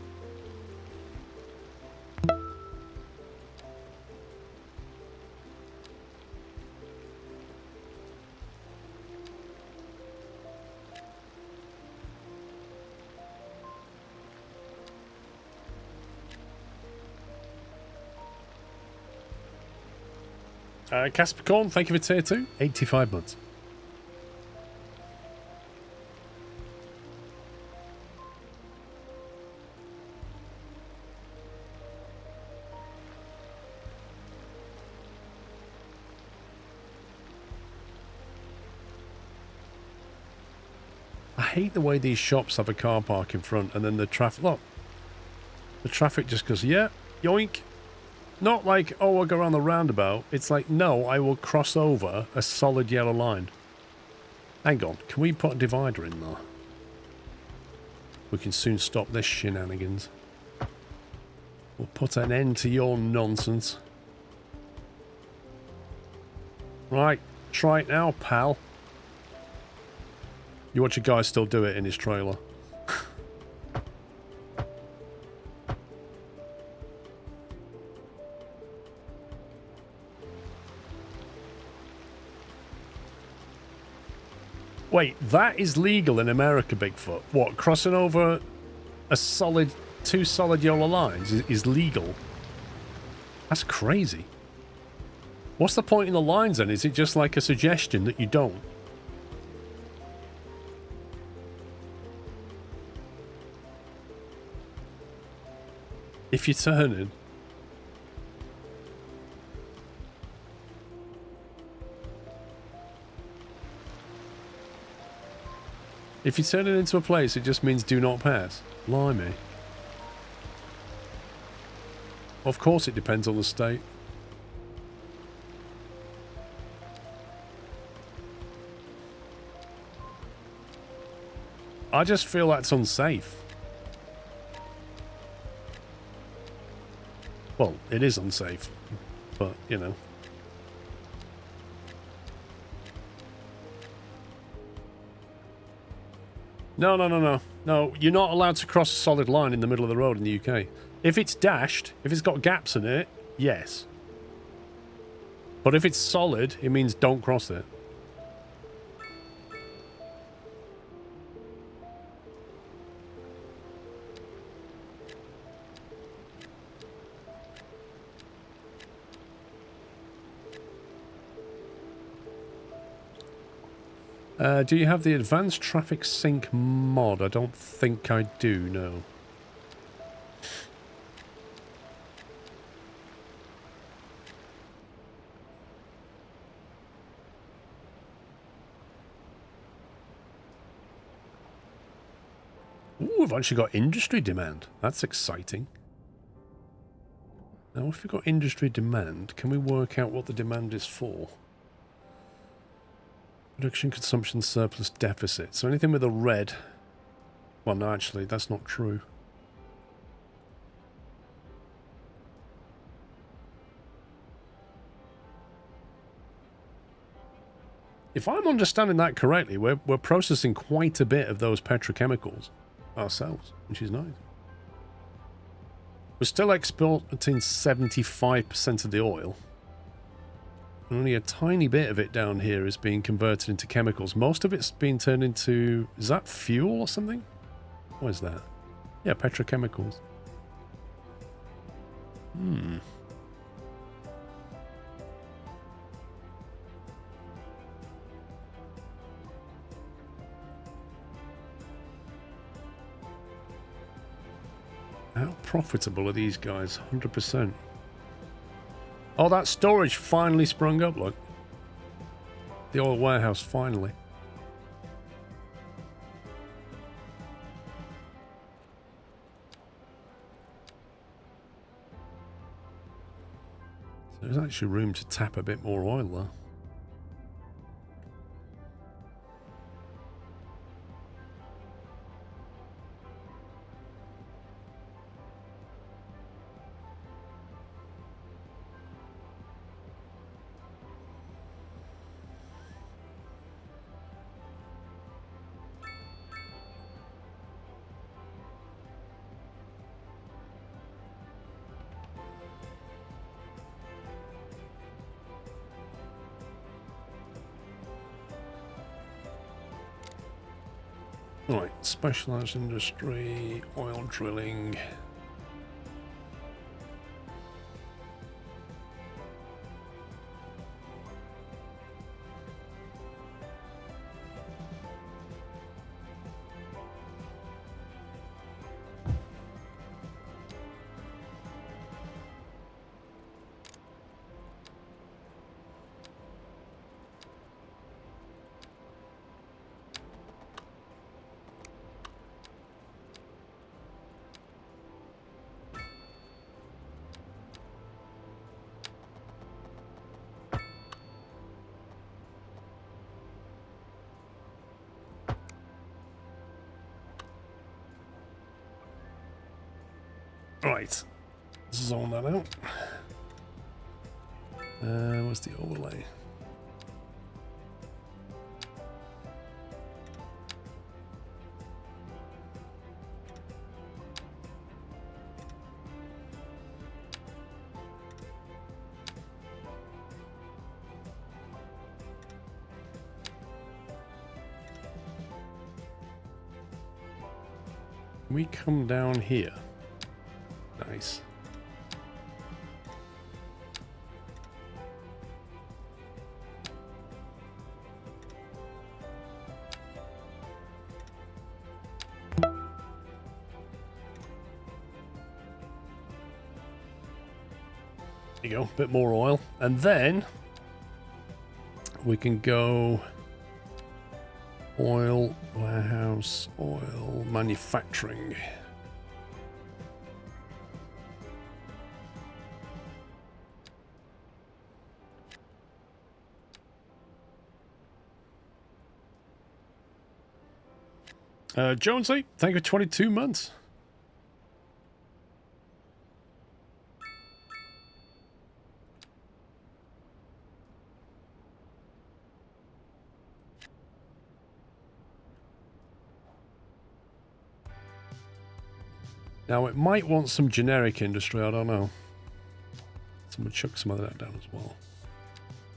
Caspercorn, thank you for tier 2. 85 months. I hate the way these shops have a car park in front and then the traffic... Look. The traffic just goes, yeah, yoink. Not like, oh, I'll go around the roundabout. It's like, no, I will cross over a solid yellow line. Hang on, can we put a divider in there? We can soon stop this shenanigans. We'll put an end to your nonsense. Right, try it now, pal. You watch a guy still do it in his trailer. Wait, that is legal in America, Bigfoot. What, crossing over two solid yellow lines is legal? That's crazy. What's the point in the lines then? Is it just like a suggestion that you don't? If you're turning... If you turn it into a place, it just means do not pass. Blimey. Of course it depends on the state. I just feel that's unsafe. Well, it is unsafe, but, you know. No, you're not allowed to cross a solid line in the middle of the road in the UK. If it's dashed, if it's got gaps in it, yes. But if it's solid, it means don't cross it. Do you have the advanced traffic sync mod? I don't think I do, no. Ooh, we've actually got industry demand. That's exciting. Now, if we've got industry demand, can we work out what the demand is for? Production, consumption, surplus, deficit. So anything with a red... Well, no, actually, that's not true. If I'm understanding that correctly, we're processing quite a bit of those petrochemicals ourselves, which is nice. We're still exporting 75% of the oil. Only a tiny bit of it down here is being converted into chemicals. Most of it's being turned into... Is that fuel or something? What is that? Yeah, petrochemicals. Hmm. How profitable are these guys? 100%. Oh, that storage finally sprung up, look. The oil warehouse, finally. So there's actually room to tap a bit more oil, though. Right, specialised industry, oil drilling. Right, zone that out. What's the overlay? We come down here. Nice. There you go, bit more oil. And then we can go oil, warehouse, oil, manufacturing. Jonesy, thank you for 22 months. Now, it might want some generic industry, I don't know. Someone chuck some of that down as well.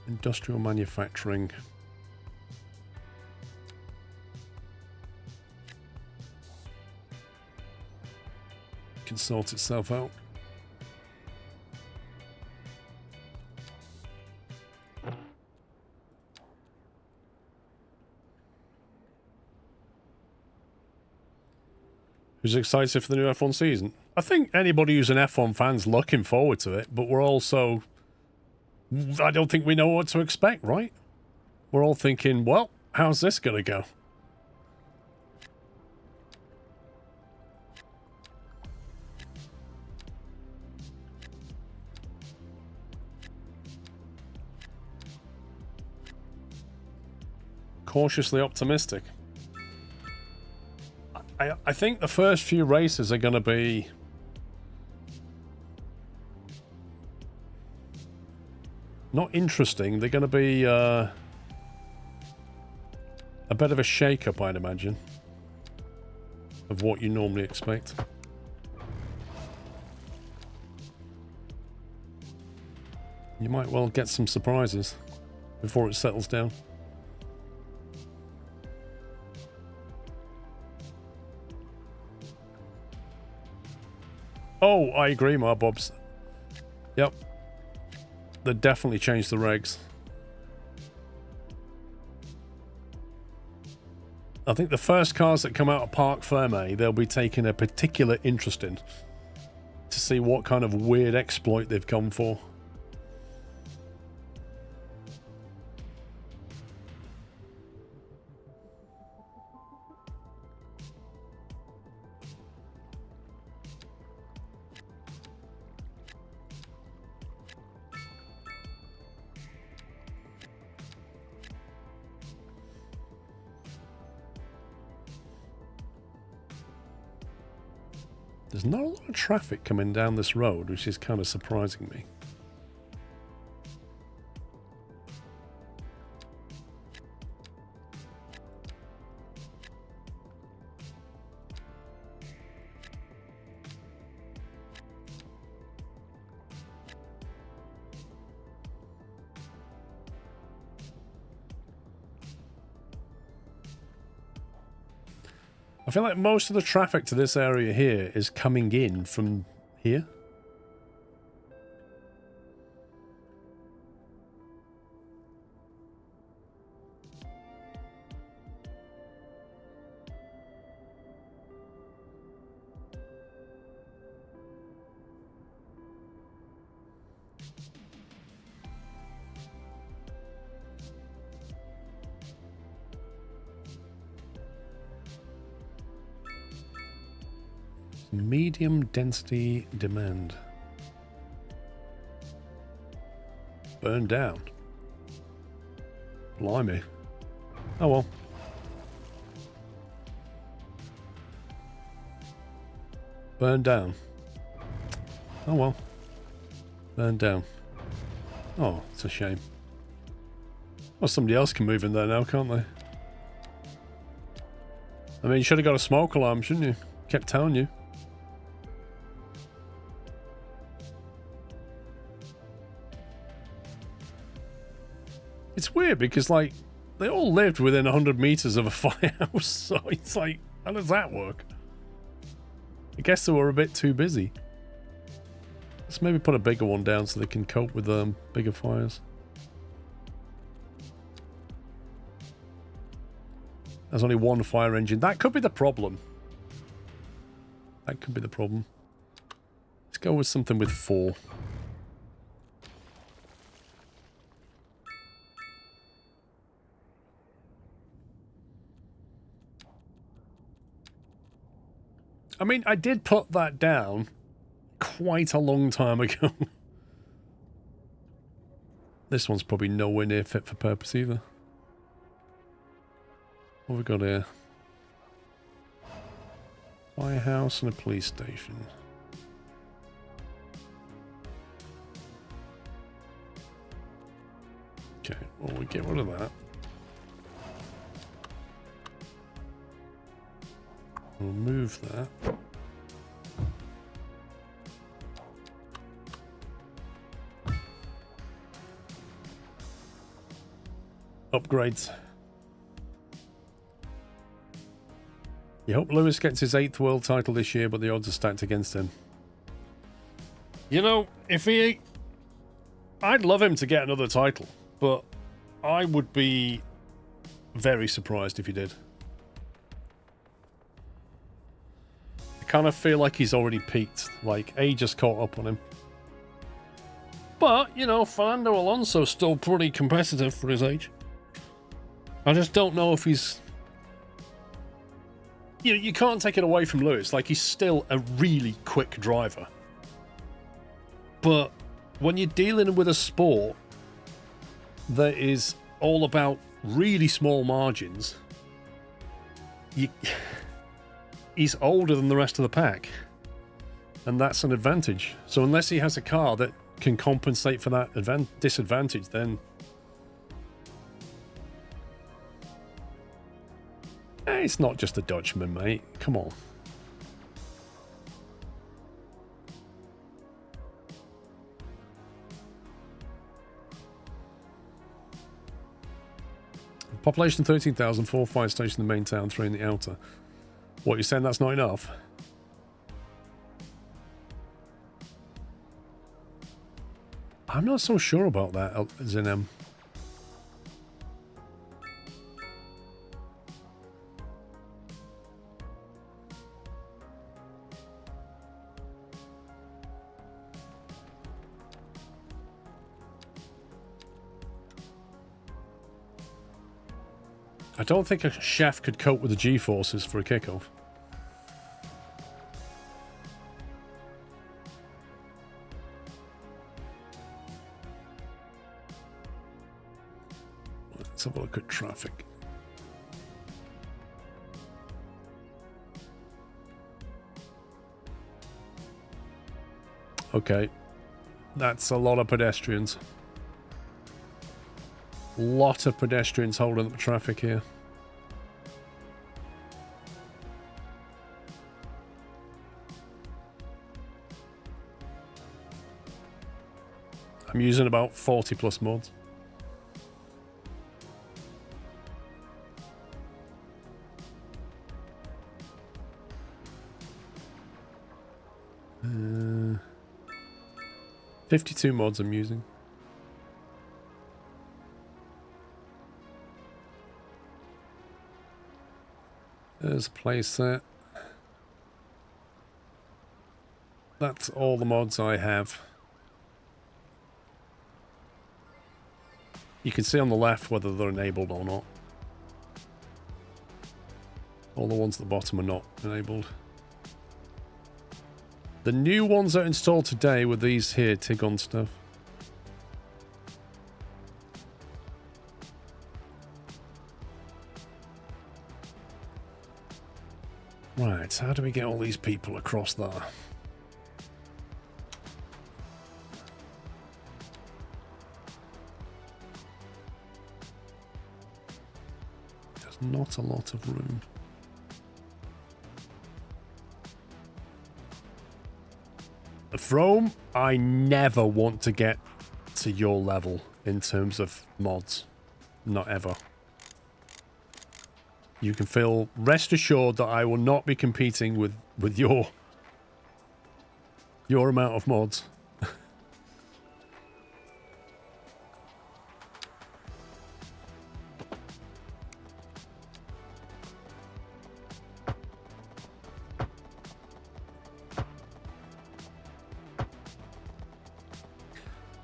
Industrial manufacturing. Can sort itself out. Who's excited for the new F1 season? I think anybody who's an F1 fan's looking forward to it, but we're also... I don't think we know what to expect, right? We're all thinking, well, how's this going to go? Cautiously optimistic. I think the first few races are going to be... not interesting. They're going to be a bit of a shake-up, I'd imagine, of what you normally expect. You might well get some surprises before it settles down. Oh, I agree, Marbobs. Yep. They definitely changed the regs. I think the first cars that come out of Parc Ferme, they'll be taking a particular interest in to see what kind of weird exploit they've gone for. There's not a lot of traffic coming down this road, which is kind of surprising me. I feel like most of the traffic to this area here is coming in from here. Medium density demand. Burn down. Blimey. Oh well. Burn down. Oh well. Burn down. Oh, it's a shame. Well, somebody else can move in there now, can't they? I mean, you should have got a smoke alarm, shouldn't you? Kept telling you. It's weird because, like, they all lived within 100 meters of a firehouse, so it's like, how does that work? I guess they were a bit too busy. Let's maybe put a bigger one down so they can cope with bigger fires. There's only one fire engine. That could be the problem. That could be the problem. Let's go with something with 4. I mean, I did put that down quite a long time ago. This one's probably nowhere near fit for purpose either. What have we got here? Firehouse and a police station. Okay, well, we get rid of that. We'll move that. Upgrades. You hope Lewis gets his 8th world title this year, but the odds are stacked against him. You know, if he... I'd love him to get another title, but I would be very surprised if he did. I kind of feel like he's already peaked. Like, age just caught up on him. But, you know, Fernando Alonso's still pretty competitive for his age. I just don't know if he's... You can't take it away from Lewis. Like, he's still a really quick driver. But when you're dealing with a sport that is all about really small margins, he's older than the rest of the pack. And that's an advantage. So unless he has a car that can compensate for that disadvantage, then... It's not just a Dutchman, mate. Come on. Population 13,000, 4 fire stations in the main town, 3 in the outer. What, you're saying that's not enough? I'm not so sure about that, Zinem. I don't think a chef could cope with the G-forces for a kickoff. Let's have a look at traffic. Okay. That's a lot of pedestrians. Lot of pedestrians holding up traffic here. I'm using about 40 plus mods. Uh, 52 mods I'm using. There's a playset. That's all the mods I have. You can see on the left whether they're enabled or not. All the ones at the bottom are not enabled. The new ones that are installed today were these here, Tigon stuff. Right, how do we get all these people across there? There's not a lot of room. From, I never want to get to your level in terms of mods. Not ever. You can feel rest assured that I will not be competing with your amount of mods.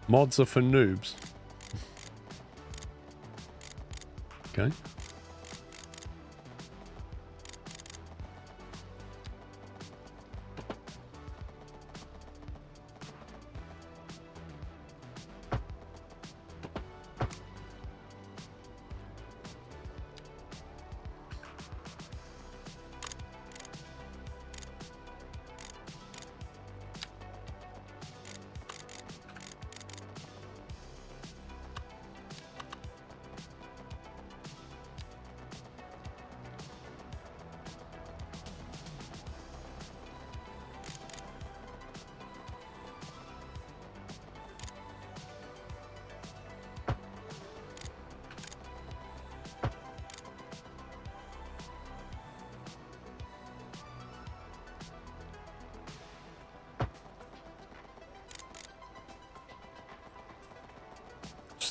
Mods are for noobs. Okay.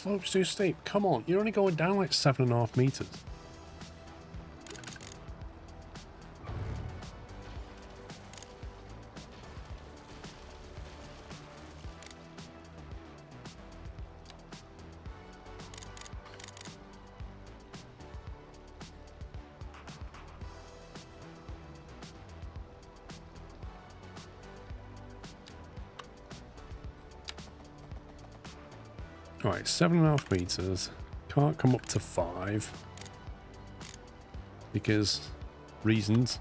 slope's too steep. Come on, you're only going down like 7.5 meters. Right, 7.5 meters. Can't come up to 5 because reasons.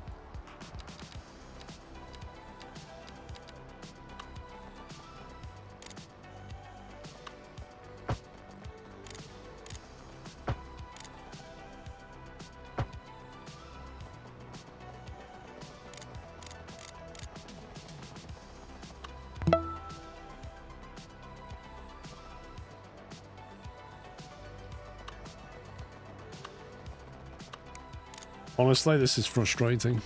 Honestly, this is frustrating.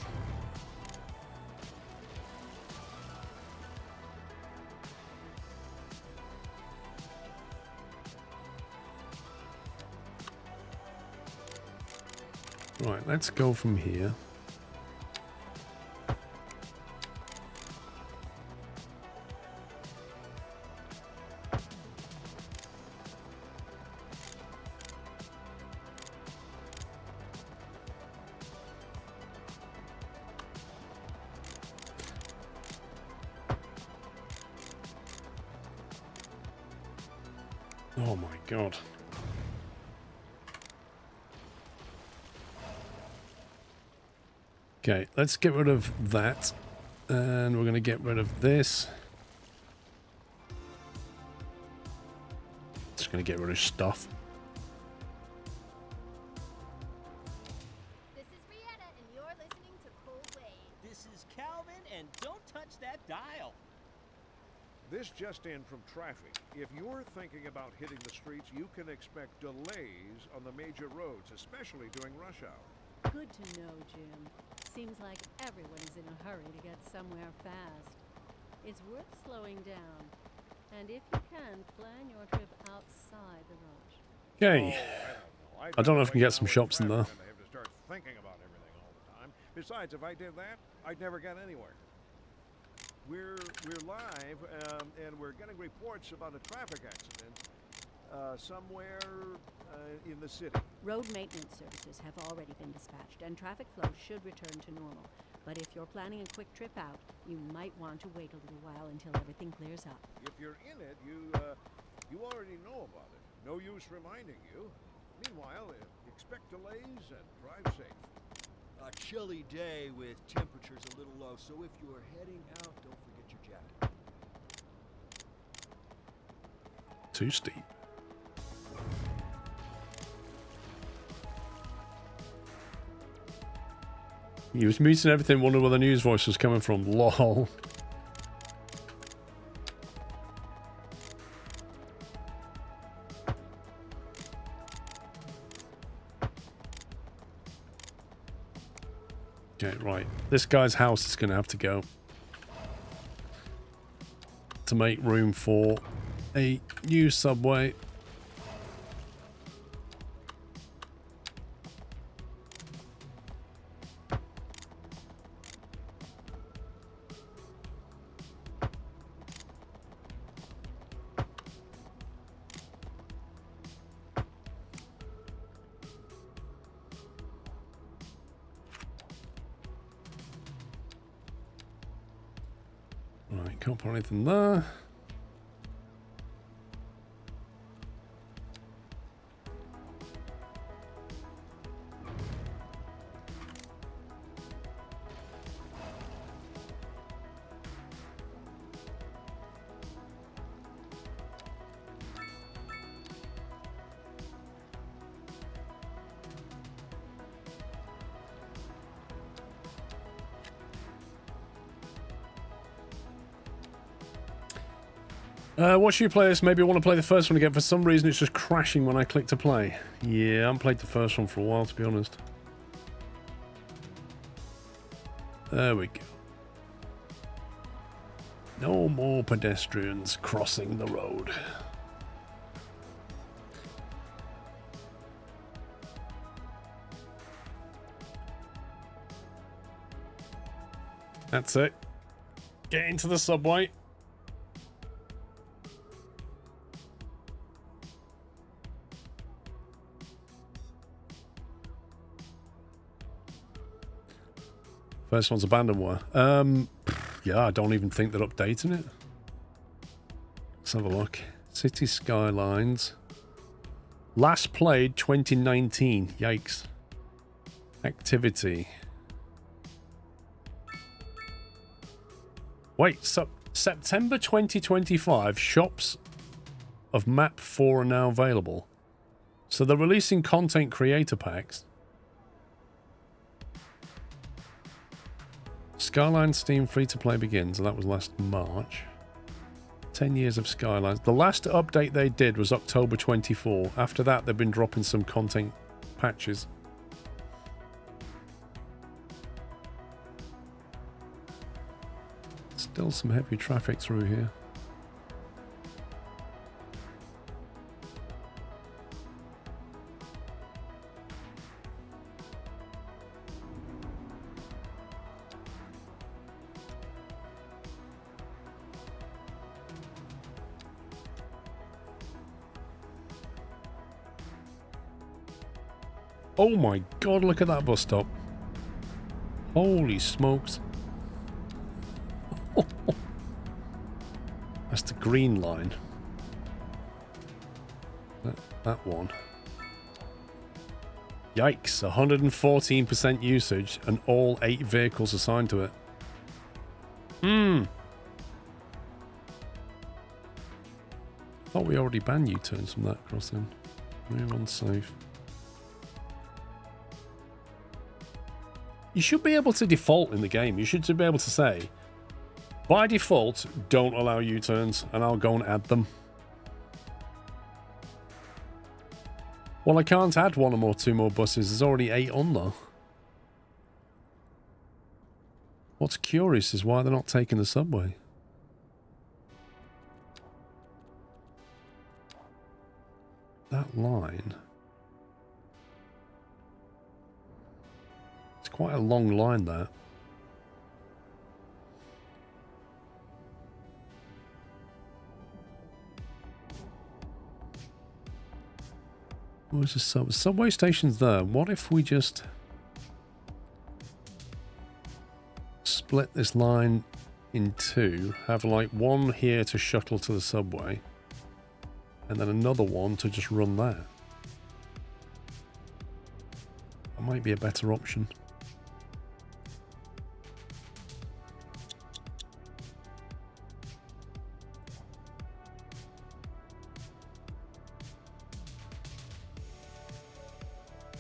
Right, let's go from here. Oh my god. Okay, let's get rid of that. And we're going to get rid of this. Just going to get rid of stuff. This is Rihanna, and you're listening to Cold Wave. This is Calvin, and don't touch that dial. This just in from traffic. If you're thinking about hitting the streets, you can expect delays on the major roads, especially during rush hour. Good to know, Jim. Seems like everyone is in a hurry to get somewhere fast. It's worth slowing down. And if you can, plan your trip outside the rush. Okay. I don't know if we can get some shops in there. I have to start thinking about everything all the time. Besides, if I did that, I'd never get anywhere. We're live, and we're getting reports about a traffic accident somewhere in the city. Road maintenance services have already been dispatched, and traffic flow should return to normal. But if you're planning a quick trip out, you might want to wait a little while until everything clears up. If you're in it, you already know about it. No use reminding you. Meanwhile, expect delays and drive safe. A chilly day with temperatures a little low, so if you're heading out, don't forget your jacket. Too steep. He was muting everything, wondering where the news voice was coming from. Lol. Okay, right. This guy's house is going to have to go to make room for a new subway. Right, can't put anything there. What should you play this? Maybe I want to play the first one again. For some reason, it's just crashing when I click to play. Yeah, I haven't played the first one for a while, to be honest. There we go. No more pedestrians crossing the road. That's it. Get into the subway. First one's abandonware. Yeah, I don't even think they're updating it. Let's have a look. City Skylines. Last played 2019. Yikes. Activity. Wait, so September 2025, shops of map 4 are now available. So they're releasing content creator packs. Skylines Steam free-to-play begins, and that was last March. 10 years of Skylines. The last update they did was October 24. After that, they've been dropping some content patches. Still some heavy traffic through here. Oh my god, look at that bus stop. Holy smokes. That's the green line. That one. Yikes, 114% usage and all 8 vehicles assigned to it. Thought we already banned U-turns from that crossing. Move on safe. You should be able to default in the game. You should be able to say, by default, don't allow U-turns, and I'll go and add them. Well, I can't add 1 or 2 more buses. There's already 8 on there. What's curious is why they're not taking the subway. That line... It's quite a long line, that. Where's the subway station's there? What if we just split this line in 2, have like one here to shuttle to the subway, and then another one to just run that? That might be a better option.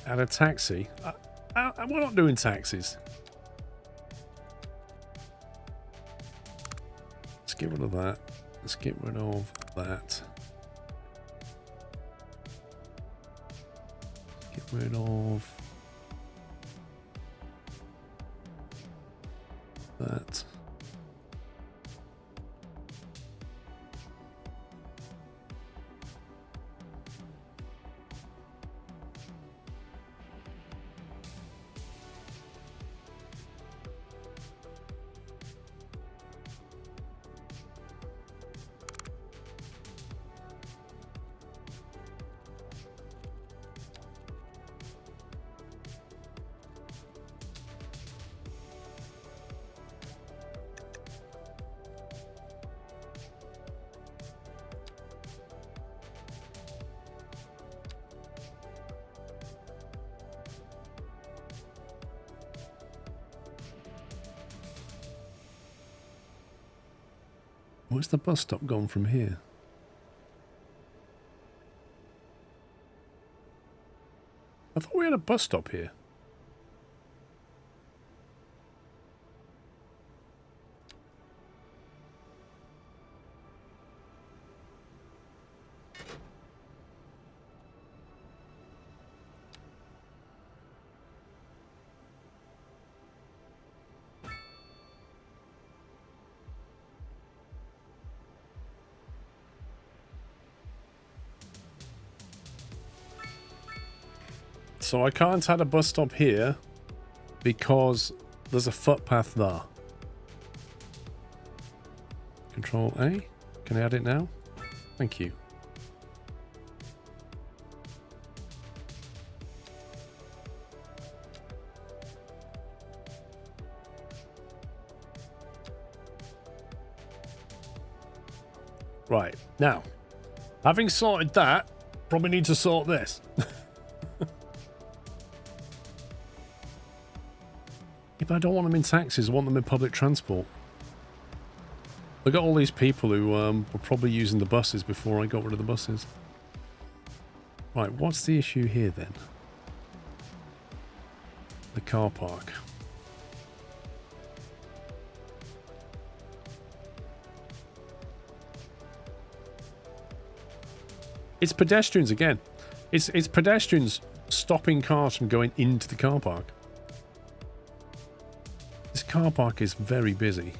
Add a taxi? We're not doing taxis. Let's get rid of that. Let's get rid of that. Get rid of that. Where's the bus stop gone from here? I thought we had a bus stop here. So I can't add a bus stop here because there's a footpath there. Control A. Can I add it now? Thank you. Right, now, having sorted that, probably need to sort this. If I don't want them in taxis, I want them in public transport. Look at all these people who were probably using the buses before I got rid of the buses. Right, what's the issue here then? The car park. It's pedestrians again. It's pedestrians stopping cars from going into the car park. This car park is very busy.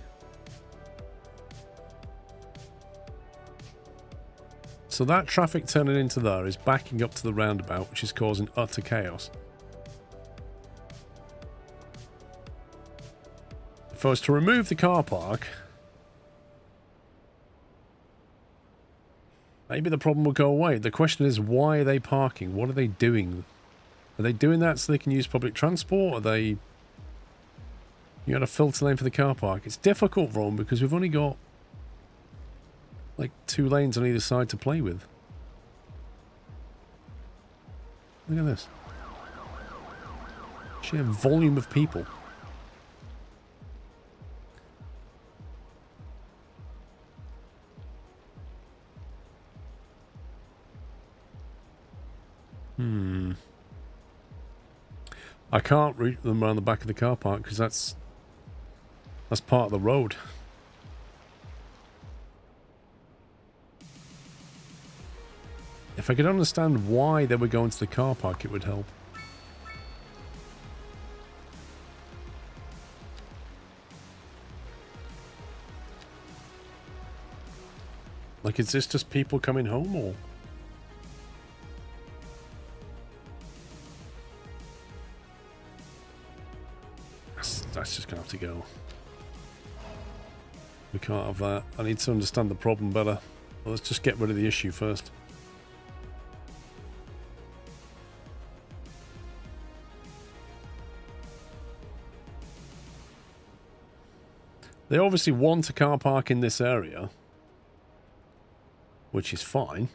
So that traffic turning into there is backing up to the roundabout, which is causing utter chaos. If I was to remove the car park, maybe the problem will go away. The question is, why are they parking? What are they doing? Are they doing that so they can use public transport? Are they... You got a filter lane for the car park. It's difficult, Ron, because we've only got like 2 lanes on either side to play with. Look at this. Sheer volume of people. I can't route them around the back of the car park because that's part of the road. If I could understand why they were going to the car park, it would help. Like, is this just people coming home, or...? That's just gonna have to go. We can't have that. I need to understand the problem better. Well, let's just get rid of the issue first. They obviously want a car park in this area, which is fine.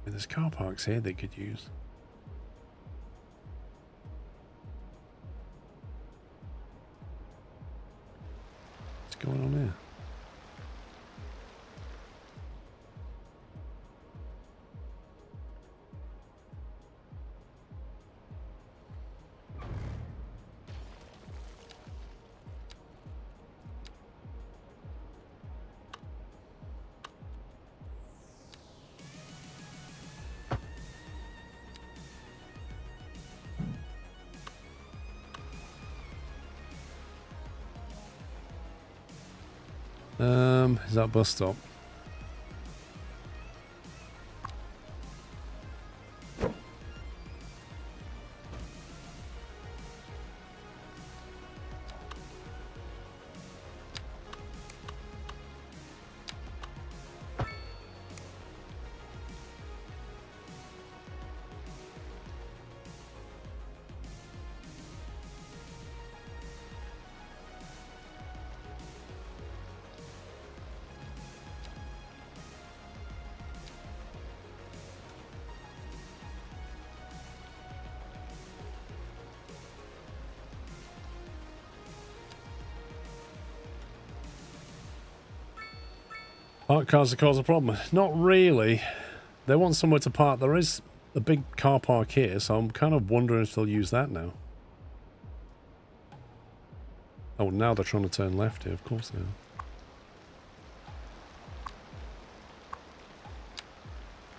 There's car parks here they could use. What's going on here? Is that a bus stop? Parked cars that cause a problem. Not really. They want somewhere to park. There is a big car park here, so I'm kind of wondering if they'll use that now. Oh, now they're trying to turn left here. Of course they are.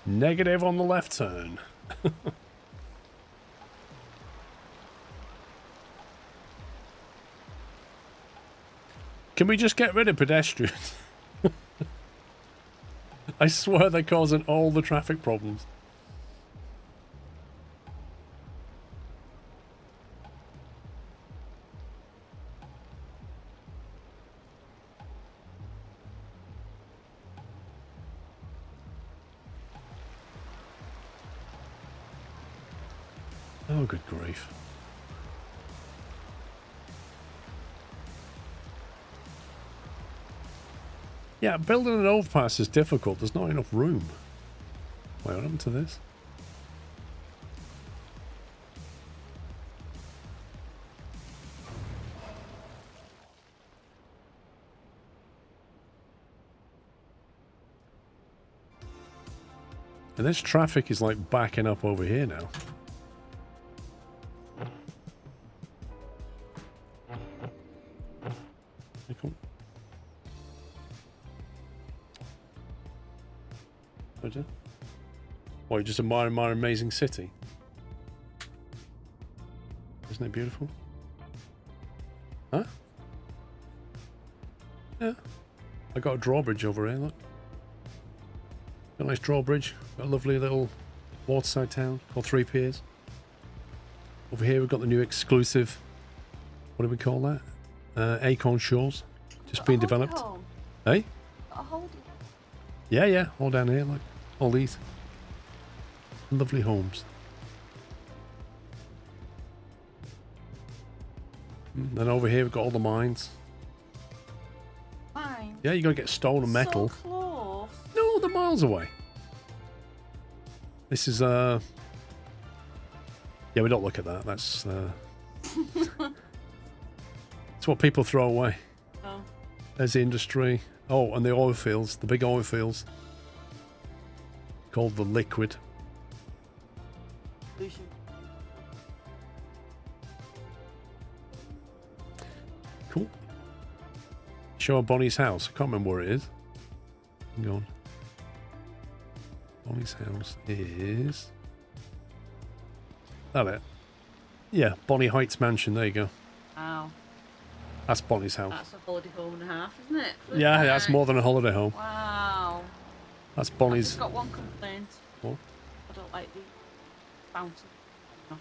Negative on the left turn. Can we just get rid of pedestrians? I swear they're causing all the traffic problems. Oh, good grief. Yeah, building an overpass is difficult. There's not enough room. Wait, what happened to this? And this traffic is like backing up over here now. Cool. What, you just admiring my amazing city? Isn't it beautiful? Huh? Yeah. I got a drawbridge over here, look. Got a nice drawbridge. Got a lovely little waterside town called Three Piers. Over here we've got the new exclusive, what do we call that? Acorn Shores. Just being developed. Hey? Yeah, yeah. All down here, like all these. Lovely homes. Then over here we've got all the mines. Mines? Yeah, you gotta get stone and metal. So close. No, they're miles away. This is yeah, we don't look at that. That's it's what people throw away. Oh. There's the industry. Oh, and the oil fields, the big oil fields. Called the liquid. Cool. Show Bonnie's house. I can't remember where it is. Hang on. Bonnie's house is... That it? Yeah, Bonnie Heights Mansion. There you go. Wow. That's Bonnie's house. That's a holiday home and a half, isn't it? Yeah, that's more than a holiday home. Wow. That's Bonnie's... I've just got one complaint. What? I don't like the fountain. You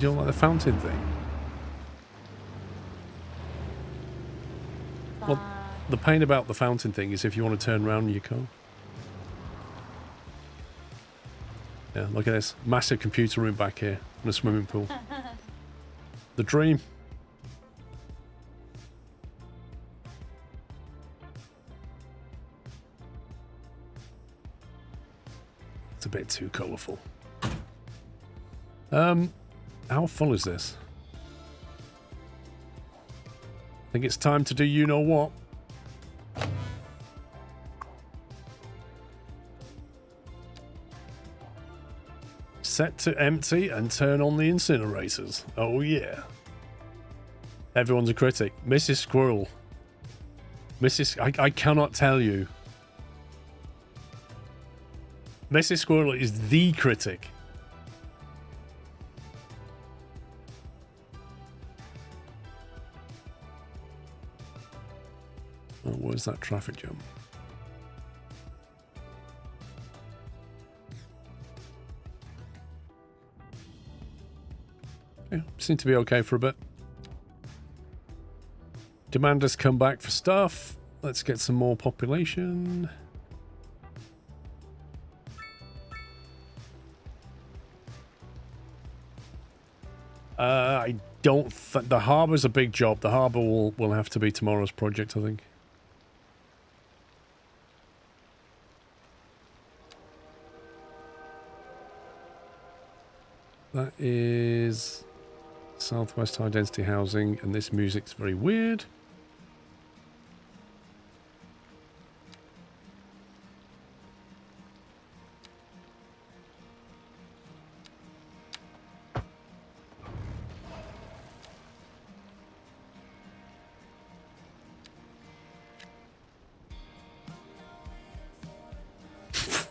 don't like the fountain thing? Well, the pain about the fountain thing is if you want to turn around, you can't. Yeah, look at this. Massive computer room back here and a swimming pool. The dream. It's a bit too colourful. How full is this? I think it's time to do you know what. Set to empty and turn on the incinerators. Oh yeah. Everyone's a critic. Mrs. Squirrel. I cannot tell you. Mrs. Squirrel is the critic. Oh, where's that traffic jam? Yeah, seem to be okay for a bit. Demand has come back for stuff. Let's get some more population. I don't think the harbour's a big job. The harbour will have to be tomorrow's project, I think. That is Southwest High Density Housing, and this music's very weird.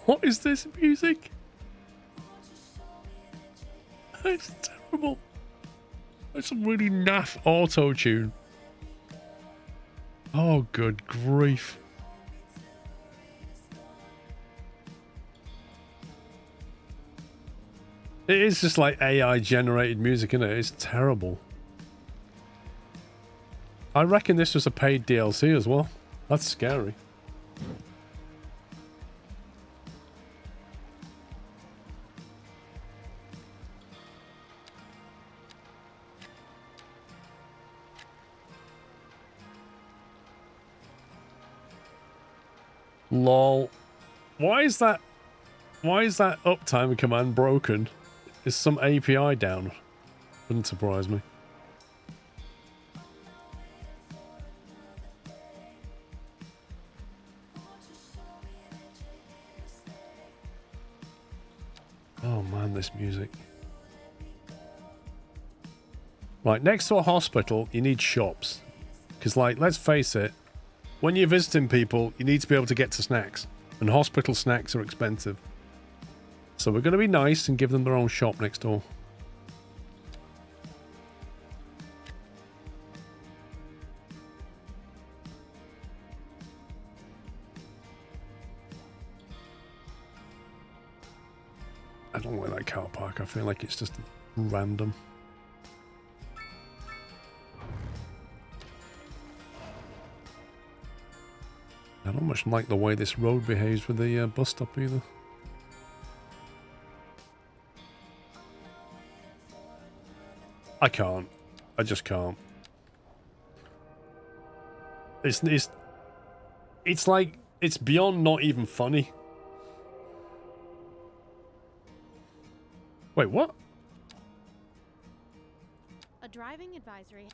What is this music? It's terrible. It's some really naff auto-tune. Oh, good grief. It is just like AI-generated music, isn't it? It's terrible. I reckon this was a paid DLC as well. That's scary. Lol. Why is that uptime command broken? Is some API down? Wouldn't surprise me. Oh man, this music. Right, next to a hospital, you need shops. Because, like, let's face it, when you're visiting people, you need to be able to get to snacks. And hospital snacks are expensive. So we're going to be nice and give them their own shop next door. I don't like that car park. I feel like it's just random. I don't much like the way this road behaves with the bus stop either. I can't. I just can't. It's like, it's beyond not even funny. Wait, what? A driving advisory.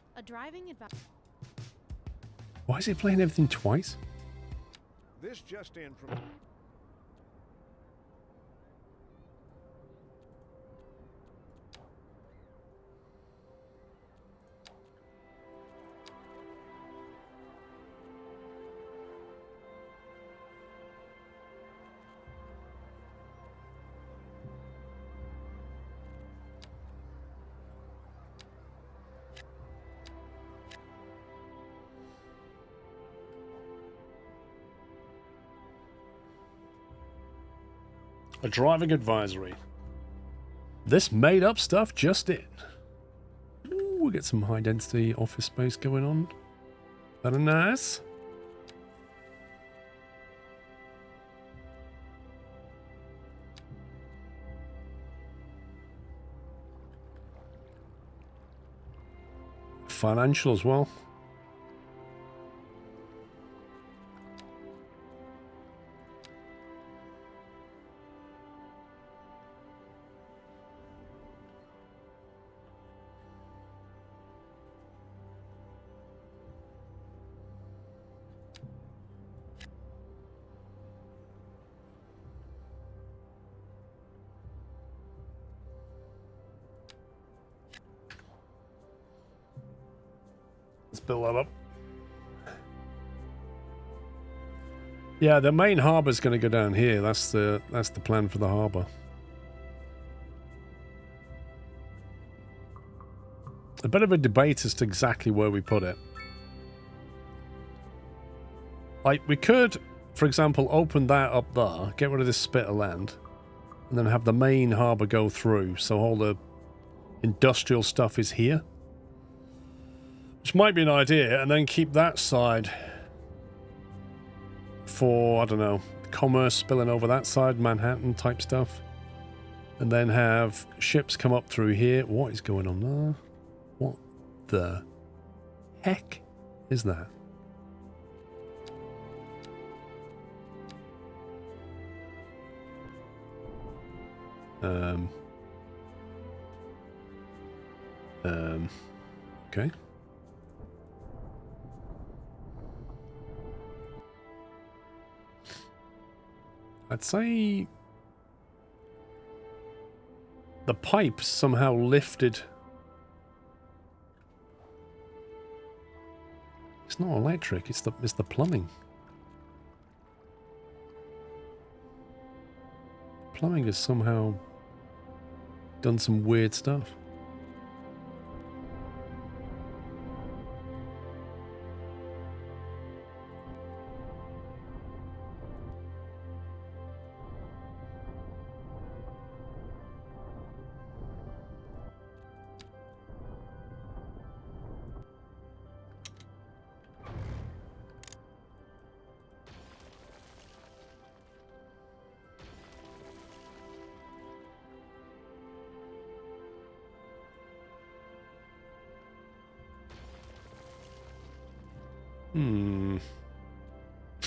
Why is it playing everything twice? This just in from... A driving advisory. This made up stuff just in. Ooh, we get some high density office space going on. Very nice. Financial as well. Let's build that up. Yeah, the main harbor's going to go down here. That's the plan for the harbor. A bit of a debate as to exactly where we put it. Like, we could, for example, open that up there, get rid of this spit of land, and then have the main harbour go through, so all the industrial stuff is here. Which might be an idea, and then keep that side for, I don't know, commerce spilling over that side, Manhattan type stuff. And then have ships come up through here. What is going on there? What the heck is that? Okay. I'd say the pipe somehow lifted. It's not electric, it's the plumbing. Plumbing has somehow done some weird stuff.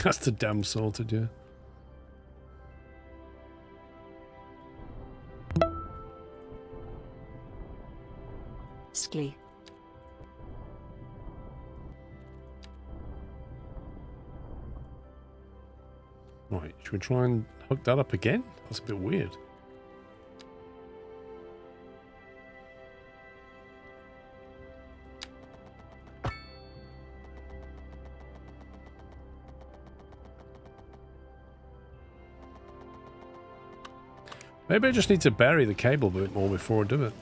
That's the damn sorted, yeah. Skly. Right, should we try and hook that up again? That's a bit weird. Maybe I just need to bury the cable a bit more before I do it.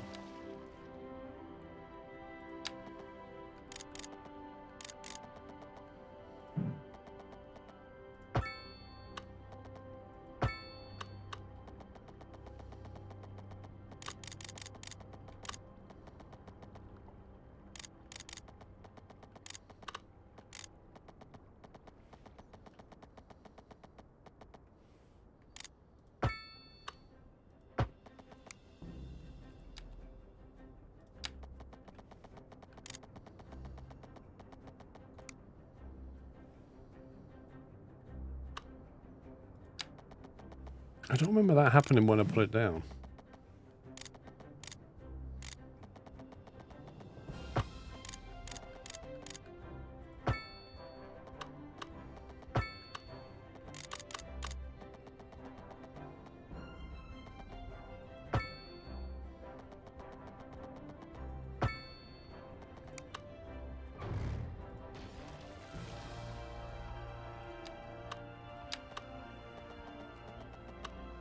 I don't remember that happening when I put it down.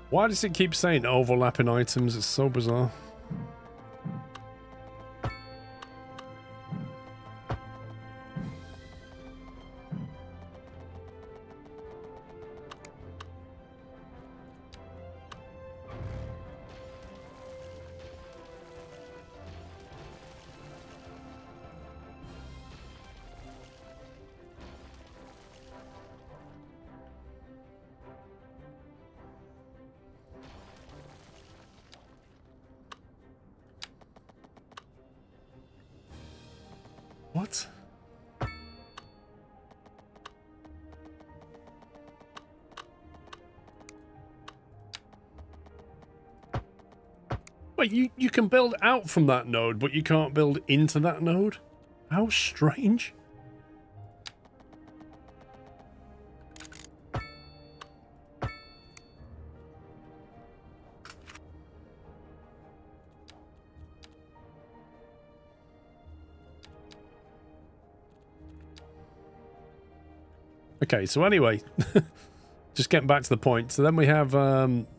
Why does it keep saying overlapping items? It's so bizarre. What? Wait, you can build out from that node, but you can't build into that node? How strange. Okay, so anyway, just getting back to the point. So then we have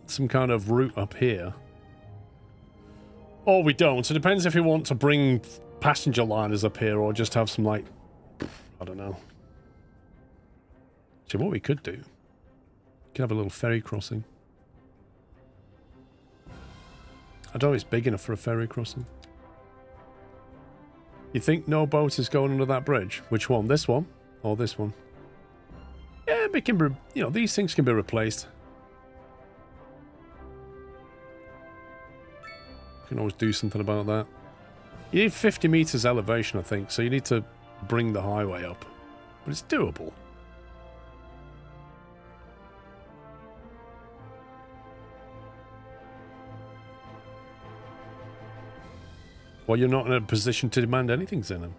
some kind of route up here. Or we don't. So it depends if you want to bring passenger liners up here or just have some, like, I don't know. So what we could do, we could have a little ferry crossing. I don't know if it's big enough for a ferry crossing. You think no boat is going under that bridge? Which one? This one? Or this one? Yeah, it can be, you know, these things can be replaced. You can always do something about that. You need 50 meters elevation, I think, so you need to bring the highway up. But it's doable. Well, you're not in a position to demand anything, Zenon.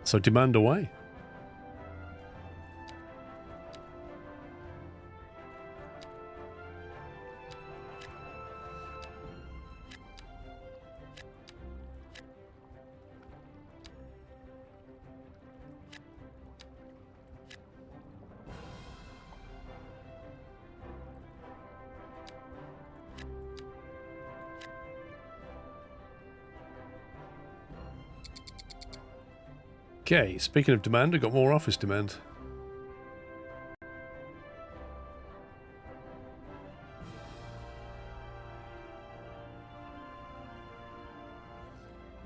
So demand away. Okay, speaking of demand, I've got more office demand.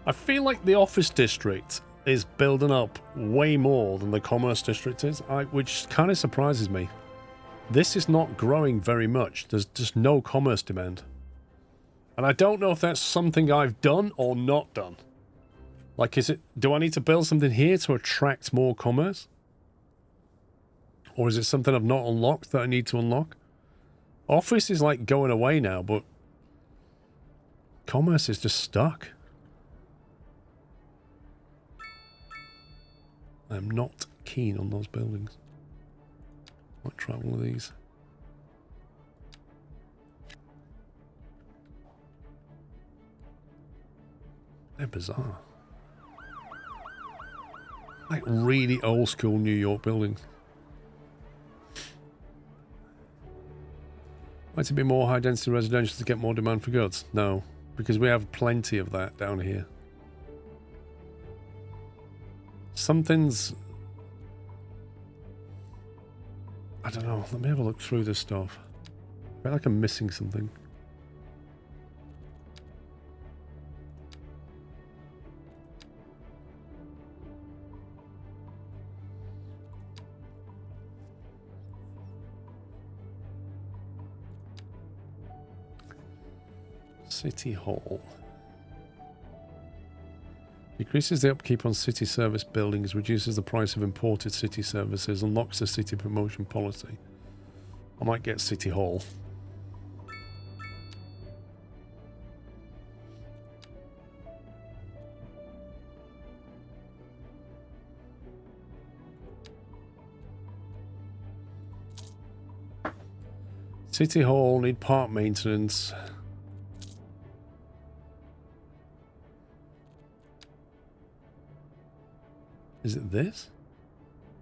I feel like the office district is building up way more than the commerce district is, which kind of surprises me. This is not growing very much. There's just no commerce demand. And I don't know if that's something I've done or not done. Like, do I need to build something here to attract more commerce? Or is it something I've not unlocked that I need to unlock? Office is like going away now, but commerce is just stuck. I'm not keen on those buildings. Might try one of these. They're bizarre. Like really old school New York buildings. Might it be more high density residential to get more demand for goods? No, because we have plenty of that down here. Something's... I don't know. Let me have a look through this stuff. I feel like I'm missing something. City Hall. Decreases the upkeep on city service buildings, reduces the price of imported city services, unlocks the city promotion policy. I might get City Hall. City Hall, need park maintenance. Is it this?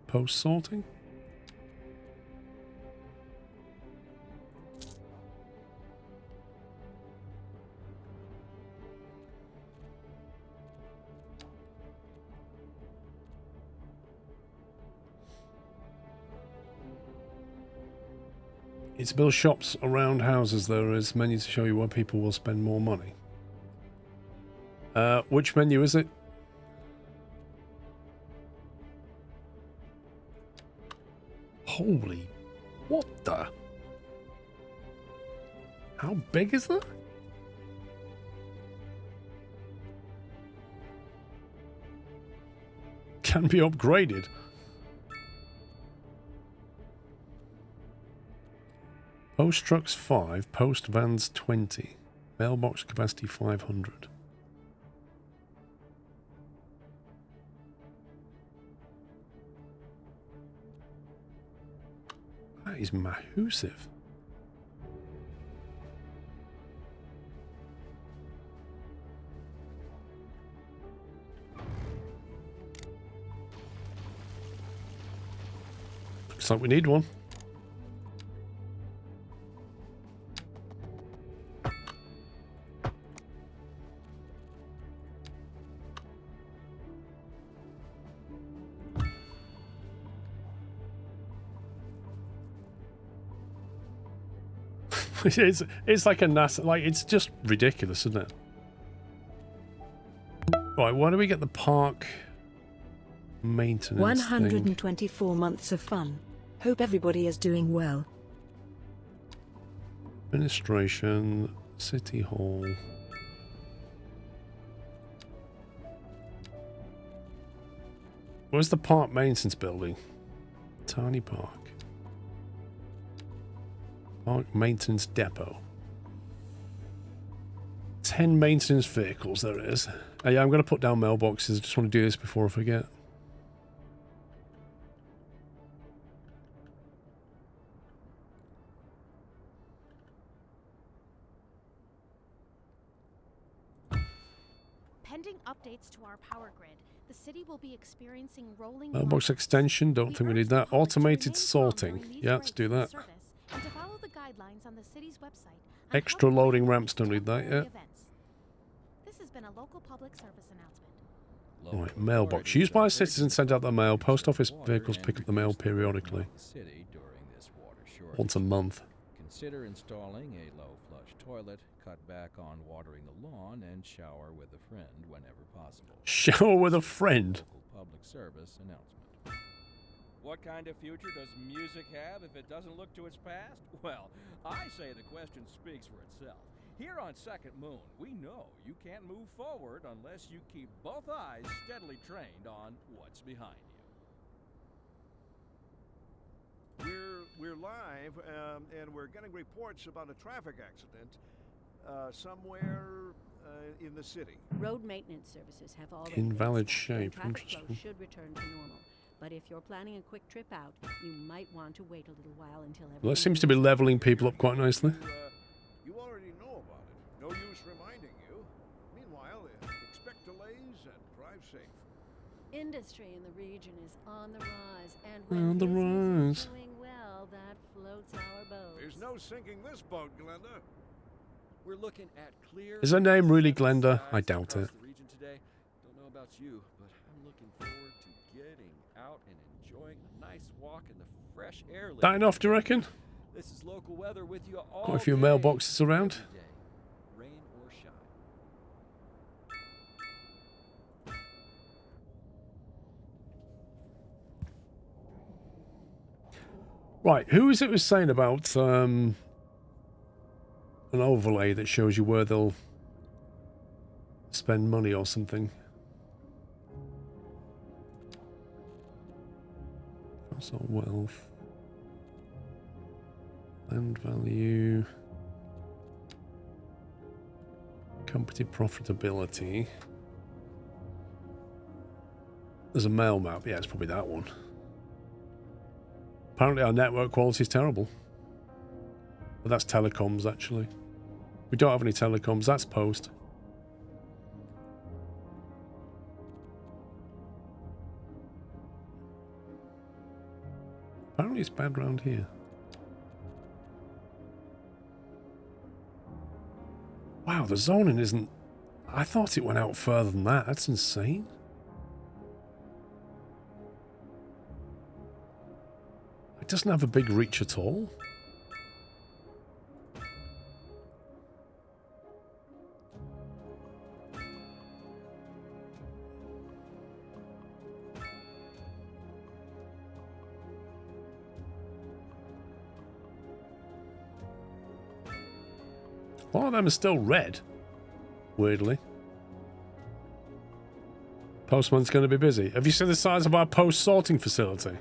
Post sorting? It's build shops around houses. There is menus to show you where people will spend more money. Which menu is it? Holy, what the? How big is that? Can be upgraded. Post trucks 5, post vans 20, mailbox capacity 500. That is massive. Looks like we need one. It's like a NASA, like it's just ridiculous, isn't it? Right, why do we get the park maintenance 124 months of fun. Hope everybody is doing well. Administration, City Hall. Where's the park maintenance building? Tiny Park. Park maintenance depot. 10 maintenance vehicles there is. Yeah, I'm going to put down mailboxes. I just want to do this before I forget. Pending updates to our power grid, the city will be experiencing rolling Mailbox extension, don't think we need that. Automated sorting. Yeah, let's do that. And to follow the guidelines on the city's website. Extra loading ramps, don't need that yet. This has been a local public service announcement. Right, mailbox. Used by citizens, send out their mail. Post office vehicles pick up the mail periodically. Once a month. Consider installing a low flush toilet, cut back on watering the lawn, and shower with a friend whenever possible. Shower with a friend? Local public service announcement. What kind of future does music have if it doesn't look to its past? Well, I say the question speaks for itself. Here on Second Moon, we know you can't move forward unless you keep both eyes steadily trained on what's behind we're live, and we're getting reports about a traffic accident somewhere in the city. Road maintenance services have already Invalid been stopped, and shape. traffic flow Interesting. should return to normal. But if you're planning a quick trip out, you might want to wait a little while until everything. Well, that seems to be leveling people up quite nicely. You already know about it. No use reminding you. Meanwhile, expect delays and drive safe. Industry in the region is on the rise, and when On the business is rise. doing well, that floats our boat. There's no sinking this boat, Glenda. We're looking at clear. Is her name really sunny Glenda? skies I doubt across it. the region today. Don't know about you, but I'm looking forward to getting out and enjoying a nice walk in the fresh air. That enough, do you reckon? This is local weather with you all Quite a few day, mailboxes around. every day, rain or shine. Right, who is it was saying about an overlay that shows you where they'll spend money or something? Household wealth, land value, company profitability. There's a mail map. Yeah, it's probably that one. Apparently our network quality is terrible. But that's telecoms, actually. We don't have any telecoms. That's post. Apparently it's bad round here. Wow, the zoning isn't... I thought it went out further than that. That's insane. It doesn't have a big reach at all. A lot of them are still red, weirdly. Postman's going to be busy. Have you seen the size of our post sorting facility?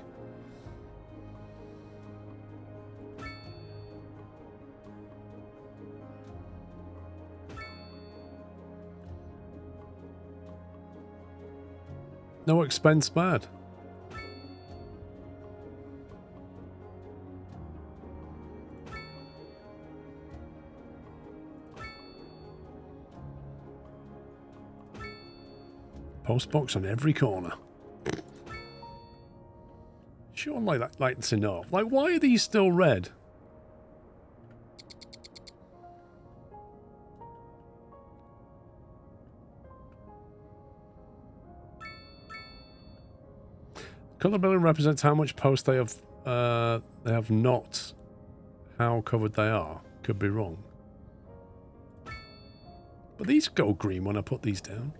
No expense bad. Postbox on every corner. Sure, like that light's enough. Like, why are these still red? Color billing represents how much post they have not how covered they are. Could be wrong. But these go green when I put these down.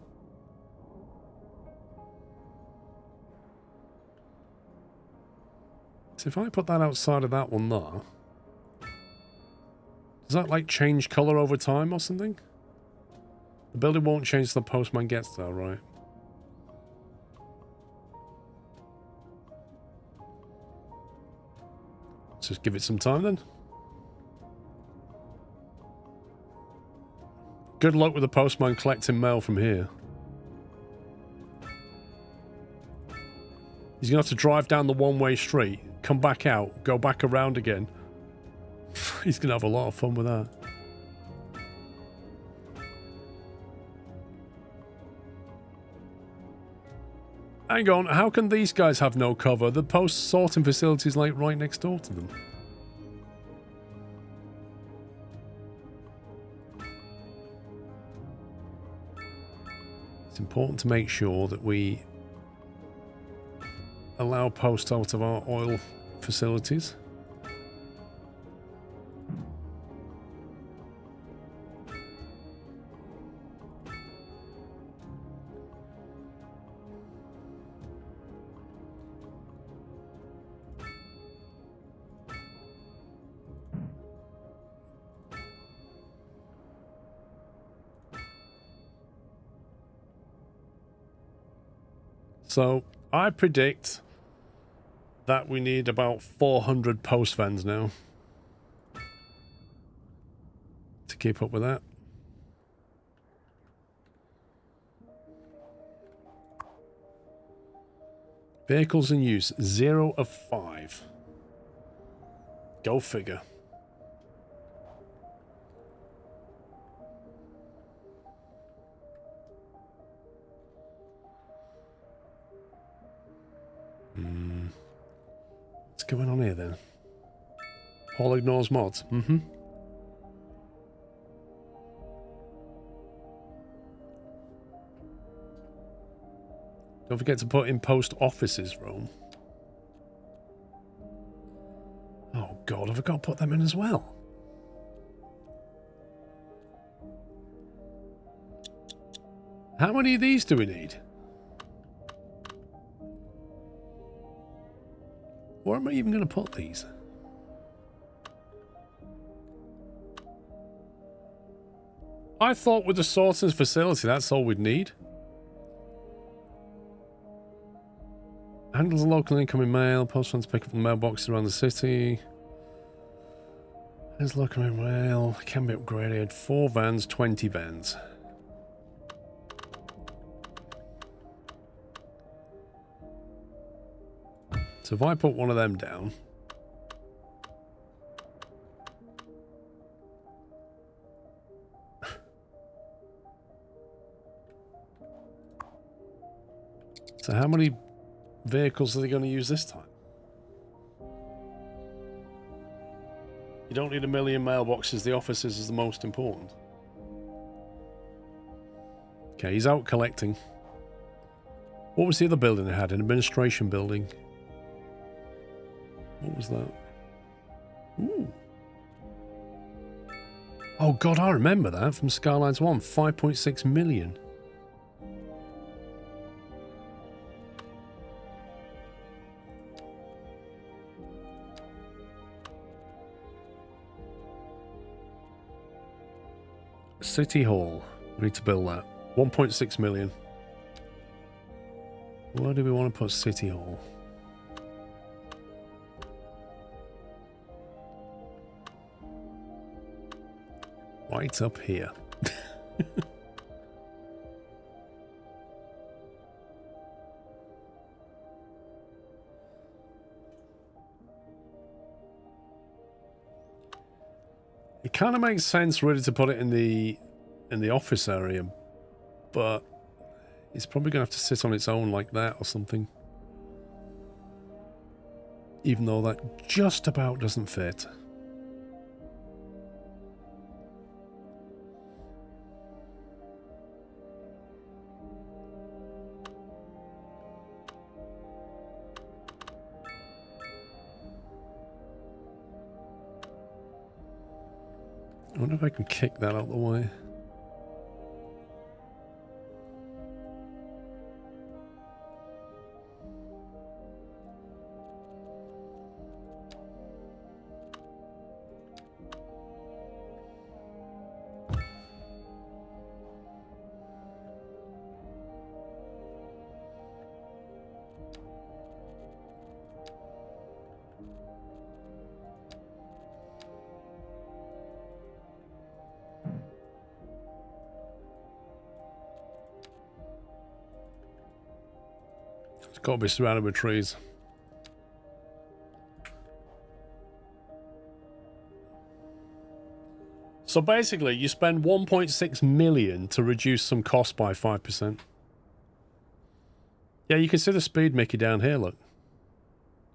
So if I put that outside of that one there, does that like change color over time or something? The building won't change till the postman gets there, right? Let's just give it some time then. Good luck with the postman collecting mail from here. He's going to have to drive down the one-way street, come back out, go back around again. He's going to have a lot of fun with that. Hang on, how can these guys have no cover? The post sorting facility is like right next door to them. It's important to make sure that we allow post out of our oil facilities. So I predict that we need about 400 post vans now to keep up with that. Vehicles in use, 0 of 5. Go figure. What's going on here then? Paul ignores mods. Mm-hmm. Don't forget to put in post offices, Rome. Oh god, have I got to put them in as well? How many of these do we need? Where am I even going to put these? I thought with the sorting facility, that's all we'd need. Handles the local incoming mail. Post vans pick up the mailboxes around the city. Handles local mail. Can be upgraded. 4 vans, 20 vans. So if I put one of them down. So how many vehicles are they going to use this time? You don't need 1 million mailboxes. The offices is the most important. Okay, he's out collecting. What was the other building they had? An administration building. What was that? Ooh. Oh god, I remember that from Skylines 1. 5.6 million. City Hall. We need to build that. 1.6 million. Where do we want to put City Hall? Right up here. It kind of makes sense really to put it in the office area, but it's probably going to have to sit on its own like that or something. Even though that just about doesn't fit. I wonder if I can kick that out of the way. It's got to be surrounded with trees. So basically, you spend 1.6 million to reduce some cost by 5%. Yeah, you can see the speed, Mickey, down here, look.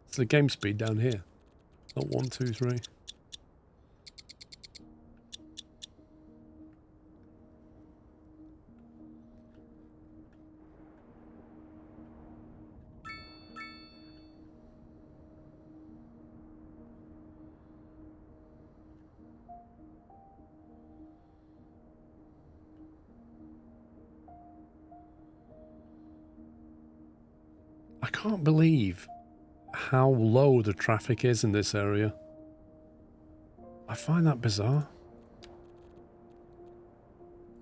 It's the game speed down here. Not 1, 2, 3. I can't believe how low the traffic is in this area. I find that bizarre.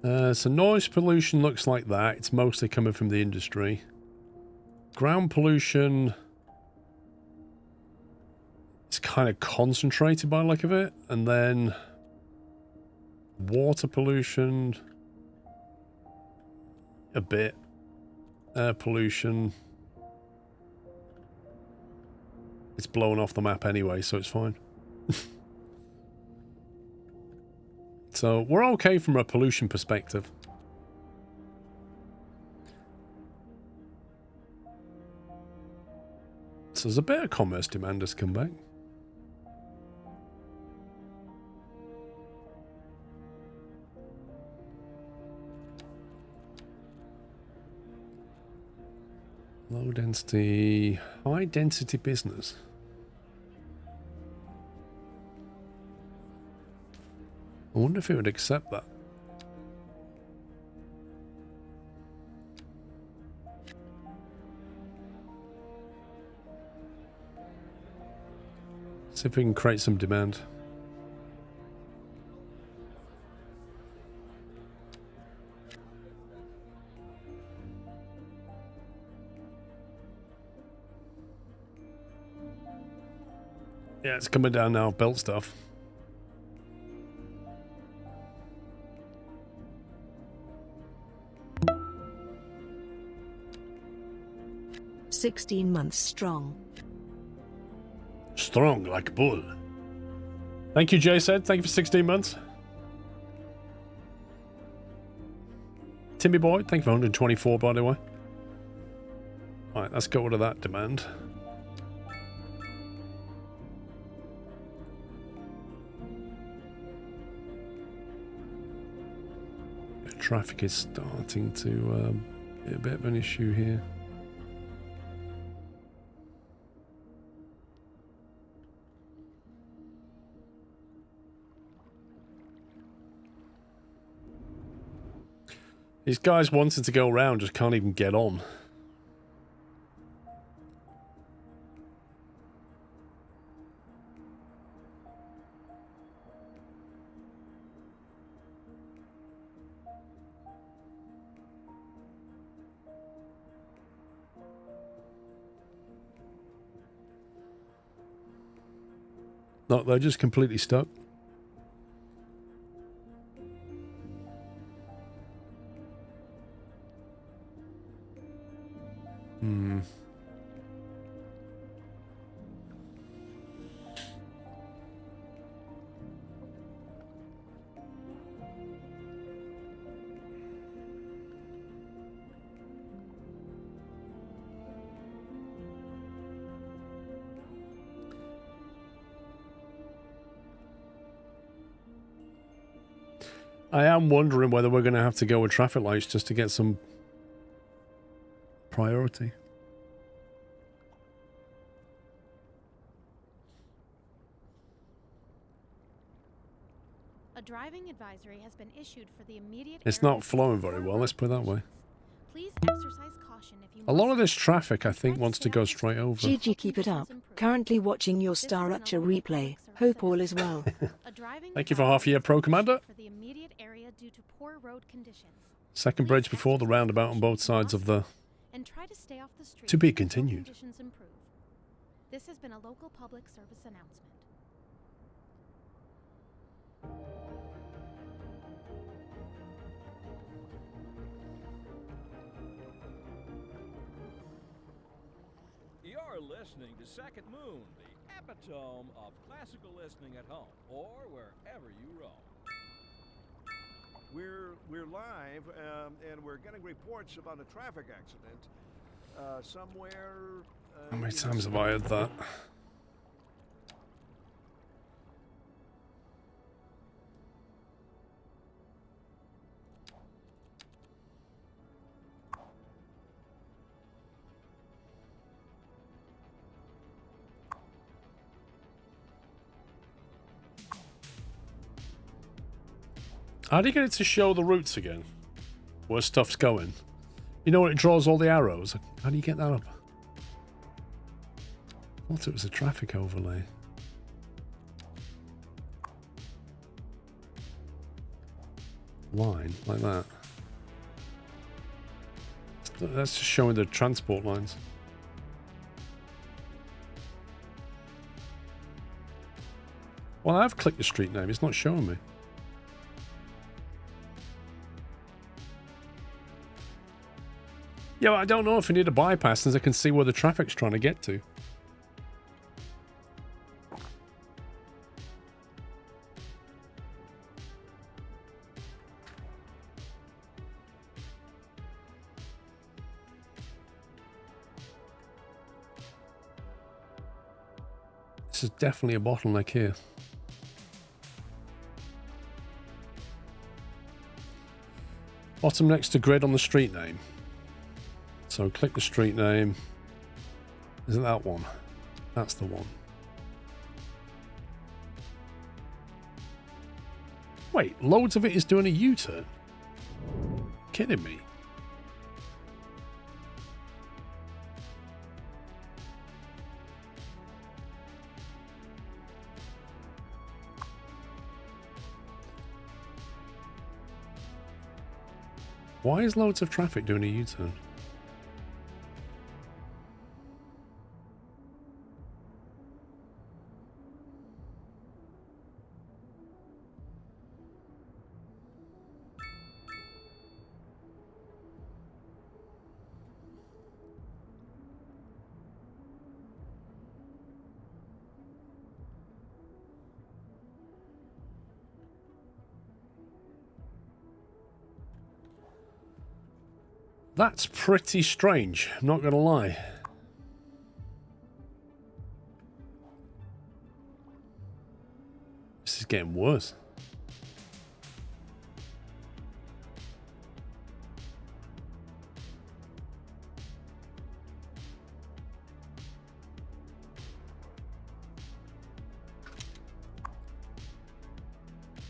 So noise pollution looks like that. It's mostly coming from the industry. Ground pollution. kind of concentrated by the look of it. And then water pollution, a bit. Air pollution. It's blown off the map anyway, so it's fine. So we're okay from a pollution perspective. So there's a bit of commerce demand has come back. Low density, high density business. I wonder if it would accept that. See if we can create some demand. Yeah, it's coming down now, built stuff. "16 months strong." Strong like a bull. Thank you, Jay said. Thank you for 16 months. Timmy Boy, thank you for 124, by the way. Alright, let's get rid of that demand. Traffic is starting to be a bit of an issue here. These guys wanting to go around just can't even get on. No, they're just completely stuck. I am wondering whether we're going to have to go with traffic lights just to get some priority. A driving advisory has been issued for the immediate. It's not flowing very well, let's put it that way. Please exercise caution if you A lot of this traffic, I think, wants to go straight over. GG, keep it up. Currently watching your Star Archer replay. Hope all is well. Thank you for half a year, Pro Commander. For the immediate area due to poor road conditions. Second bridge before the roundabout on both sides of the... And try to stay off the street To be until continued. conditions improve. This has been a local public service announcement. You're listening to Second Moon, the epitome of classical listening at home or wherever you roam. We're live, and we're getting reports about a traffic accident somewhere. How many times have I heard that? How do you get it to show the routes again? Where stuff's going? You know when it draws all the arrows? How do you get that up? I thought it was a traffic overlay. Line, like that. That's just showing the transport lines. Well, I've clicked the street name. It's not showing me. Yeah, well, I don't know if I need a bypass since I can see where the traffic's trying to get to. This is definitely a bottleneck here. Bottom next to grid on the street name. So click the street name. Isn't that one? That's the one. Wait, loads of it is doing a U-turn? Kidding me? Why is loads of traffic doing a U-turn? That's pretty strange, I'm not gonna lie. This is getting worse.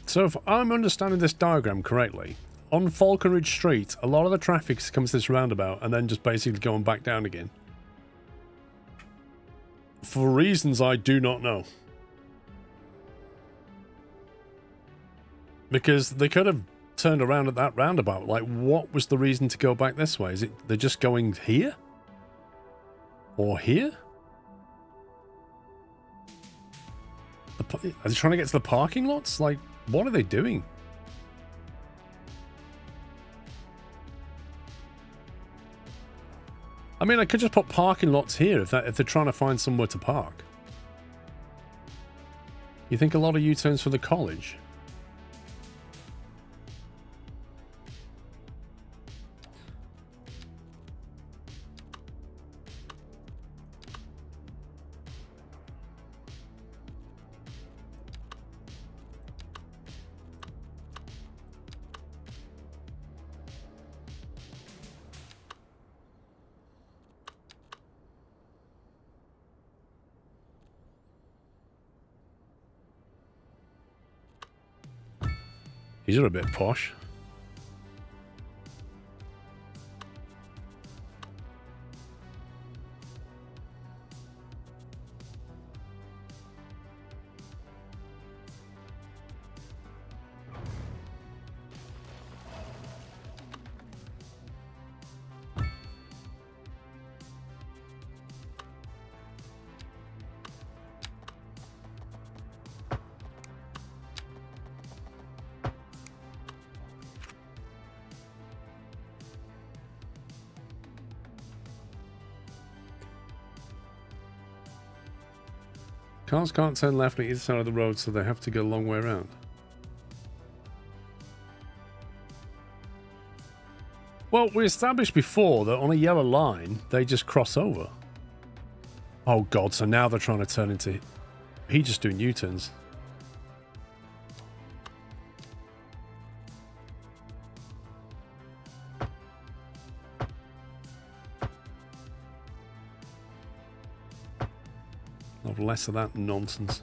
So if I'm understanding this diagram correctly, on Falconridge Street, a lot of the traffic comes to this roundabout and then just basically going back down again. For reasons I do not know. Because they could have turned around at that roundabout. Like, what was the reason to go back this way? Is it they're just going here? Or here? Are they trying to get to the parking lots? Like, what are they doing? I mean, I could just put parking lots here if they're trying to find somewhere to park. You think a lot of U-turns for the college? These are a bit posh. Cars can't turn left on either side of the road, so they have to go a long way around. Well, we established before that on a yellow line, they just cross over. Oh god, so now they're trying to turn into... He's just doing U-turns. Less of that nonsense.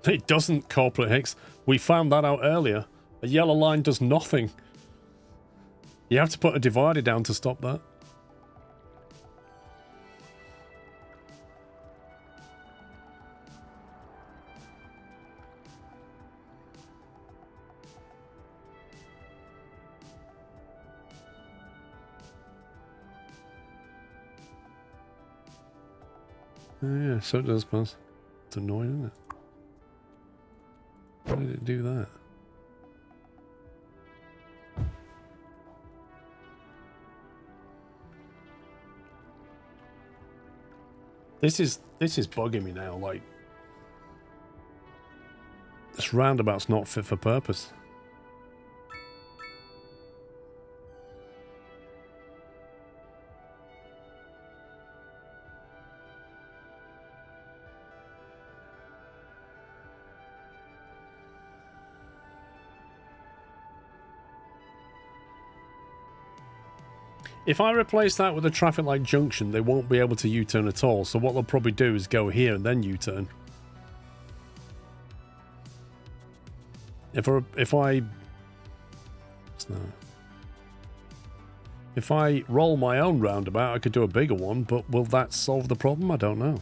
It doesn't, Corporate Hicks. We found that out earlier. A yellow line does nothing. You have to put a divider down to stop that. Oh, yeah, so it does pass. It's annoying, isn't it? Why did it do that? This is bugging me now, like this roundabout's not fit for purpose. If I replace that with a traffic light junction, they won't be able to U-turn at all. So what they'll probably do is go here and then U-turn. If I roll my own roundabout, I could do a bigger one, but will that solve the problem? I don't know.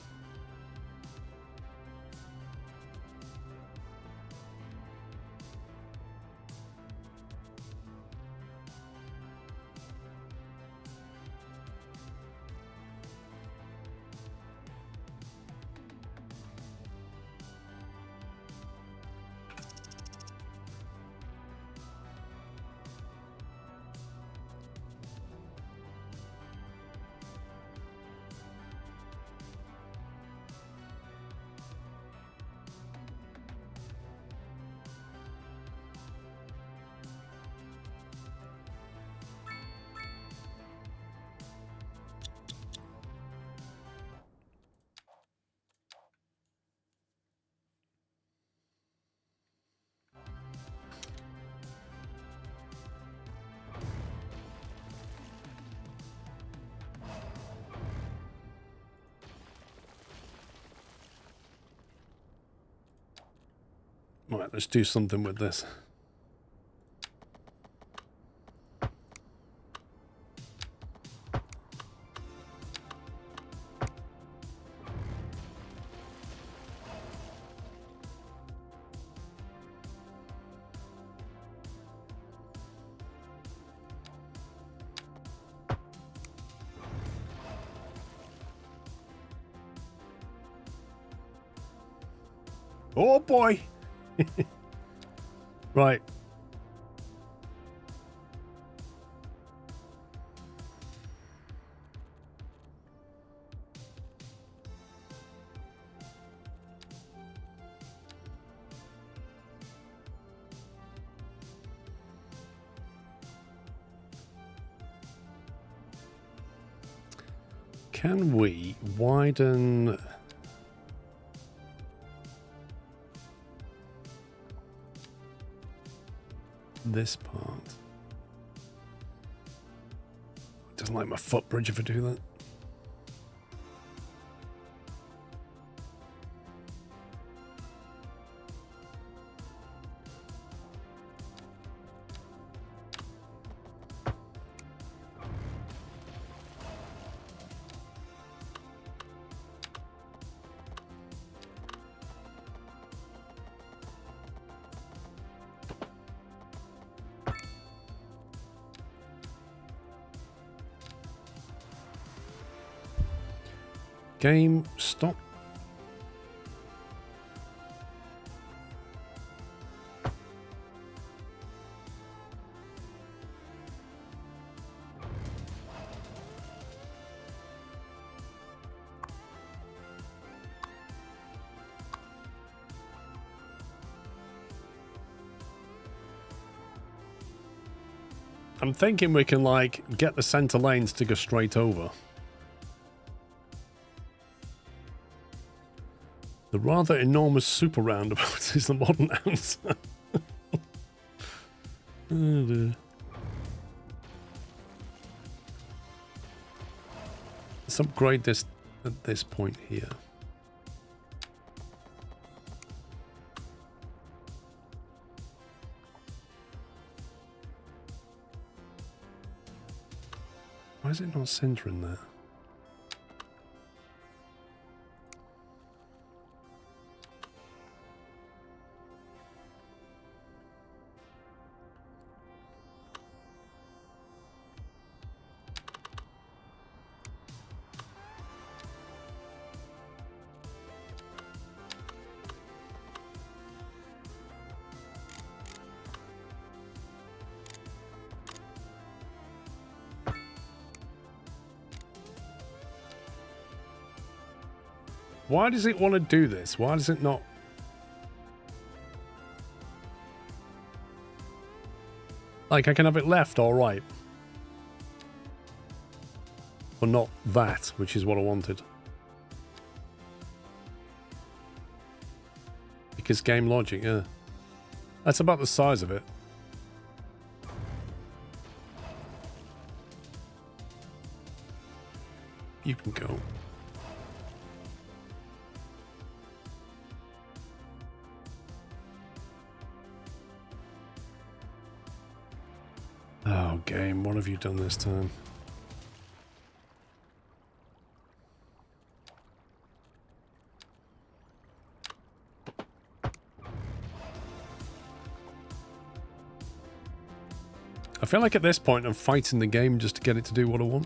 Right, let's do something with this. Oh boy! Right. Can we widen this part? Doesn't like my footbridge if I do that. Game stop. I'm thinking we can like get the center lanes to go straight over. The rather enormous super roundabout is the modern answer. Oh dear. Let's upgrade this at this point here. Why is it not centering there? Why does it want to do this? Why does it not? Like, I can have it left or right. But not that, which is what I wanted. Because game logic, yeah. That's about the size of it. You can go. Oh, game, what have you done this time? I feel like at this point I'm fighting the game just to get it to do what I want.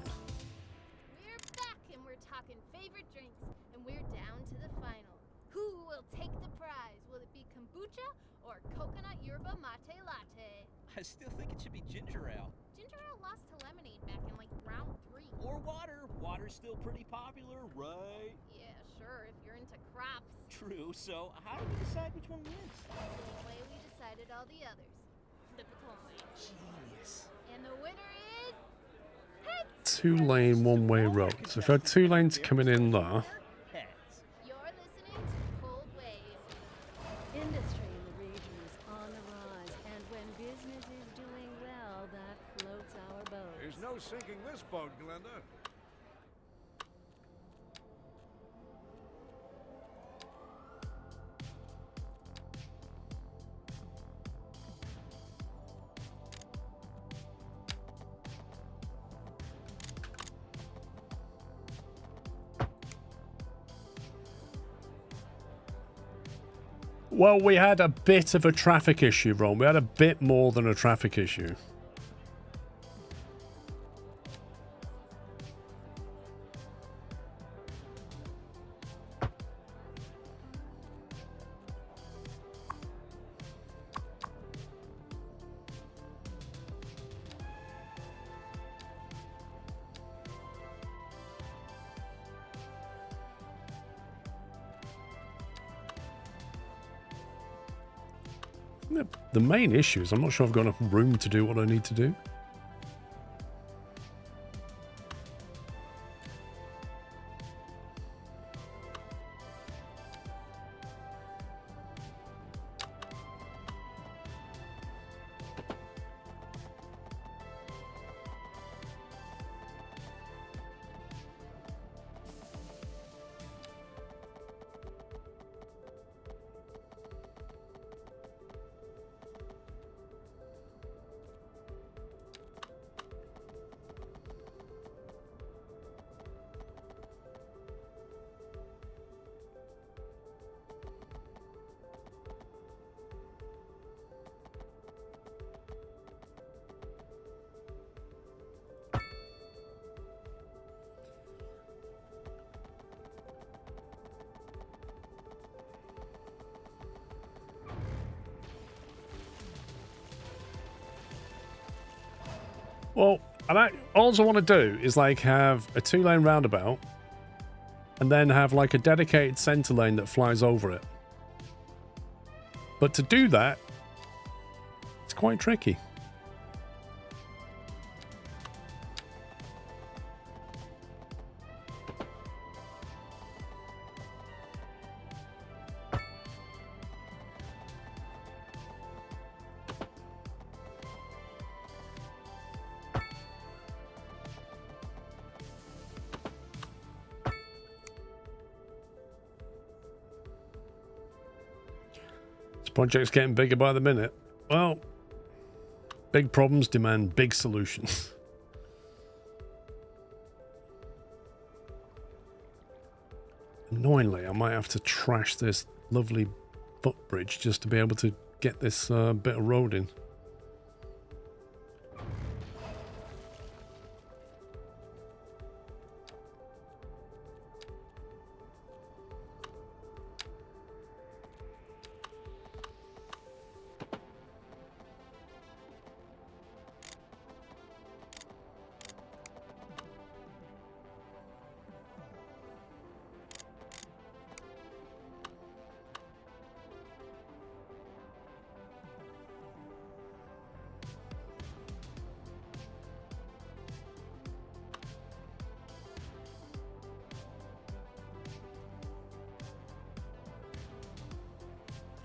We're back and we're talking favorite drinks, and we're down to the final. Who will take the prize? Will it be kombucha or coconut yerba mate latte? I still think it should be ginger ale. Ginger ale lost to lemonade back in like round 3. Or water. Water's still pretty popular, right? Yeah, sure, if you're into crops. True, so how do we decide which one wins? Same way we decided all the others. Flip a coin. Genius. And the winner is... Two-lane, one-way road. So if I had 2 lanes coming in there... Heads. You're listening to Cold Wave. Industry in the region is on the rise, and when business is doing well, that floats our boat. There's no sinking this boat, Glenda. Well, we had a bit of a traffic issue, Ron. We had a bit more than a traffic issue. The main issue is I'm not sure I've got enough room to do what I need to do. Well, all I want to do is like have a 2-lane roundabout and then have like a dedicated center lane that flies over it. But to do that, it's quite tricky. Project's getting bigger by the minute. Well, big problems demand big solutions. Annoyingly, I might have to trash this lovely footbridge just to be able to get this bit of road in.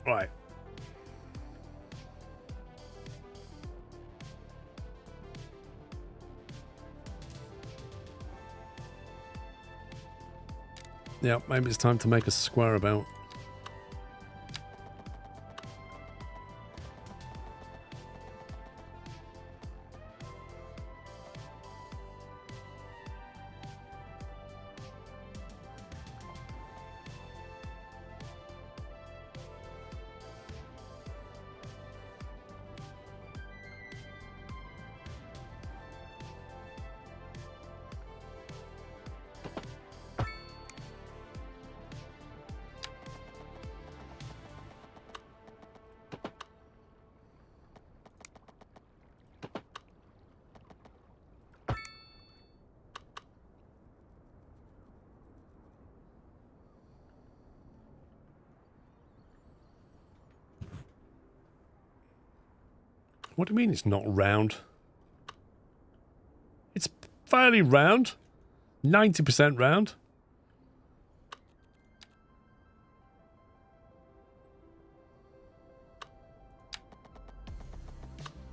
Right. Yeah, maybe it's time to make a square about. What do you mean it's not round? It's fairly round. 90% round.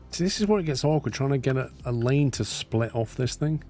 See, this is where it gets awkward, trying to get a lane to split off this thing.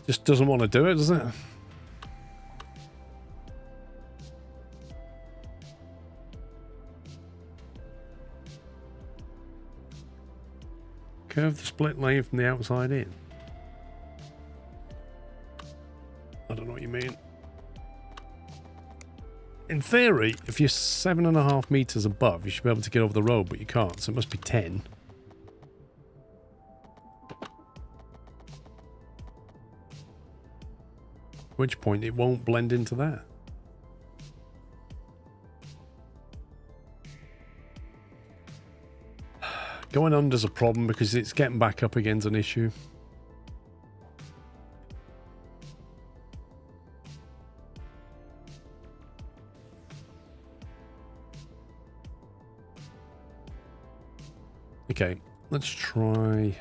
Just doesn't want to do it, does it? Curve the split lane from the outside in. I don't know what you mean. In theory, if you're 7.5 meters above, you should be able to get over the road, but you can't, so it must be 10. At which point it won't blend into that. Going under's a problem because it's getting back up again's an issue. Okay, let's try...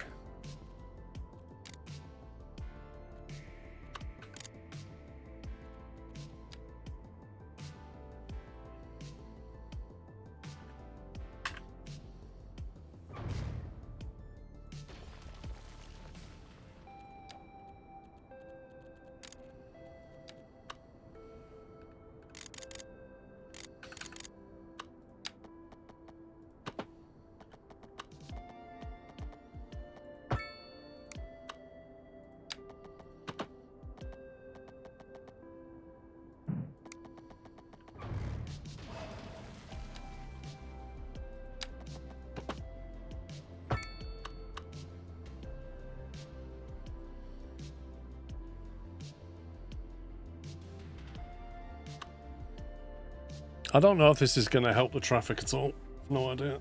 I don't know if this is going to help the traffic at all. No idea.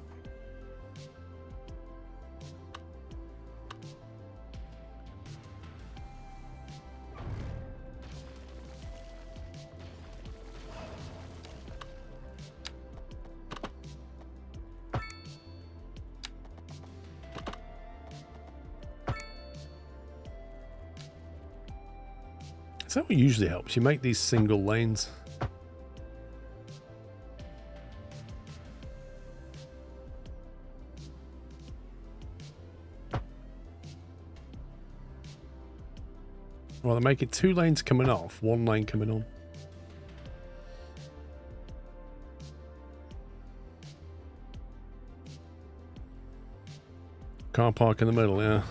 Is that what usually helps? You make these single lanes. Well, they make it 2 lanes coming off, 1 lane coming on. Car park in the middle, yeah.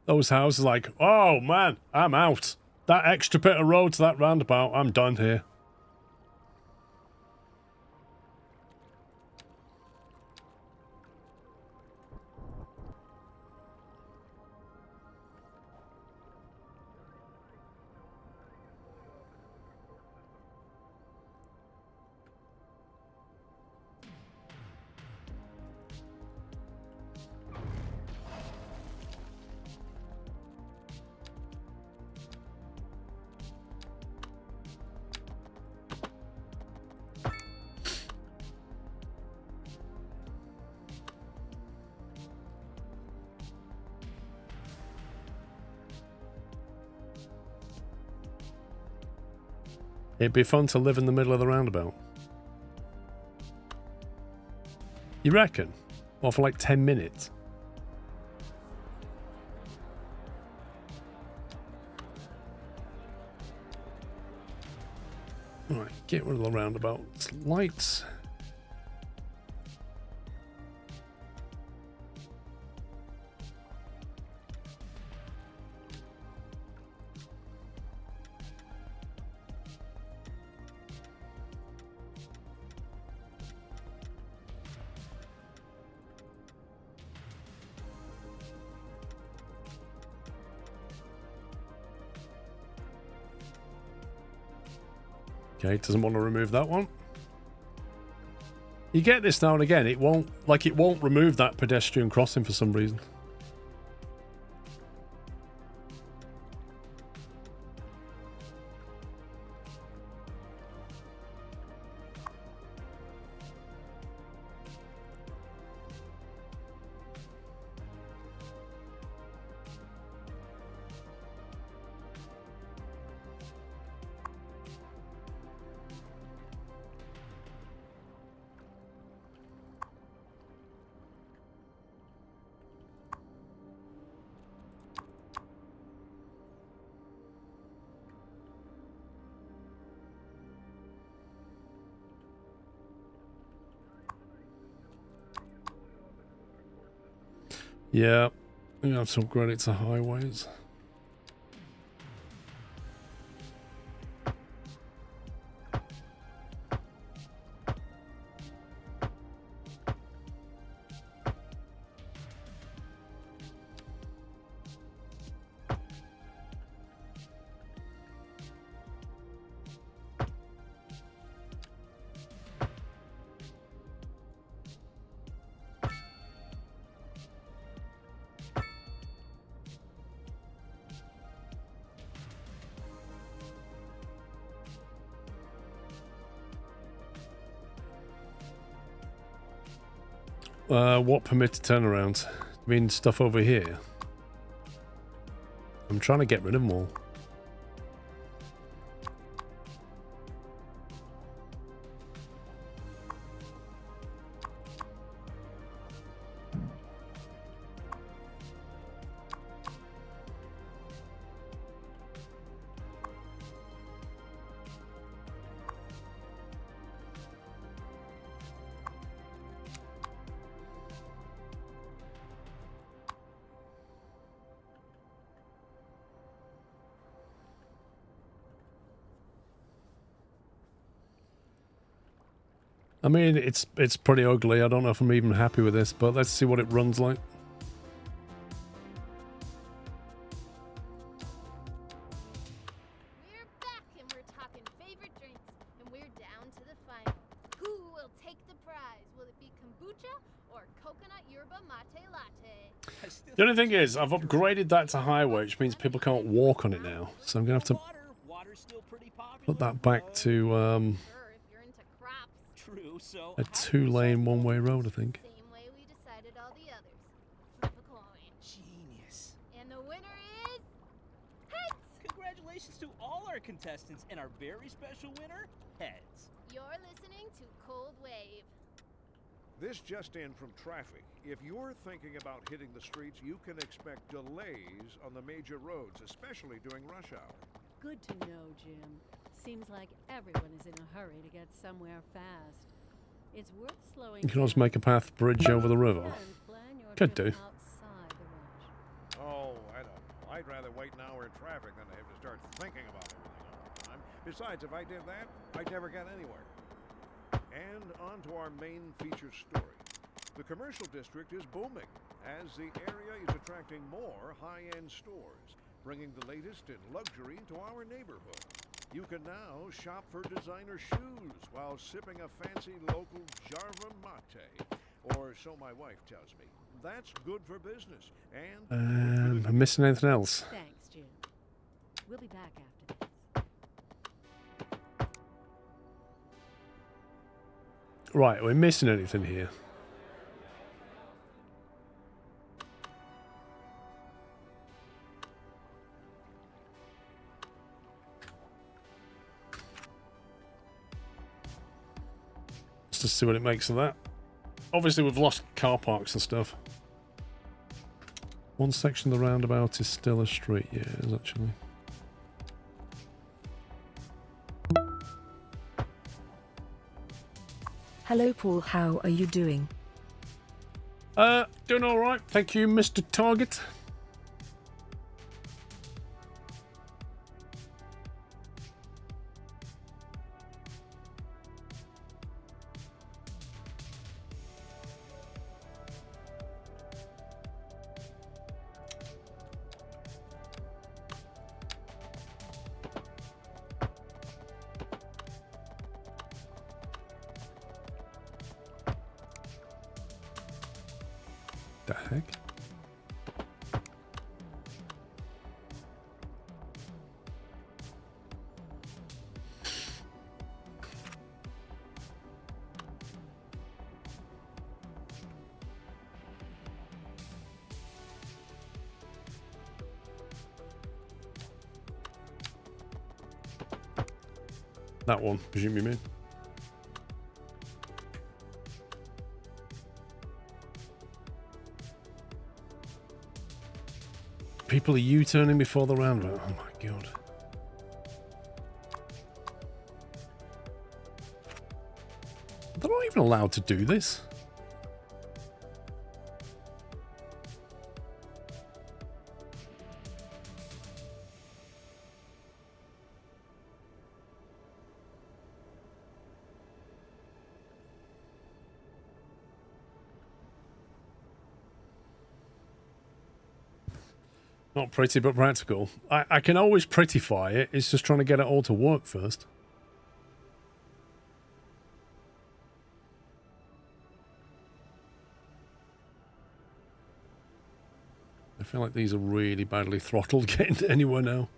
Those houses like, oh man, I'm out. That extra bit of road to that roundabout, I'm done here. It'd be fun to live in the middle of the roundabout. You reckon? Well, for like 10 minutes. Alright, get rid of the roundabouts. Lights. Okay, doesn't want to remove that one. You get this now and again. It won't remove that pedestrian crossing for some reason. Yeah, we have to upgrade it to highways. What permitted turnarounds? I mean, stuff over here. I'm trying to get rid of them all. I mean, it's pretty ugly. I don't know if I'm even happy with this, but let's see what it runs like. We're back and we're talking favorite drinks, and we're down to the final. Who will take the prize? Will it be kombucha or coconut yerba mate latte? The only thing is, I've upgraded that to highway, which means people can't walk on it now. So I'm gonna have to put that back to a 2-lane one-way road, I think. Same way we decided all the others. Flip a coin. Genius. And the winner is heads. Congratulations to all our contestants and our very special winner, heads. You're listening to Cold Wave. This just in from traffic. If you're thinking about hitting the streets, you can expect delays on the major roads, especially during rush hour. Good to know, Jim. Seems like everyone is in a hurry to get somewhere fast. It's worth slowing You can also make a path bridge over the river. Could do. Oh, I don't know. I'd rather wait an hour in traffic than to have to start thinking about everything all the time. Besides, if I did that, I'd never get anywhere. And on to our main feature story. The commercial district is booming, as the area is attracting more high-end stores, bringing the latest in luxury to our neighborhood. You can now shop for designer shoes while sipping a fancy local Jarva mate. Or so my wife tells me. That's good for business. And I'm missing anything else? Thanks, Jim. We'll be back after this. Right, we're missing anything here. Let's just see what it makes of that. Obviously, we've lost car parks and stuff. One section of the roundabout is still a street. Yeah, it is actually. Hello, Paul. How are you doing? Doing all right. Thank you, Mr. Target. The heck? That one, presume you mean? People are U-turning before the roundabout. Oh my god. They're not even allowed to do this. Not pretty, but practical. I can always prettify it. It's just trying to get it all to work first. I feel like these are really badly throttled getting to anywhere now.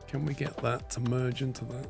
Can we get that to merge into that?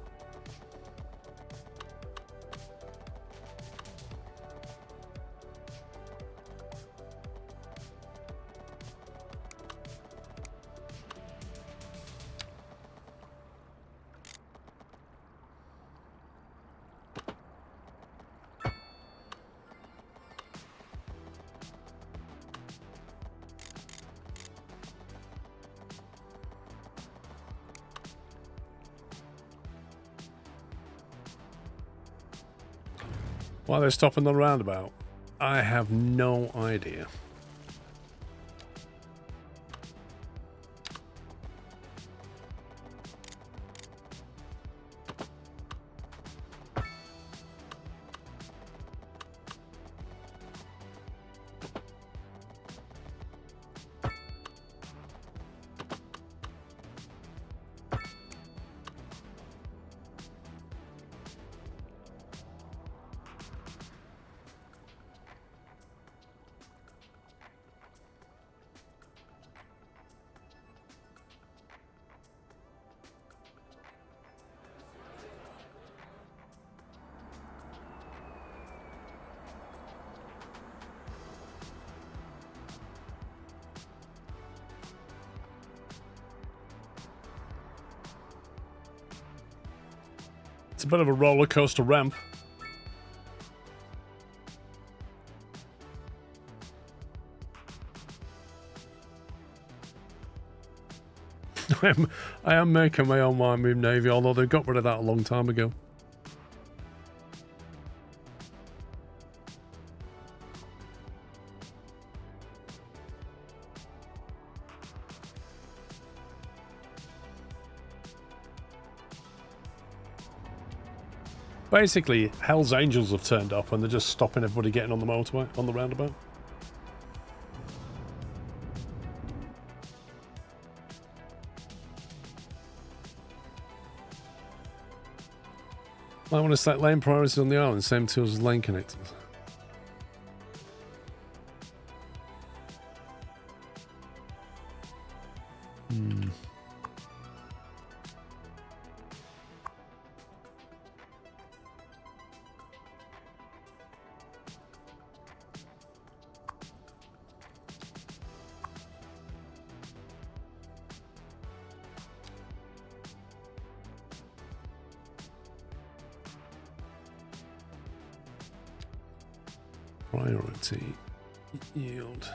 Why they're stopping the roundabout? I have no idea. a bit of a roller coaster ramp. I am making my own Mind Move Navy, although they got rid of that a long time ago. Basically, Hell's Angels have turned up and they're just stopping everybody getting on the motorway, on the roundabout. I want to set lane priorities on the island, same tools as lane connectors. Priority yield.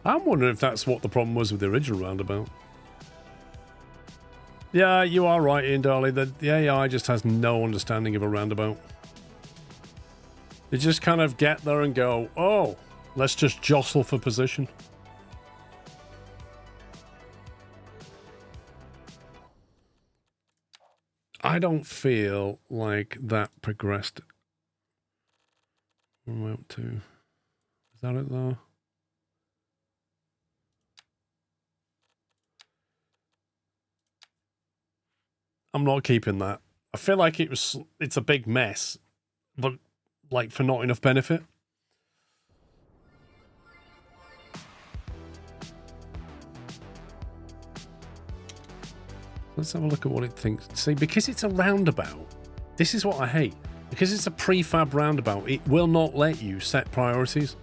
I'm wondering if that's what the problem was with the original roundabout. Yeah, you are right, Ian Darley. The AI just has no understanding of a roundabout. They just kind of get there and go, oh, let's just jostle for position. I don't feel like that progressed. Where am I up to? Is that it though? I'm not keeping that. I feel like it's a big mess, but like for not enough benefit. Let's have a look at what it thinks. See, because it's a roundabout, this is what I hate. Because it's a prefab roundabout, it will not let you set priorities.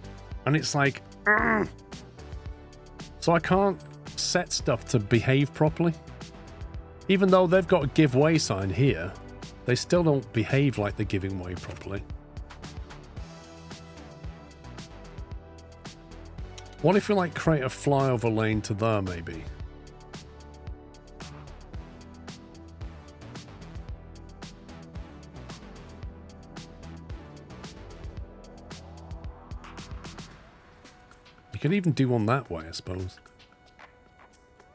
And it's like, argh! So I can't set stuff to behave properly. Even though they've got a give way sign here, they still don't behave like they're giving way properly. What if we like create a flyover lane to there maybe? You could even do one that way, I suppose.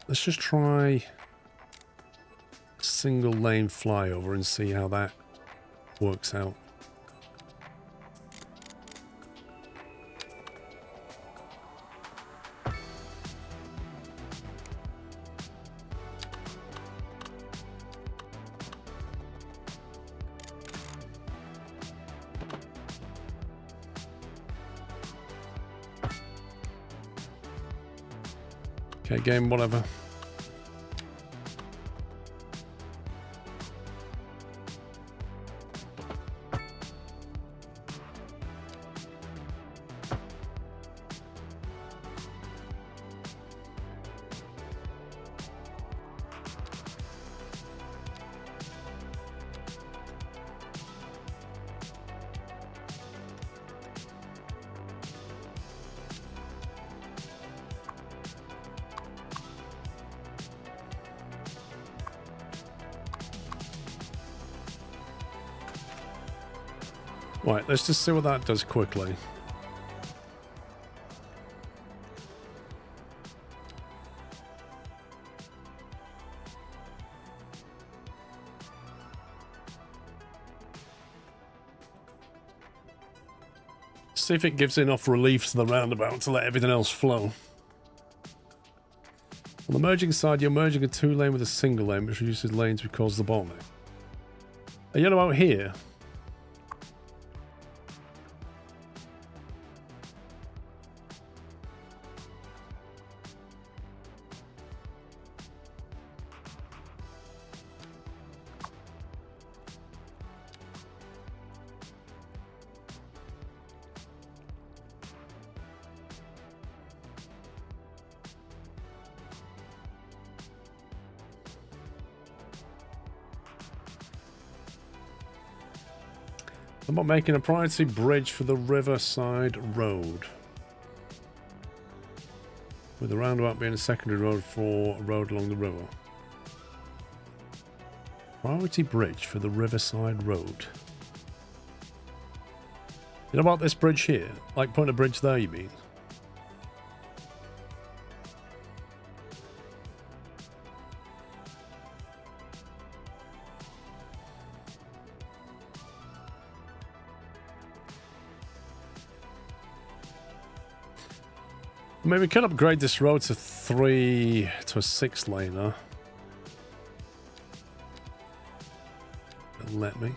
Let's just try single lane flyover and see how that works out. Okay, game, whatever. Right, let's just see what that does quickly. See if it gives enough relief to the roundabout to let everything else flow. On the merging side, you're merging a 2-lane with a single lane, which reduces lanes because of the bottleneck. You know out here, How about making a priority bridge for the Riverside Road? With the roundabout being a secondary road for a road along the river. Priority bridge for the Riverside Road. You know about this bridge here? Like putting a bridge there, you mean? I mean, we could upgrade this road to a 6-laner. Let me.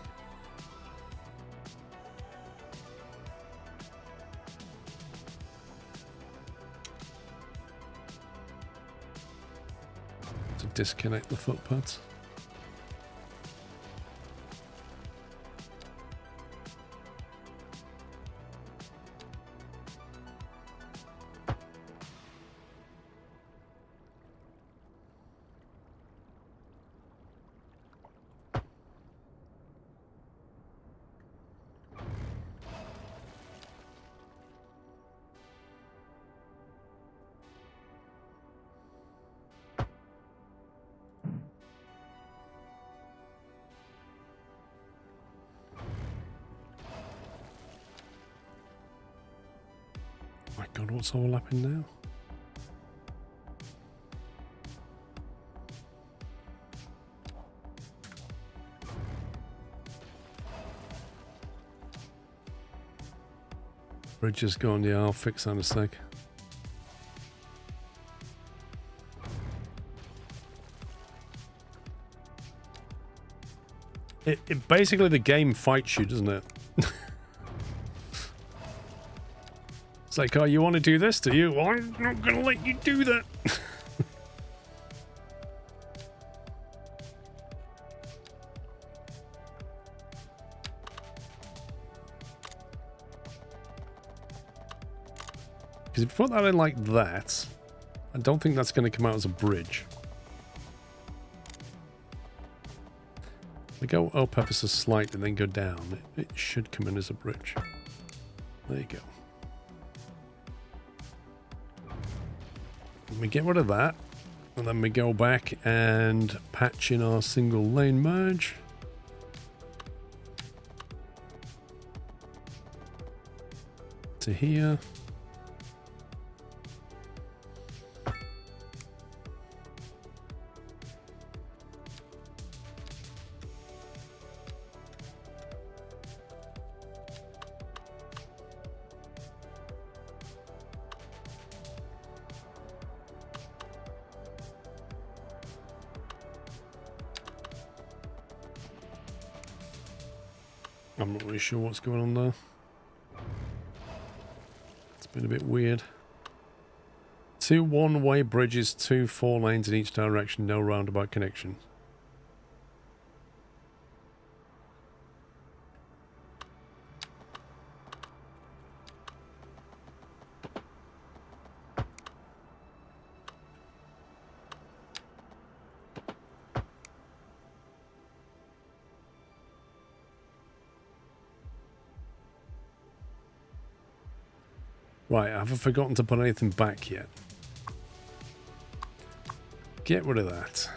To disconnect the footpaths. My God, what's overlapping now? Bridge is gone, yeah, I'll fix that in a sec. It basically the game fights you, doesn't it? It's like, oh, you want to do this, do you? Well, I'm not going to let you do that. Because if you put that in like that, I don't think that's going to come out as a bridge. We go up ever so slightly and then go down. It should come in as a bridge. There you go. We get rid of that, and then we go back and patch in our single lane merge. To here. I'm not really sure what's going on there. It's been a bit weird. 2 one-way bridges, 2 4 lanes in each direction, no roundabout connection. Right, I haven't forgotten to put anything back yet. Get rid of that.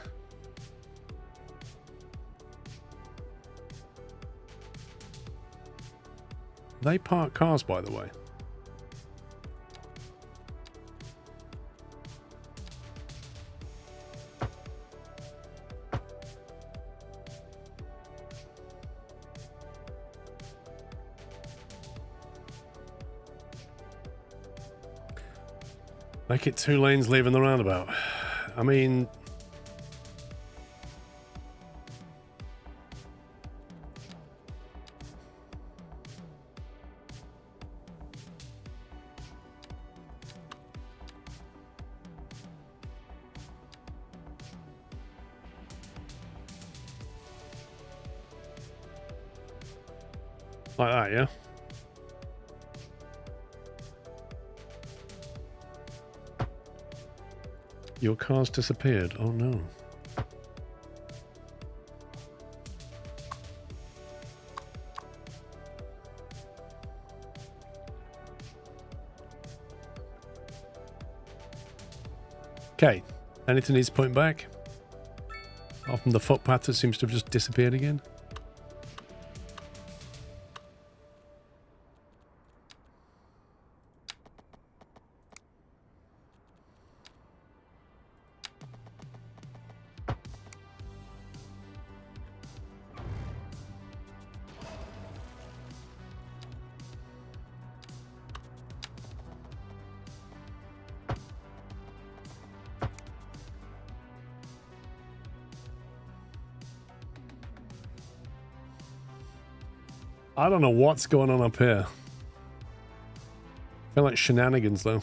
They park cars, by the way. Make it 2 lanes leaving the roundabout. I mean... like that, yeah? Your car's disappeared. Oh no. Okay. Anything needs putting back? Off from the footpath that seems to have just disappeared again. I don't know what's going on up here. I feel like shenanigans, though.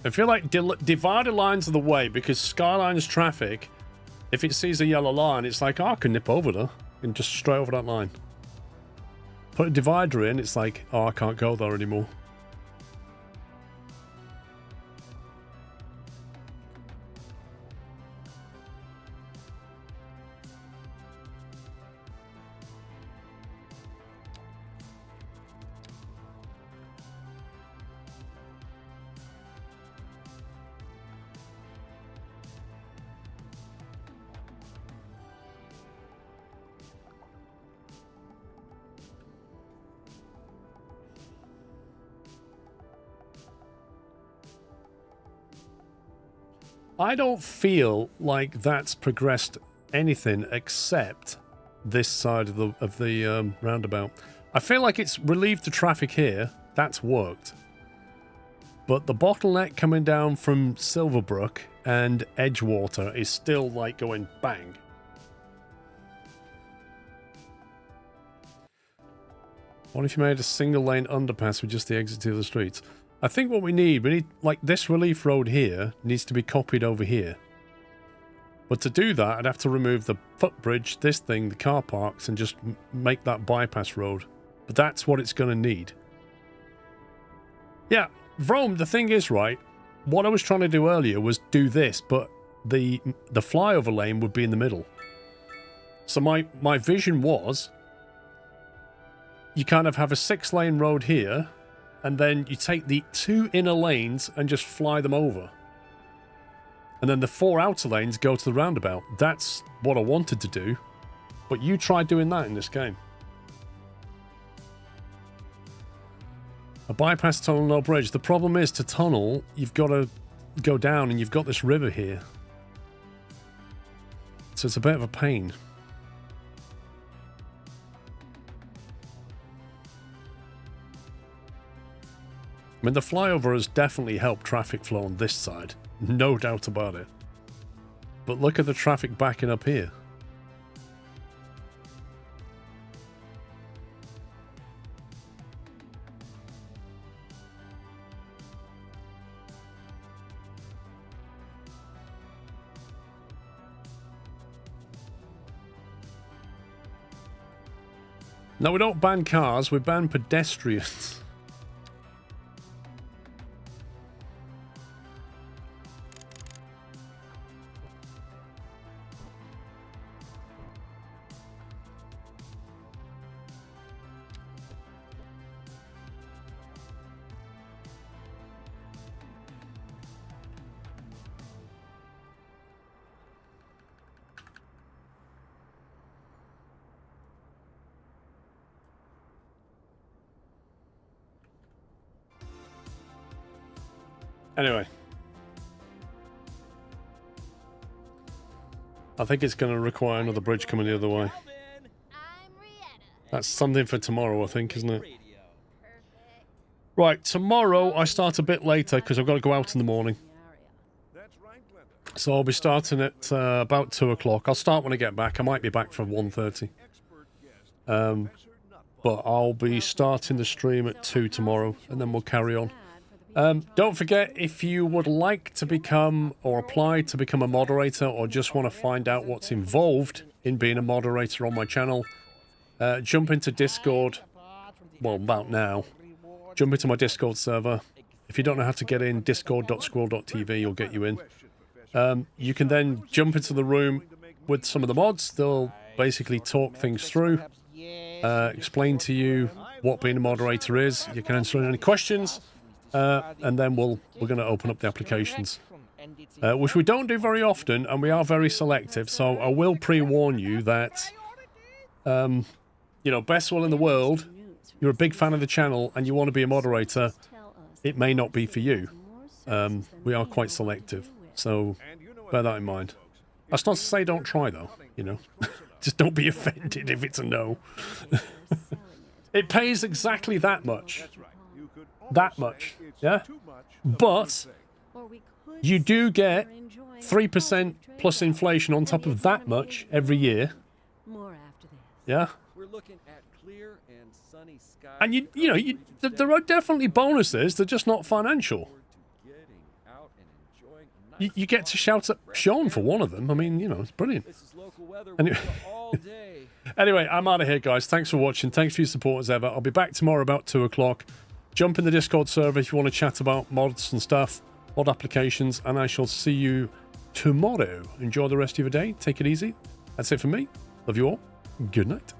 I feel like divided lines are the way, because Skylines traffic, if it sees a yellow line, it's like, oh, I can nip over there and just straight over that line. Put a divider in, it's like, oh, I can't go there anymore. I don't feel like that's progressed anything except this side of the roundabout. I feel like it's relieved the traffic here. That's worked. But the bottleneck coming down from Silverbrook and Edgewater is still like going bang. What if you made a single lane underpass with just the exit to the streets? I think what we need like this relief road here needs to be copied over here. But to do that, I'd have to remove the footbridge, this thing, the car parks, and just make that bypass road. But that's what it's going to need. Yeah, Vrome, the thing is, right, what I was trying to do earlier was do this, but the flyover lane would be in the middle. So my vision was, you kind of have a 6-lane road here, and then you take the 2 inner lanes and just fly them over. And then the 4 outer lanes go to the roundabout. That's what I wanted to do. But you tried doing that in this game. A bypass tunnel, no bridge. The problem is, to tunnel, you've got to go down and you've got this river here. So it's a bit of a pain. I mean, the flyover has definitely helped traffic flow on this side. No doubt about it. But look at the traffic backing up here. No, we don't ban cars, we ban pedestrians. Anyway. I think it's going to require another bridge coming the other way. That's something for tomorrow, I think, isn't it? Right, tomorrow I start a bit later because I've got to go out in the morning. So I'll be starting at about 2 o'clock. I'll start when I get back. I might be back for 1:30. But I'll be starting the stream at 2 tomorrow, and then we'll carry on. Don't forget, if you would like to become or apply to become a moderator, or just want to find out what's involved in being a moderator on my channel, jump into Discord. Well, about now. Jump into my Discord server. If you don't know how to get in, discord.squirrel.tv will get you in. You can then jump into the room with some of the mods. They'll basically talk things through, explain to you what being a moderator is. You can answer any questions, and then we're going to open up the applications, which we don't do very often, and we are very selective. So I will pre-warn you that, you know, best will in the world. You're a big fan of the channel and you want to be a moderator, it may not be for you. We are quite selective, so bear that in mind. That's not to say don't try, though, you know. Just don't be offended if it's a no. It pays exactly that much. That much, yeah? But you do get 3% plus inflation on top of that much every year. Yeah? We're looking at clear and sunny skies. And you know, there are definitely bonuses. They're just not financial. You get to shout at Sean for one of them. I mean, you know, it's brilliant. Anyway, anyway, I'm out of here, guys. Thanks for watching. Thanks for your support as ever. I'll be back tomorrow about 2 o'clock. Jump in the Discord server if you want to chat about mods and stuff, mod applications, and I shall see you tomorrow. Enjoy the rest of your day. Take it easy. That's it for me. Love you all. Good night.